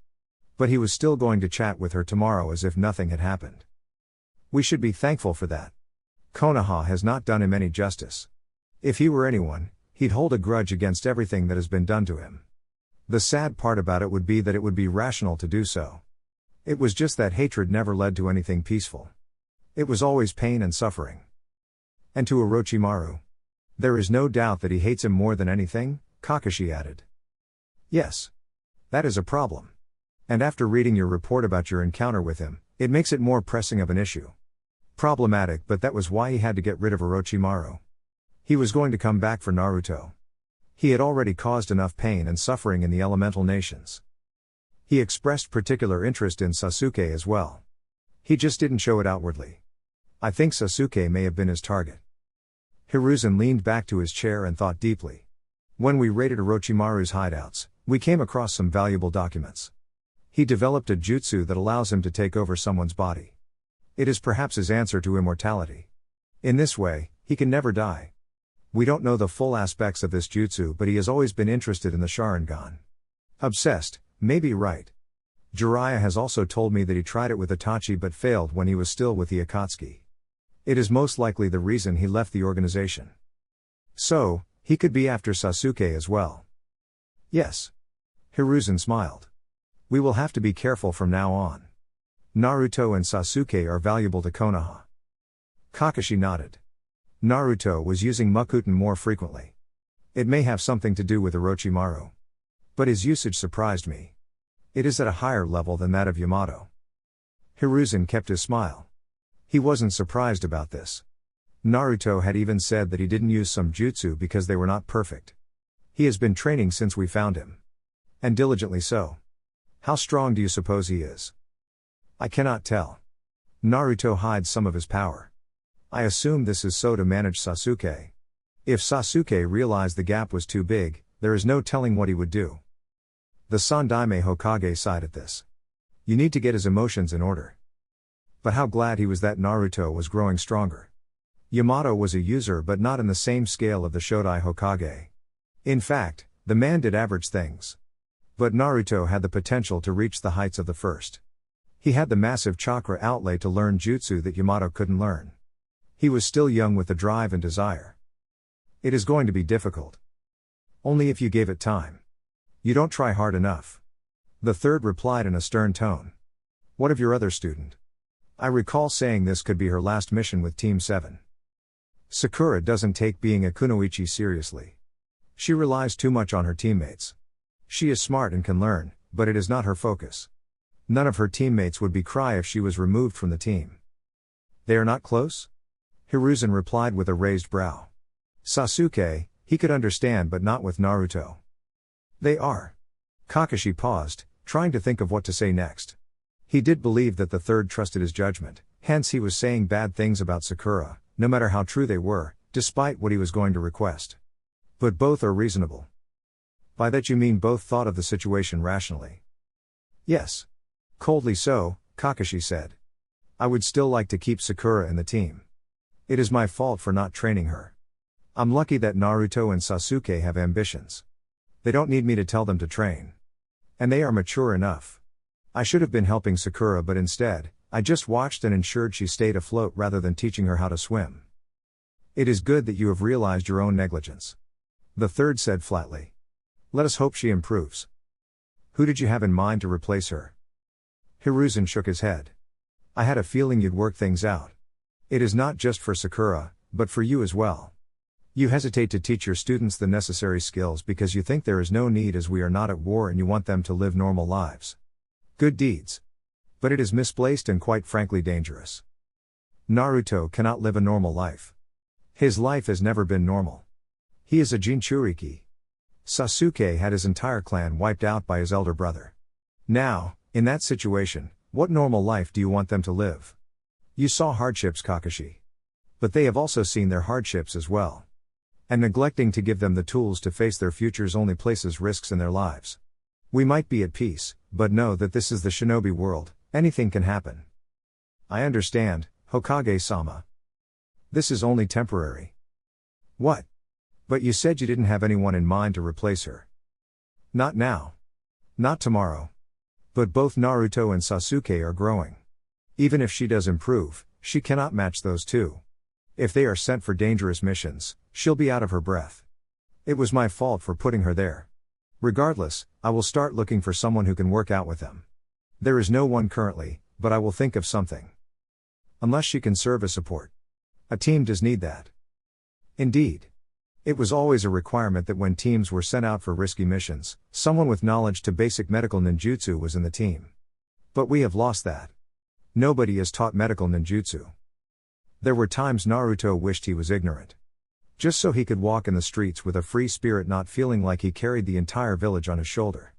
But he was still going to chat with her tomorrow as if nothing had happened. We should be thankful for that. Konoha has not done him any justice. If he were anyone, he'd hold a grudge against everything that has been done to him. The sad part about it would be that it would be rational to do so. It was just that hatred never led to anything peaceful. It was always pain and suffering. And to Orochimaru. There is no doubt that he hates him more than anything, Kakashi added. Yes. That is a problem. And after reading your report about your encounter with him, it makes it more pressing of an issue. Problematic, but that was why he had to get rid of Orochimaru. He was going to come back for Naruto. He had already caused enough pain and suffering in the elemental nations. He expressed particular interest in Sasuke as well. He just didn't show it outwardly. I think Sasuke may have been his target. Hiruzen leaned back to his chair and thought deeply. When we raided Orochimaru's hideouts, we came across some valuable documents. He developed a jutsu that allows him to take over someone's body. It is perhaps his answer to immortality. In this way, he can never die. We don't know the full aspects of this jutsu, but he has always been interested in the Sharingan. Obsessed, may be right. Jiraiya has also told me that he tried it with Itachi but failed when he was still with the Akatsuki. It is most likely the reason he left the organization. So, he could be after Sasuke as well. Yes. Hiruzen smiled. We will have to be careful from now on. Naruto and Sasuke are valuable to Konoha. Kakashi nodded. Naruto was using Mokuton more frequently. It may have something to do with Orochimaru. But his usage surprised me. It is at a higher level than that of Yamato. Hiruzen kept his smile. He wasn't surprised about this. Naruto had even said that he didn't use some jutsu because they were not perfect. He has been training since we found him. And diligently so. How strong do you suppose he is? I cannot tell. Naruto hides some of his power. I assume this is so to manage Sasuke. If Sasuke realized the gap was too big, there is no telling what he would do. The Sandaime Hokage sighed at this. You need to get his emotions in order. But how glad he was that Naruto was growing stronger. Yamato was a user but not in the same scale of the Shodai Hokage. In fact, the man did average things. But Naruto had the potential to reach the heights of the first. He had the massive chakra outlay to learn jutsu that Yamato couldn't learn. He was still young with the drive and desire. It is going to be difficult. Only if you gave it time. You don't try hard enough. The third replied in a stern tone. What of your other student? I recall saying this could be her last mission with Team 7. Sakura doesn't take being a kunoichi seriously. She relies too much on her teammates. She is smart and can learn, but it is not her focus. None of her teammates would be cry if she was removed from the team. They are not close? Hiruzen replied with a raised brow. Sasuke, he could understand but not with Naruto. They are. Kakashi paused, trying to think of what to say next. He did believe that the third trusted his judgment, hence he was saying bad things about Sakura, no matter how true they were, despite what he was going to request. But both are reasonable. By that you mean both thought of the situation rationally? Yes. Coldly so, Kakashi said. I would still like to keep Sakura in the team. It is my fault for not training her. I'm lucky that Naruto and Sasuke have ambitions. They don't need me to tell them to train. And they are mature enough. I should have been helping Sakura but instead, I just watched and ensured she stayed afloat rather than teaching her how to swim. It is good that you have realized your own negligence. The third said flatly. Let us hope she improves. Who did you have in mind to replace her? Hiruzen shook his head. I had a feeling you'd work things out. It is not just for Sakura, but for you as well. You hesitate to teach your students the necessary skills because you think there is no need as we are not at war and you want them to live normal lives. Good deeds. But it is misplaced and quite frankly dangerous. Naruto cannot live a normal life. His life has never been normal. He is a Jinchuriki. Sasuke had his entire clan wiped out by his elder brother. Now, in that situation, what normal life do you want them to live? You saw hardships, Kakashi. But they have also seen their hardships as well. And neglecting to give them the tools to face their futures only places risks in their lives. We might be at peace, but know that this is the shinobi world, anything can happen. I understand, Hokage-sama. This is only temporary. What? But you said you didn't have anyone in mind to replace her. Not now. Not tomorrow. But both Naruto and Sasuke are growing. Even if she does improve, she cannot match those two. If they are sent for dangerous missions, she'll be out of her breath. It was my fault for putting her there. Regardless, I will start looking for someone who can work out with them. There is no one currently, but I will think of something. Unless she can serve as support. A team does need that. Indeed. It was always a requirement that when teams were sent out for risky missions, someone with knowledge to basic medical ninjutsu was in the team. But we have lost that. Nobody is taught medical ninjutsu. There were times Naruto wished he was ignorant. Just so he could walk in the streets with a free spirit, not feeling like he carried the entire village on his shoulder.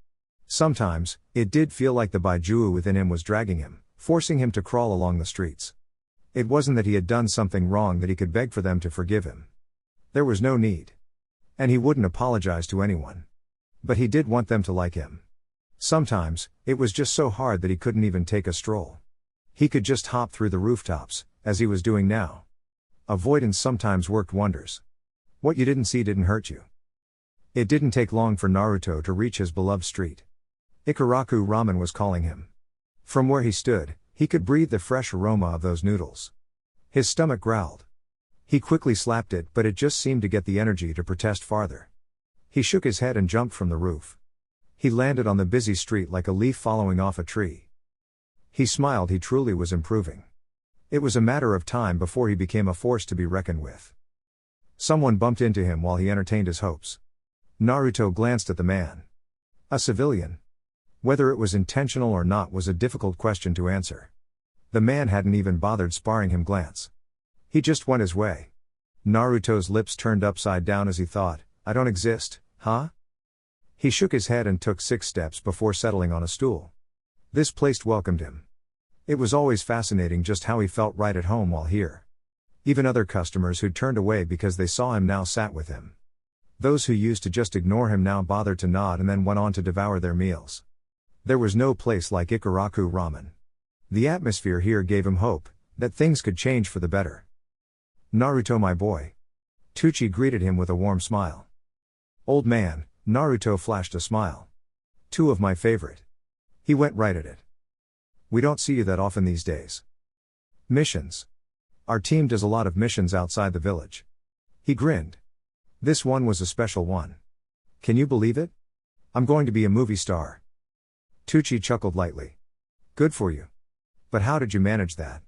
Sometimes, it did feel like the Baijuo within him was dragging him, forcing him to crawl along the streets. It wasn't that he had done something wrong that he could beg for them to forgive him. There was no need. And he wouldn't apologize to anyone. But he did want them to like him. Sometimes, it was just so hard that he couldn't even take a stroll. He could just hop through the rooftops, as he was doing now. Avoidance sometimes worked wonders. What you didn't see didn't hurt you. It didn't take long for Naruto to reach his beloved street. Ikaraku Ramen was calling him. From where he stood, he could breathe the fresh aroma of those noodles. His stomach growled. He quickly slapped it, but it just seemed to get the energy to protest farther. He shook his head and jumped from the roof. He landed on the busy street like a leaf falling off a tree. He smiled, he truly was improving. It was a matter of time before he became a force to be reckoned with. Someone bumped into him while he entertained his hopes. Naruto glanced at the man. A civilian. Whether it was intentional or not was a difficult question to answer. The man hadn't even bothered sparring him glance. He just went his way. Naruto's lips turned upside down as he thought, I don't exist, huh? He shook his head and took 6 steps before settling on a stool. This place welcomed him. It was always fascinating just how he felt right at home while here. Even other customers who'd turned away because they saw him now sat with him. Those who used to just ignore him now bothered to nod and then went on to devour their meals. There was no place like Ikaraku Ramen. The atmosphere here gave him hope, that things could change for the better. Naruto, my boy. Tucci greeted him with a warm smile. Old man, Naruto flashed a smile. 2 of my favorite. He went right at it. We don't see you that often these days. Missions. Our team does a lot of missions outside the village. He grinned. This one was a special one. Can you believe it? I'm going to be a movie star. Tucci chuckled lightly. Good for you. But how did you manage that?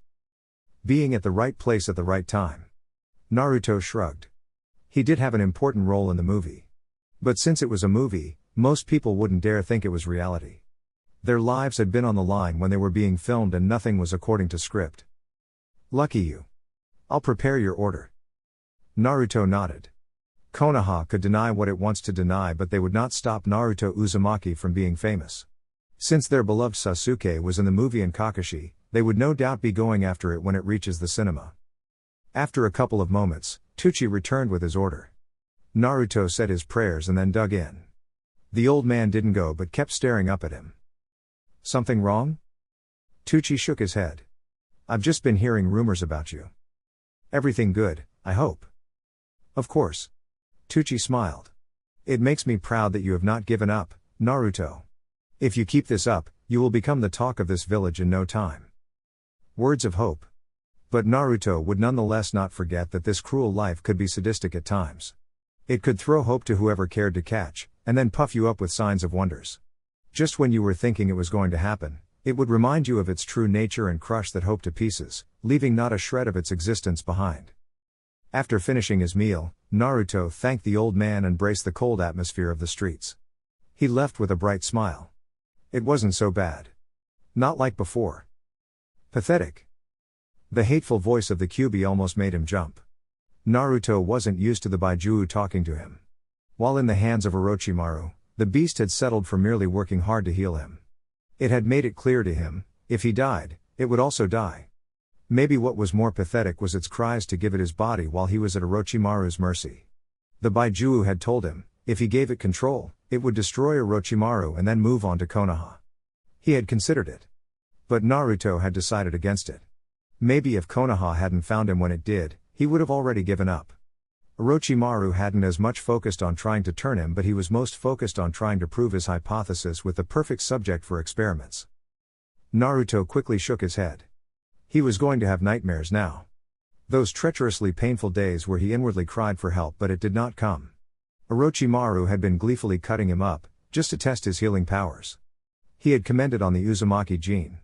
Being at the right place at the right time. Naruto shrugged. He did have an important role in the movie. But since it was a movie, most people wouldn't dare think it was reality. Their lives had been on the line when they were being filmed and nothing was according to script. Lucky you. I'll prepare your order. Naruto nodded. Konoha could deny what it wants to deny, but they would not stop Naruto Uzumaki from being famous. Since their beloved Sasuke was in the movie and Kakashi, they would no doubt be going after it when it reaches the cinema. After a couple of moments, Tucci returned with his order. Naruto said his prayers and then dug in. The old man didn't go but kept staring up at him. Something wrong? Tucci shook his head. I've just been hearing rumors about you. Everything good, I hope. Of course. Tucci smiled. It makes me proud that you have not given up, Naruto. If you keep this up, you will become the talk of this village in no time. Words of hope. But Naruto would nonetheless not forget that this cruel life could be sadistic at times. It could throw hope to whoever cared to catch, and then puff you up with signs of wonders. Just when you were thinking it was going to happen, it would remind you of its true nature and crush that hope to pieces, leaving not a shred of its existence behind. After finishing his meal, Naruto thanked the old man and braced the cold atmosphere of the streets. He left with a bright smile. It wasn't so bad. Not like before. Pathetic. The hateful voice of the Kyuubi almost made him jump. Naruto wasn't used to the Baiju'u talking to him. While in the hands of Orochimaru, the beast had settled for merely working hard to heal him. It had made it clear to him, if he died, it would also die. Maybe what was more pathetic was its cries to give it his body while he was at Orochimaru's mercy. The Baiju'u had told him, if he gave it control, it would destroy Orochimaru and then move on to Konoha. He had considered it. But Naruto had decided against it. Maybe if Konoha hadn't found him when it did, he would have already given up. Orochimaru hadn't as much focused on trying to turn him, but he was most focused on trying to prove his hypothesis with the perfect subject for experiments. Naruto quickly shook his head. He was going to have nightmares now. Those treacherously painful days where he inwardly cried for help but it did not come. Orochimaru had been gleefully cutting him up, just to test his healing powers. He had commented on the Uzumaki gene,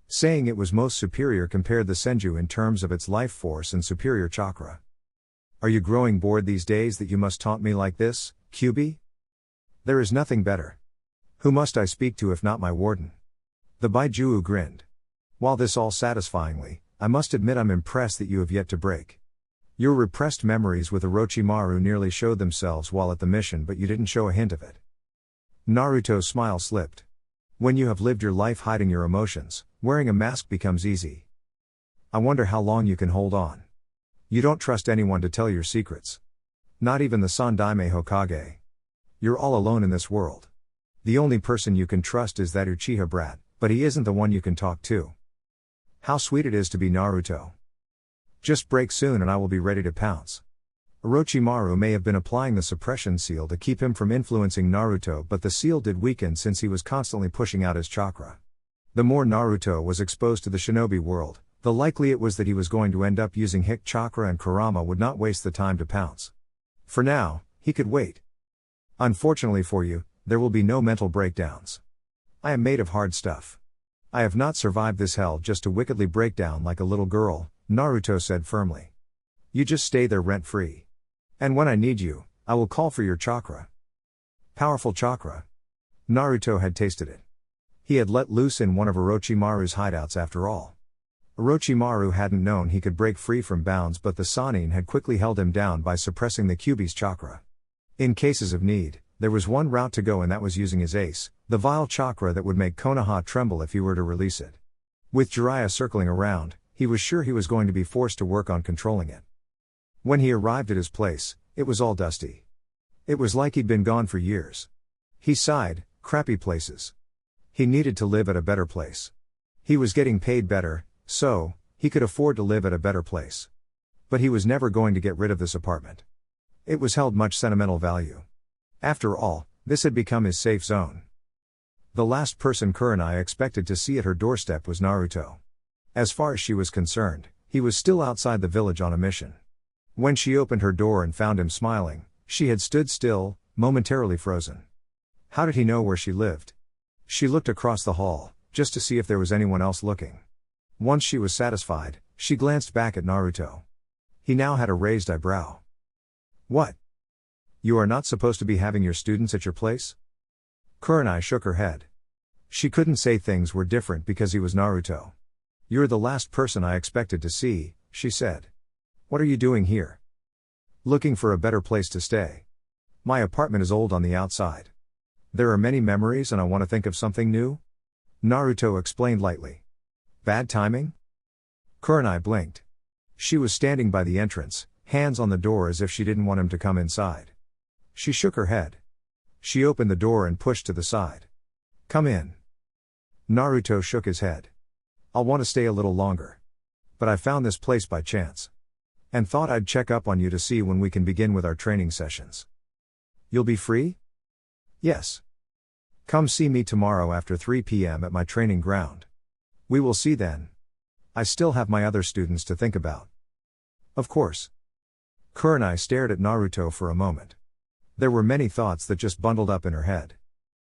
saying it was most superior compared the Senju in terms of its life force and superior chakra. Are you growing bored these days that you must taunt me like this, Kyuubi? There is nothing better. Who must I speak to if not my warden? The Baiju'u grinned. While this all satisfyingly, I must admit I'm impressed that you have yet to break. Your repressed memories with Orochimaru nearly showed themselves while at the mission, but you didn't show a hint of it. Naruto's smile slipped. When you have lived your life hiding your emotions, wearing a mask becomes easy. I wonder how long you can hold on. You don't trust anyone to tell your secrets. Not even the Sandaime Hokage. You're all alone in this world. The only person you can trust is that Uchiha brat, but he isn't the one you can talk to. How sweet it is to be Naruto. Just break soon and I will be ready to pounce. Orochimaru may have been applying the suppression seal to keep him from influencing Naruto, but the seal did weaken since he was constantly pushing out his chakra. The more Naruto was exposed to the shinobi world, the likely it was that he was going to end up using Hick chakra, and Kurama would not waste the time to pounce. For now, he could wait. Unfortunately for you, there will be no mental breakdowns. I am made of hard stuff. I have not survived this hell just to wickedly break down like a little girl, Naruto said firmly. You just stay there rent-free. And when I need you, I will call for your chakra. Powerful chakra. Naruto had tasted it. He had let loose in one of Orochimaru's hideouts after all. Orochimaru hadn't known he could break free from bounds, but the Sannin had quickly held him down by suppressing the Kyuubi's chakra. In cases of need, there was one route to go, and that was using his ace, the vile chakra that would make Konoha tremble if he were to release it. With Jiraiya circling around, he was sure he was going to be forced to work on controlling it. When he arrived at his place, it was all dusty. It was like he'd been gone for years. He sighed, crappy places. He needed to live at a better place. He was getting paid better, so he could afford to live at a better place. But he was never going to get rid of this apartment. It was held much sentimental value. After all, this had become his safe zone. The last person Kurenai expected to see at her doorstep was Naruto. As far as she was concerned, he was still outside the village on a mission. When she opened her door and found him smiling, she had stood still, momentarily frozen. How did he know where she lived? She looked across the hall, just to see if there was anyone else looking. Once she was satisfied, she glanced back at Naruto. He now had a raised eyebrow. What? You are not supposed to be having your students at your place? Kurenai shook her head. She couldn't say things were different because he was Naruto. You're the last person I expected to see, she said. What are you doing here? Looking for a better place to stay. My apartment is old on the outside. There are many memories and I want to think of something new? Naruto explained lightly. Bad timing? Kurenai blinked. She was standing by the entrance, hands on the door as if she didn't want him to come inside. She shook her head. She opened the door and pushed to the side. Come in. Naruto shook his head. I'll want to stay a little longer. But I found this place by chance. And thought I'd check up on you to see when we can begin with our training sessions. You'll be free? Yes. Come see me tomorrow after 3 p.m. at my training ground. We will see then. I still have my other students to think about. Of course. Kurenai stared at Naruto for a moment. There were many thoughts that just bundled up in her head.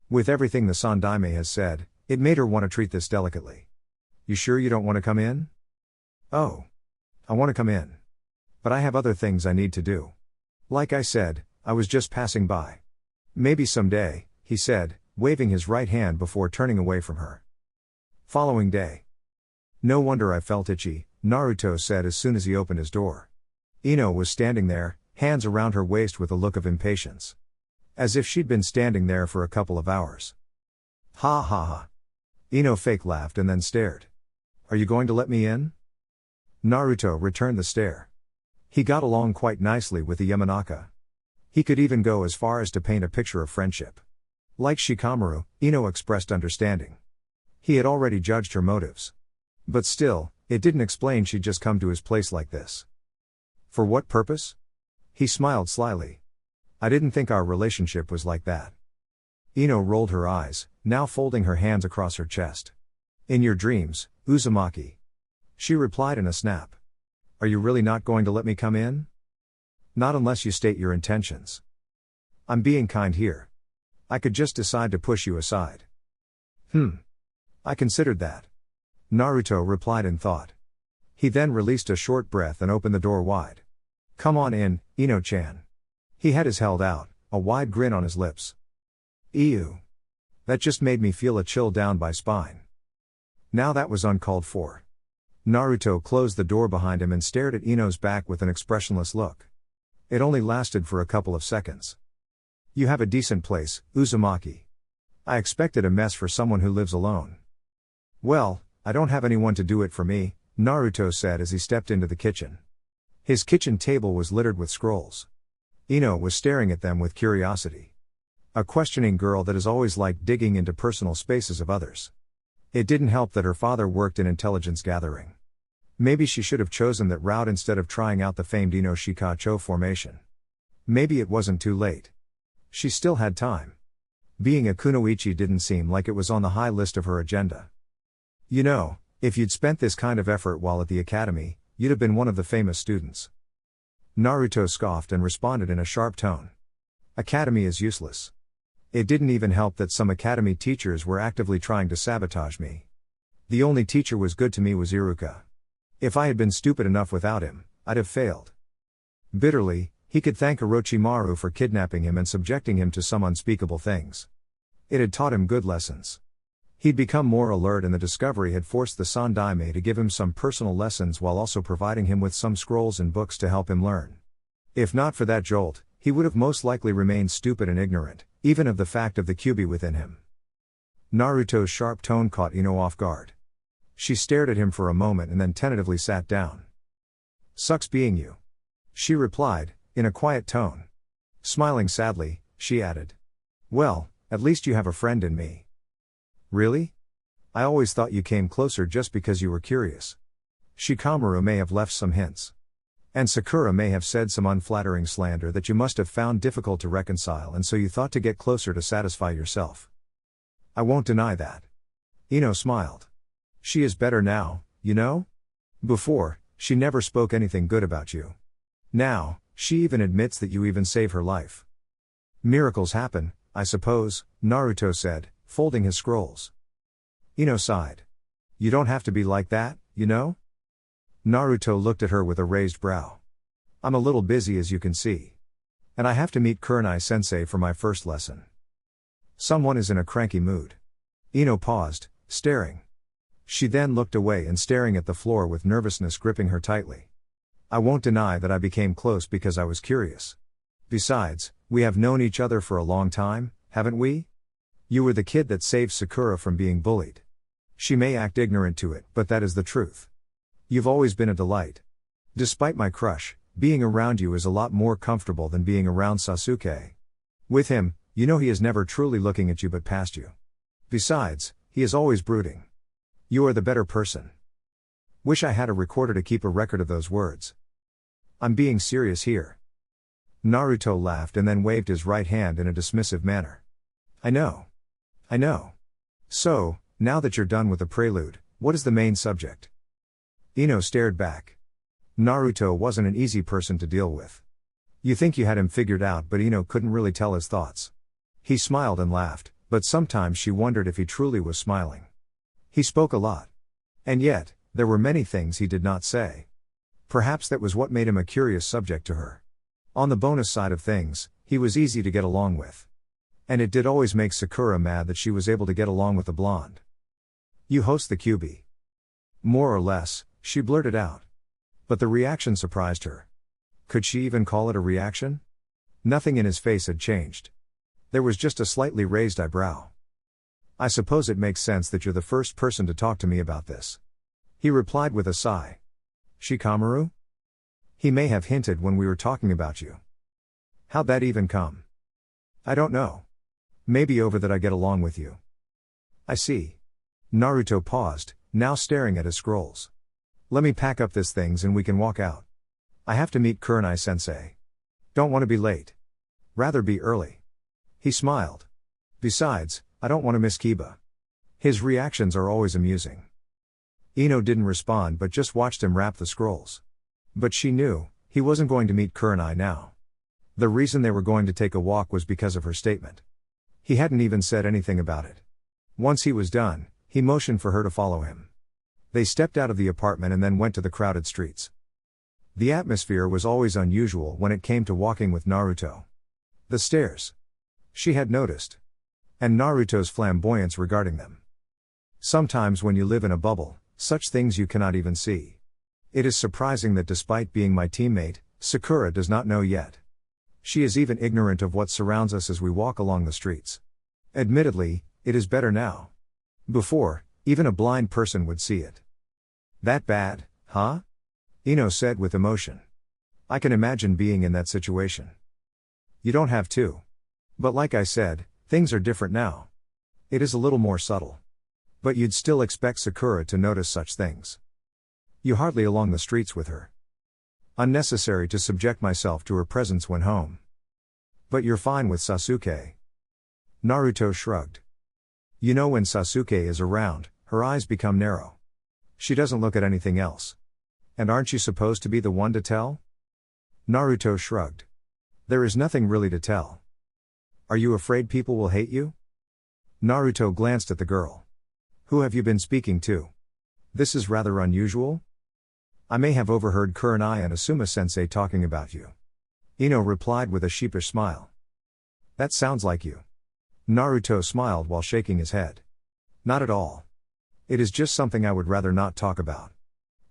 With everything the Sandaime has said, it made her want to treat this delicately. You sure you don't want to come in? Oh. I want to come in. But I have other things I need to do. Like I said, I was just passing by. Maybe someday, he said, waving his right hand before turning away from her. Following day. No wonder I felt itchy, Naruto said as soon as he opened his door. Ino was standing there, hands around her waist with a look of impatience. As if she'd been standing there for a couple of hours. Ha ha ha. Ino fake laughed and then stared. Are you going to let me in? Naruto returned the stare. He got along quite nicely with the Yamanaka. He could even go as far as to paint a picture of friendship. Like Shikamaru, Ino expressed understanding. He had already judged her motives. But still, it didn't explain she'd just come to his place like this. For what purpose? He smiled slyly. I didn't think our relationship was like that. Ino rolled her eyes, now folding her hands across her chest. In your dreams, Uzumaki. She replied in a snap. Are you really not going to let me come in? Not unless you state your intentions. I'm being kind here. I could just decide to push you aside. I considered that. Naruto replied in thought. He then released a short breath and opened the door wide. Come on in, Ino-chan. He had his held out, a wide grin on his lips. Ew. That just made me feel a chill down my spine. Now that was uncalled for. Naruto closed the door behind him and stared at Ino's back with an expressionless look. It only lasted for a couple of seconds. You have a decent place, Uzumaki. I expected a mess for someone who lives alone. Well, I don't have anyone to do it for me, Naruto said as he stepped into the kitchen. His kitchen table was littered with scrolls. Ino was staring at them with curiosity. A questioning girl that has always liked digging into personal spaces of others. It didn't help that her father worked in intelligence gathering. Maybe she should have chosen that route instead of trying out the famed Ino Shikacho formation. Maybe it wasn't too late. She still had time. Being a kunoichi didn't seem like it was on the high list of her agenda. You know, if you'd spent this kind of effort while at the academy, you'd have been one of the famous students. Naruto scoffed and responded in a sharp tone. Academy is useless. It didn't even help that some academy teachers were actively trying to sabotage me. The only teacher was good to me was Iruka. If I had been stupid enough without him, I'd have failed. Bitterly, he could thank Orochimaru for kidnapping him and subjecting him to some unspeakable things. It had taught him good lessons. He'd become more alert and the discovery had forced the Sandaime to give him some personal lessons while also providing him with some scrolls and books to help him learn. If not for that jolt, he would have most likely remained stupid and ignorant, even of the fact of the Kyuubi within him. Naruto's sharp tone caught Ino off guard. She stared at him for a moment and then tentatively sat down. Sucks being you. She replied, in a quiet tone. Smiling sadly, she added. Well, at least you have a friend in me. Really? I always thought you came closer just because you were curious. Shikamaru may have left some hints. And Sakura may have said some unflattering slander that you must have found difficult to reconcile and so you thought to get closer to satisfy yourself. I won't deny that. Ino smiled. She is better now, you know? Before, she never spoke anything good about you. Now, she even admits that you even save her life. Miracles happen, I suppose, Naruto said, folding his scrolls. Ino sighed. You don't have to be like that, you know? Naruto looked at her with a raised brow. I'm a little busy as you can see. And I have to meet Kurenai-sensei for my first lesson. Someone is in a cranky mood. Ino paused, staring. She then looked away and staring at the floor with nervousness gripping her tightly. I won't deny that I became close because I was curious. Besides, we have known each other for a long time, haven't we? You were the kid that saved Sakura from being bullied. She may act ignorant to it, but that is the truth. You've always been a delight. Despite my crush, being around you is a lot more comfortable than being around Sasuke. With him, you know he is never truly looking at you but past you. Besides, he is always brooding. You are the better person. Wish I had a recorder to keep a record of those words. I'm being serious here. Naruto laughed and then waved his right hand in a dismissive manner. I know. So, now that you're done with the prelude, what is the main subject? Ino stared back. Naruto wasn't an easy person to deal with. You think you had him figured out, but Ino couldn't really tell his thoughts. He smiled and laughed, but sometimes she wondered if he truly was smiling. He spoke a lot. And yet, there were many things he did not say. Perhaps that was what made him a curious subject to her. On the bonus side of things, he was easy to get along with. And it did always make Sakura mad that she was able to get along with the blonde. "You host the QB." More or less, she blurted out. But the reaction surprised her. Could she even call it a reaction? Nothing in his face had changed. There was just a slightly raised eyebrow. "I suppose it makes sense that you're the first person to talk to me about this," he replied with a sigh. "Shikamaru? He may have hinted when we were talking about you." "How'd that even come?" "I don't know. Maybe over that I get along with you." "I see." Naruto paused, now staring at his scrolls. "Let me pack up these things and we can walk out. I have to meet Kurenai-sensei. Don't want to be late. Rather be early." He smiled. "Besides, I don't want to miss Kiba. His reactions are always amusing." Ino didn't respond but just watched him wrap the scrolls. But she knew, he wasn't going to meet Kurenai now. The reason they were going to take a walk was because of her statement. He hadn't even said anything about it. Once he was done, he motioned for her to follow him. They stepped out of the apartment and then went to the crowded streets. The atmosphere was always unusual when it came to walking with Naruto. The stairs. She had noticed. And Naruto's flamboyance regarding them. Sometimes when you live in a bubble, such things you cannot even see. It is surprising that despite being my teammate, Sakura does not know yet. She is even ignorant of what surrounds us as we walk along the streets. Admittedly, it is better now. Before, even a blind person would see it. "That bad, huh?" Ino said with emotion. "I can imagine being in that situation." "You don't have to. But like I said, things are different now. It is a little more subtle. But you'd still expect Sakura to notice such things. You hardly along the streets with her. Unnecessary to subject myself to her presence when home. But you're fine with Sasuke." Naruto shrugged. "You know when Sasuke is around, her eyes become narrow. She doesn't look at anything else. And aren't you supposed to be the one to tell?" Naruto shrugged. "There is nothing really to tell." "Are you afraid people will hate you?" Naruto glanced at the girl. "Who have you been speaking to? This is rather unusual." "I may have overheard Kurenai and Asuma-sensei talking about you." Ino replied with a sheepish smile. "That sounds like you." Naruto smiled while shaking his head. "Not at all. It is just something I would rather not talk about."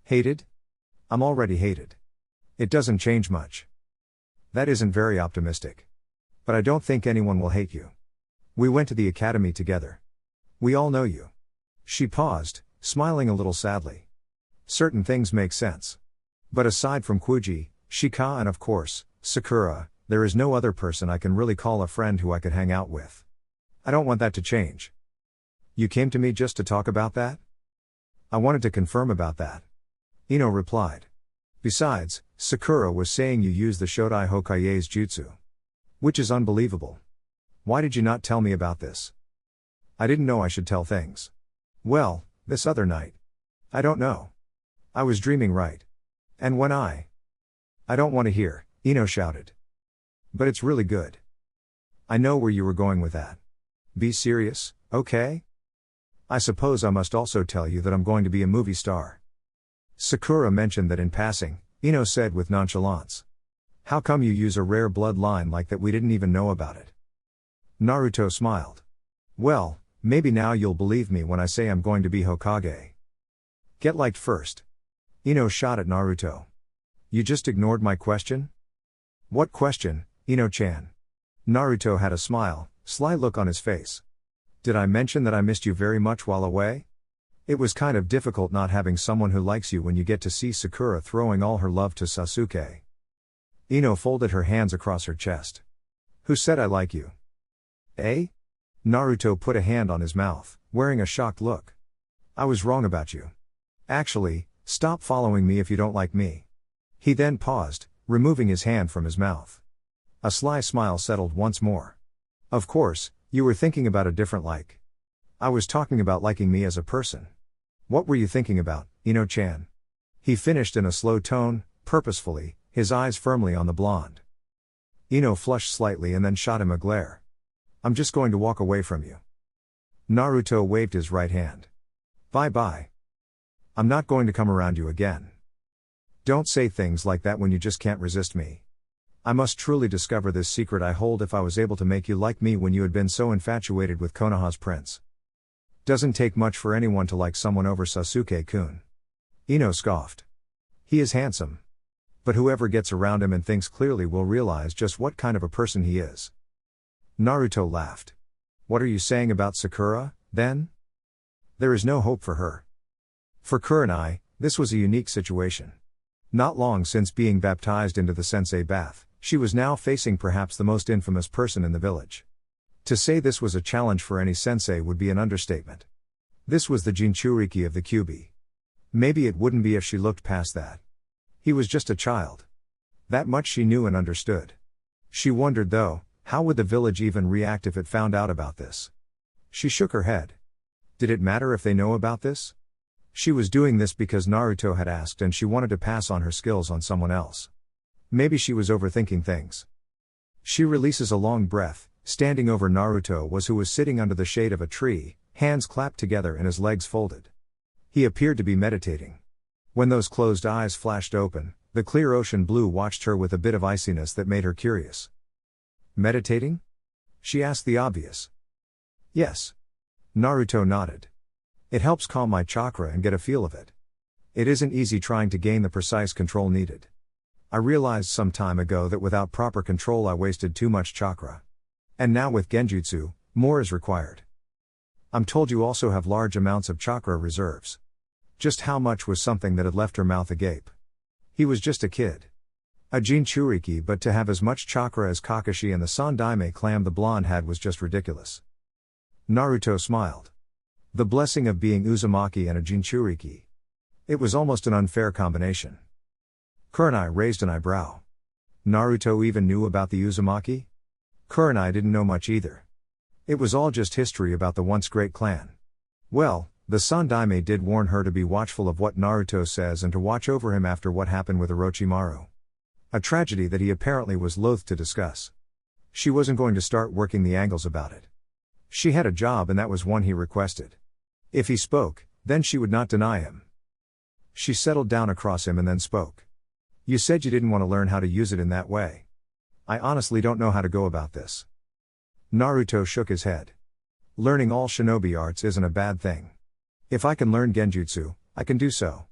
"Hated? I'm already hated. It doesn't change much." "That isn't very optimistic. But I don't think anyone will hate you. We went to the academy together. We all know you." She paused, smiling a little sadly. "Certain things make sense. But aside from Kuji, Shika and of course, Sakura, there is no other person I can really call a friend who I could hang out with. I don't want that to change." "You came to me just to talk about that?" "I wanted to confirm about that." Ino replied. "Besides, Sakura was saying you use the Shodai Hokage's jutsu. Which is unbelievable. Why did you not tell me about this?" "I didn't know I should tell things." "Well, this other night. I don't know. I was dreaming, right? And when I don't want to hear," Ino shouted. "But it's really good." "I know where you were going with that. Be serious, okay? I suppose I must also tell you that I'm going to be a movie star." Sakura mentioned that in passing, Ino said with nonchalance. "How come you use a rare bloodline like that? We didn't even know about it." Naruto smiled. "Well, maybe now you'll believe me when I say I'm going to be Hokage." "Get liked first." Ino shot at Naruto. "You just ignored my question?" "What question, Ino-chan?" Naruto had a smile, sly look on his face. "Did I mention that I missed you very much while away? It was kind of difficult not having someone who likes you when you get to see Sakura throwing all her love to Sasuke." Ino folded her hands across her chest. "Who said I like you?" "Eh?" Naruto put a hand on his mouth, wearing a shocked look. "I was wrong about you. Actually, stop following me if you don't like me." He then paused, removing his hand from his mouth. A sly smile settled once more. "Of course, you were thinking about a different like. I was talking about liking me as a person." "What were you thinking about, Ino-chan?" He finished in a slow tone, purposefully, his eyes firmly on the blonde. Ino flushed slightly and then shot him a glare. "I'm just going to walk away from you. Naruto waved his right hand. Bye-bye. I'm not going to come around you again. Don't say things like that when you just can't resist me. I must truly discover this secret I hold if I was able to make you like me when you had been so infatuated with Konoha's prince. Doesn't take much for anyone to like someone over Sasuke-kun. Ino scoffed. He is handsome. But whoever gets around him and thinks clearly will realize just what kind of a person he is. Naruto laughed. What are you saying about Sakura, then? There is no hope for her. For Kurenai, this was a unique situation. Not long since being baptized into the sensei bath, she was now facing perhaps the most infamous person in the village. To say this was a challenge for any sensei would be an understatement. This was the Jinchuriki of the Kyuubi. Maybe it wouldn't be if she looked past that. He was just a child. That much she knew and understood. She wondered though, how would the village even react if it found out about this? She shook her head. Did it matter if they know about this? She was doing this because Naruto had asked and she wanted to pass on her skills on someone else. Maybe she was overthinking things. She releases a long breath. Standing over Naruto was who was sitting under the shade of a tree, hands clapped together and his legs folded. He appeared to be meditating. When those closed eyes flashed open, the clear ocean blue watched her with a bit of iciness that made her curious. Meditating? She asked the obvious. Yes. Naruto nodded. It helps calm my chakra and get a feel of it. It isn't easy trying to gain the precise control needed. I realized some time ago that without proper control I wasted too much chakra. And now with genjutsu, more is required. I'm told you also have large amounts of chakra reserves. Just how much was something that had left her mouth agape. He was just a kid. A Jinchuriki, but to have as much chakra as Kakashi and the Sandaime clan the blonde had was just ridiculous. Naruto smiled. The blessing of being Uzumaki and a Jinchuriki. It was almost an unfair combination. Kurenai raised an eyebrow. Naruto even knew about the Uzumaki? Kurenai didn't know much either. It was all just history about the once great clan. Well, the Sandaime did warn her to be watchful of what Naruto says and to watch over him after what happened with Orochimaru. A tragedy that he apparently was loath to discuss. She wasn't going to start working the angles about it. She had a job and that was one he requested. If he spoke, then she would not deny him. She settled down across him and then spoke. You said you didn't want to learn how to use it in that way. I honestly don't know how to go about this. Naruto shook his head. Learning all shinobi arts isn't a bad thing. If I can learn genjutsu, I can do so.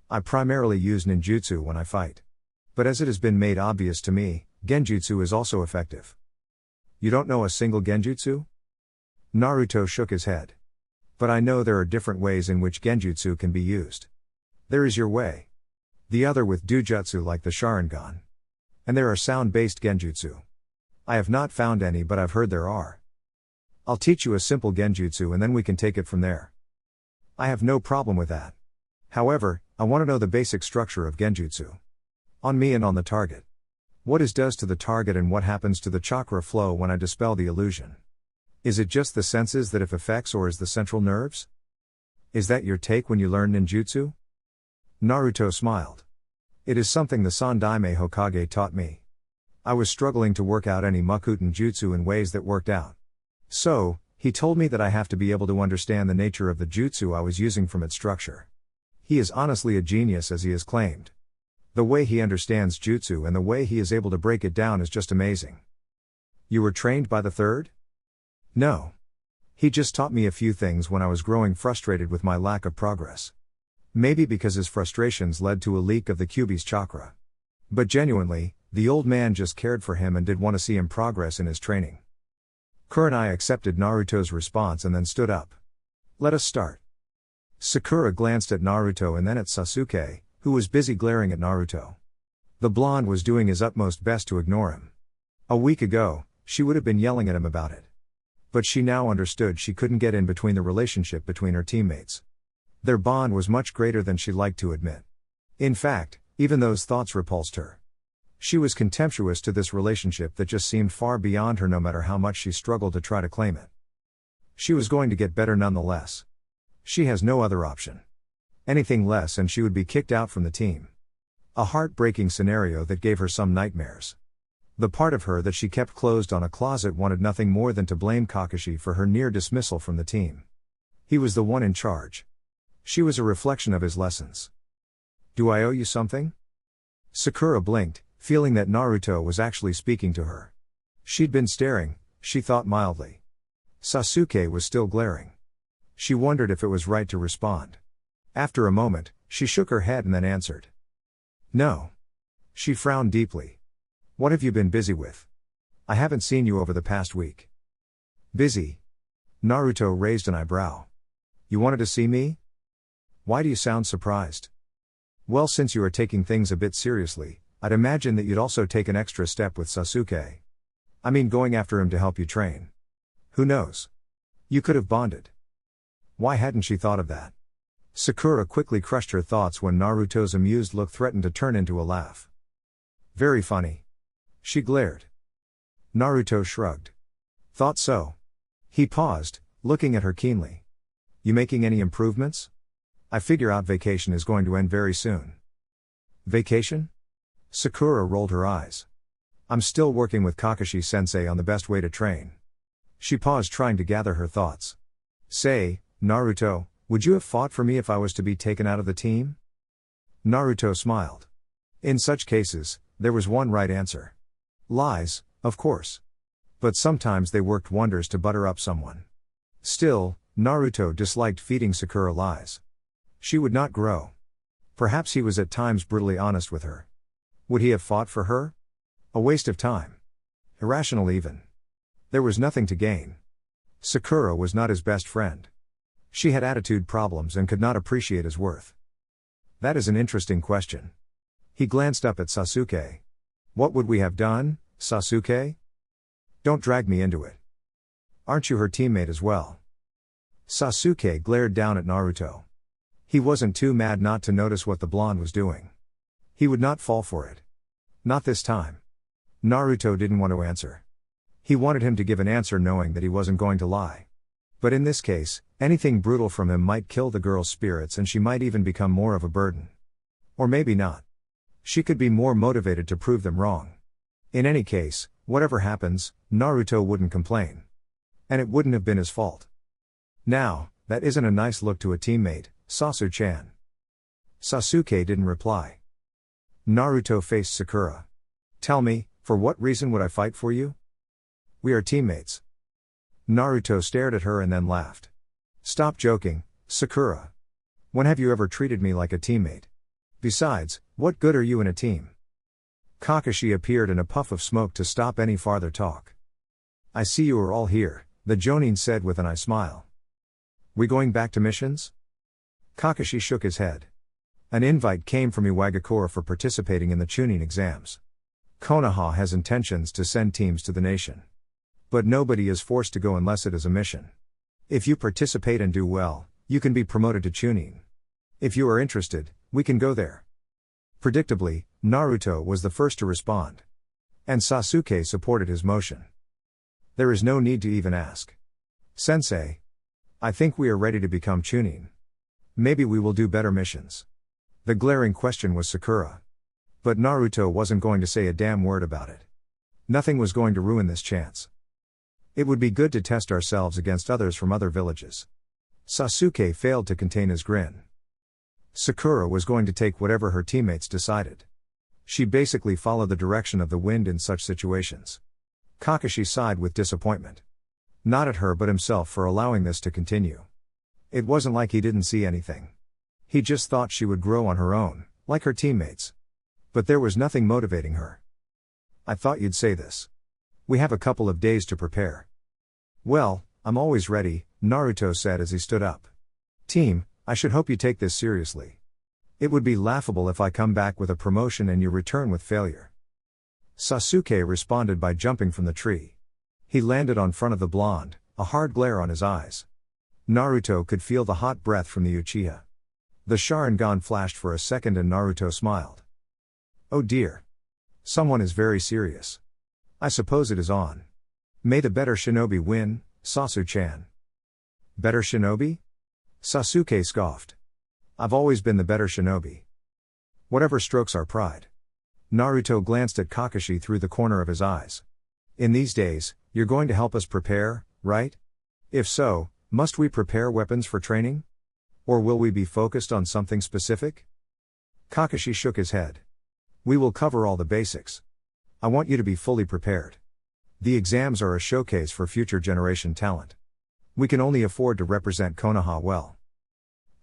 I primarily use ninjutsu when I fight. But as it has been made obvious to me, genjutsu is also effective. You don't know a single genjutsu? Naruto shook his head. But I know there are different ways in which genjutsu can be used. There is your way. The other with dujutsu like the Sharingan. And there are sound-based genjutsu. I have not found any but I've heard there are. I'll teach you a simple genjutsu and then we can take it from there. I have no problem with that. However, I want to know the basic structure of genjutsu. On me and on the target. What is does to the target and what happens to the chakra flow when I dispel the illusion? Is it just the senses that if affects or is the central nerves? Is that your take when you learn ninjutsu? Naruto smiled. It is something the Sandaime Hokage taught me. I was struggling to work out any Mokuton jutsu in ways that worked out. So, he told me that I have to be able to understand the nature of the jutsu I was using from its structure. He is honestly a genius as he has claimed. The way he understands jutsu and the way he is able to break it down is just amazing. You were trained by the third? No. He just taught me a few things when I was growing frustrated with my lack of progress. Maybe because his frustrations led to a leak of the Kyuubi's chakra. But genuinely, the old man just cared for him and did want to see him progress in his training. Kurenai accepted Naruto's response and then stood up. Let us start. Sakura glanced at Naruto and then at Sasuke, who was busy glaring at Naruto. The blonde was doing his utmost best to ignore him. A week ago, she would have been yelling at him about it. But she now understood she couldn't get in between the relationship between her teammates. Their bond was much greater than she liked to admit. In fact, even those thoughts repulsed her. She was contemptuous to this relationship that just seemed far beyond her no matter how much she struggled to try to claim it. She was going to get better nonetheless. She has no other option. Anything less and she would be kicked out from the team. A heartbreaking scenario that gave her some nightmares. The part of her that she kept closed on a closet wanted nothing more than to blame Kakashi for her near dismissal from the team. He was the one in charge. She was a reflection of his lessons. "Do I owe you something?" Sakura blinked, feeling that Naruto was actually speaking to her. She'd been staring, she thought mildly. Sasuke was still glaring. She wondered if it was right to respond. After a moment, she shook her head and then answered. "No." She frowned deeply. "What have you been busy with? I haven't seen you over the past week." "Busy?" Naruto raised an eyebrow. "You wanted to see me? Why do you sound surprised?" "Well, since you are taking things a bit seriously, I'd imagine that you'd also take an extra step with Sasuke. I mean going after him to help you train. Who knows? You could have bonded." Why hadn't she thought of that? Sakura quickly crushed her thoughts when Naruto's amused look threatened to turn into a laugh. "Very funny." She glared. Naruto shrugged. "Thought so." He paused, looking at her keenly. "You making any improvements? I figure out vacation is going to end very soon." "Vacation?" Sakura rolled her eyes. "I'm still working with Kakashi-sensei on the best way to train." She paused, trying to gather her thoughts. "Say, Naruto, would you have fought for me if I was to be taken out of the team?" Naruto smiled. In such cases, there was one right answer. Lies, of course. But sometimes they worked wonders to butter up someone. Still, Naruto disliked feeding Sakura lies. She would not grow. Perhaps he was at times brutally honest with her. Would he have fought for her? A waste of time. Irrational even. There was nothing to gain. Sakura was not his best friend. She had attitude problems and could not appreciate his worth. That is an interesting question. He glanced up at Sasuke. "What would we have done, Sasuke?" "Don't drag me into it. Aren't you her teammate as well?" Sasuke glared down at Naruto. He wasn't too mad not to notice what the blonde was doing. He would not fall for it. Not this time. Naruto didn't want to answer. He wanted him to give an answer knowing that he wasn't going to lie. But in this case, anything brutal from him might kill the girl's spirits and she might even become more of a burden. Or maybe not. She could be more motivated to prove them wrong. In any case, whatever happens, Naruto wouldn't complain. And it wouldn't have been his fault. "Now, that isn't a nice look to a teammate, Sasu-chan." Sasuke didn't reply. Naruto faced Sakura. "Tell me, for what reason would I fight for you? We are teammates." Naruto stared at her and then laughed. "Stop joking, Sakura. When have you ever treated me like a teammate? Besides, what good are you in a team?" Kakashi appeared in a puff of smoke to stop any farther talk. "I see you are all here," the Jonin said with an eye smile. "We going back to missions?" Kakashi shook his head. "An invite came from Iwagakure for participating in the Chunin exams. Konoha has intentions to send teams to the nation. But nobody is forced to go unless it is a mission. If you participate and do well, you can be promoted to Chunin. If you are interested, we can go there." Predictably, Naruto was the first to respond. And Sasuke supported his motion. "There is no need to even ask. Sensei. I think we are ready to become Chunin. Maybe we will do better missions." The glaring question was Sakura. But Naruto wasn't going to say a damn word about it. Nothing was going to ruin this chance. It would be good to test ourselves against others from other villages. Sasuke failed to contain his grin. Sakura was going to take whatever her teammates decided. She basically followed the direction of the wind in such situations. Kakashi sighed with disappointment. Not at her but himself for allowing this to continue. It wasn't like he didn't see anything. He just thought she would grow on her own, like her teammates. But there was nothing motivating her. "I thought you'd say this. We have a couple of days to prepare." "Well, I'm always ready," Naruto said as he stood up. "Team, I should hope you take this seriously. It would be laughable if I come back with a promotion and you return with failure." Sasuke responded by jumping from the tree. He landed on front of the blonde, a hard glare on his eyes. Naruto could feel the hot breath from the Uchiha. The Sharingan flashed for a second and Naruto smiled. "Oh dear. Someone is very serious. I suppose it is on. May the better shinobi win, Sasu-chan." "Better shinobi?" Sasuke scoffed. "I've always been the better shinobi. Whatever strokes our pride." Naruto glanced at Kakashi through the corner of his eyes. In these days, you're going to help us prepare, right? If so, must we prepare weapons for training? Or will we be focused on something specific? Kakashi shook his head. We will cover all the basics. I want you to be fully prepared. The exams are a showcase for future generation talent. We can only afford to represent Konoha well.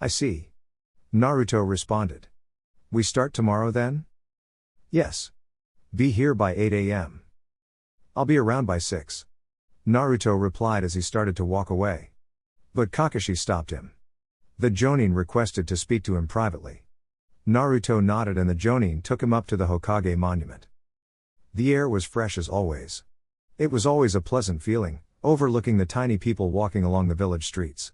I see. Naruto responded. We start tomorrow then? Yes. Be here by 8 a.m. I'll be around by 6. Naruto replied as he started to walk away. But Kakashi stopped him. The Jonin requested to speak to him privately. Naruto nodded and the Jonin took him up to the Hokage monument. The air was fresh as always. It was always a pleasant feeling, overlooking the tiny people walking along the village streets.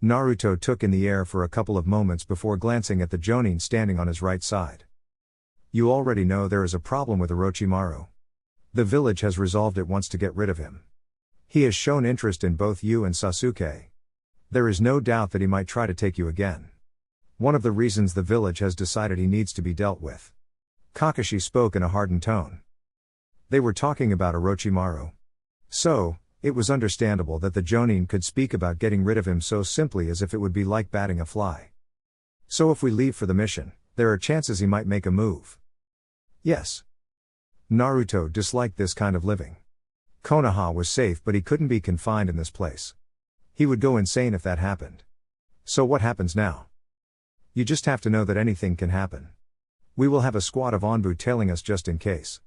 Naruto took in the air for a couple of moments before glancing at the Jonin standing on his right side. You already know there is a problem with Orochimaru. The village has resolved it wants to get rid of him. He has shown interest in both you and Sasuke. There is no doubt that he might try to take you again. One of the reasons the village has decided he needs to be dealt with. Kakashi spoke in a hardened tone. They were talking about Orochimaru. So, it was understandable that the Jonin could speak about getting rid of him so simply as if it would be like batting a fly. So if we leave for the mission, there are chances he might make a move. Yes. Naruto disliked this kind of living. Konoha was safe but he couldn't be confined in this place. He would go insane if that happened. So what happens now? You just have to know that anything can happen. We will have a squad of Onbu tailing us just in case.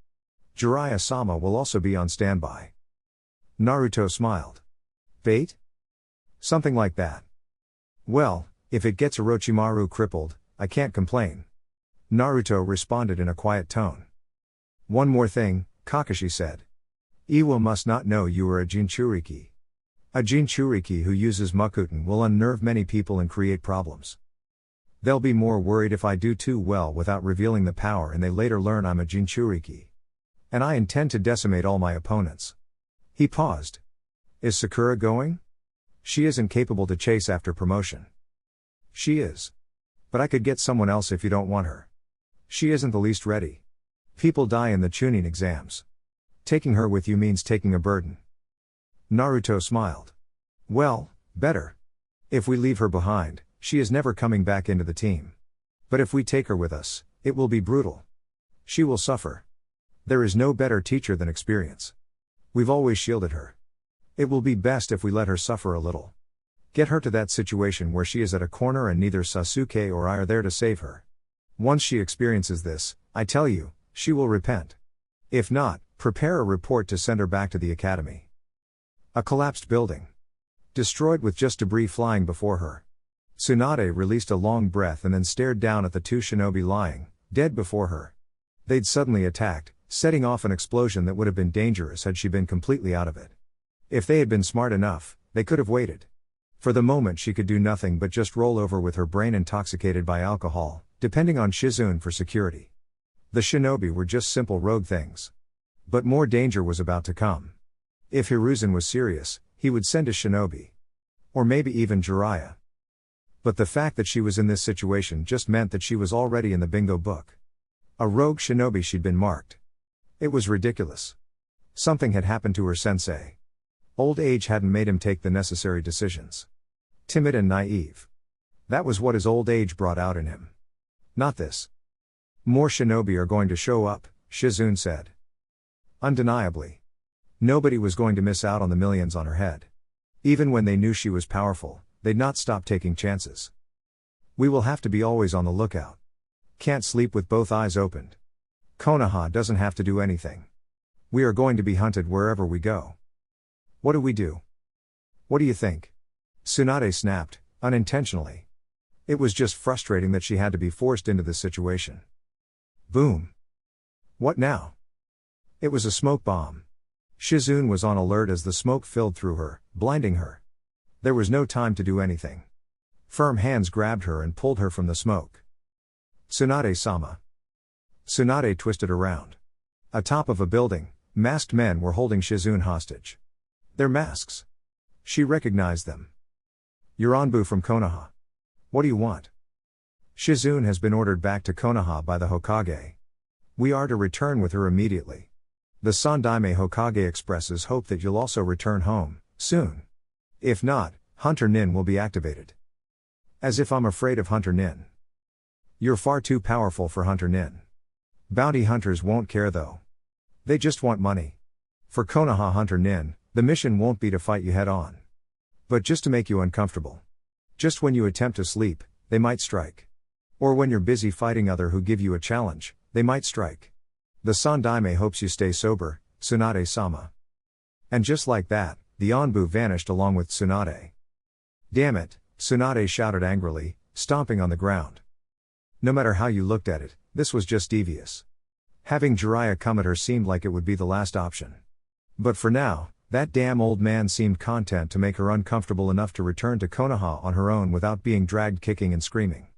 Jiraiya-sama will also be on standby. Naruto smiled. Bait? Something like that. Well, if it gets Orochimaru crippled, I can't complain. Naruto responded in a quiet tone. One more thing, Kakashi said. Iwa must not know you are a Jinchuriki. A Jinchuriki who uses Mokuton will unnerve many people and create problems. They'll be more worried if I do too well without revealing the power and they later learn I'm a Jinchuriki. And I intend to decimate all my opponents. He paused. Is Sakura going? She isn't capable to chase after promotion. She is. But I could get someone else if you don't want her. She isn't the least ready. People die in the Chunin exams. Taking her with you means taking a burden. Naruto smiled. Well, better. If we leave her behind, she is never coming back into the team. But if we take her with us, it will be brutal. She will suffer. There is no better teacher than experience. We've always shielded her. It will be best if we let her suffer a little. Get her to that situation where she is at a corner and neither Sasuke or I are there to save her. Once she experiences this, I tell you, she will repent. If not, prepare a report to send her back to the academy. A collapsed building. Destroyed with just debris flying before her. Tsunade released a long breath and then stared down at the two shinobi lying, dead before her. They'd suddenly attacked, setting off an explosion that would have been dangerous had she been completely out of it. If they had been smart enough, they could have waited. For the moment she could do nothing but just roll over with her brain intoxicated by alcohol, depending on Shizune for security. The shinobi were just simple rogue things. But more danger was about to come. If Hiruzen was serious, he would send a shinobi. Or maybe even Jiraiya. But the fact that she was in this situation just meant that she was already in the bingo book. A rogue shinobi, she'd been marked. It was ridiculous. Something had happened to her sensei. Old age hadn't made him take the necessary decisions. Timid and naive. That was what his old age brought out in him. Not this. More shinobi are going to show up, Shizune said. Undeniably. Nobody was going to miss out on the millions on her head. Even when they knew she was powerful, they'd not stop taking chances. We will have to be always on the lookout. Can't sleep with both eyes opened. Konoha doesn't have to do anything. We are going to be hunted wherever we go. What do we do? What do you think? Tsunade snapped, unintentionally. It was just frustrating that she had to be forced into this situation. Boom. What now? It was a smoke bomb. Shizune was on alert as the smoke filled through her, blinding her. There was no time to do anything. Firm hands grabbed her and pulled her from the smoke. Tsunade-sama. Tsunade twisted around. Atop of a building, masked men were holding Shizune hostage. Their masks. She recognized them. You're Onbu from Konoha. What do you want? Shizune has been ordered back to Konoha by the Hokage. We are to return with her immediately. The Sandaime Hokage expresses hope that you'll also return home, soon. If not, Hunter Nin will be activated. As if I'm afraid of Hunter Nin. You're far too powerful for Hunter Nin. Bounty hunters won't care though. They just want money. For Konoha Hunter Nin, the mission won't be to fight you head on. But just to make you uncomfortable. Just when you attempt to sleep, they might strike. Or when you're busy fighting other who give you a challenge, they might strike. The Sandaime hopes you stay sober, Tsunade-sama. And just like that, the Anbu vanished along with Tsunade. Damn it, Tsunade shouted angrily, stomping on the ground. No matter how you looked at it, this was just devious. Having Jiraiya come at her seemed like it would be the last option. But for now, that damn old man seemed content to make her uncomfortable enough to return to Konoha on her own without being dragged kicking and screaming.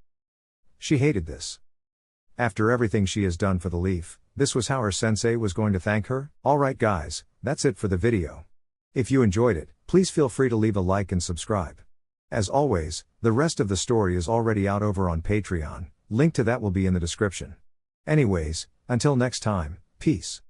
She hated this. After everything she has done for the Leaf, this was how her sensei was going to thank her? Alright guys, that's it for the video. If you enjoyed it, please feel free to leave a like and subscribe. As always, the rest of the story is already out over on Patreon, link to that will be in the description. Anyways, until next time, peace.